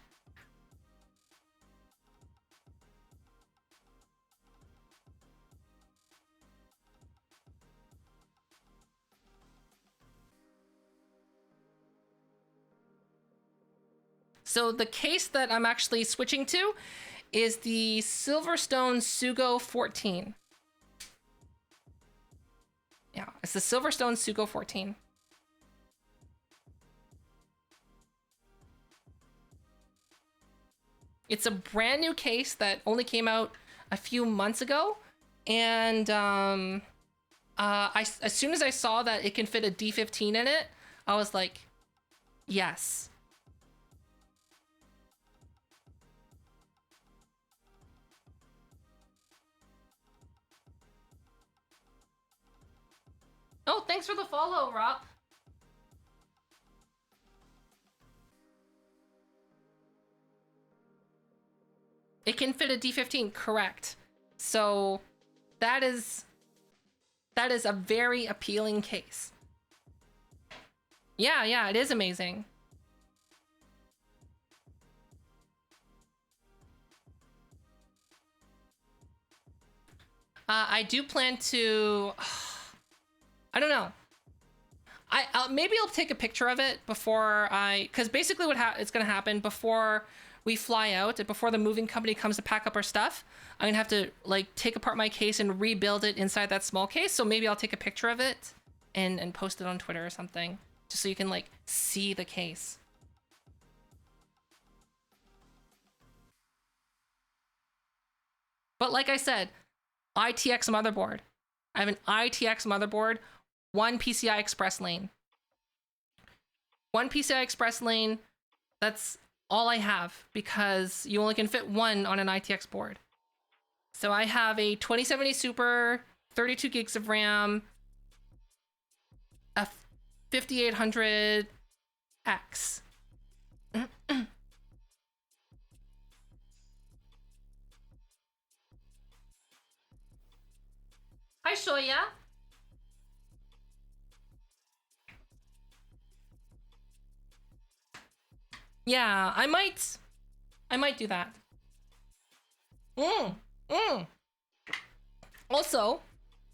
So the case that I'm actually switching to is the Silverstone Sugo 14. Yeah, it's the Silverstone Sugo 14. It's a brand new case that only came out a few months ago. And as soon as I saw that it can fit a D15 in it, I was like, yes. Oh, thanks for the follow, Rob. It can fit a D15, correct. So that is a very appealing case. Yeah, it is amazing. I do plan to... I don't know. Maybe I'll take a picture of it before because basically it's gonna happen before we fly out, before the moving company comes to pack up our stuff. I'm gonna have to like take apart my case and rebuild it inside that small case. So maybe I'll take a picture of it and post it on Twitter or something, just so you can like see the case. But like I said, ITX motherboard. I have an ITX motherboard. One PCI Express lane. one PCI Express lane. That's all I have because you only can fit one on an ITX board. So I have a 2070 Super, 32 gigs of RAM, a 5800X. Hi, Shoya. Yeah, I might do that. Also,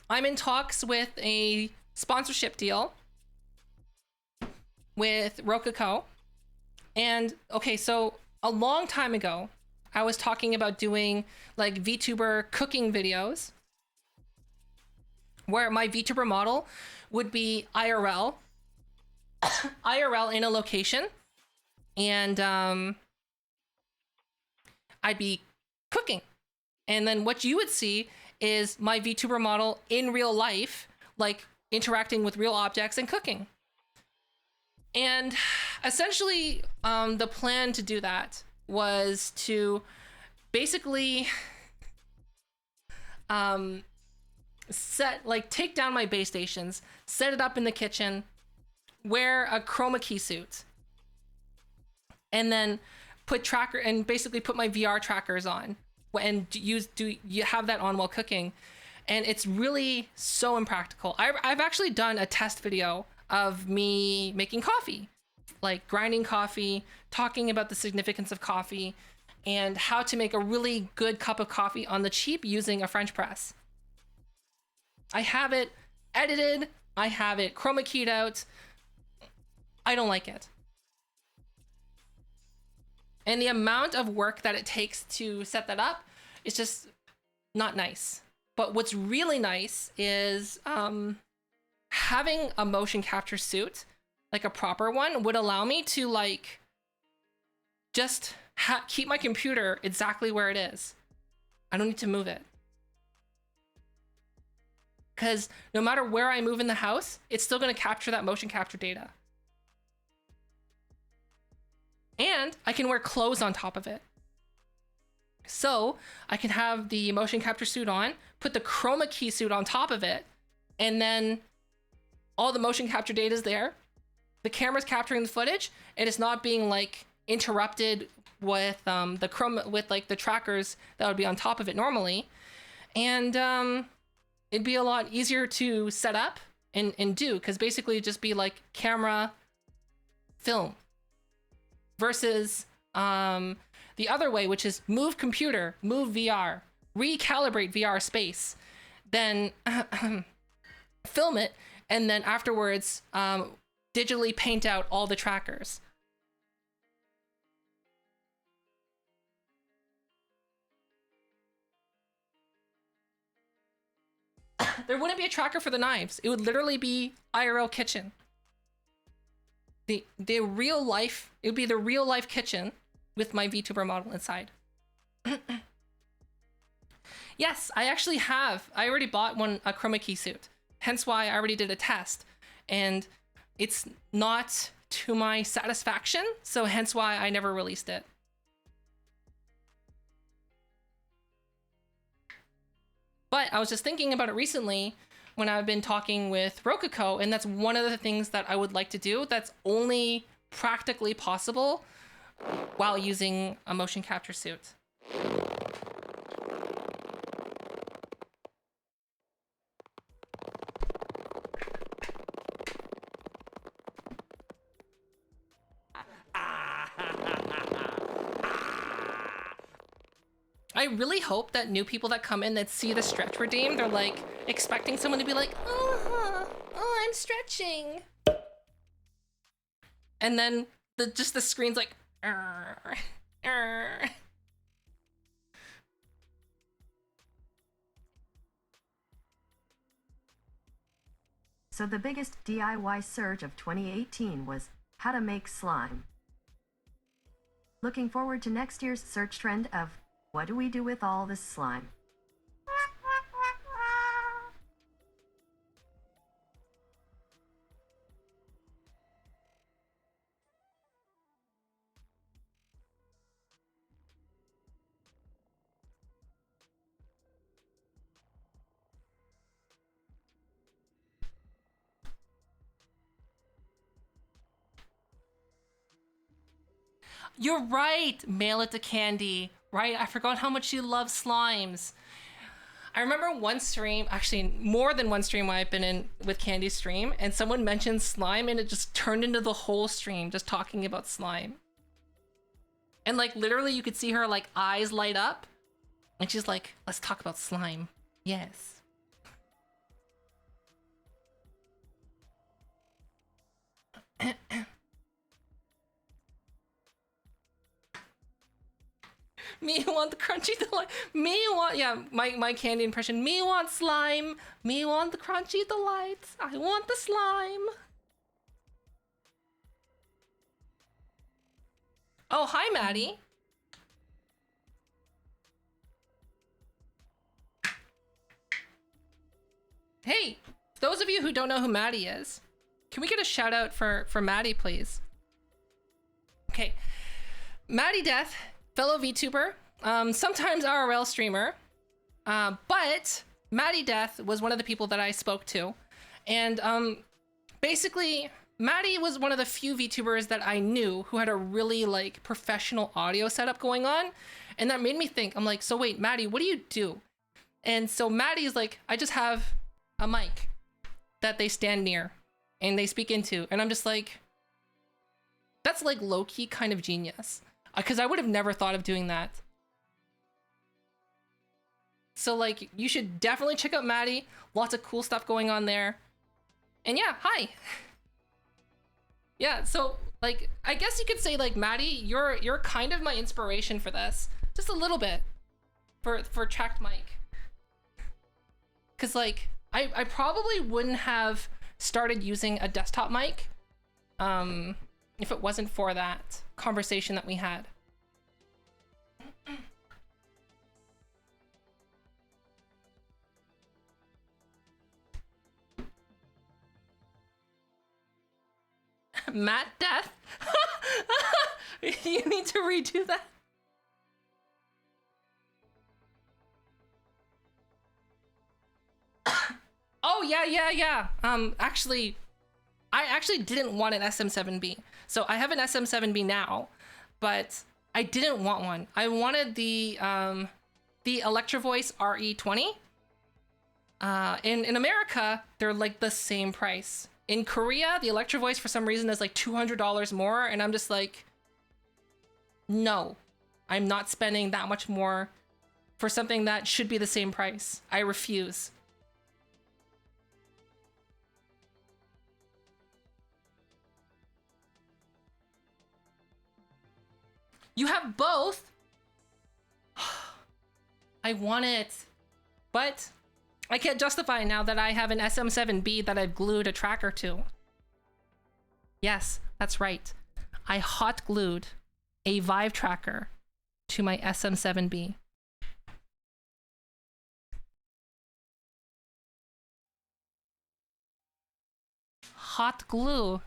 I'm in talks with a sponsorship deal with Rococo. And okay, so a long time ago, I was talking about doing like VTuber cooking videos where my VTuber model would be IRL in a location, and I'd be cooking. And then what you would see is my VTuber model in real life, like interacting with real objects and cooking. And essentially, the plan to do that was to basically take down my base stations, set it up in the kitchen, wear a chroma key suit, and then put my VR trackers on and you have that on while cooking. And it's really so impractical. I've actually done a test video of me making coffee, like grinding coffee, talking about the significance of coffee and how to make a really good cup of coffee on the cheap using a French press. I have it edited. I have it chroma keyed out. I don't like it. And the amount of work that it takes to set that up is just not nice. But what's really nice is having a motion capture suit, like a proper one, would allow me to like just keep my computer exactly where it is. I don't need to move it. Because no matter where I move in the house, it's still going to capture that motion capture data. And I can wear clothes on top of it. So I can have the motion capture suit on, put the chroma key suit on top of it, and then all the motion capture data is there. The camera's capturing the footage, and it's not being like interrupted with the trackers that would be on top of it normally. And it'd be a lot easier to set up and do, because basically it'd just be like camera, film. Versus the other way, which is move computer, move VR, recalibrate VR space, then film it, and then afterwards digitally paint out all the trackers. There wouldn't be a tracker for the knives. It would literally be IRL kitchen. The real life, it would be the real life kitchen with my VTuber model inside. Yes, I already bought a chroma key suit. Hence why I already did a test. And it's not to my satisfaction, so hence why I never released it. But I was just thinking about it recently when I've been talking with Rococo, and that's one of the things that I would like to do that's only practically possible while using a motion capture suit. I really hope that new people that come in that see the stretch redeem, they're like expecting someone to be like, oh, I'm stretching. And then the screen's like, arr, arr. So the biggest DIY surge of 2018 was how to make slime. Looking forward to next year's search trend of what do we do with all this slime? You're right. Mail it to Candy. Right? I forgot how much she loves slimes. I remember one stream, actually more than one stream I've been in with Candy's stream, and someone mentioned slime and it just turned into the whole stream just talking about slime. And like literally you could see her like eyes light up and she's like, let's talk about slime. Yes. Me want the crunchy delight. Me want, yeah, my Candy impression. Me want slime. Me want the crunchy delights. I want the slime. Oh, hi, Maddie. Hey, those of you who don't know who Maddie is, can we get a shout out for Maddie, please? Okay, Maddie Death, fellow VTuber, sometimes RL streamer, but Maddie Death was one of the people that I spoke to, and basically Maddie was one of the few VTubers that I knew who had a really like professional audio setup going on, and that made me think. I'm like, so wait, Maddie, what do you do? And so Maddie's like, I just have a mic that they stand near and they speak into, and I'm just like, that's like low-key kind of genius, because I would have never thought of doing that. So like, you should definitely check out Maddie. Lots of cool stuff going on there. And yeah, hi. Yeah, so like, I guess you could say like, Maddie, you're kind of my inspiration for this, just a little bit, for tracked mic. Cause like, I probably wouldn't have started using a desktop mic if it wasn't for that conversation that we had. Matt Death? You need to redo that. Oh, yeah. Actually, I actually didn't want an SM7B. So I have an SM7B now, but I didn't want one. I wanted the Electrovoice RE20. In America, they're like the same price. In Korea, the Electrovoice for some reason is like $200 more, and I'm just like, no, I'm not spending that much more for something that should be the same price. I refuse. You have both? I want it, but I can't justify it now that I have an SM7B that I've glued a tracker to. Yes, that's right. I hot glued a Vive tracker to my SM7B. Hot glue.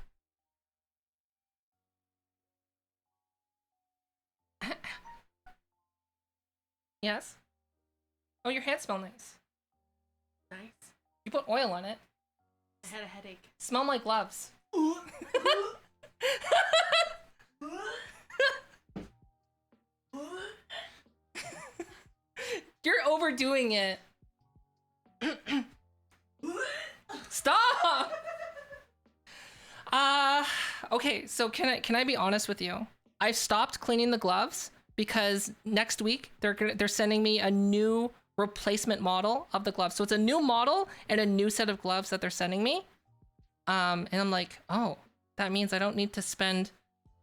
Yes? Oh, your hands smell nice. Nice. You put oil on it. I had a headache. Smell my gloves. You're overdoing it. Stop! Okay, so can I be honest with you? I've stopped cleaning the gloves because next week they're sending me a new replacement model of the gloves. So it's a new model and a new set of gloves that they're sending me. And I'm like, oh, that means I don't need to spend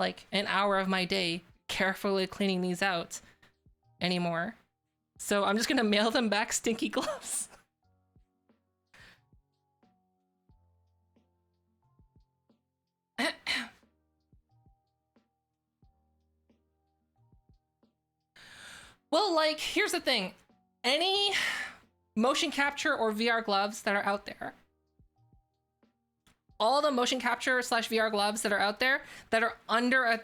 like an hour of my day carefully cleaning these out anymore. So I'm just gonna mail them back stinky gloves. Well, like, here's the thing. Any motion capture or VR gloves that are out there, all the motion capture / VR gloves that are out there that are under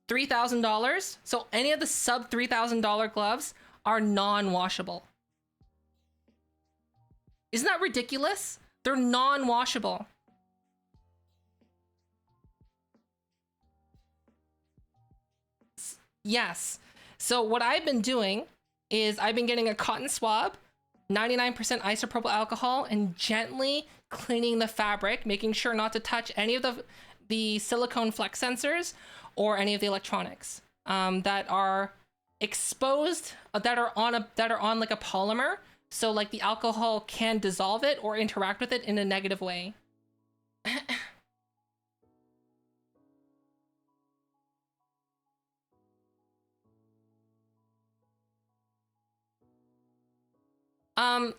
$3,000, so any of the sub $3,000 gloves are non-washable. Isn't that ridiculous? They're non-washable. Yes. So what I've been doing is I've been getting a cotton swab, 99% isopropyl alcohol, and gently cleaning the fabric, making sure not to touch any of the silicone flex sensors or any of the electronics that are exposed, that are on like a polymer. So like the alcohol can dissolve it or interact with it in a negative way.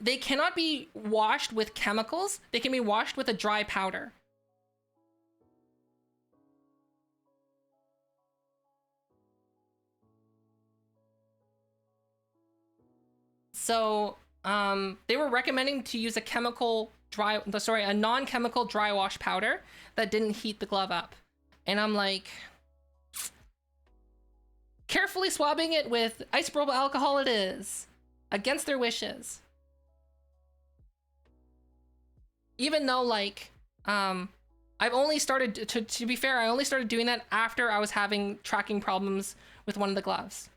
They cannot be washed with chemicals. They can be washed with a dry powder. So, they were recommending to use a non-chemical dry wash powder that didn't heat the glove up. And I'm like, carefully swabbing it with isopropyl alcohol it is, against their wishes. Even though, like, I've only started, to be fair, I only started doing that after I was having tracking problems with one of the gloves.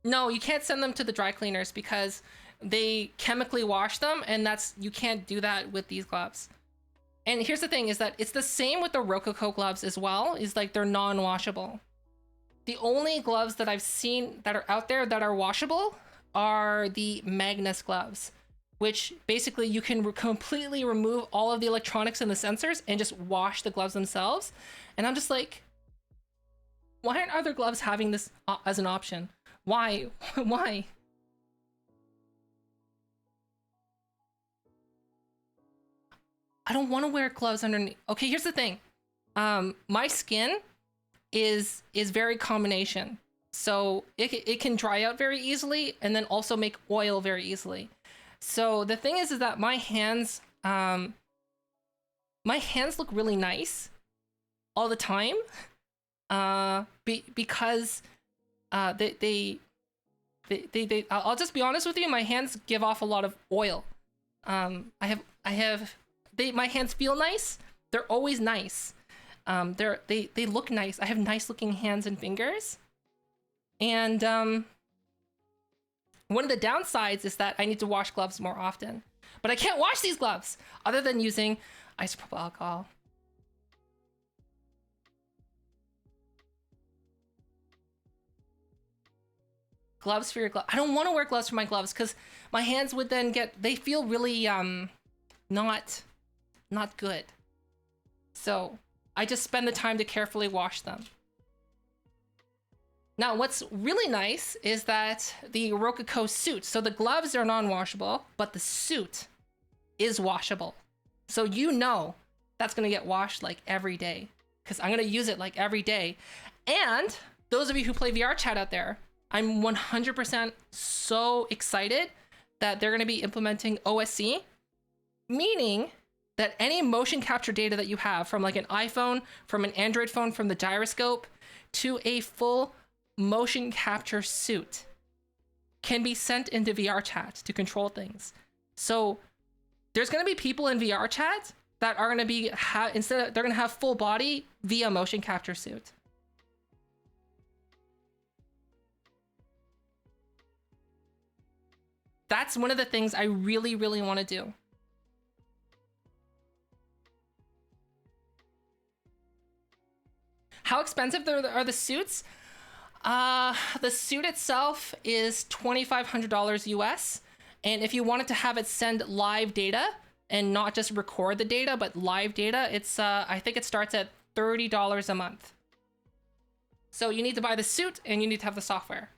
No, you can't send them to the dry cleaners because they chemically wash them, and you can't do that with these gloves. And here's the thing, is that it's the same with the Rokoko gloves as well, is like they're non-washable. The only gloves that I've seen that are out there that are washable are the Magnus gloves, which basically you can completely remove all of the electronics and the sensors and just wash the gloves themselves. And I'm just like, why aren't other gloves having this as an option? Why? Why? I don't want to wear gloves underneath. Okay, here's the thing. My skin is very combination. So it can dry out very easily and then also make oil very easily. So the thing is that my hands look really nice all the time. Because they I'll just be honest with you, my hands give off a lot of oil. My hands feel nice. They're always nice. They look nice. I have nice looking hands and fingers. And one of the downsides is that I need to wash gloves more often. But I can't wash these gloves other than using isopropyl alcohol. Gloves for your gloves. I don't want to wear gloves for my gloves because my hands would then they feel really not good. So I just spend the time to carefully wash them. Now, what's really nice is that the Rokoko suit, so the gloves are non-washable, but the suit is washable. So you know that's gonna get washed like every day because I'm gonna use it like every day. And those of you who play VR chat out there, I'm 100% so excited that they're gonna be implementing OSC, meaning that any motion capture data that you have from like an iPhone, from an Android phone, from the gyroscope to a full motion capture suit can be sent into VR chat to control things. So there's going to be people in VR chat that are going to be they're going to have full body via motion capture suit. That's one of the things I really, really want to do. How expensive are the suits? The suit itself is $2,500 US. And if you wanted to have it send live data and not just record the data, but live data, it's I think it starts at $30 a month. So you need to buy the suit and you need to have the software.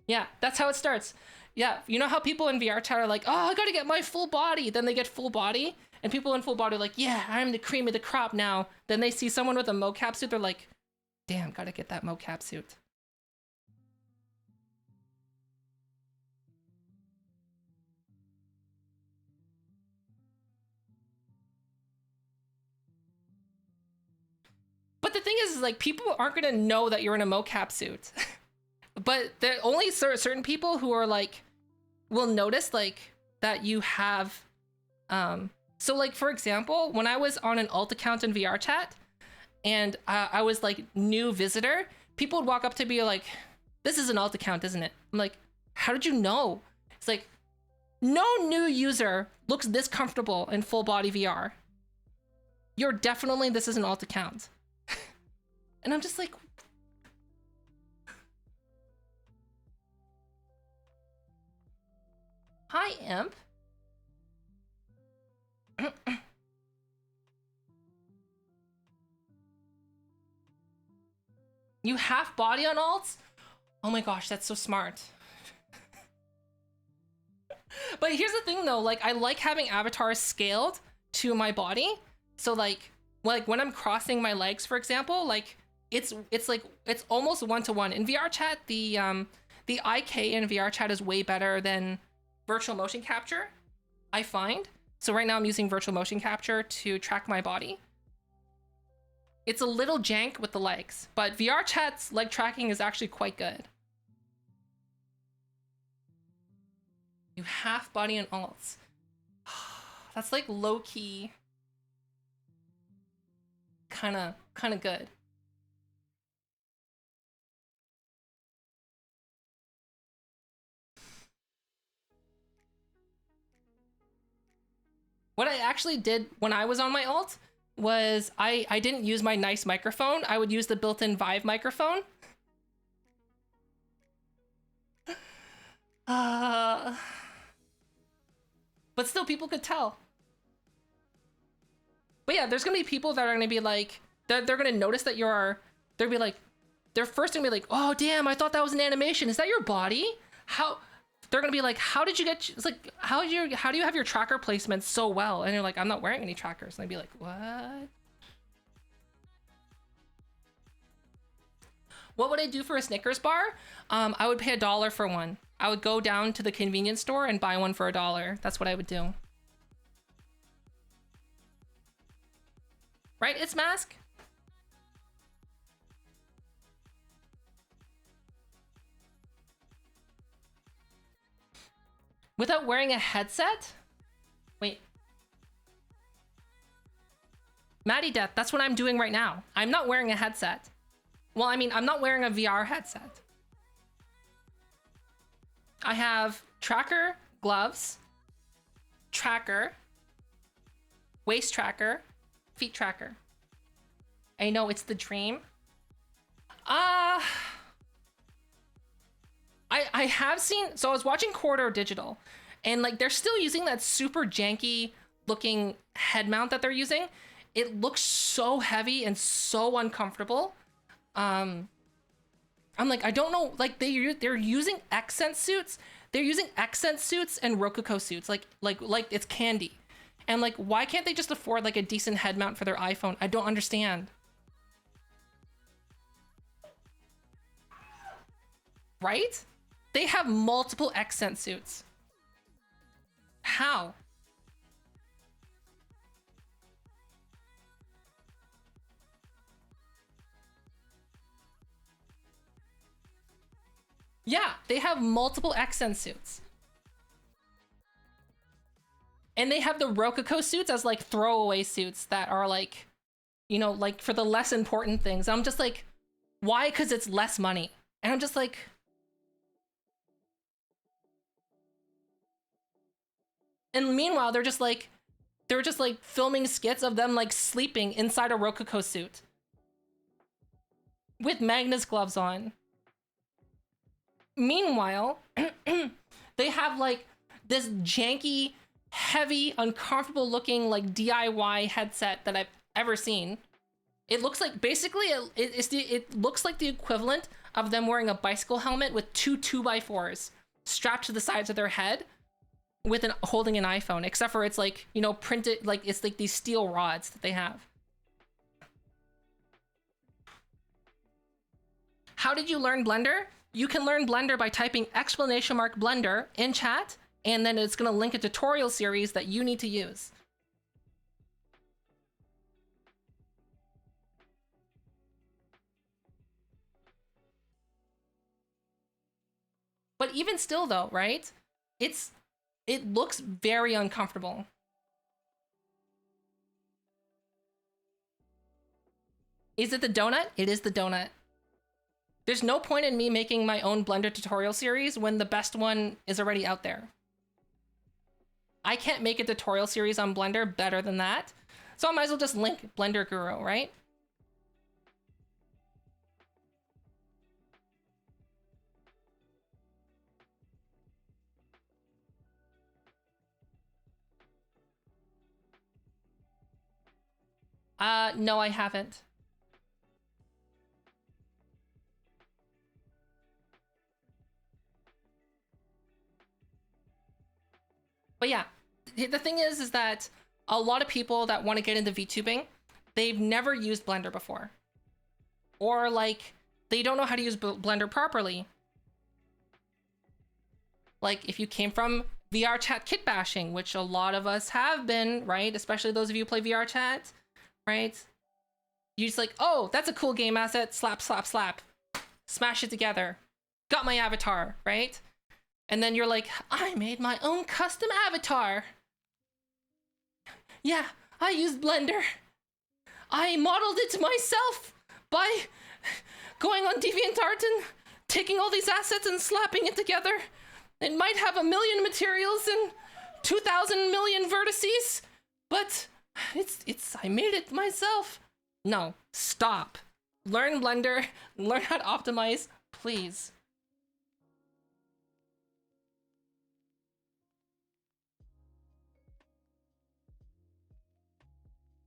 Yeah, that's how it starts. Yeah, you know how people in VR chat are like, oh, I gotta get my full body. Then they get full body. And people in full body are like, yeah, I'm the cream of the crop now. Then they see someone with a mocap suit. They're like, damn, gotta get that mocap suit. But the thing is like, people aren't gonna know that you're in a mocap suit. But there only certain people who are like, will notice like that you have So like, for example, when I was on an alt account in VR chat and I was like new visitor, people would walk up to me like, this is an alt account, isn't it? I'm like, how did you know? It's like, no new user looks this comfortable in full body VR. You're definitely, this is an alt account. And I'm just like, hi, Imp. You half body on alts? Oh my gosh, that's so smart. But here's the thing though, like I like having avatars scaled to my body. So like when I'm crossing my legs, for example, like it's almost 1-to-1. In VR chat, the IK in VR chat is way better than virtual motion capture, I find. So right now I'm using virtual motion capture to track my body. It's a little jank with the legs, but VR chat's leg tracking is actually quite good. You half body and alts. That's like low key. Kind of good. What I actually did when I was on my alt was I didn't use my nice microphone. I would use the built-in Vive microphone. But still, people could tell. But yeah, there's gonna be people that are gonna be like, they're gonna notice that they're first gonna be like, oh damn, I thought that was an animation. Is that your body? How? They're gonna be like, how did you get? It's like, how do you have your tracker placement so well? And you're like, I'm not wearing any trackers. And I'd be like, what? What would I do for a Snickers bar? I would pay $1 for one. I would go down to the convenience store and buy one for $1. That's what I would do. Right? It's Mask? Without wearing a headset? Wait. Maddie Death, that's what I'm doing right now. I'm not wearing a headset. Well, I mean, I'm not wearing a VR headset. I have tracker, gloves, tracker, waist tracker, feet tracker. I know it's the dream. I have seen, so I was watching Corridor Digital and like they're still using that super janky looking head mount that they're using. It looks so heavy and so uncomfortable. I'm like, I don't know, like they're using accent suits. They're using accent suits and Rococo suits, like it's candy. And like, why can't they just afford like a decent head mount for their iPhone? I don't understand. Right? They have multiple accent suits. How? Yeah, they have multiple accent suits. And they have the Rococo suits as like throwaway suits that are like, you know, like for the less important things. I'm just like, why? Because it's less money. And I'm just like, and meanwhile, they're just like filming skits of them like sleeping inside a Rococo suit with Magnus gloves on. Meanwhile, they have like this janky, heavy, uncomfortable looking like DIY headset that I've ever seen. It looks like basically it looks like the equivalent of them wearing a bicycle helmet with two 2x4s strapped to the sides of their head with holding an iPhone, except for it's like, you know, printed, like it's like these steel rods that they have. How did you learn Blender? You can learn Blender by typing !Blender in chat, and then it's gonna link a tutorial series that you need to use. But even still though, right? It looks very uncomfortable. Is it the donut? It is the donut. There's no point in me making my own Blender tutorial series when the best one is already out there. I can't make a tutorial series on Blender better than that. So I might as well just link Blender Guru, right? No, I haven't. But yeah, the thing is that a lot of people that want to get into VTubing, they've never used Blender before. Or like, they don't know how to use Blender properly. Like if you came from VR chat kit bashing, which a lot of us have been, right? Especially those of you who play VR chat, right? You're just like, oh, that's a cool game asset, slap, slap, slap. Smash it together. Got my avatar, right? And then you're like, I made my own custom avatar. Yeah, I used Blender. I modeled it myself by going on DeviantArt and taking all these assets and slapping it together. It might have 1 million materials and 2,000 million vertices, but I made it myself. No, stop. Learn Blender, learn how to optimize, please.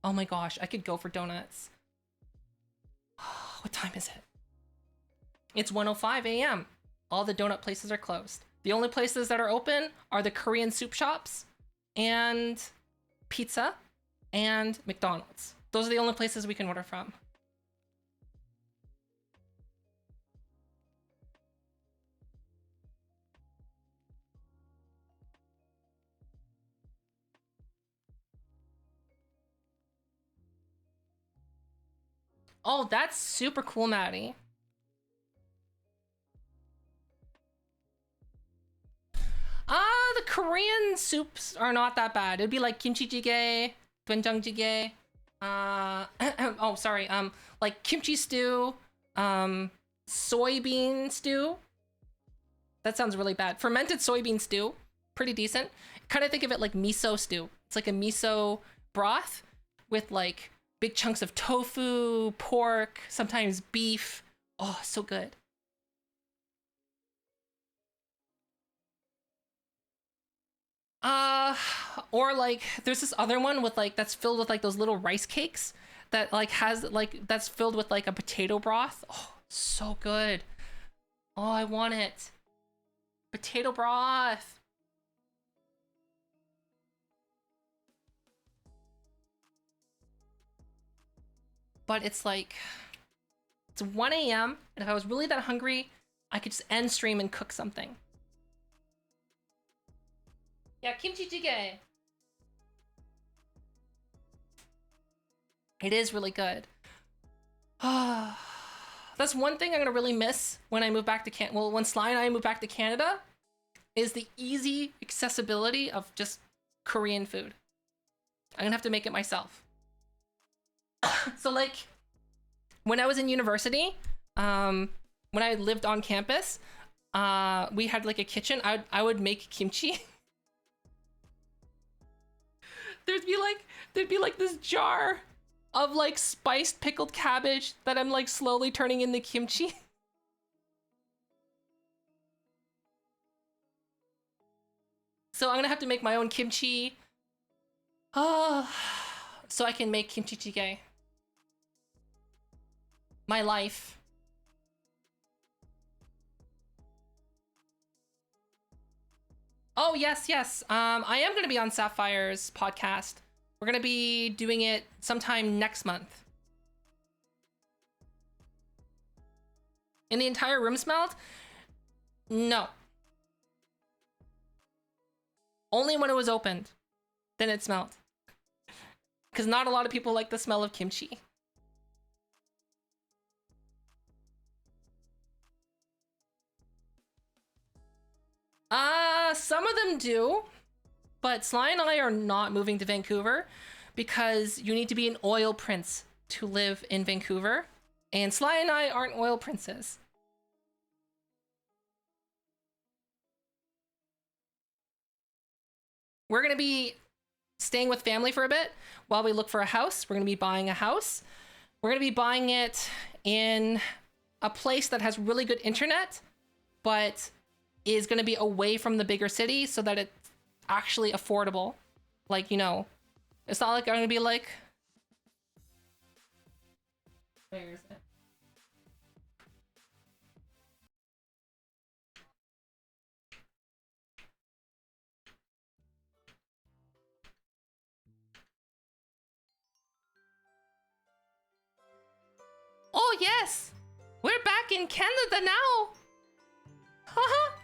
Oh my gosh, I could go for donuts. What time is it? It's 1:05 a.m. All the donut places are closed. The only places that are open are the Korean soup shops and pizza and McDonald's. Those are the only places we can order from. Oh, that's super cool, Maddie. The Korean soups are not that bad. It'd be like kimchi jjigae, doenjang jjigae. Oh, sorry. Like kimchi stew, soybean stew. That sounds really bad. Fermented soybean stew, pretty decent. Kind of think of it like miso stew. It's like a miso broth with like big chunks of tofu, pork, sometimes beef. Oh, so good. Or like there's this other one with like that's filled with like those little rice cakes that like has like that's filled with like a potato broth. Oh, so good. Oh, I want it. Potato broth. But it's like it's 1 a.m. and if I was really that hungry, I could just end stream and cook something. Yeah, kimchi jjigae. It is really good. That's one thing I'm gonna really miss when I move back to when Sly and I move back to Canada, is the easy accessibility of just Korean food. I'm gonna have to make it myself. So like, when I was in university, when I lived on campus, we had like a kitchen. I would make kimchi. There'd be like this jar of like spiced pickled cabbage that I'm like slowly turning into kimchi. So I'm gonna have to make my own kimchi. So I can make kimchi jjigae. My life. Oh, yes, yes. I am going to be on Sapphire's podcast. We're going to be doing it sometime next month. In the entire room smelled? No. Only when it was opened. Then it smelled. Because not a lot of people like the smell of kimchi. Some of them do, but Sly and I are not moving to Vancouver because you need to be an oil prince to live in Vancouver, and Sly and I aren't oil princes. We're gonna be staying with family for a bit while we look for a house. We're gonna be buying a house. We're gonna be buying it in a place that has really good internet, but is gonna be away from the bigger city so that it's actually affordable. Like, you know, it's not like I'm gonna be like, where is it? Oh yes, we're back in Canada now. Haha.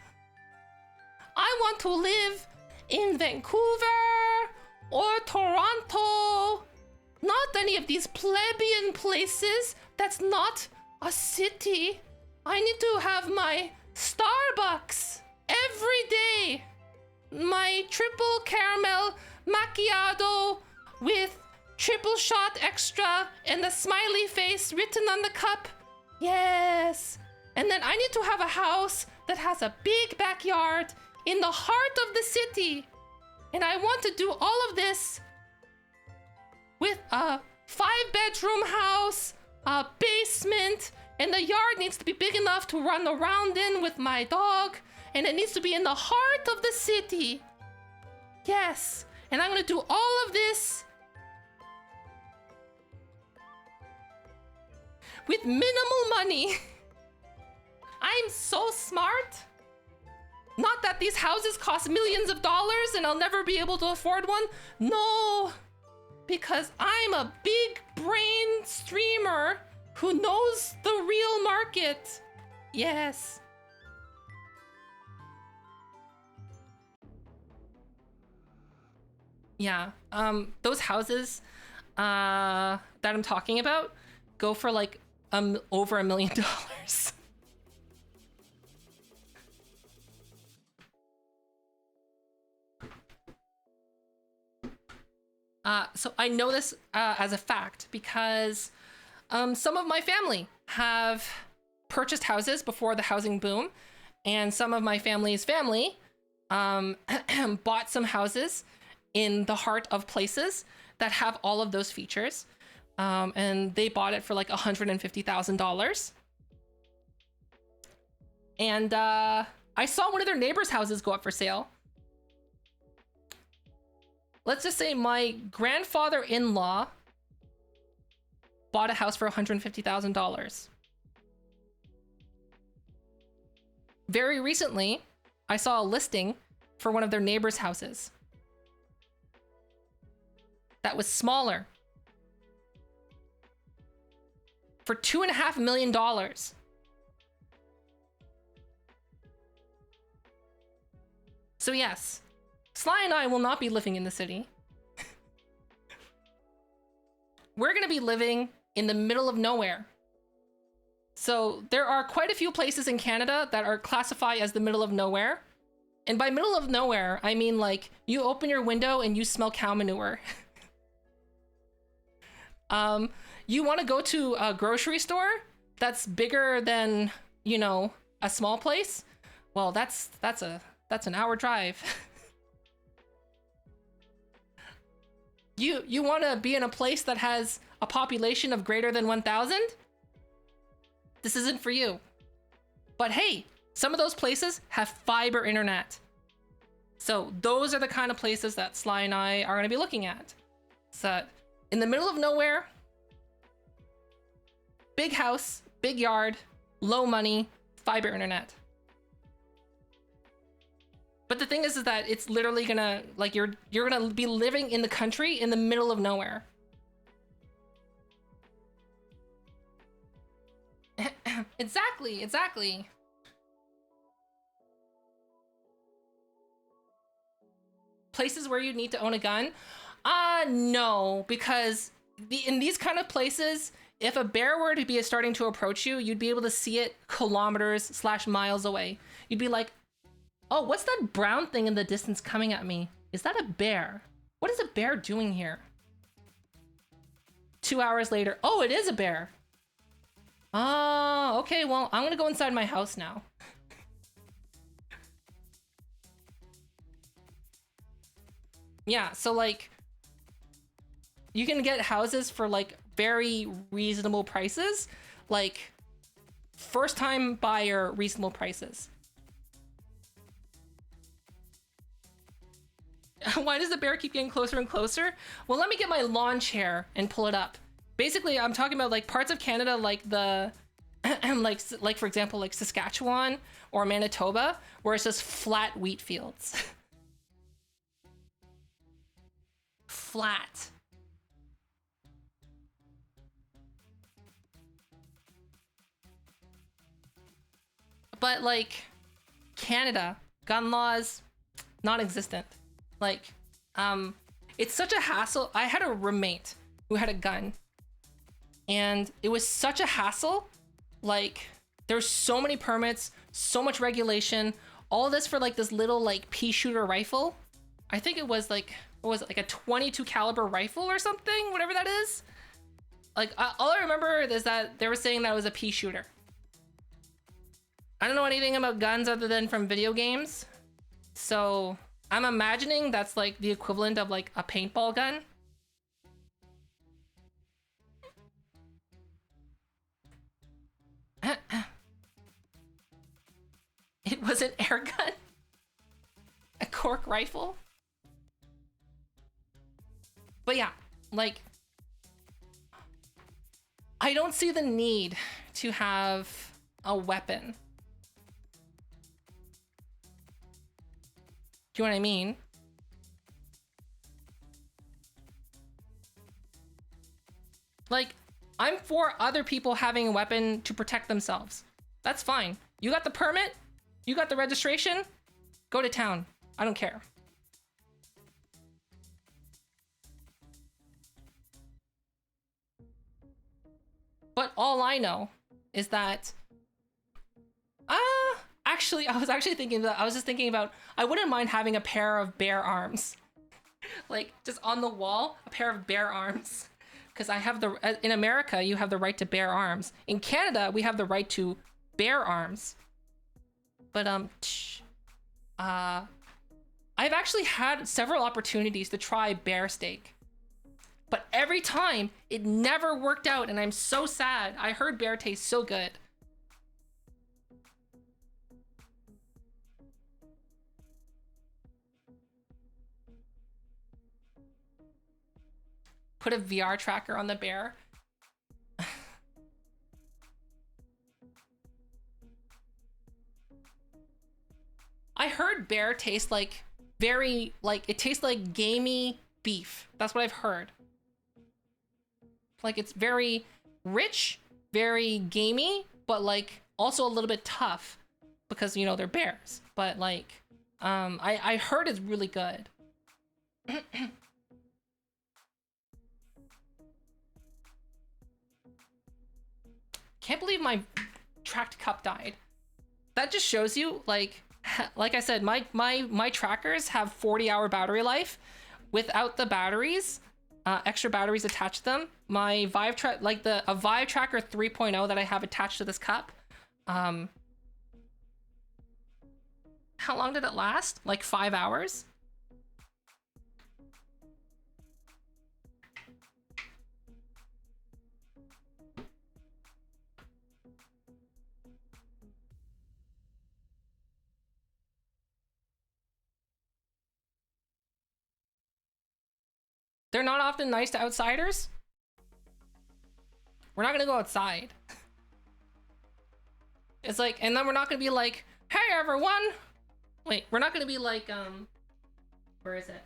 I want to live in Vancouver or Toronto. Not any of these plebeian places. That's not a city. I need to have my Starbucks every day. My triple caramel macchiato with triple shot extra and the smiley face written on the cup. Yes. And then I need to have a house that has a big backyard in the heart of the city. And I want to do all of this with a 5-bedroom house, a basement, and the yard needs to be big enough to run around in with my dog. And it needs to be in the heart of the city. Yes. And I'm gonna do all of this with minimal money. I'm so smart. Not that these houses cost millions of dollars and I'll never be able to afford one. No, because I'm a big brain streamer who knows the real market. Yes. Yeah, those houses that I'm talking about go for like over $1 million. So I know this as a fact because some of my family have purchased houses before the housing boom, and some of my family's family bought some houses in the heart of places that have all of those features. And they bought it for like $150,000. And I saw one of their neighbors' houses go up for sale. Let's just say my grandfather-in-law bought a house for $150,000. Very recently, I saw a listing for one of their neighbors' houses that was smaller for $2.5 million. So yes, Sly and I will not be living in the city. We're gonna be living in the middle of nowhere. So there are quite a few places in Canada that are classified as the middle of nowhere. And by middle of nowhere, I mean like you open your window and you smell cow manure. You want to go to a grocery store that's bigger than, you know, a small place? Well, that's an hour drive. You want to be in a place that has a population of greater than 1,000? This isn't for you. But hey, some of those places have fiber internet. So those are the kind of places that Sly and I are going to be looking at. So in the middle of nowhere, big house, big yard, low money, fiber internet. But the thing is that it's literally gonna, like, you're gonna be living in the country in the middle of nowhere. Exactly. Places where you need to own a gun? No, because in these kind of places, if a bear were to be starting to approach you, you'd be able to see it kilometers/miles away. You'd be like, oh, what's that brown thing in the distance coming at me? Is that a bear? What is a bear doing here? 2 hours later. Oh, it is a bear. Oh, okay, well, I'm gonna go inside my house now. Yeah, so like, you can get houses for like very reasonable prices, like first time buyer reasonable prices. Why does the bear keep getting closer and closer? Well, let me get my lawn chair and pull it up. Basically, I'm talking about like parts of Canada, like the, like for example, like Saskatchewan or Manitoba, where it's just flat wheat fields. Flat. But like Canada, gun laws, non-existent. Like, it's such a hassle. I had a roommate who had a gun, and it was such a hassle. Like, there's so many permits, so much regulation, all this for like this little like pea shooter rifle. I think it was like, what was it, like a 22 caliber rifle or something, whatever that is. Like, all I remember is that they were saying that it was a pea shooter. I don't know anything about guns other than from video games, so I'm imagining that's like the equivalent of like a paintball gun. It was an air gun? A cork rifle? But yeah, like, I don't see the need to have a weapon. Do you know what I mean? Like, I'm for other people having a weapon to protect themselves. That's fine. You got the permit? You got the registration? Go to town. I don't care. But all I know is that actually, I was just thinking about, I wouldn't mind having a pair of bear arms. Like, just on the wall, a pair of bear arms. Because I have in America, you have the right to bear arms. In Canada, we have the right to bear arms. But, I've actually had several opportunities to try bear steak. But every time, it never worked out, and I'm so sad. I heard bear tastes so good. Put a VR tracker on the bear. I heard bear tastes like it tastes like gamey beef. That's what I've heard. Like, it's very rich, very gamey, but like also a little bit tough because, you know, they're bears. But like, I heard it's really good. Can't believe my tracked cup died. That just shows you, like I said, my trackers have 40-hour battery life. Without the batteries, extra batteries attached to them, my Vive a Vive Tracker 3.0 that I have attached to this cup, how long did it last? Like 5 hours? They're not often nice to outsiders. We're not gonna go outside. It's like, and then we're not gonna be like, hey everyone! Wait, we're not gonna be like, where is it?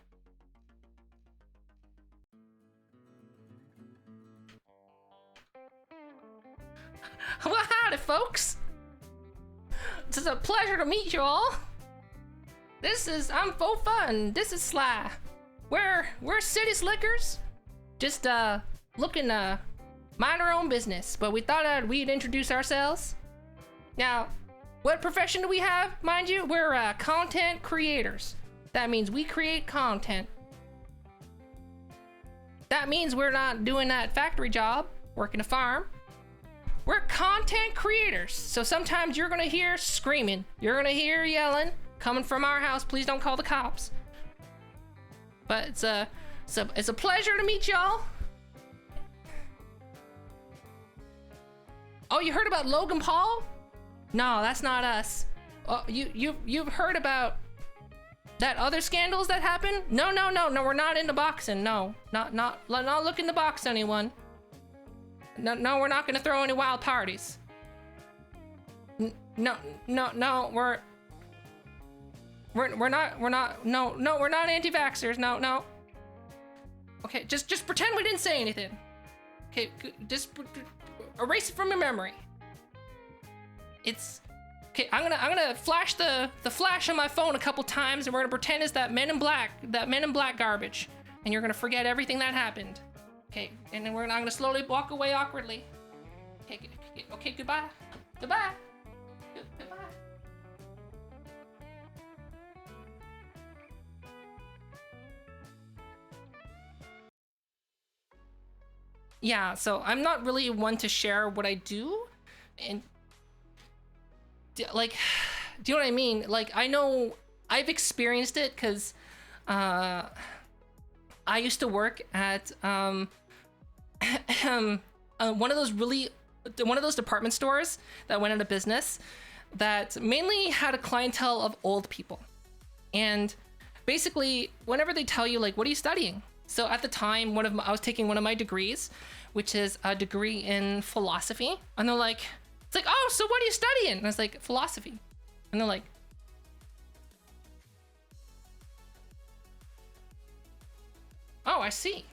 Well, howdy folks! It's a pleasure to meet you all. I'm Fofa and this is Sly. We're city slickers, just looking to mind our own business, but we thought we'd introduce ourselves. Now, what profession do we have, mind you? We're content creators. That means we create content. that means we're not doing that factory job, working a farm. We're content creators, so sometimes you're gonna hear screaming, you're gonna hear yelling coming from our house. Please don't call the cops. But it's a pleasure to meet y'all. Oh, you heard about Logan Paul? No, that's not us. Oh, you've heard about that other scandals that happened? No, we're not into boxing. No, not looking to box anyone. No, we're not gonna throw any wild parties. No, we're not anti-vaxxers. No. Okay, just pretend we didn't say anything. Okay, just erase it from your memory. It's okay. I'm gonna flash the flash on my phone a couple times, and we're gonna pretend it's that Men in Black garbage, and you're gonna forget everything that happened. Okay, and then I'm gonna slowly walk away awkwardly. Okay, goodbye. Goodbye. Yeah, so I'm not really one to share what I do, and like, do you know what I mean? Like, I know I've experienced it because I used to work at one of those department stores that went out of business that mainly had a clientele of old people. And basically, whenever they tell you, like, what are you studying? So at the time, I was taking one of my degrees, which is a degree in philosophy. And they're like, it's like, oh, so what are you studying? And I was like, philosophy. And they're like, oh, I see.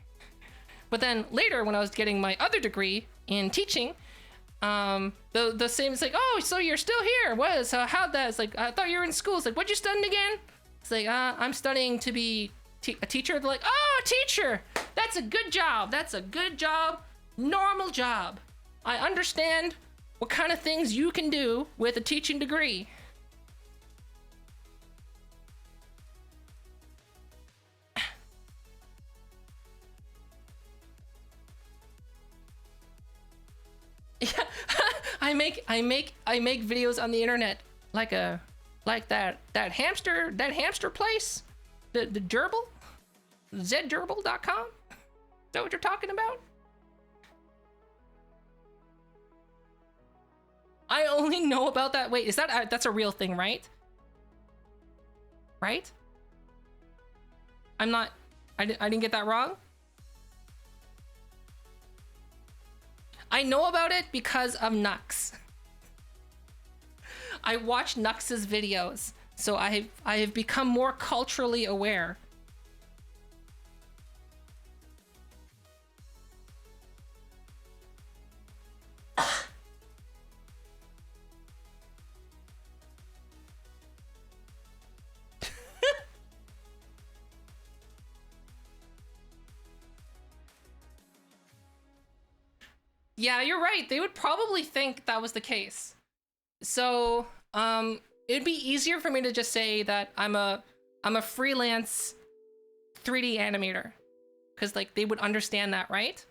But then later, when I was getting my other degree in teaching, the same, it's like, oh, so you're still here? How'd that? It's like, I thought you were in school. It's like, what you studying again? It's like, I'm studying to be a teacher. They're like, oh, a teacher. That's a good job. That's a good job. Normal job. I understand what kind of things you can do with a teaching degree. Yeah, I make videos on the internet like that hamster place, the gerbil, zgerbil.com. Is that what you're talking about? I only know about that. Wait, is that's a real thing, right? Right? I didn't get that wrong. I know about it because of Nux. I watch Nux's videos, so I have become more culturally aware. Yeah, you're right. They would probably think that was the case. So, it'd be easier for me to just say that I'm a freelance 3D animator, because like they would understand that, right?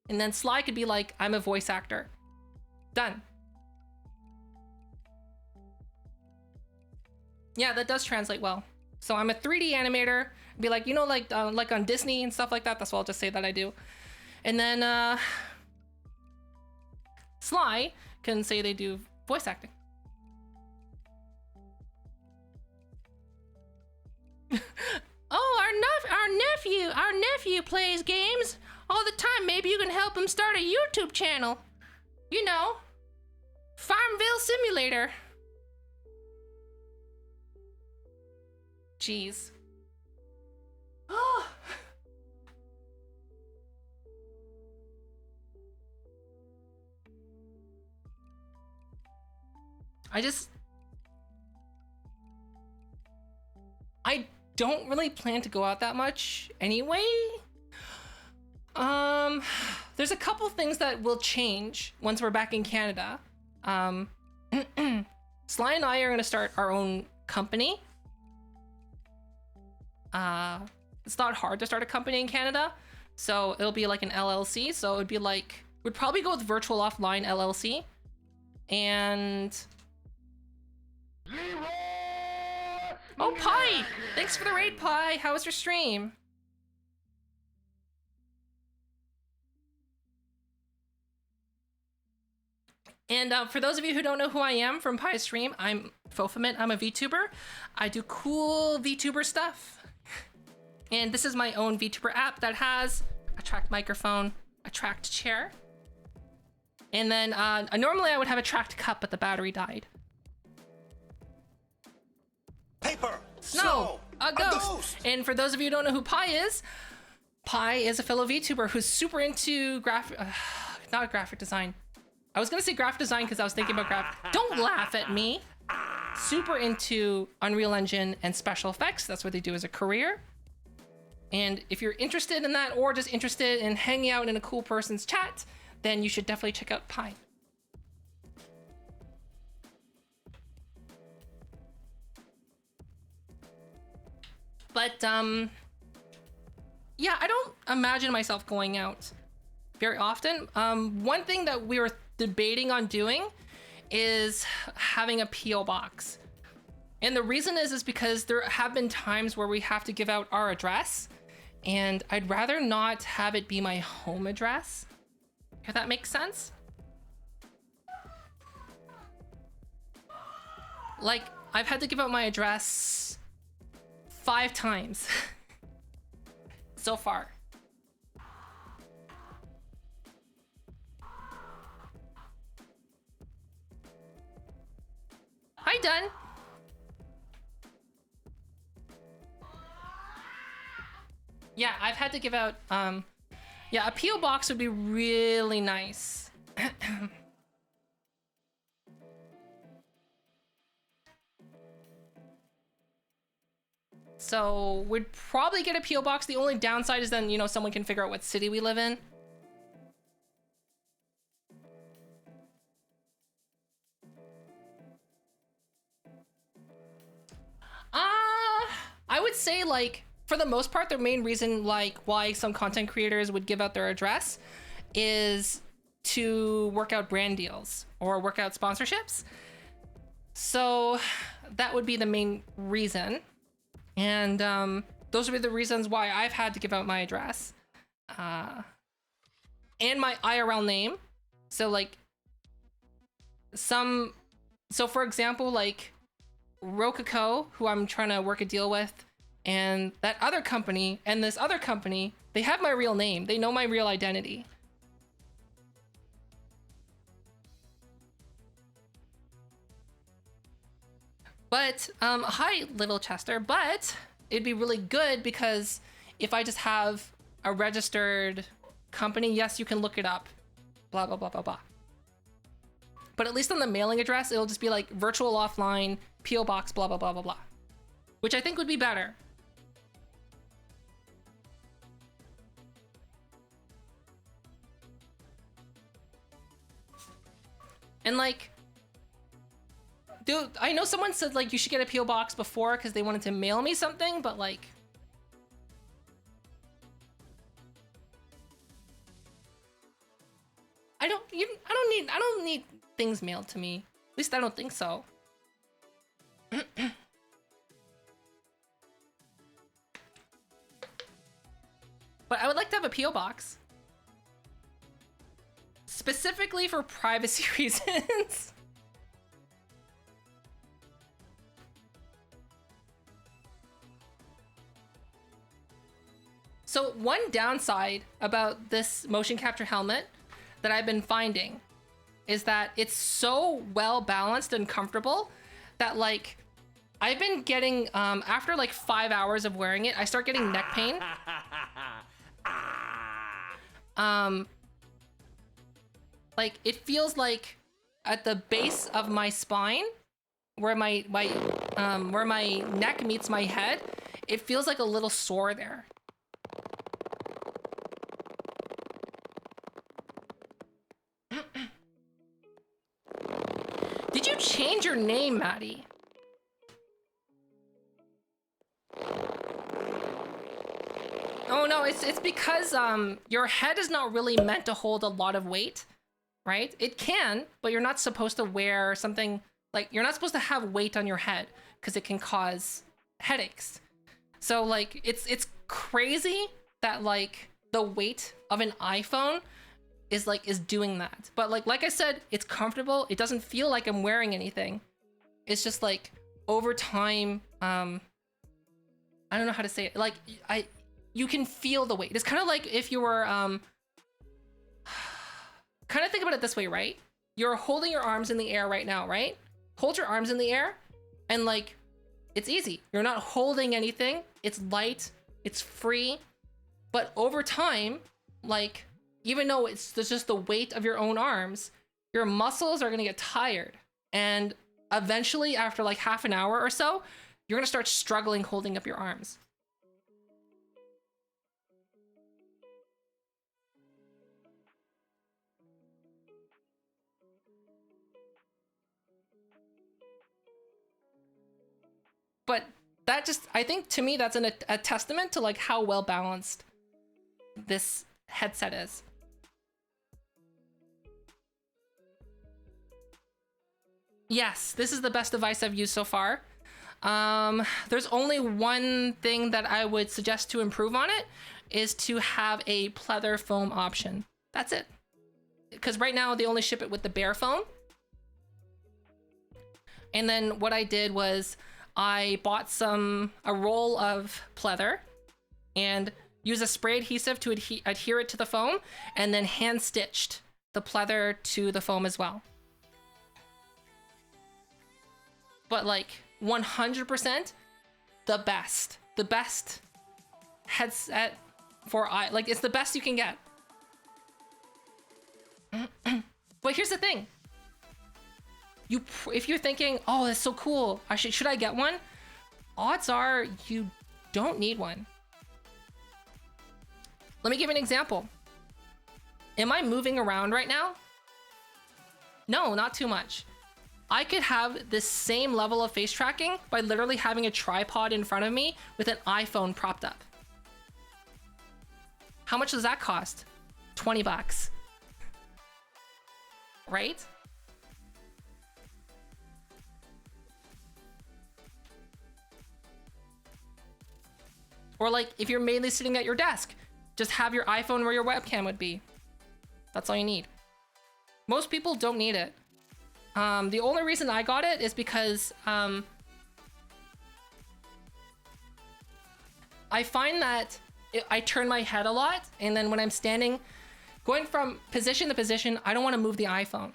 And then Sly could be like, I'm a voice actor. Done. Yeah, that does translate well. So I'm a 3D animator. Be like, you know, like on Disney and stuff like that. That's what I'll just say that I do. And then Sly can say they do voice acting. Oh, our nephew plays games all the time. Maybe you can help him start a YouTube channel. You know, Farmville Simulator. Jeez. Oh. I don't really plan to go out that much anyway. There's a couple things that will change once we're back in Canada. Sly and I are gonna start our own company. It's not hard to start a company in Canada, so it'll be like an LLC. So it'd be like, we'd probably go with Virtual Offline LLC. And oh, Pi! Thanks for the raid, Pi. How was your stream? And for those of you who don't know who I am from Pi's stream, I'm Fofament. I'm a VTuber. I do cool VTuber stuff. And this is my own VTuber app that has a tracked microphone, a tracked chair. And then normally I would have a tracked cup, but the battery died. Paper. Snow. A ghost. And for those of you who don't know who Pi is a fellow VTuber who's super into not graphic design. I was gonna say graphic design because I was thinking about graphic. Don't laugh at me. Super into Unreal Engine and special effects. That's what they do as a career. And if you're interested in that, or just interested in hanging out in a cool person's chat, then you should definitely check out Pi. But yeah, I don't imagine myself going out very often. One thing that we were debating on doing is having a PO box. And the reason is because there have been times where we have to give out our address, and I'd rather not have it be my home address, if that makes sense. Like, I've had to give out my address 5 times so far. Hi, Dun. Yeah, I've had to give out, yeah, a PO box would be really nice. So we'd probably get a PO box. The only downside is then, you know, someone can figure out what city we live in. I would say, like, for the most part, the main reason, like, why some content creators would give out their address is to work out brand deals or work out sponsorships. So that would be the main reason. And those would be the reasons why I've had to give out my address. And my IRL name. So, like, so for example, like, Rococo, who I'm trying to work a deal with, and that other company, and this other company, they have my real name. They know my real identity. But, hi, Little Chester, but it'd be really good because if I just have a registered company, yes, you can look it up, blah, blah, blah, blah, blah. But at least on the mailing address, it'll just be like Virtual Offline, PO Box, blah, blah, blah, blah, blah. Which I think would be better. And like, dude, I know someone said like you should get a PO box before because they wanted to mail me something, but like, I don't need things mailed to me. At least I don't think so. But I would like to have a PO box. Specifically for privacy reasons. So one downside about this motion capture helmet that I've been finding is that it's so well balanced and comfortable that, like, I've been getting, after like 5 hours of wearing it, I start getting neck pain. Like, it feels like at the base of my spine, where my neck meets my head, it feels like a little sore there. Did you change your name, Maddie? Oh no, it's because your head is not really meant to hold a lot of weight, right? It can, but you're not supposed to wear something like you're not supposed to have weight on your head because it can cause headaches. So like it's crazy that like the weight of an iPhone is doing that. But like I said, it's comfortable. It doesn't feel like I'm wearing anything. It's just like over time, I don't know how to say it. Like you can feel the weight. It's kind of like if you were kind of think about it this way, right? You're holding your arms in the air right now, right? Hold your arms in the air and like it's easy. You're not holding anything. It's light, it's free. But over time, like even though there's just the weight of your own arms, your muscles are gonna get tired. And eventually after like half an hour or so, you're gonna start struggling holding up your arms. But that just, I think to me, that's a testament to like how well balanced this headset is. Yes, this is the best device I've used so far. There's only one thing that I would suggest to improve on it is to have a pleather foam option. That's it. Because right now they only ship it with the bare foam. And then what I did was I bought a roll of pleather and used a spray adhesive to adhere it to the foam and then hand stitched the pleather to the foam as well. But like 100% the best headset for like it's the best you can get. But here's the thing. If you're thinking, oh, that's so cool, should I get one? Odds are you don't need one. Let me give an example. Am I moving around right now? No, not too much. I could have this same level of face tracking by literally having a tripod in front of me with an iPhone propped up. How much does that cost? $20. Right? Or like if you're mainly sitting at your desk, just have your iPhone where your webcam would be. That's all you need. Most people don't need it. The only reason I got it is because I find that I turn my head a lot, and then when I'm standing, going from position to position, I don't want to move the iPhone.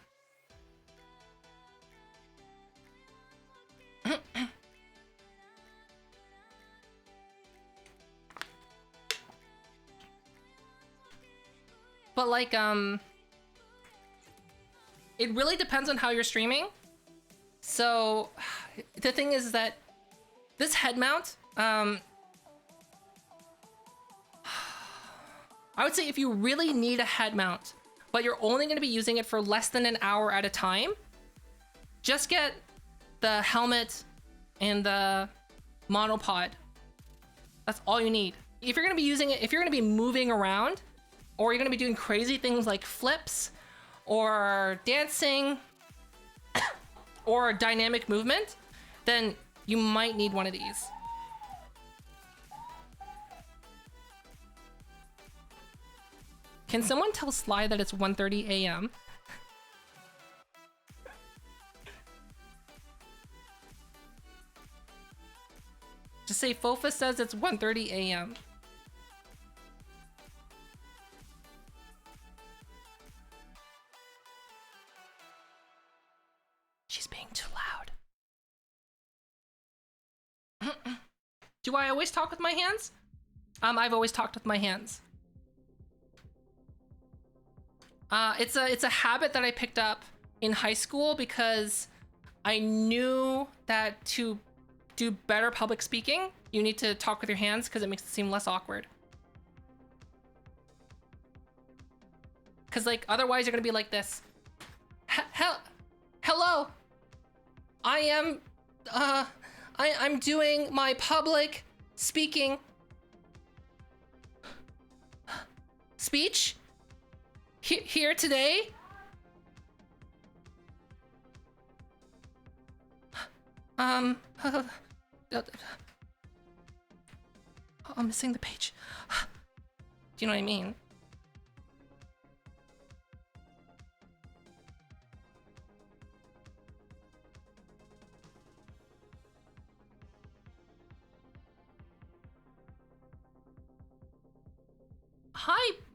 But like, it really depends on how you're streaming. So the thing is that this head mount, I would say if you really need a head mount, but you're only going to be using it for less than an hour at a time, just get the helmet and the monopod. That's all you need. If you're going to be using it, if you're going to be moving around, or you're going to be doing crazy things like flips or dancing or dynamic movement, then you might need one of these. Can someone tell Sly that it's 1:30 a.m.? Just say Fofa says it's 1:30 a.m. She's being too loud. Do I always talk with my hands? I've always talked with my hands. It's a habit that I picked up in high school because I knew that to do better public speaking, you need to talk with your hands because it makes it seem less awkward. Because like otherwise you're gonna be like this. Hello. I'm doing my public speaking speech here today. Oh, I'm missing the page. Do you know what I mean?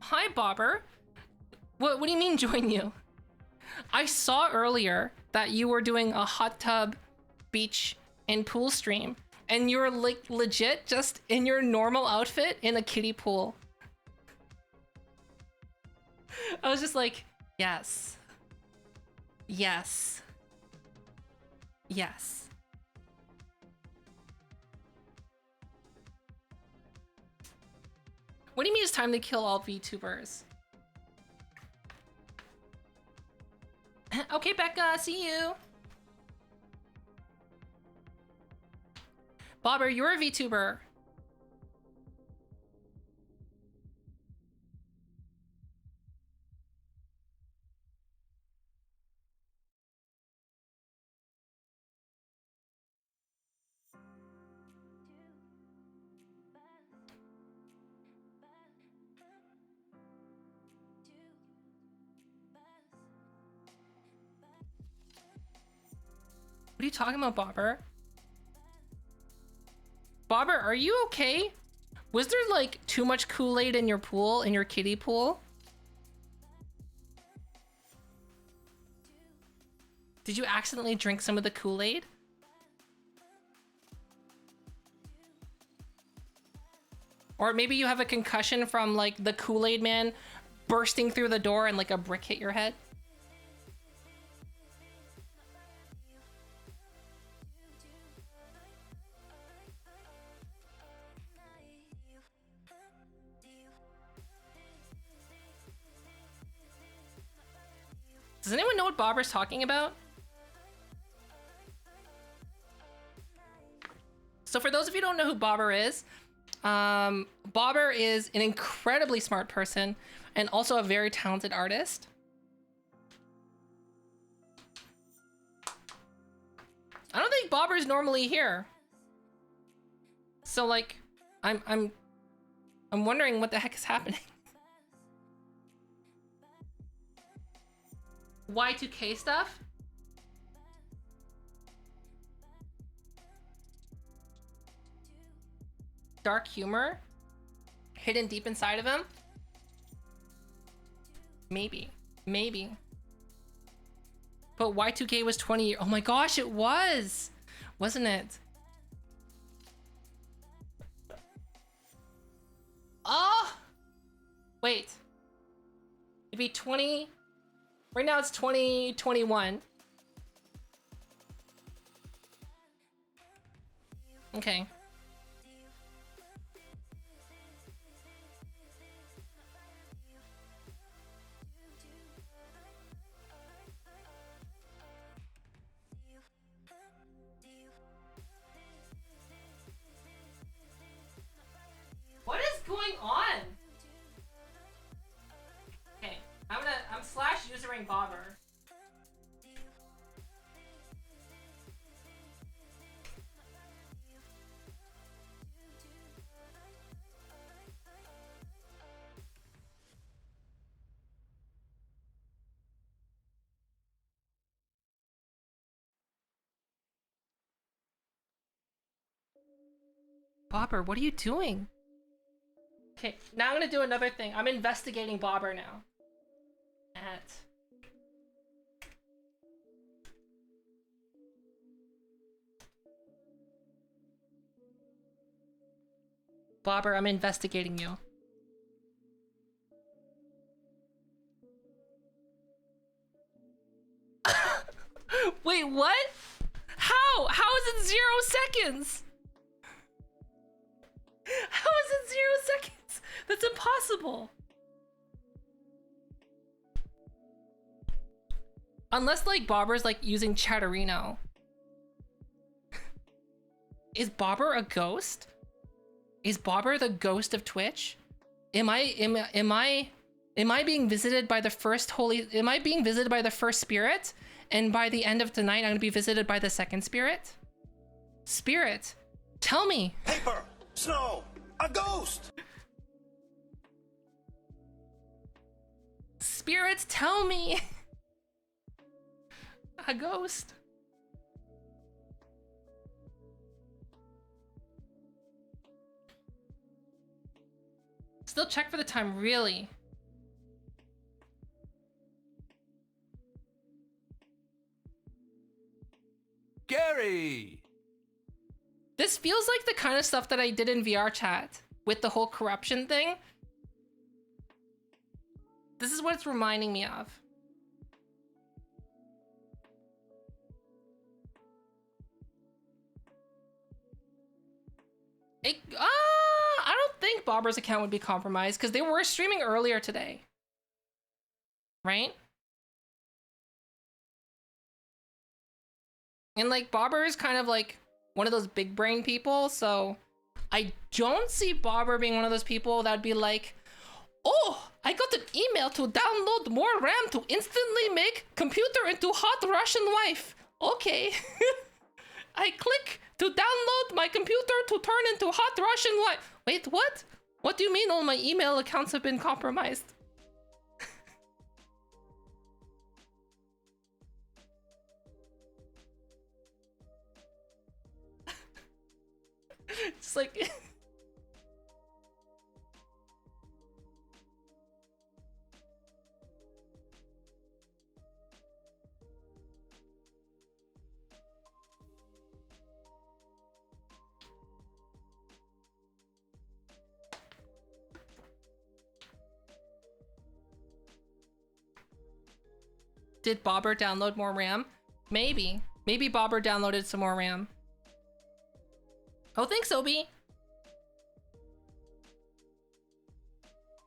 Hi, Bobber. What do you mean join you? I saw earlier that you were doing a hot tub, beach, and pool stream, and you were like legit just in your normal outfit in a kiddie pool. I was just like, yes. Yes. Yes. What do you mean it's time to kill all VTubers? Okay, Becca, see you. Bobber, you're a VTuber. What are you talking about, Bobber? Bobber, are you okay? Was there like too much Kool-Aid in your pool, in your kiddie pool? Did you accidentally drink some of the Kool-Aid? Or maybe you have a concussion from like the Kool-Aid man bursting through the door and like a brick hit your head? Does anyone know what Bobber's talking about? So for those of you who don't know who Bobber is, Bobber is an incredibly smart person and also a very talented artist. I don't think Bobber's normally here. So like, I'm wondering what the heck is happening. Y2K stuff? Dark humor? Hidden deep inside of him? Maybe. Maybe. But Y2K was 20 years. Oh my gosh, it was! Wasn't it? Oh! Wait. It'd be 20... Right now it's 2021. Okay. What is going on? Okay, I'm slash usering Bobber. Bobber, what are you doing? Okay, now I'm gonna do another thing. I'm investigating Bobber now. Bobber, I'm investigating you. Wait, what? How? How is it 0 seconds? How is it 0 seconds? That's impossible. Unless like Bobber's like using Chatterino. Is Bobber a ghost? Is Bobber the ghost of Twitch? Am I being visited by the first am I being visited by the first spirit? And by the end of tonight, I'm gonna be visited by the second spirit? Spirit, tell me. Paper, snow, a ghost. Spirit, tell me. A ghost. Still check for the time, really? Gary! This feels like the kind of stuff that I did in VR chat with the whole corruption thing. This is what it's reminding me of. I don't think Bobber's account would be compromised because they were streaming earlier today. Right? And like Bobber is kind of like one of those big brain people, so I don't see Bobber being one of those people that would be like, oh, I got an email to download more RAM to instantly make computer into hot Russian wife. Okay. I click to download my computer to turn into hot Russian wife. Wait, what? What do you mean all my email accounts have been compromised? It's like... Did Bobber download more RAM? Maybe. Maybe Bobber downloaded some more RAM. Oh, thanks, Obi.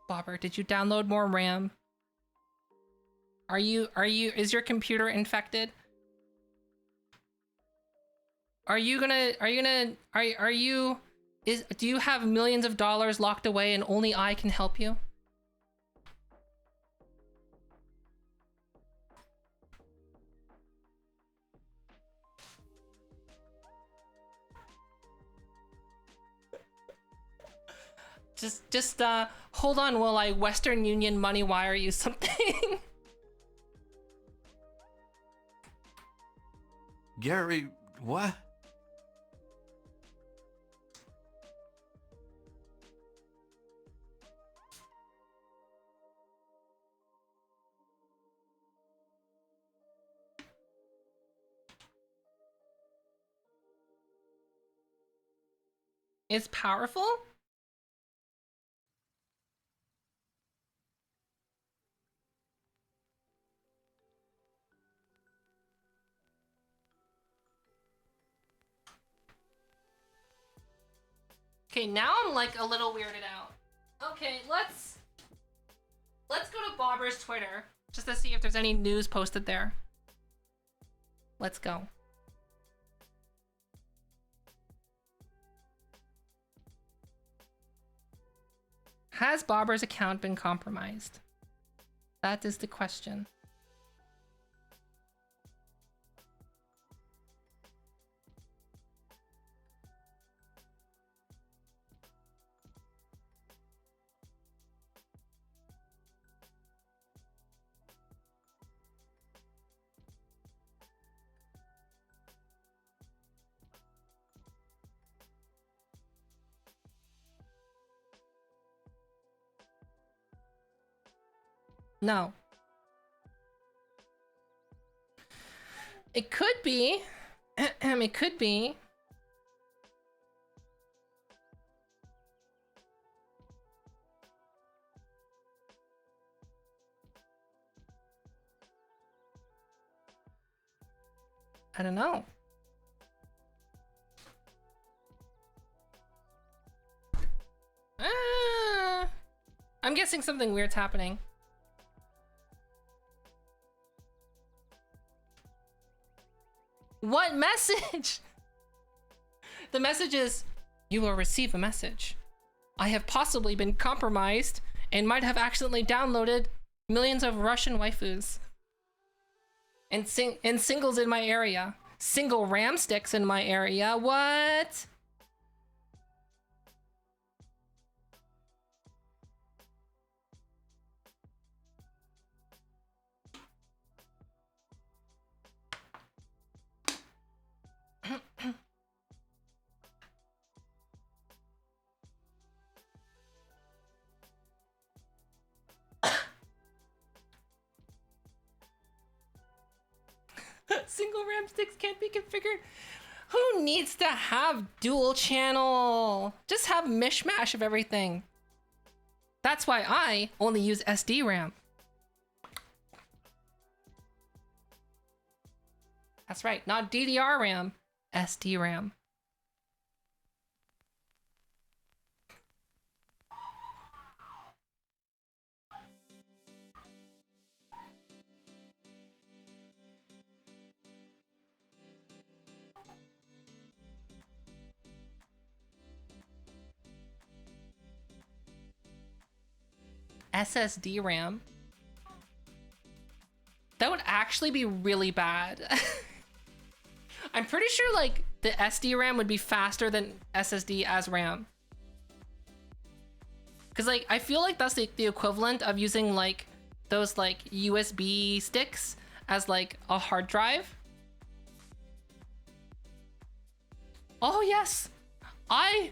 Bobber, did you download more RAM? Is your computer infected? Do you have millions of dollars locked away and only I can help you? Just hold on while I Western Union money wire you something. Gary, what? It's powerful? Okay, now I'm like a little weirded out. Okay, let's go to Bobber's Twitter just to see if there's any news posted there. Let's go. Has Bobber's account been compromised? That is the question. No. It could be. It could be. I don't know. I'm guessing something weird's happening. What message? The message is, you will receive a message. I have possibly been compromised and might have accidentally downloaded millions of Russian waifus. And singles in my area. Single ram sticks in my area. What? Single RAM sticks can't be configured. Who needs to have dual channel? Just have mishmash of everything. That's why I only use SD RAM. That's right, not DDR RAM, SD RAM. SSD RAM. That would actually be really bad. I'm pretty sure like the SD RAM would be faster than SSD as RAM. Cause like I feel like that's the equivalent of using like those like USB sticks as like a hard drive. Oh yes, I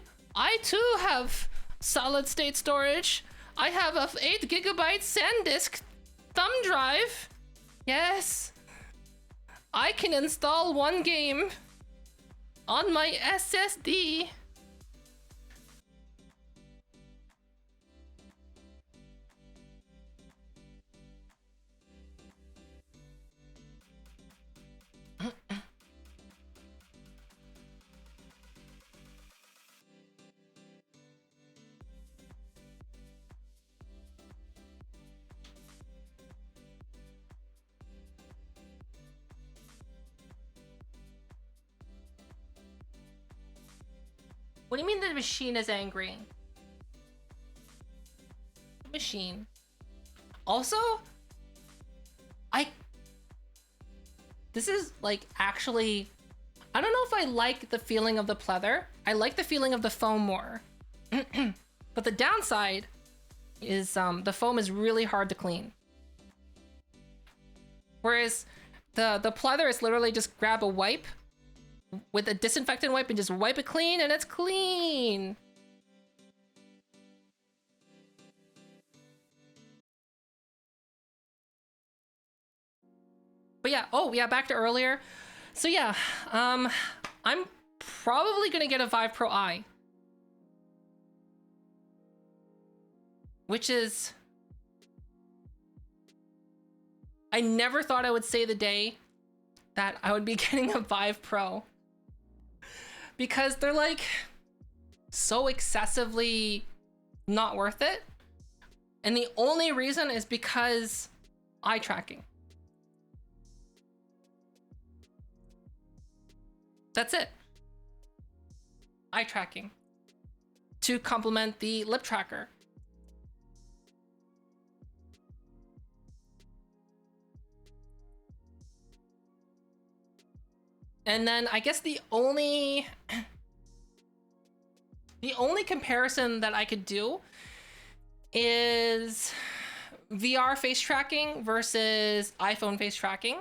too have solid state storage. I have a 8 GB SanDisk thumb drive. Yes. I can install one game on my SSD. What do you mean the machine is angry? Machine. Also, this is like actually, I don't know if I like the feeling of the pleather. I like the feeling of the foam more. But the downside is the foam is really hard to clean. Whereas the pleather is literally just grab a wipe with a disinfectant wipe and just wipe it clean and it's clean. But yeah, oh yeah, back to earlier. So yeah, I'm probably gonna get a Vive Pro I. Which is, I never thought I would say the day that I would be getting a Vive Pro. Because they're like so excessively not worth it. And the only reason is because eye tracking. That's it. Eye tracking. To complement the lip tracker. And then I guess the only comparison that I could do is VR face tracking versus iPhone face tracking.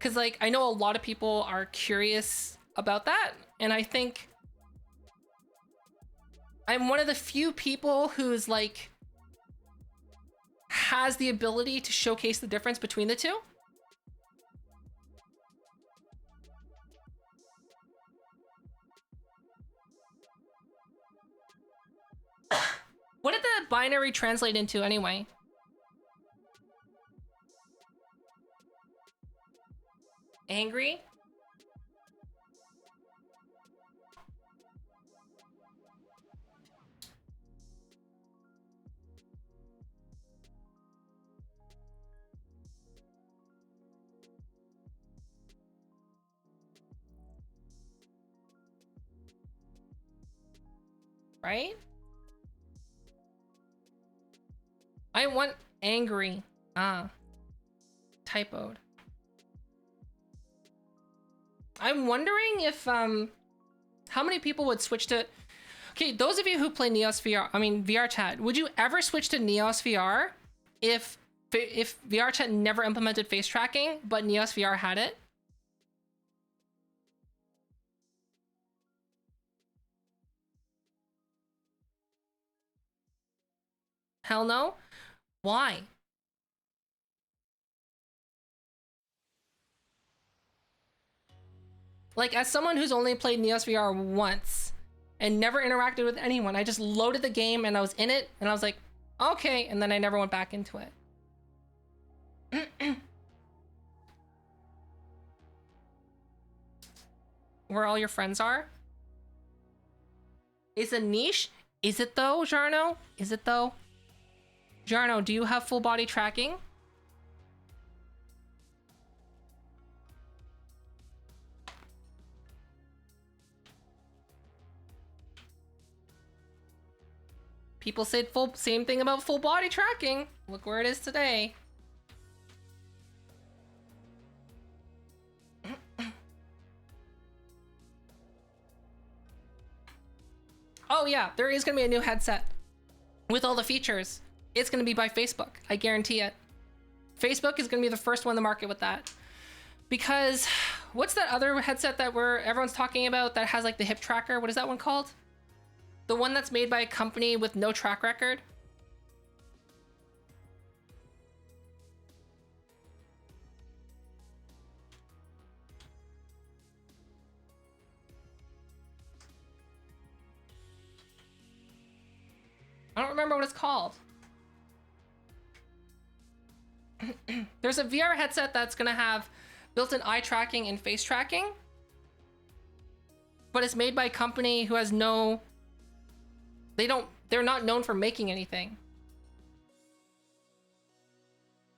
Cause like I know a lot of people are curious about that, and I think I'm one of the few people who's like has the ability to showcase the difference between the two. What did the binary translate into anyway? Angry? right? I want angry. Typoed. I'm wondering if how many people would switch to. Okay, those of you who play Neos VR, I mean VR chat, would you ever switch to Neos VR if VR chat never implemented face tracking, but Neos VR had it? Hell no. Why? Like, as someone who's only played Neos VR once and never interacted with anyone, I just loaded the game and I was in it and I was like, okay, and then I never went back into it. Where all your friends are? Is a niche? Is it though, Jarno? Is it though? Jarno, do you have full body tracking? People said same thing about full body tracking. Look where it is today. Oh yeah, there is gonna be a new headset with all the features. It's gonna be by Facebook, I guarantee it. Facebook is gonna be the first one to market with that. Because what's that other headset that everyone's talking about that has like the hip tracker? What is that one called? The one that's made by a company with no track record? I don't remember what it's called. There's a VR headset that's gonna have built-in eye tracking and face tracking, but it's made by a company who has no... They're not known for making anything.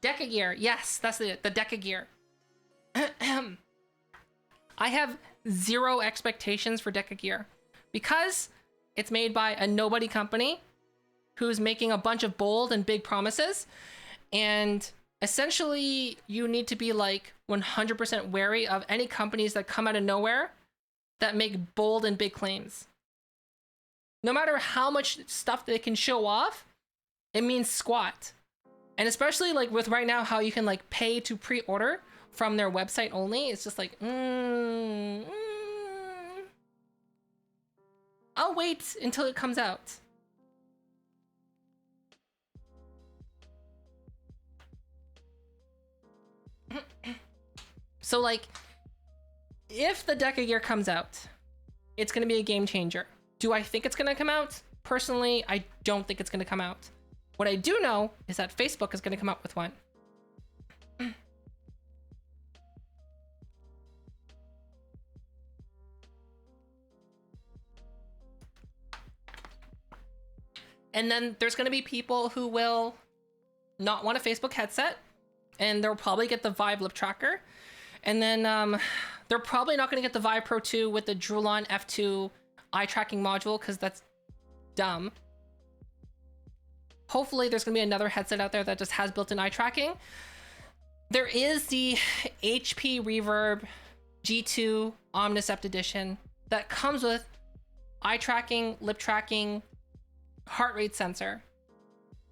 Decagear, yes, that's it, the Decagear. I have zero expectations for Decagear because it's made by a nobody company who's making a bunch of bold and big promises, and essentially you need to be like 100% wary of any companies that come out of nowhere that make bold and big claims. No matter how much stuff they can show off, it means squat. And especially like with right now how you can like pay to pre-order from their website only, it's just like I'll wait until it comes out. So like, if the Decagear comes out, it's gonna be a game changer. Do I think it's gonna come out? Personally, I don't think it's gonna come out. What I do know is that Facebook is gonna come out with one. And then there's gonna be people who will not want a Facebook headset, and they'll probably get the Vive Lip Tracker. And then they're probably not gonna get the Vive Pro 2 with the Droolon F2 eye tracking module, because that's dumb. Hopefully there's gonna be another headset out there that just has built-in eye tracking. There is the HP Reverb G2 Omnicept Edition that comes with eye tracking, lip tracking, heart rate sensor.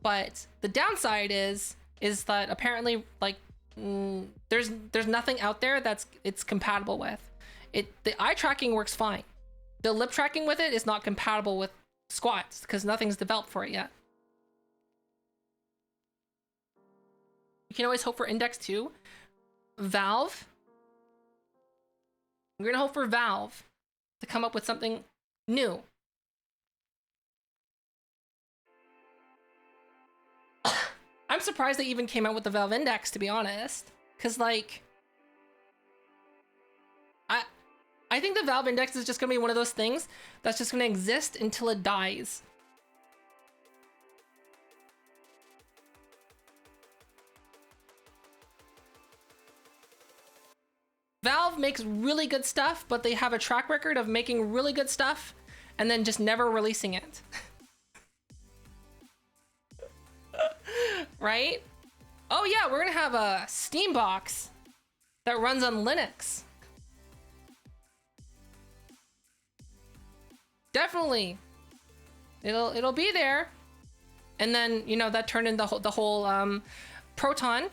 But the downside is that apparently like there's nothing out there that's it's compatible with. The eye tracking works fine. The lip tracking with it is not compatible with squats because nothing's developed for it yet. You can always hope for Index 2. Valve. We're gonna hope for Valve to come up with something new. I'm surprised they even came out with the Valve Index, to be honest. Because, like... I think the Valve Index is just gonna be one of those things that's just gonna exist until it dies. Valve makes really good stuff, but they have a track record of making really good stuff and then just never releasing it. Right? Oh yeah, we're gonna have a Steam box that runs on Linux. Definitely. It'll be there. And then, you know, that turned into the whole Proton.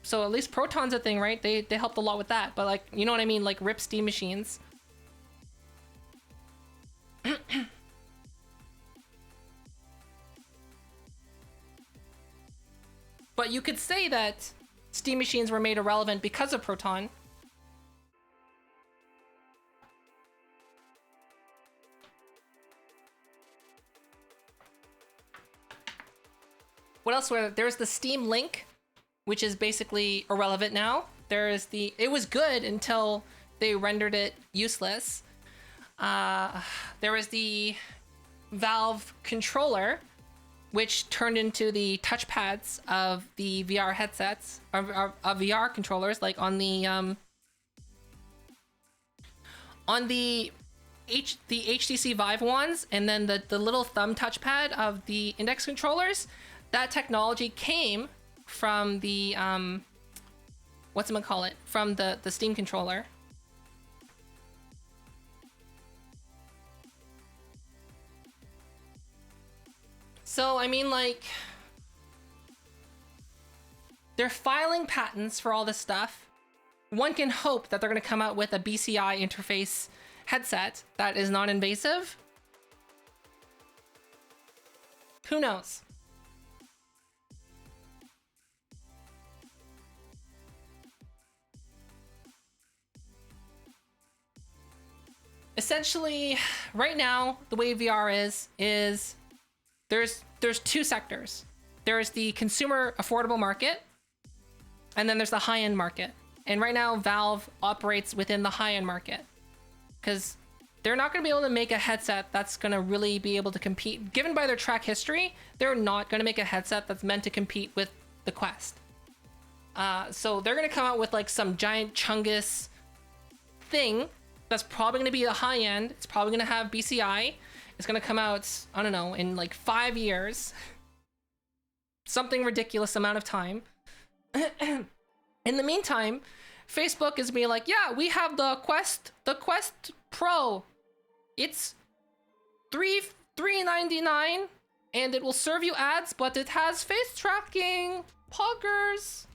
So at least Proton's a thing, right? They helped a lot with that. But like, you know what I mean? Like rip Steam machines. But you could say that Steam machines were made irrelevant because of Proton. What else were there? There's the Steam Link, which is basically irrelevant now. There's the... It was good until they rendered it useless. There was the Valve controller, which turned into the touchpads of the VR headsets, of VR controllers, like on the HTC Vive ones, and then the little thumb touchpad of the index controllers. That technology came from the whatchamacallit, from the Steam controller. So, I mean, like, they're filing patents for all this stuff. One can hope that they're going to come out with a BCI interface headset that is non-invasive. Who knows? Essentially, right now, the way VR is there's two sectors. There's the consumer affordable market, and then there's the high-end market. And right now, Valve operates within the high-end market because they're not going to be able to make a headset that's going to really be able to compete. Given by their track history, they're not going to make a headset that's meant to compete with the Quest. So they're going to come out with like some giant chungus thing that's probably going to be the high end. It's probably going to have BCI. It's going to come out, I don't know, in like 5 years. Something ridiculous amount of time. In the meantime, Facebook is being like, yeah, we have the Quest Pro. It's $399 and it will serve you ads, but it has face tracking. Poggers.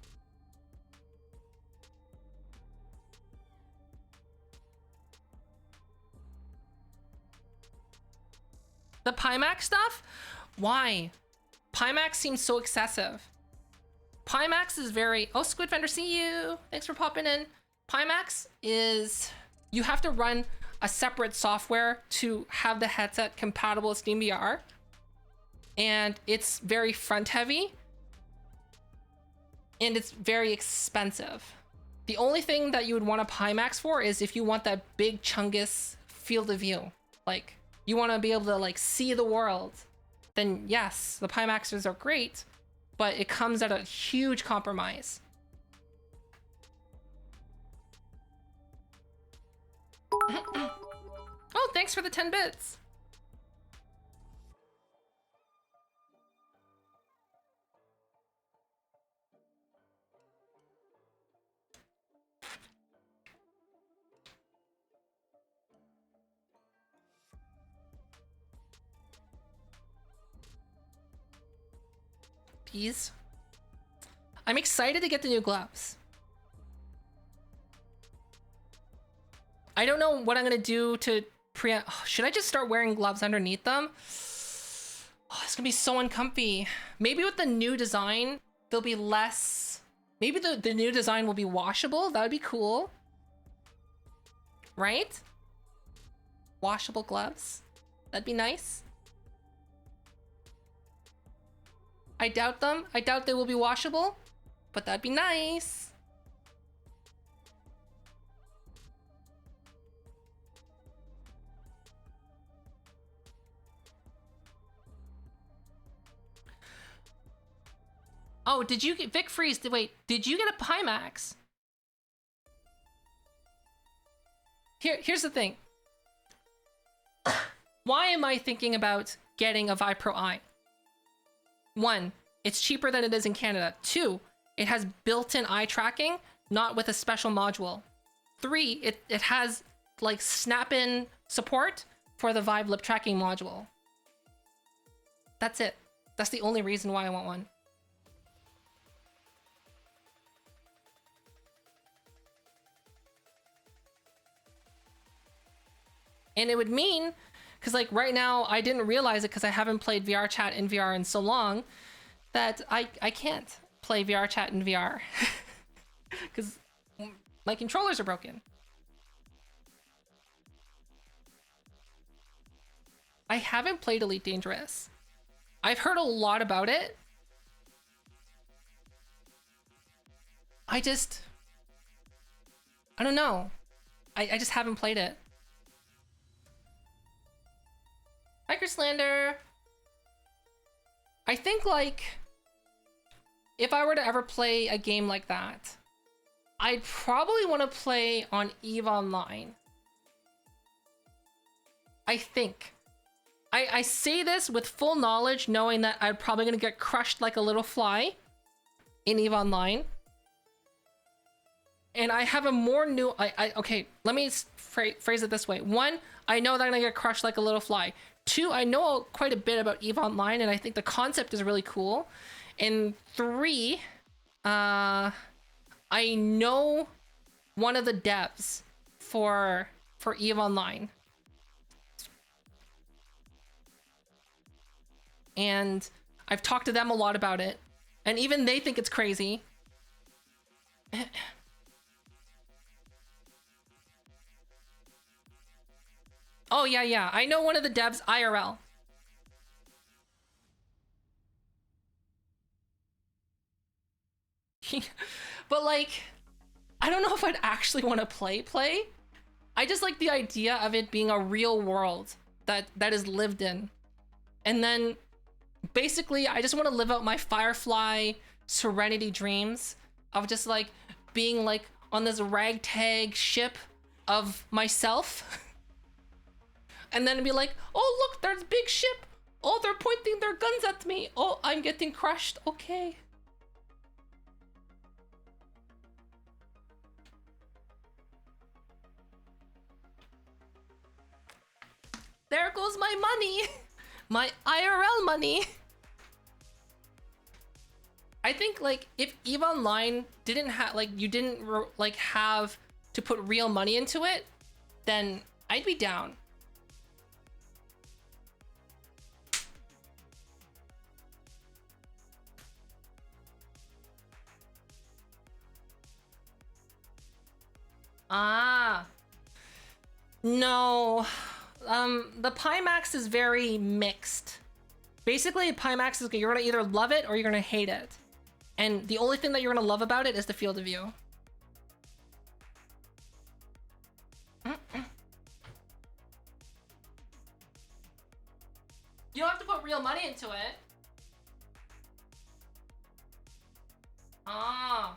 The Pimax stuff? Why? Pimax seems so excessive. Pimax is very... Oh, Squid Fender, see you. Thanks for popping in. Pimax is... You have to run a separate software to have the headset compatible with SteamVR. And it's very front heavy. And it's very expensive. The only thing that you would want a Pimax for is if you want that big chungus field of view. Like... You want to be able to like see the world, then yes, the Pimaxes are great, but it comes at a huge compromise. Oh, thanks for the 10 bits. Peas. I'm excited to get the new gloves. I don't know what I'm gonna do to should I just start wearing gloves underneath them? Oh, it's gonna be so uncomfy. Maybe with the new design, there'll be less... Maybe the new design will be washable. That would be cool. Right? Washable gloves. That'd be nice. I doubt them. I doubt they will be washable, but that'd be nice. Oh, did you get Vic Freeze? Wait, did you get a Pimax? Here's the thing. Why am I thinking about getting a Vive Pro Eye? 1, it's cheaper than it is in Canada. 2, it has built-in eye tracking, not with a special module. 3, it has like snap-in support for the Vive lip tracking module. That's it. That's the only reason why I want one. And it would mean, because like right now I didn't realize it because I haven't played VR chat in VR in so long, that I can't play VR chat in VR because my controllers are broken. I haven't played Elite Dangerous. I've heard a lot about it. I don't know. I just haven't played it. Hiker Slander. I think like if I were to ever play a game like that, I'd probably want to play on EVE Online. I think. I say this with full knowledge, knowing that I'm probably gonna get crushed like a little fly in EVE Online. And I have a more new, okay, let me phrase it this way. 1, I know that I'm gonna get crushed like a little fly. 2, I know quite a bit about EVE Online, and I think the concept is really cool. And 3, I know one of the devs for EVE Online. And I've talked to them a lot about it, and even they think it's crazy. Oh yeah, I know one of the devs IRL. But like, I don't know if I'd actually want to play. I just like the idea of it being a real world that is lived in. And then basically I just want to live out my Firefly Serenity dreams of just like being like on this ragtag ship of myself. And then be like, oh look, there's a big ship. Oh, they're pointing their guns at me. Oh, I'm getting crushed. Okay. There goes my money. My IRL money. I think like if EVE Online didn't have like you didn't like have to put real money into it, then I'd be down. No. The Pimax is very mixed. Basically, Pimax is you're gonna either love it or you're gonna hate it. And the only thing that you're gonna love about it is the field of view. You don't have to put real money into it. Ah.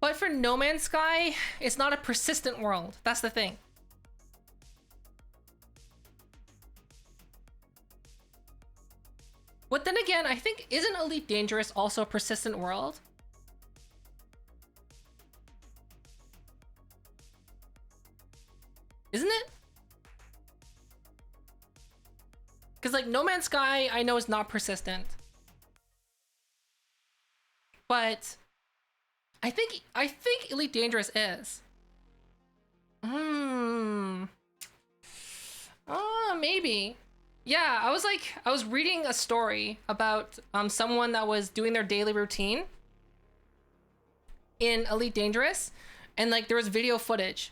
But for No Man's Sky, it's not a persistent world. That's the thing. But then again, I think, isn't Elite Dangerous also a persistent world? Isn't it? Because like No Man's Sky, I know is not persistent. But I think Elite Dangerous is. Maybe. Yeah, I was reading a story about someone that was doing their daily routine in Elite Dangerous, and like there was video footage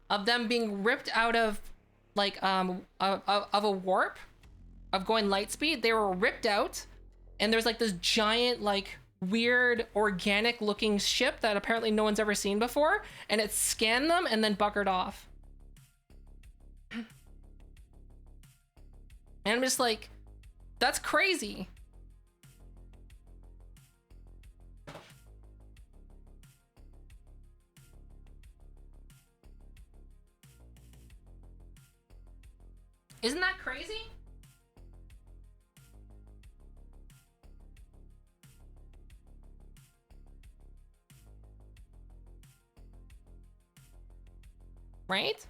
of them being ripped out of like of a warp of going light speed. They were ripped out, and there's like this giant like weird organic looking ship that apparently no one's ever seen before, and it scanned them and then buggered off. And I'm just like, that's crazy. Isn't that crazy? Right?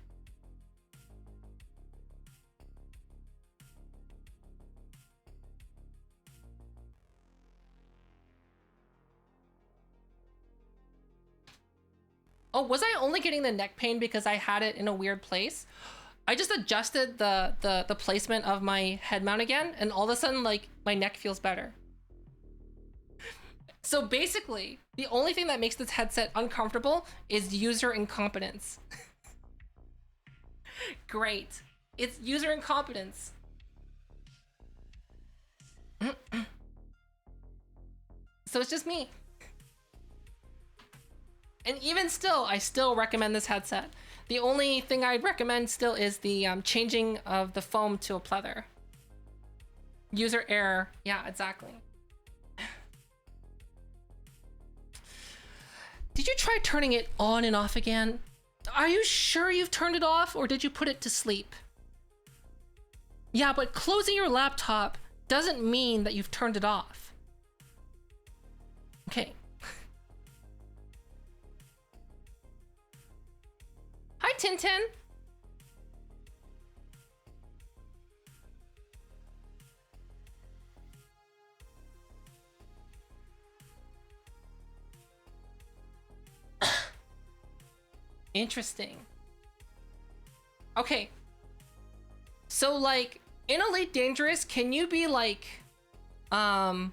Oh, was I only getting the neck pain because I had it in a weird place? I just adjusted the placement of my head mount again, and all of a sudden, like, my neck feels better. So basically, the only thing that makes this headset uncomfortable is user incompetence. Great. It's user incompetence. So it's just me. And even still, I still recommend this headset. The only thing I'd recommend still is the changing of the foam to a pleather. User error. Yeah, exactly. Did you try turning it on and off again? Are you sure you've turned it off, or did you put it to sleep? Yeah, but closing your laptop doesn't mean that you've turned it off. Okay. Hi, Tintin. Interesting. Okay. So, like, in Elite Dangerous, can you be, like, a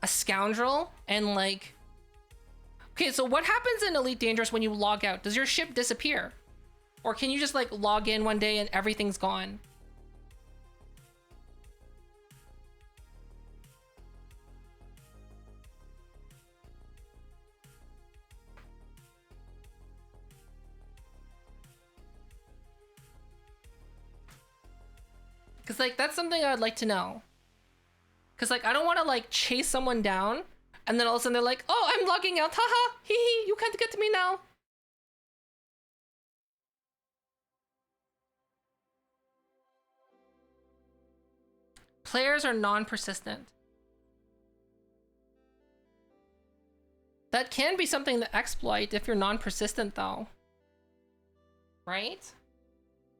scoundrel and, like... Okay, so what happens in Elite Dangerous when you log out? Does your ship disappear? Or can you just, like, log in one day and everything's gone? Because, like, that's something I'd like to know. Because, like, I don't want to, like, chase someone down, and then all of a sudden they're like, oh, I'm logging out, haha, hee hee, you can't get to me now. Players are non-persistent. That can be something to exploit if you're non-persistent, though. Right?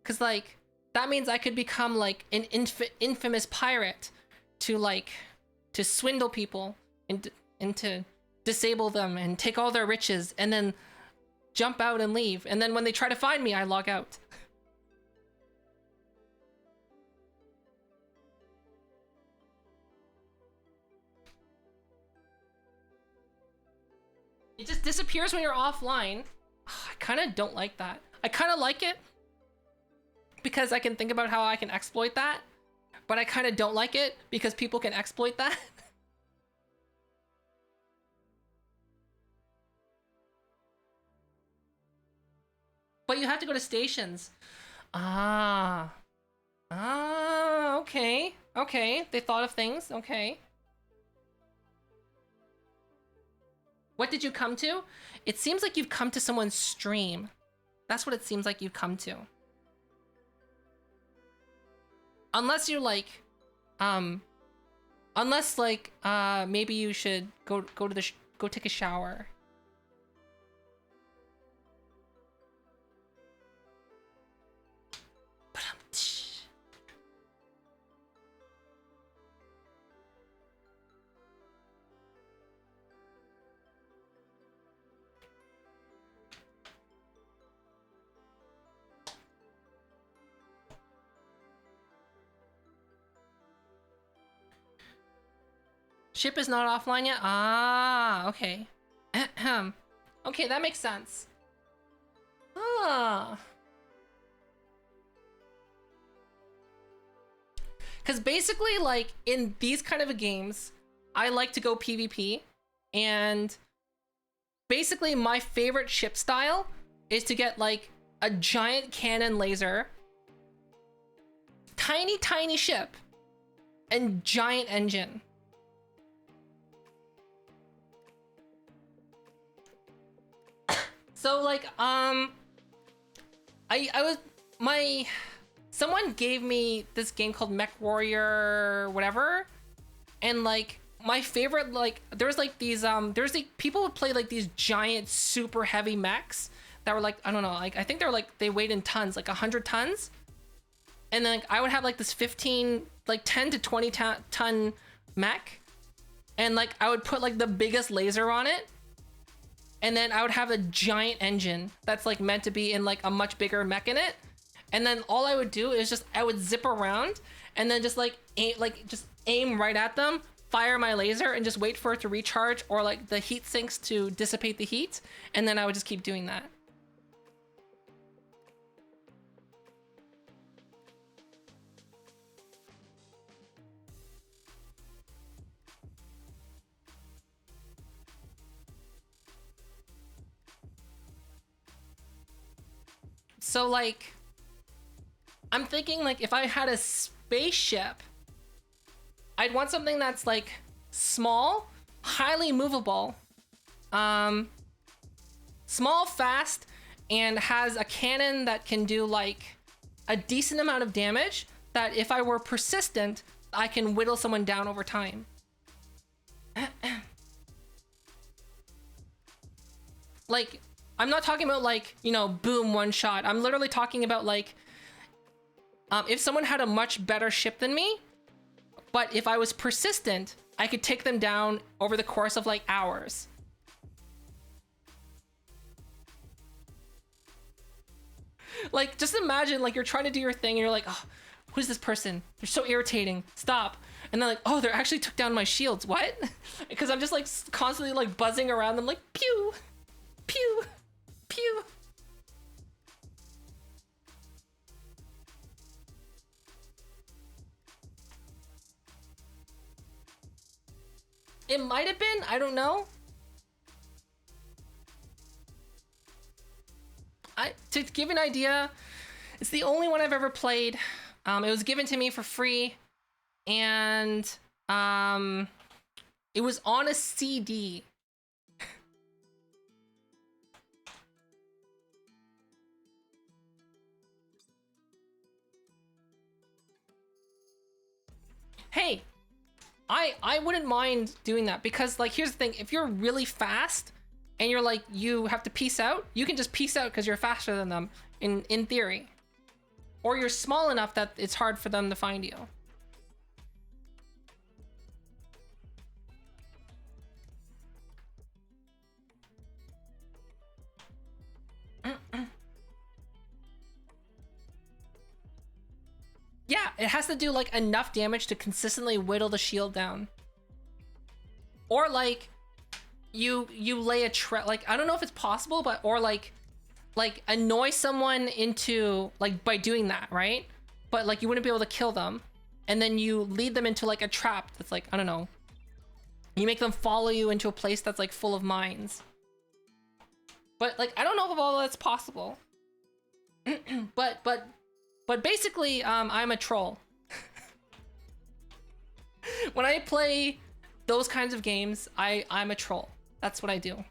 Because, like, that means I could become, like, an infamous pirate to, like, to swindle people and to disable them and take all their riches and then jump out and leave. And then when they try to find me, I log out. It just disappears when you're offline. I kind of don't like that. I kind of like it because I can think about how I can exploit that, but I kind of don't like it because people can exploit that. But you have to go to stations. Ah, okay. Okay, they thought of things, okay. What did you come to? It seems like you've come to someone's stream. That's what it seems like you've come to. Unless you're like, maybe you should go take a shower. Ship is not offline yet? Ah, okay. Okay, that makes sense. Ah. Because basically, like, in these kind of games, I like to go PvP, and basically my favorite ship style is to get, like, a giant cannon laser, tiny ship, and giant engine. So, like, someone gave me this game called Mech Warrior whatever, and like my favorite, like, there's like these there's like people would play like these giant super heavy mechs that were like, I don't know, like I think they're like, they weighed in tons, like 100 tons, and then like, I would have like this 10 to 20 ton mech, and like I would put like the biggest laser on it, and then I would have a giant engine that's like meant to be in like a much bigger mech in it. And then all I would do is just, I would zip around and then just like aim right at them, fire my laser, and just wait for it to recharge, or like the heat sinks to dissipate the heat. And then I would just keep doing that. So like, I'm thinking like if I had a spaceship, I'd want something that's like small, highly movable, small, fast, and has a cannon that can do like a decent amount of damage, that if I were persistent, I can whittle someone down over time. Like, I'm not talking about like, you know, boom, one shot. I'm literally talking about like, if someone had a much better ship than me, but if I was persistent, I could take them down over the course of like hours. Like, just imagine like you're trying to do your thing and you're like, oh, who's this person? They're so irritating. Stop. And they're like, oh, they actually took down my shields. What? Because I'm just like constantly like buzzing around them like, pew, pew, pew. It might have been, I don't know. To give an idea, it's the only one I've ever played. It was given to me for free, and it was on a CD. Hey, I wouldn't mind doing that, because like, here's the thing, if you're really fast and you're like, you have to peace out, you can just peace out because you're faster than them in theory. Or you're small enough that it's hard for them to find you. Yeah, it has to do like enough damage to consistently whittle the shield down. Or like you lay a trap, like, I don't know if it's possible, but or like annoy someone into like by doing that, right? But like you wouldn't be able to kill them, and then you lead them into like a trap that's like, I don't know, you make them follow you into a place that's like full of mines. But like, I don't know if all that's possible. But basically, I'm a troll. When I play those kinds of games, I'm a troll. That's what I do.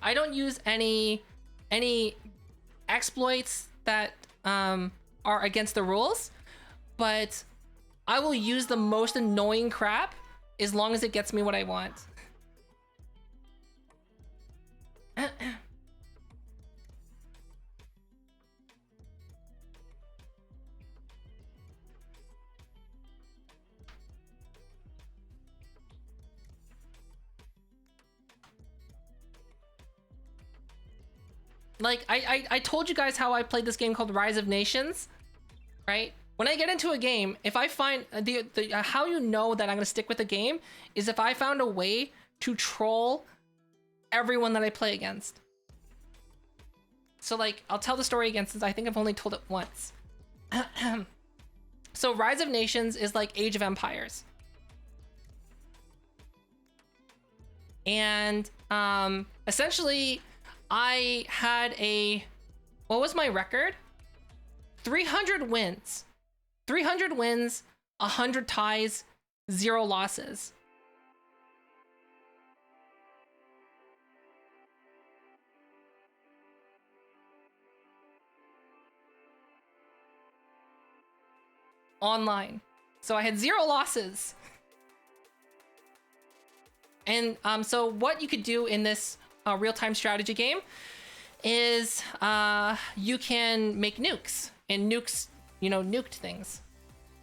I don't use any exploits that are against the rules, but I will use the most annoying crap as long as it gets me what I want. Like, I told you guys how I played this game called Rise of Nations, right? When I get into a game, if I find how you know that I'm gonna stick with the game is if I found a way to troll everyone that I play against. So like, I'll tell the story again, since I think I've only told it once. So Rise of Nations is like Age of Empires. And essentially I had what was my record? 300 wins. 300 wins, 100 ties, 0 losses. Online. So I had 0 losses. And so what you could do in this real-time strategy game is you can make nukes, and nukes, you know, nuked things.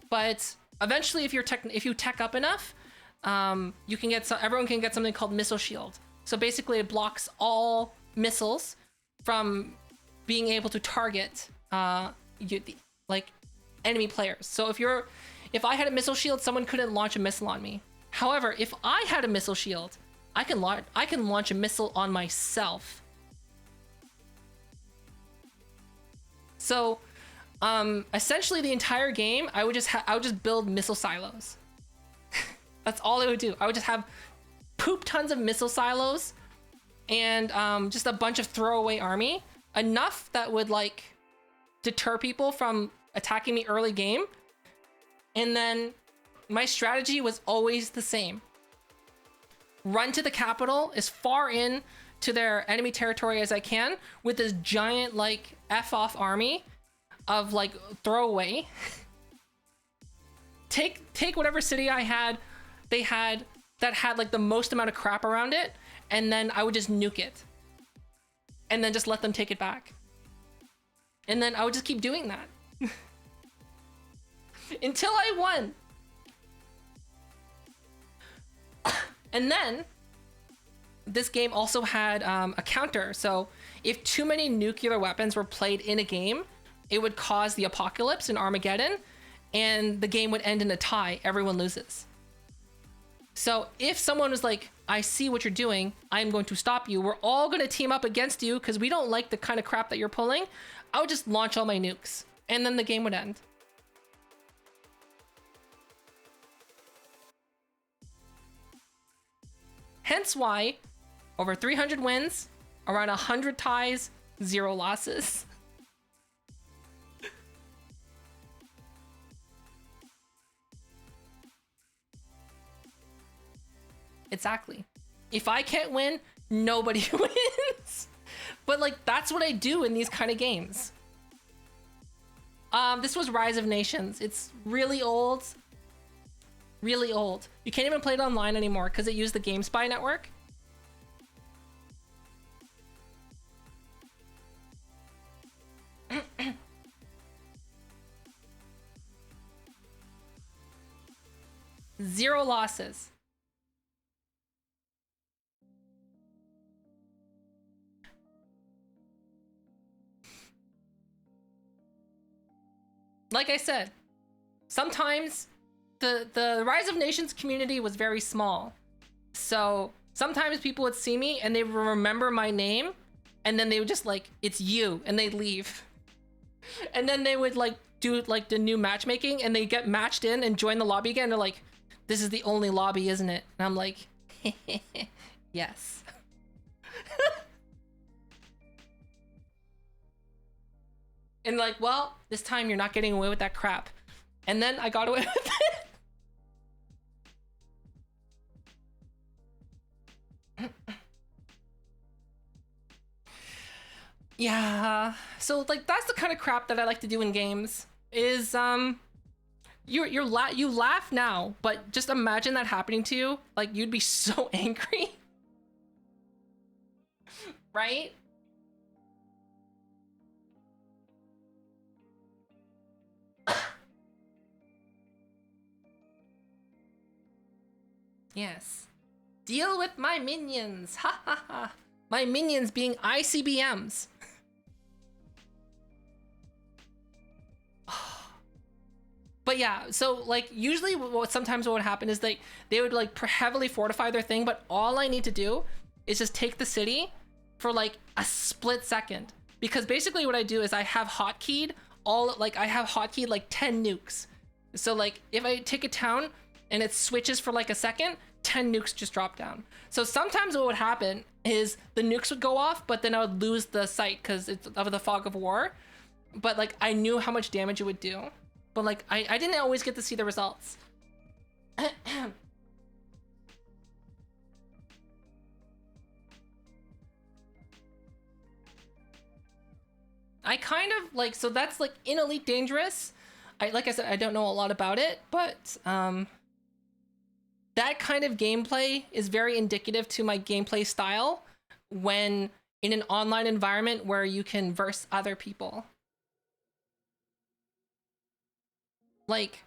But eventually, if you tech up enough, you can get everyone can get something called Missile Shield. So basically, it blocks all missiles from being able to target like enemy players. So if I had a Missile Shield, someone couldn't launch a missile on me. However, if I had a Missile Shield, I can launch a missile on myself. So, essentially the entire game, I would just build missile silos. That's all I would do. I would just have poop tons of missile silos and just a bunch of throwaway army, enough that would like deter people from attacking me early game. And then my strategy was always the same. Run to the capital as far in to their enemy territory as I can with this giant like F-off army of like throwaway. Take whatever city they had that had like the most amount of crap around it, and then I would just nuke it. And then just let them take it back. And then I would just keep doing that. Until I won. And then this game also had a counter. So if too many nuclear weapons were played in a game, it would cause the apocalypse in Armageddon, and the game would end in a tie. Everyone loses. So if someone was like, I see what you're doing, I'm going to stop you, we're all going to team up against you because we don't like the kind of crap that you're pulling, I would just launch all my nukes, and then the game would end. Hence why over 300 wins, around 100 ties, 0 losses. Exactly. If I can't win, nobody wins. But like, that's what I do in these kind of games. This was Rise of Nations. It's really old. Really old. You can't even play it online anymore because it used the GameSpy network. Zero losses. Like I said, sometimes the Rise of Nations community was very small. So sometimes people would see me and they would remember my name, and then they would just like, it's you, and they'd leave. And then they would like do like the new matchmaking, and they get matched in and join the lobby again. They're like, this is the only lobby, isn't it? And I'm like, yes. And like, well, this time you're not getting away with that crap. And then I got away with it. Yeah. So like, that's the kind of crap that I like to do in games. Is you laugh now, but just imagine that happening to you. Like, you'd be so angry. Right? Yes. Deal with my minions. Ha ha ha. My minions being ICBMs. But yeah, so like usually sometimes what would happen is they would like heavily fortify their thing, but all I need to do is just take the city for like a split second. Because basically what I do is I have hotkeyed all, like, I have hotkeyed like 10 nukes. So like if I take a town and it switches for like a second, 10 nukes just drop down. So sometimes what would happen is the nukes would go off, but then I would lose the sight because it's of the fog of war. But like I knew how much damage it would do. But like I didn't always get to see the results. I kind of like, so that's like in Elite Dangerous. Like I said, I don't know a lot about it, but that kind of gameplay is very indicative to my gameplay style when in an online environment where you can verse other people. Like,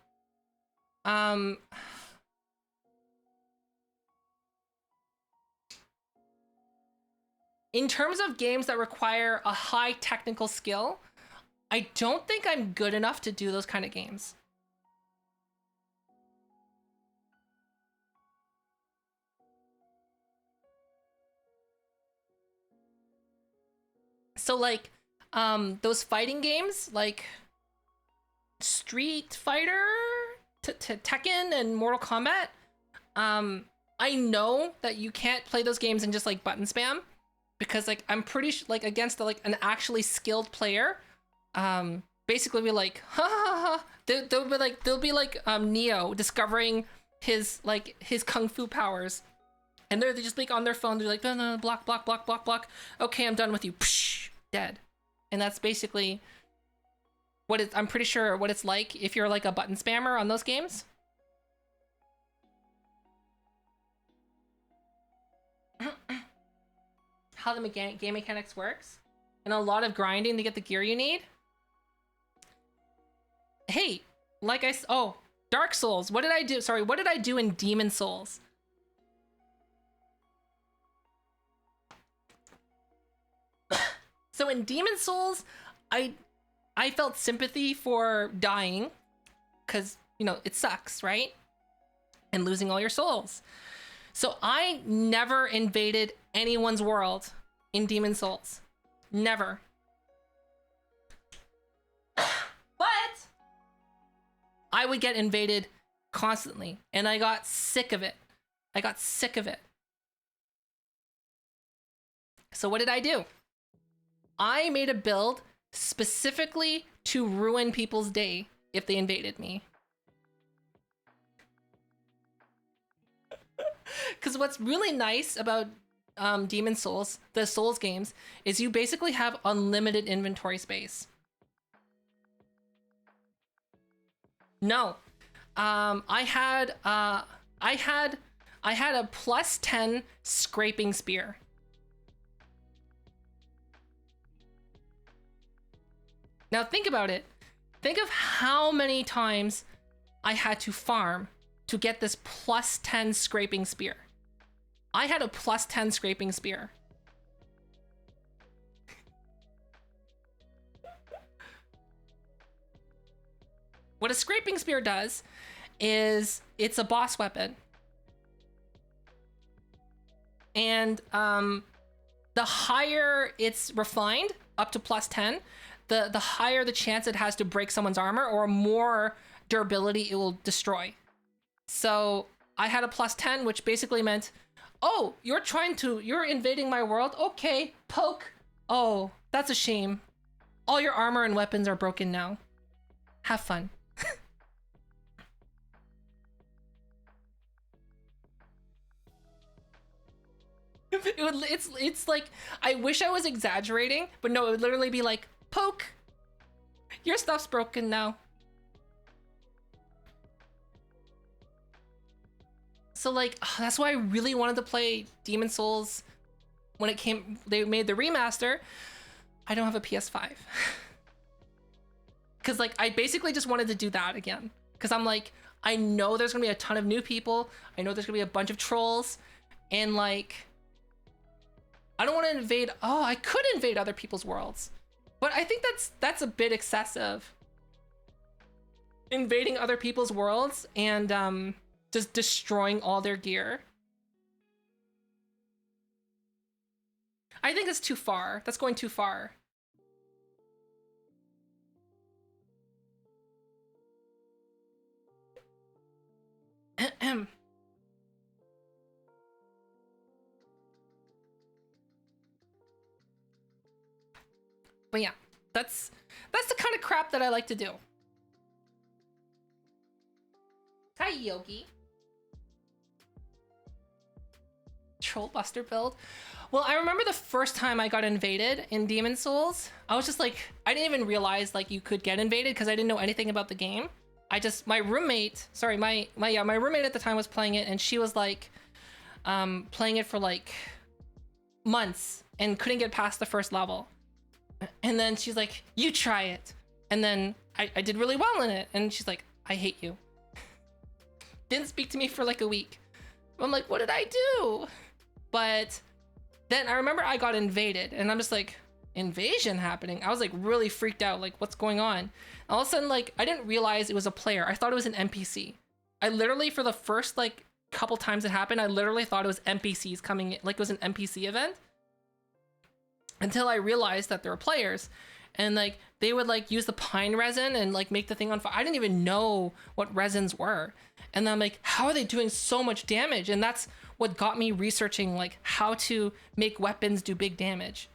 in terms of games that require a high technical skill, I don't think I'm good enough to do those kind of games. So like, those fighting games like Street Fighter, Tekken, and Mortal Kombat, I know that you can't play those games and just like button spam, because like I'm pretty like against like an actually skilled player, basically be like ha ha ha. They'll be like Neo discovering his kung fu powers, and they're just like on their phone, they're like block block block block block. Okay, I'm done with you. Psh, dead. And that's basically what it's, I'm pretty sure what it's like if you're like a button spammer on those games. How the game mechanics works, and a lot of grinding to get the gear you need. Hey, like Dark Souls. What did I do? Sorry, what did I do in Demon Souls? So in Demon Souls, I felt sympathy for dying, because, you know, it sucks, right? And losing all your souls. So I never invaded anyone's world in Demon Souls. Never. But I would get invaded constantly, and I got sick of it. So what did I do? I made a build specifically to ruin people's day if they invaded me. Because what's really nice about Demon Souls, the Souls games, is you basically have unlimited inventory space. No, I had a plus 10 scraping spear. Now think about it. Think of how many times I had to farm to get this plus 10 scraping spear. I had a plus 10 scraping spear. What a scraping spear does is it's a boss weapon. And the higher it's refined, up to plus 10, the higher the chance it has to break someone's armor, or more durability it will destroy. So I had a plus 10, which basically meant, oh, you're invading my world? Okay, poke. Oh, that's a shame. All your armor and weapons are broken now. Have fun. It's like, I wish I was exaggerating, but no, it would literally be like, poke, your stuff's broken now. So like, that's why I really wanted to play Demon Souls when it came, they made the remaster. I don't have a PS5. Cause like, I basically just wanted to do that again. Cause I'm like, I know there's gonna be a ton of new people. I know there's gonna be a bunch of trolls, and like, I don't want to invade. Oh, I could invade other people's worlds, but I think that's a bit excessive. Invading other people's worlds and just destroying all their gear. I think it's too far. That's going too far. But yeah, that's the kind of crap that I like to do. Hi, Yogi. Trollbuster build. Well, I remember the first time I got invaded in Demon Souls. I was just like, I didn't even realize like you could get invaded because I didn't know anything about the game. My roommate at the time was playing it, and she was like playing it for like months and couldn't get past the first level. And then she's like, you try it. And then I did really well in it. And she's like, I hate you. Didn't speak to me for like a week. I'm like, what did I do? But then I remember I got invaded, and I'm just like, invasion happening? I was like really freaked out, like what's going on? All of a sudden, like I didn't realize it was a player. I thought it was an NPC. I literally, for the first like couple times it happened, I literally thought it was NPCs coming in, like it was an NPC event. Until I realized that there were players, and like they would like use the pine resin and like make the thing on fire. I didn't even know what resins were. And then I'm like, how are they doing so much damage? And that's what got me researching like how to make weapons do big damage.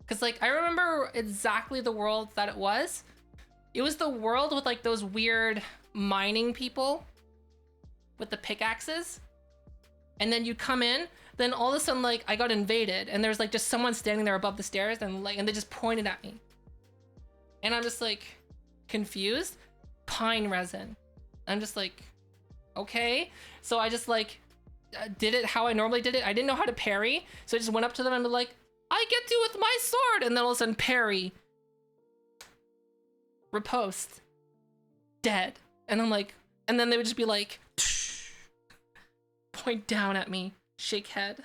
Cause like I remember exactly the world that it was. It was the world with like those weird mining people with the pickaxes. And then you come in, then all of a sudden like I got invaded, and there's like just someone standing there above the stairs, and they just pointed at me. And I'm just like confused. Pine resin. I'm just like, okay. So I just like did it how I normally did it. I didn't know how to parry. So I just went up to them and was like, I get you with my sword. And then all of a sudden parry. Riposte. Dead. And I'm like, and then they would just be like, point down at me, shake head.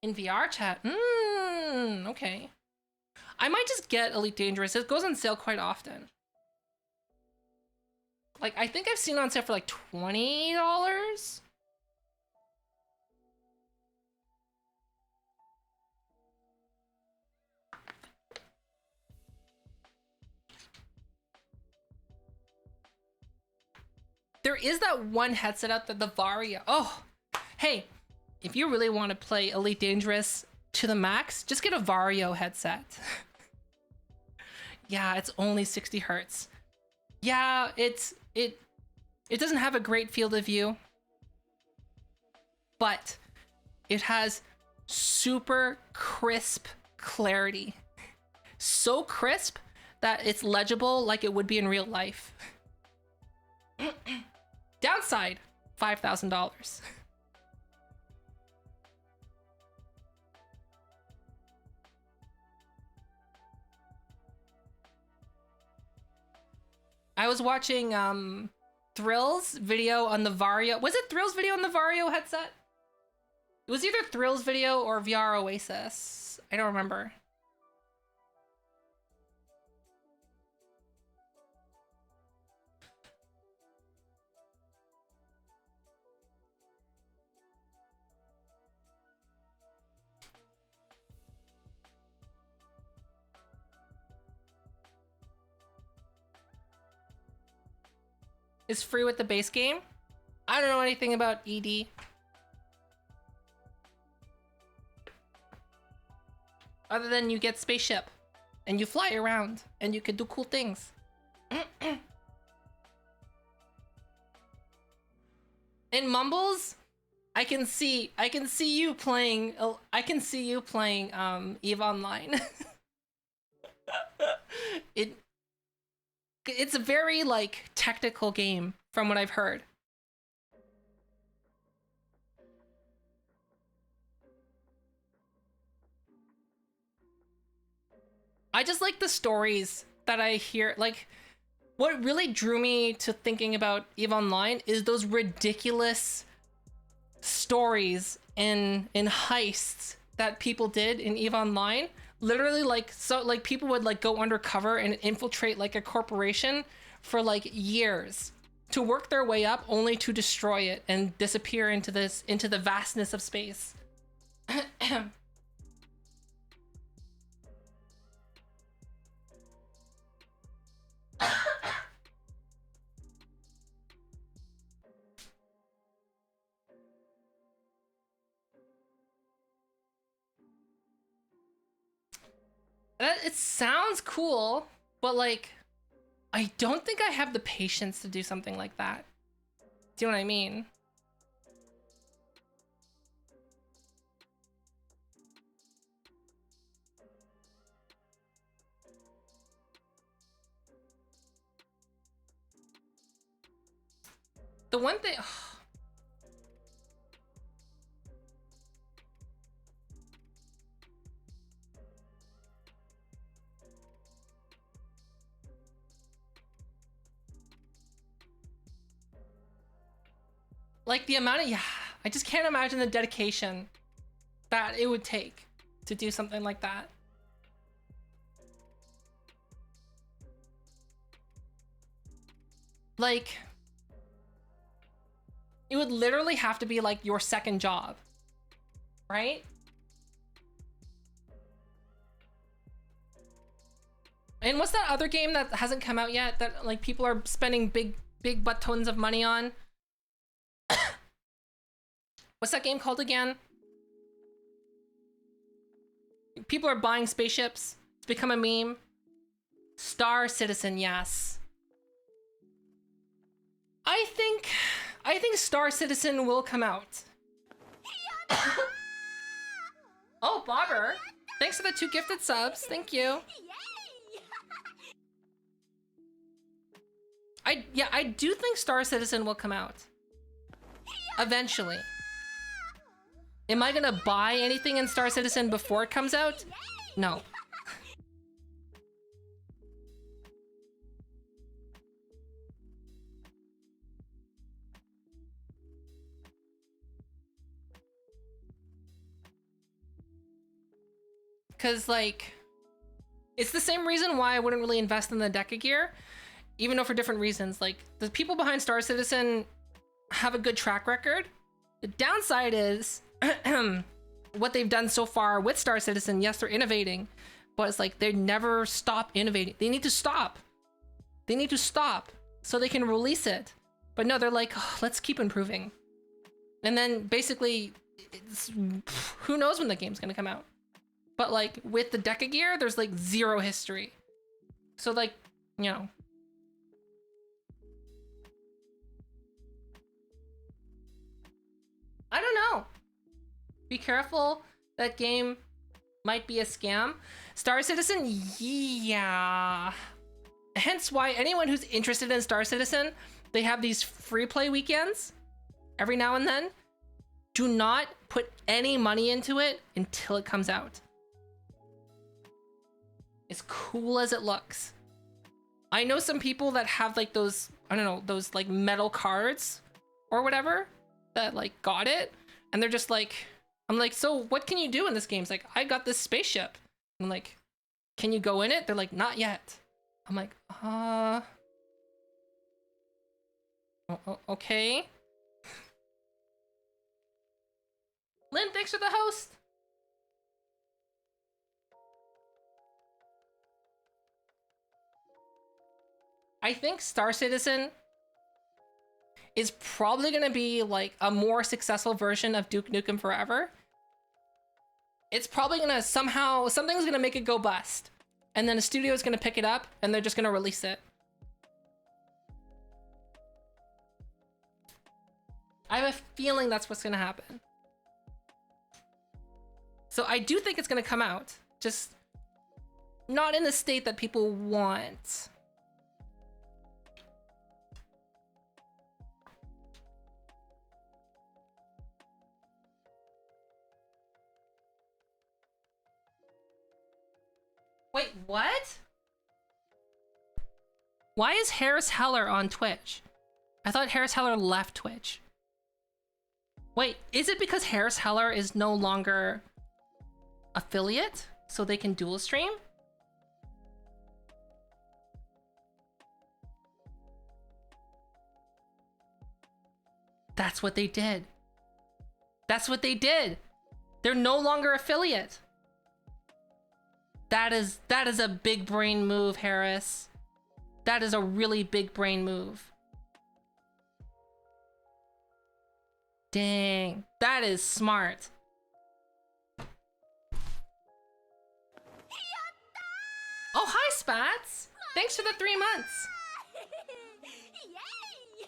In VR chat, okay. I might just get Elite Dangerous. It goes on sale quite often. Like, I think I've seen it on sale for like $20. There is that one headset out there, the Vario. Oh, hey, if you really want to play Elite Dangerous to the max, just get a Vario headset. Yeah, it's only 60 hertz. Yeah, it doesn't have a great field of view, but it has super crisp clarity. So crisp that it's legible like it would be in real life. Downside, $5,000. I was watching Thrill's video on the Vario. Was it Thrill's video on the Vario headset? It was either Thrill's video or VR Oasis. I don't remember. Is free with the base game. I don't know anything about ED. Other than you get spaceship and you fly around and you can do cool things. In Mumbles, I can see you playing EVE Online. It's a very like technical game from what I've heard. I just like the stories that I hear. Like, what really drew me to thinking about EVE Online is those ridiculous stories in heists that people did in EVE Online. Literally, like, so like people would like go undercover and infiltrate like a corporation for like years to work their way up, only to destroy it and disappear into the vastness of space. It sounds cool, but like, I don't think I have the patience to do something like that. Do you know what I mean? The one thing... Like the amount of... Yeah, I just can't imagine the dedication that it would take to do something like that. Like... It would literally have to be like your second job, right? And what's that other game that hasn't come out yet that like people are spending big butt tons of money on? What's that game called again? People are buying spaceships. It's become a meme. Star Citizen, yes. I think Star Citizen will come out. Oh, Bobber. Thanks for the 2 gifted subs. Thank you. I do think Star Citizen will come out. Eventually. Am I gonna buy anything in Star Citizen before it comes out? No. Because, like, it's the same reason why I wouldn't really invest in the Deca gear, even though for different reasons. Like, the people behind Star Citizen have a good track record. The downside is what they've done so far with Star Citizen. Yes, they're innovating, but it's like they never stop innovating. They need to stop. They need to stop so they can release it. But no, they're like, oh, let's keep improving. And then basically, who knows when the game's gonna come out. But like with the Deca gear, there's like 0 history. So like, you know. I don't know. Be careful. That game might be a scam. Star Citizen, yeah. Hence why anyone who's interested in Star Citizen, they have these free play weekends every now and then. Do not put any money into it until it comes out. As cool as it looks. I know some people that have like those, I don't know, those like metal cards or whatever that like got it. And they're just like, I'm like, so what can you do in this game? It's like, I got this spaceship. I'm like, can you go in it? They're like, not yet. I'm like, okay. Lynn, thanks for the host. I think Star Citizen is probably going to be like a more successful version of Duke Nukem Forever. It's probably going to somehow, something's going to make it go bust. And then a studio is going to pick it up and they're just going to release it. I have a feeling that's what's going to happen. So I do think it's going to come out, just not in the state that people want. Wait, what? Why is Harris Heller on Twitch? I thought Harris Heller left Twitch. Wait, is it because Harris Heller is no longer affiliate, so they can dual stream? That's what they did. That's what they did. They're no longer affiliate. That is a big brain move, Harris. That is a really big brain move. Dang, that is smart. Spats. Thanks for the 3 months. Yay!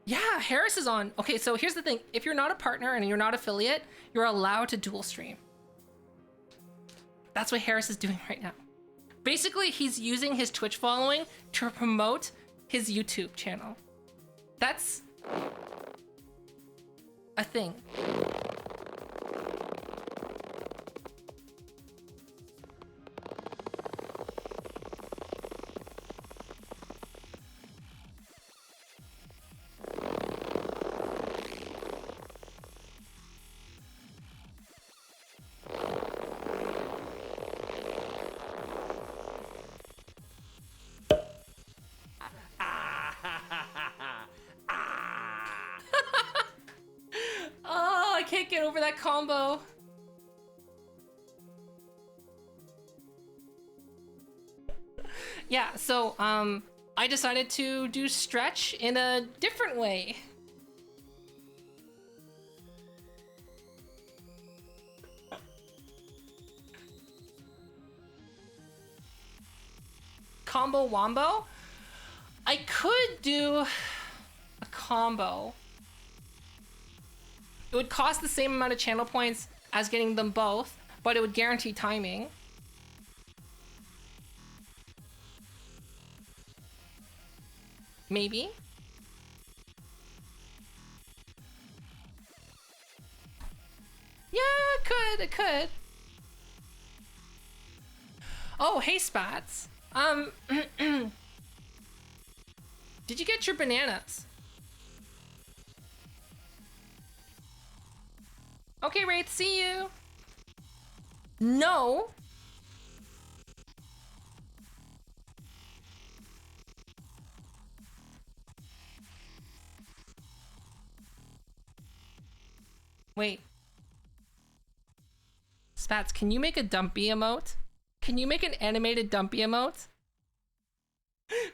Yeah, Harris is on. Okay, so here's the thing. If you're not a partner and you're not affiliate, you're allowed to dual stream. That's what Harris is doing right now. Basically, he's using his Twitch following to promote his YouTube channel. That's a thing. Oh, I can't get over that combo. Yeah, so I decided to do stretch in a different way. Combo wombo? I could do a combo. It would cost the same amount of channel points as getting them both, but it would guarantee timing. Maybe. Yeah, it could. Oh, hey Spats. Did you get your bananas? Okay, Wraith, see you. No. Wait. Spats, can you make a dumpy emote? Can you make an animated dumpy emote?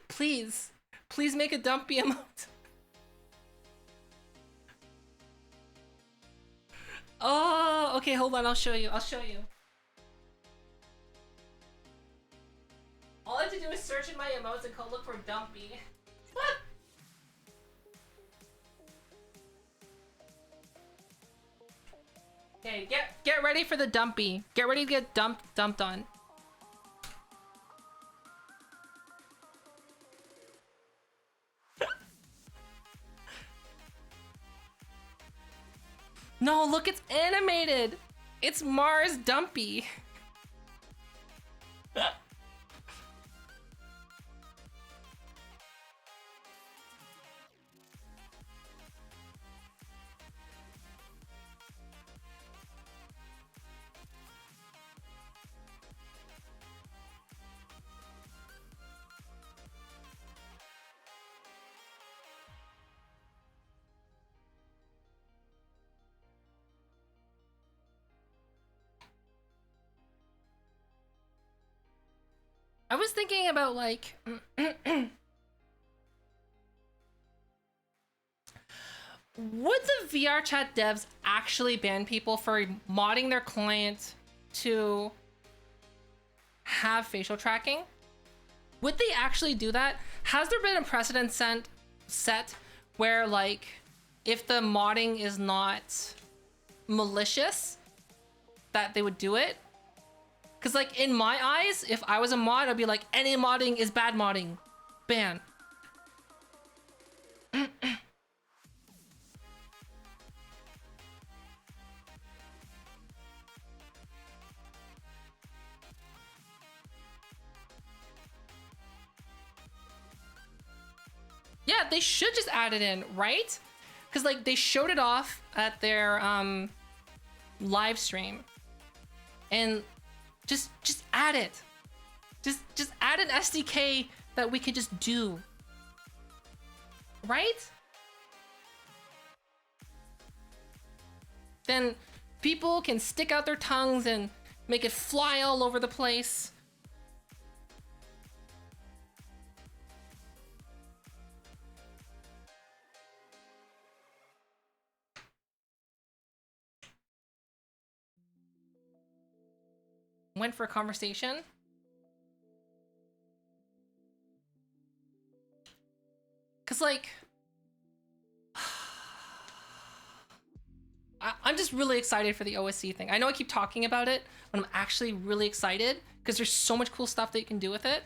Please. Please make a dumpy emote. Oh, okay, hold on, I'll show you. All I have to do is search in my emotes and go look for dumpy. Okay, get ready for the dumpy. Get ready to get dumped on. No, look, it's animated. It's Mars Dumpy. I was thinking about like would the VR chat devs actually ban people for modding their client to have facial tracking? Would they actually do that? Has there been a precedent set where like if the modding is not malicious that they would do it? Because, like, in my eyes, if I was a mod, I'd be like, any modding is bad modding. Ban. Yeah, they should just add it in, right? Because, like, they showed it off at their live stream. And just add it. Just add an SDK that we could just do. Right? Then people can stick out their tongues and make it fly all over the place. went for a conversation. Cause like, I'm just really excited for the OSC thing. I know I keep talking about it, but I'm actually really excited because there's so much cool stuff that you can do with it.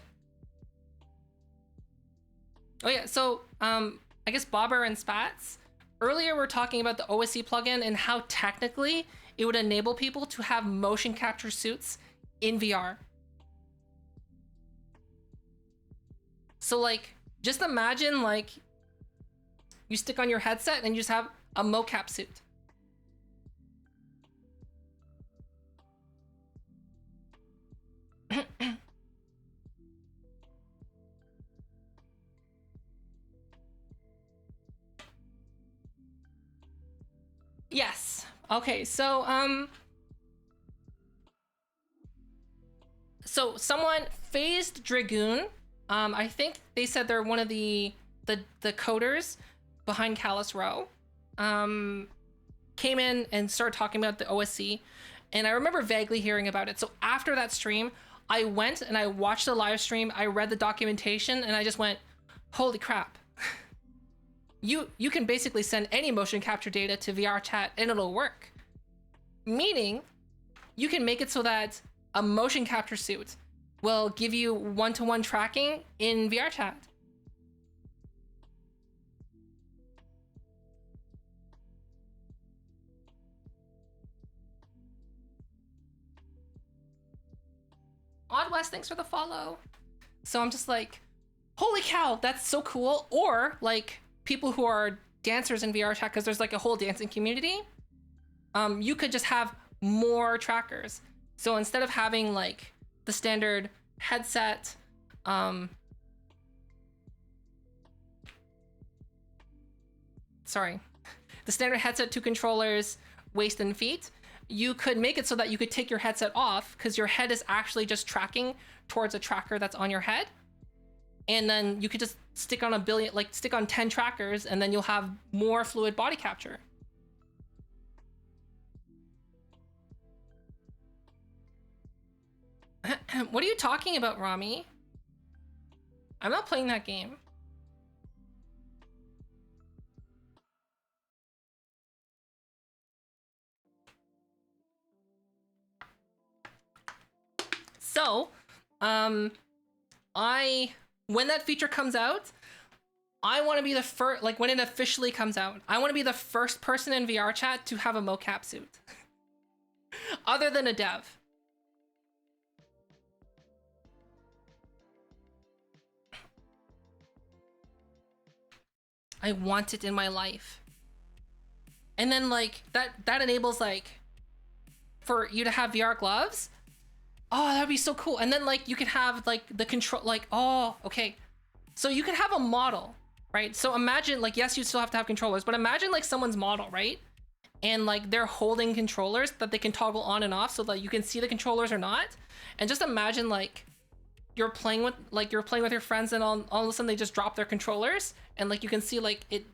Oh yeah, so I guess Bobber and Spats, earlier we were talking about the OSC plugin and how technically it would enable people to have motion capture suits in VR. So like, just imagine like you stick on your headset and you just have a mocap suit. Yes. Okay, so someone Phased Dragoon, I think they said they're one of the coders behind Callus Row, came in and started talking about the OSC, and I remember vaguely hearing about it. So after that stream, I went and I watched the live stream, I read the documentation, and I just went, holy crap. You can basically send any motion capture data to VR chat and it'll work. Meaning, you can make it so that a motion capture suit will give you one-to-one tracking in VR chat. Odd West, thanks for the follow. So I'm just like, holy cow, that's so cool. Or like people who are dancers in VR chat, because there's like a whole dancing community, you could just have more trackers. So instead of having like the standard headset, the standard headset, 2 controllers, waist and feet, you could make it so that you could take your headset off because your head is actually just tracking towards a tracker that's on your head. And then you could just stick on stick on 10 trackers, and then you'll have more fluid body capture. What are you talking about, Rami? I'm not playing that game. So, when that feature comes out, I want to be the first, like when it officially comes out, I want to be the first person in VR chat to have a mocap suit. Other than a dev. I want it in my life. And then like that enables like for you to have VR gloves. Oh, that'd be so cool. And then like you can have like the control, like, oh, okay. So you can have a model, right? So imagine like, yes, you still have to have controllers, but imagine like someone's model, right? And like they're holding controllers that they can toggle on and off so that you can see the controllers or not. And just imagine like you're playing with your friends and all of a sudden they just drop their controllers and like you can see like it,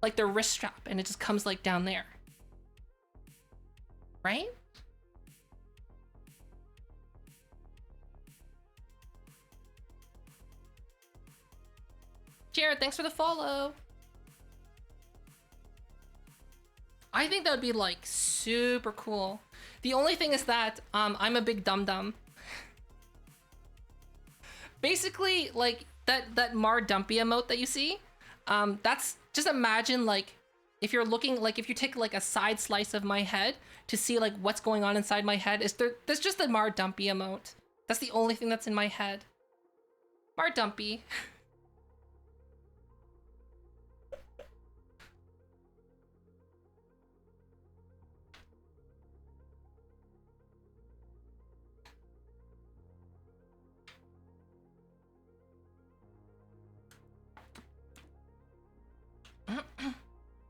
like their wrist strap, and it just comes like down there. Right? Jared, thanks for the follow. I think that would be like super cool. The only thing is that I'm a big dum-dum. Basically, like that Mar Dumpy emote that you see, that's just imagine like if you're looking, like if you take like a side slice of my head to see like what's going on inside my head, there's just the Mar Dumpy emote. That's the only thing that's in my head. Mar Dumpy.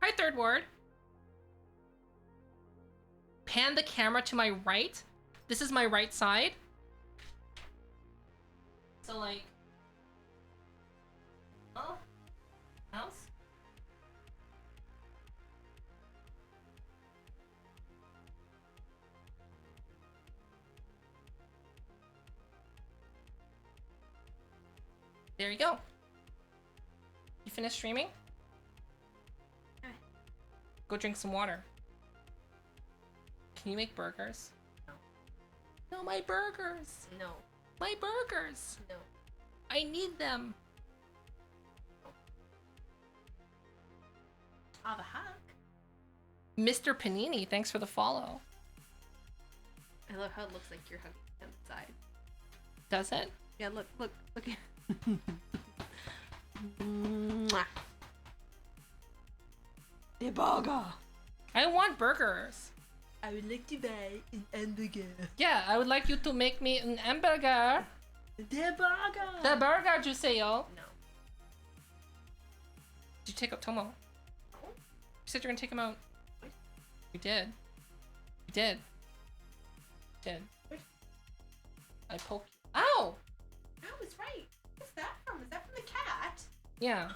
Hi, Third Ward. Pan the camera to my right. This is my right side. So like, oh, mouse. There you go. You finished streaming? Okay. Go drink some water. Can you make burgers? No. No, my burgers. No. My burgers. No. I need them. Ah, the hug. Mr. Panini, thanks for the follow. I love how it looks like you're hugging on the side. Does it? Yeah, look. Mwah. The burger. I want burgers. I would like to buy an hamburger. Yeah, I would like you to make me an hamburger. The burger. The burger, Juseo. No. Did you take out Tomo? No. You said you're gonna take him out. You did. You did. You did. I poked you. Ow! I was right. What's that from? Is that from the cat? Yeah.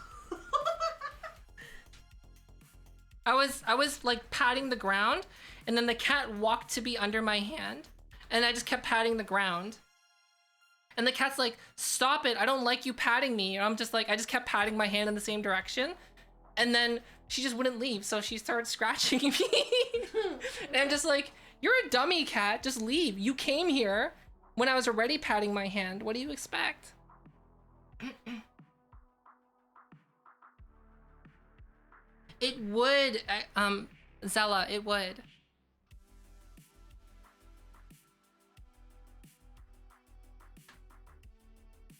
I was like patting the ground, and then the cat walked to be under my hand, and I just kept patting the ground. And the cat's like, "Stop it! I don't like you patting me." And I'm just like, I just kept patting my hand in the same direction, and then she just wouldn't leave, so she started scratching me. And I'm just like, "You're a dummy, cat. Just leave. You came here when I was already patting my hand. What do you expect?" It would, Zella, it would.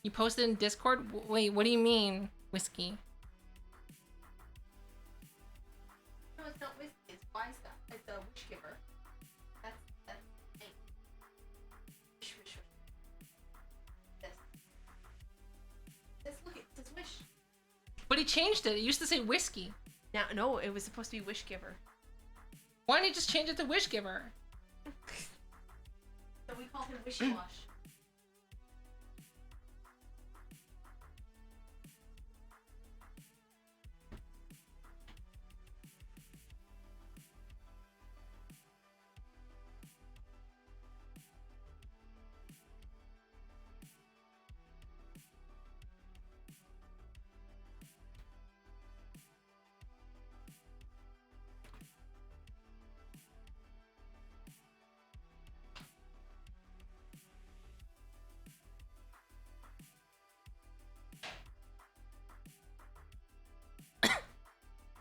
You posted in Discord? Wait, what do you mean, Whiskey? No, it's not whiskey. It's wise stuff. It's a wish giver. That's hey. Wish. This look. It says wish. But he changed it. It used to say Whiskey. No, it was supposed to be wish giver. Why didn't you just change it to Wish Giver? So we call him Wishy Wash.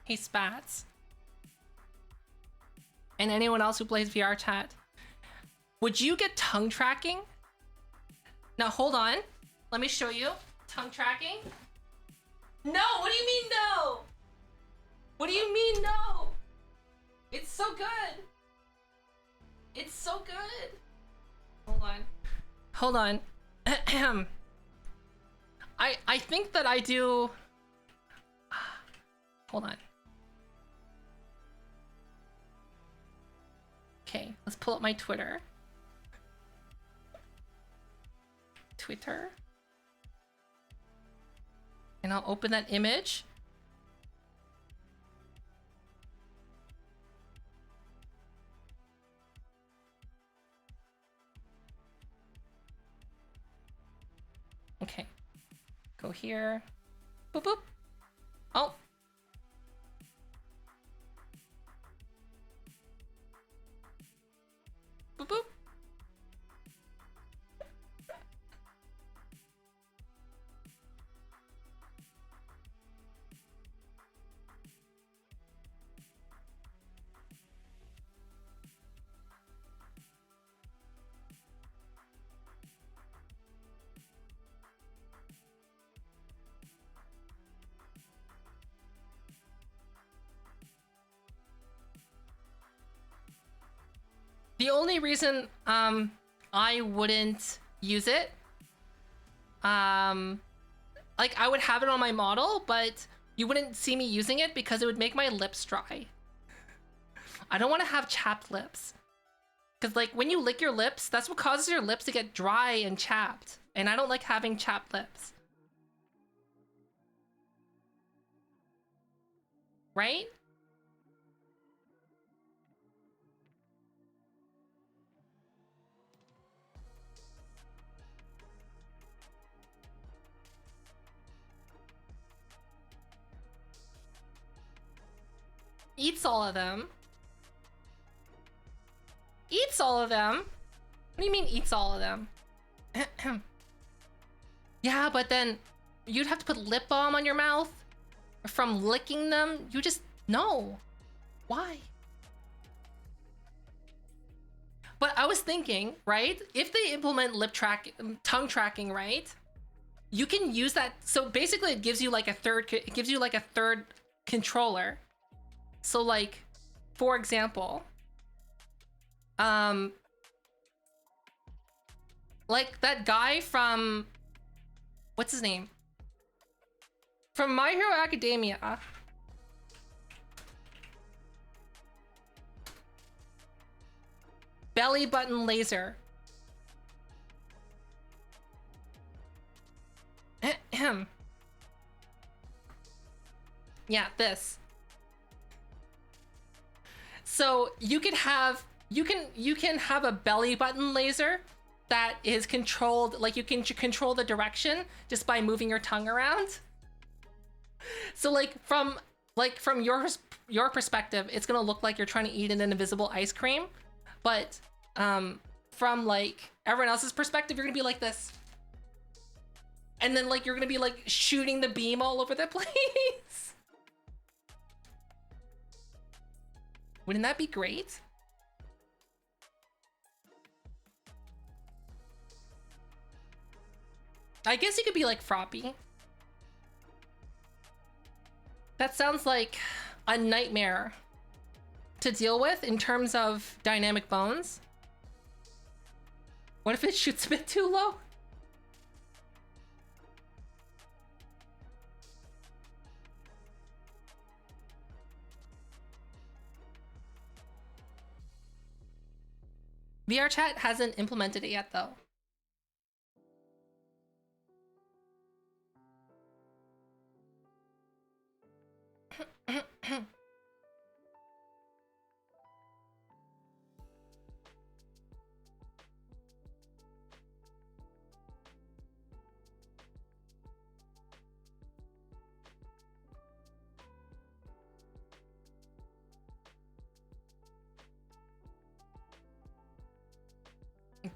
Hey, Spats. And anyone else who plays VR chat. Would you get tongue tracking? Now, hold on. Let me show you. Tongue tracking. No, what do you mean no? What do you mean no? It's so good. It's so good. Hold on. Hold on. I think that I do... Hold on. Okay, let's pull up my Twitter. And I'll open that image. Okay. Go here. Boop boop. Oh. Boop boop. The only reason I wouldn't use it, like I would have it on my model, but you wouldn't see me using it because it would make my lips dry. I don't want to have chapped lips. Because like when you lick your lips, that's what causes your lips to get dry and chapped. And I don't like having chapped lips. Right? eats all of them. Eats all of them? What do you mean eats all of them? Yeah, but then you'd have to put lip balm on your mouth from licking them. You just, no. Why? But I was thinking, right? If they implement tongue tracking, right? You can use that. So basically it gives you like a third controller. So like, for example, like that guy from, what's his name? From My Hero Academia. Belly button laser. Ahem. Yeah, this. So you can have a belly button laser that is controlled, like you can control the direction just by moving your tongue around. So like from your perspective, it's gonna look like you're trying to eat an invisible ice cream, but from like everyone else's perspective, you're gonna be like this, and then like you're gonna be like shooting the beam all over the place. Wouldn't that be great? I guess you could be like Froppy. That sounds like a nightmare to deal with in terms of dynamic bones. What if it shoots a bit too low? VRChat hasn't implemented it yet though.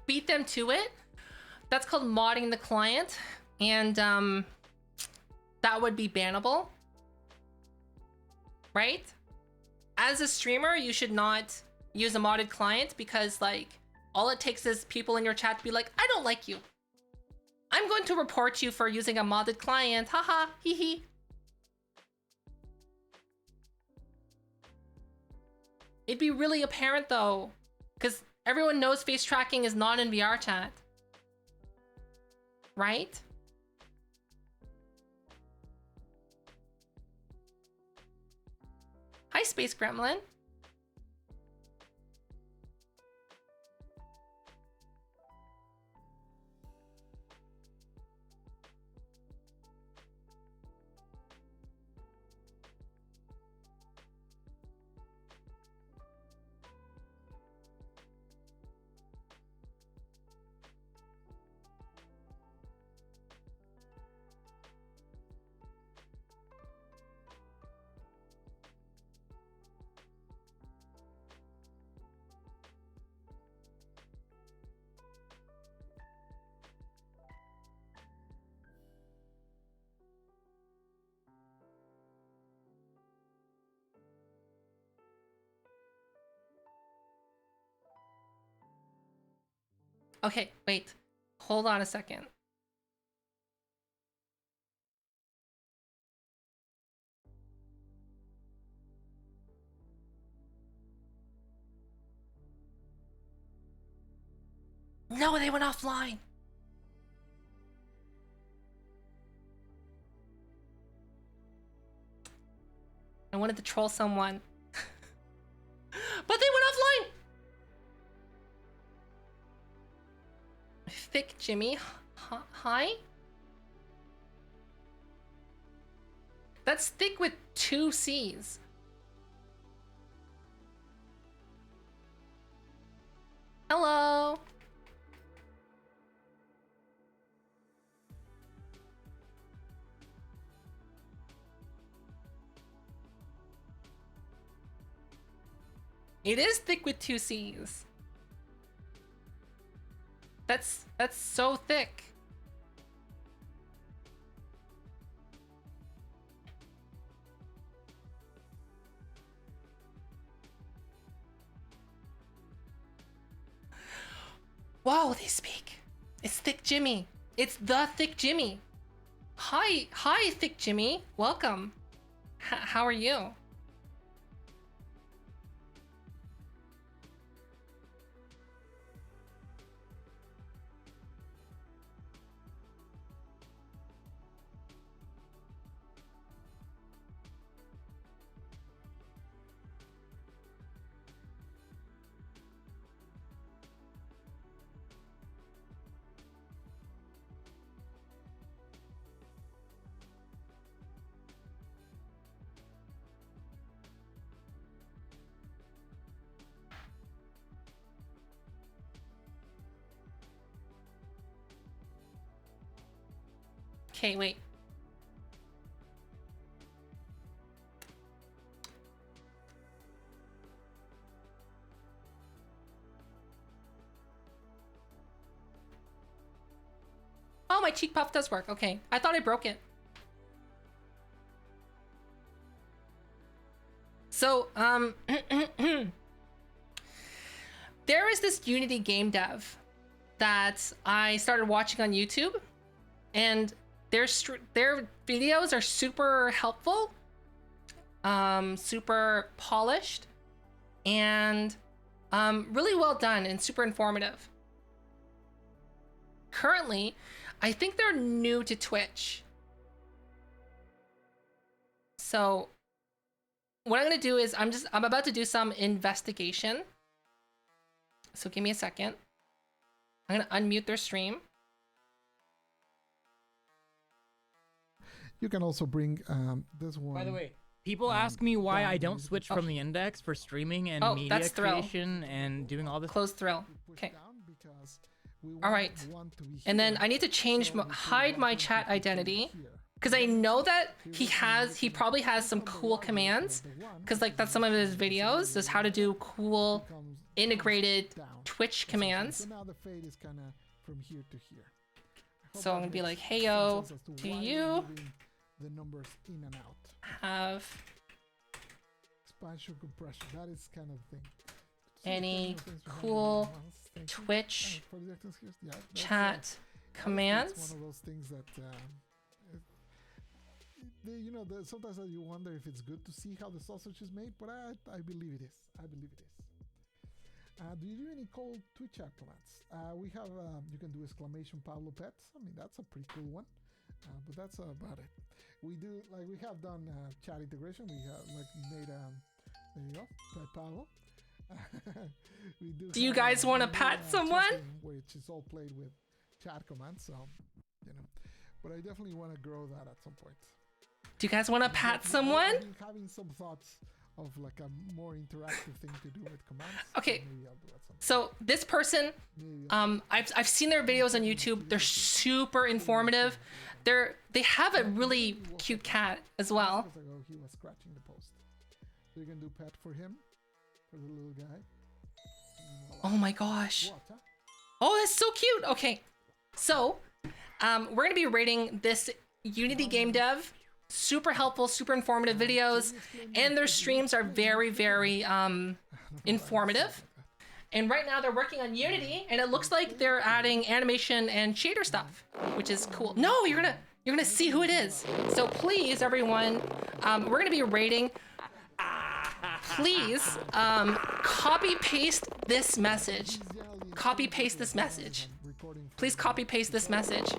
Beat them to it. That's called modding the client, and that would be bannable, right? As a streamer, you should not use a modded client because like all it takes is people in your chat to be like, I don't like you. I'm going to report you for using a modded client. Haha, hee hee. It'd be really apparent though, because everyone knows face tracking is not in VRChat. Right? Hi, Space Gremlin. Okay, wait. Hold on a second. No, they went offline. I wanted to troll someone. But they went offline! Thick Jimmy, hi? That's thick with 2 C's. Hello. It is thick with 2 C's. That's so thick. Wow, they speak. It's Thick Jimmy. It's the Thick Jimmy. Hi, Thick Jimmy. Welcome. How are you? Okay, wait. Oh, my cheek puff does work. Okay. I thought I broke it. So, there is this Unity game dev that I started watching on YouTube, and their videos are super helpful, super polished, and really well done and super informative. Currently, I think they're new to Twitch. So what I'm gonna do is I'm about to do some investigation. So give me a second. I'm gonna unmute their stream. You can also bring this one. By the way, people ask me why I don't switch from the index for streaming and media creation and doing all this. Close Thrill. Okay. All right. And then I need to change, hide my chat identity, because I know that he probably has some cool commands, because like that's some of his videos is how to do cool integrated Twitch commands. So now the fade is kind of from here to here. So I'm gonna be like, hey yo, do you the numbers in and out have expansion compression? That is kind of the thing. Any cool Twitch chat commands? It's one of those things that you know, sometimes you wonder if it's good to see how the sausage is made, but I believe it is. I believe it is. Do you do any cold Twitch chat commands? We have you can do exclamation Pablo Pets. I mean, that's a pretty cool one. But that's about it. We do, like, we have done chat integration. We have like made there you go, Pet Pablo. We do you guys want to pat someone? Which is all played with chat commands, so you know. But I definitely want to grow that at some point. Do you guys want to pat someone? Having some thoughts of like a more interactive thing to do with commands. Okay. So this person, I've seen their videos on YouTube. They're super informative. They have a really cute cat as well. He was scratching the post. So you can do pet for him, for the little guy. Oh my gosh. Oh, that's so cute. Okay. So, we're gonna be rating this Unity game dev. Super helpful, super informative videos, and their streams are very, very informative. And right now they're working on Unity, and it looks like they're adding animation and shader stuff, which is cool. No, you're gonna see who it is. So please, everyone, we're gonna be rating. Please, copy paste this message. Copy paste this message. Please copy paste this message.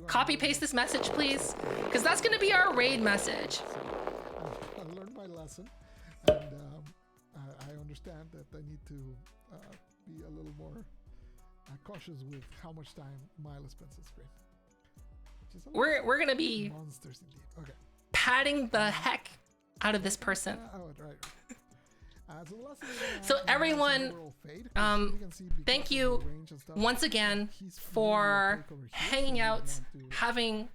Copy paste this message, please, because that's gonna be our raid message. I learned my lesson, and I understand that I need to be a little more cautious with how much time Milo spends on screen. We're gonna be monsters indeed. Okay. patting the heck out of this person. Right. So everyone, thank you once again for hanging out, having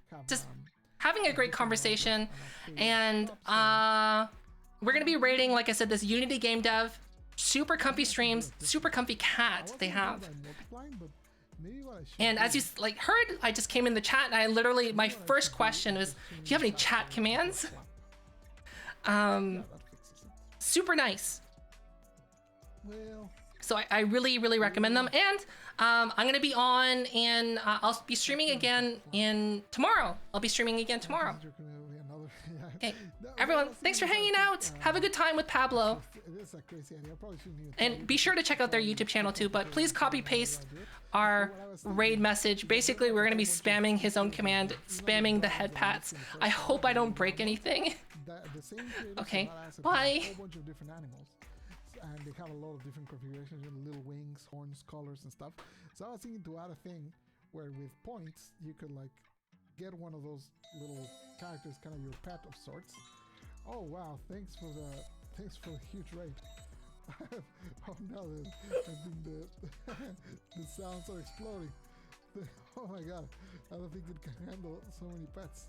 having a great conversation, and we're gonna be rating, like I said, this Unity game dev. Super comfy streams, super comfy cat they have. And as you like heard, I just came in the chat and I literally, my first question was, do you have any chat commands? Super nice. So I really, really recommend them. And I'm gonna be on, and I'll be streaming again tomorrow. I'll be streaming again tomorrow. Okay, everyone, thanks for hanging out. Have a good time with Pablo. And be sure to check out their YouTube channel too, but please copy paste our raid message. Basically, we're gonna be spamming his own command, spamming the head pats. I hope I don't break anything. Okay, bye. And they have a lot of different configurations, little wings, horns, colors, and stuff. So I was thinking to add a thing where with points you could like get one of those little characters, kind of your pet of sorts. Oh wow! Thanks for the huge raid. Oh no, I think the sounds are exploding. Oh my god! I don't think it can handle so many pets.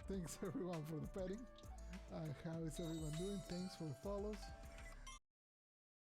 Thanks everyone for the petting. How is everyone doing? Thanks for the follows.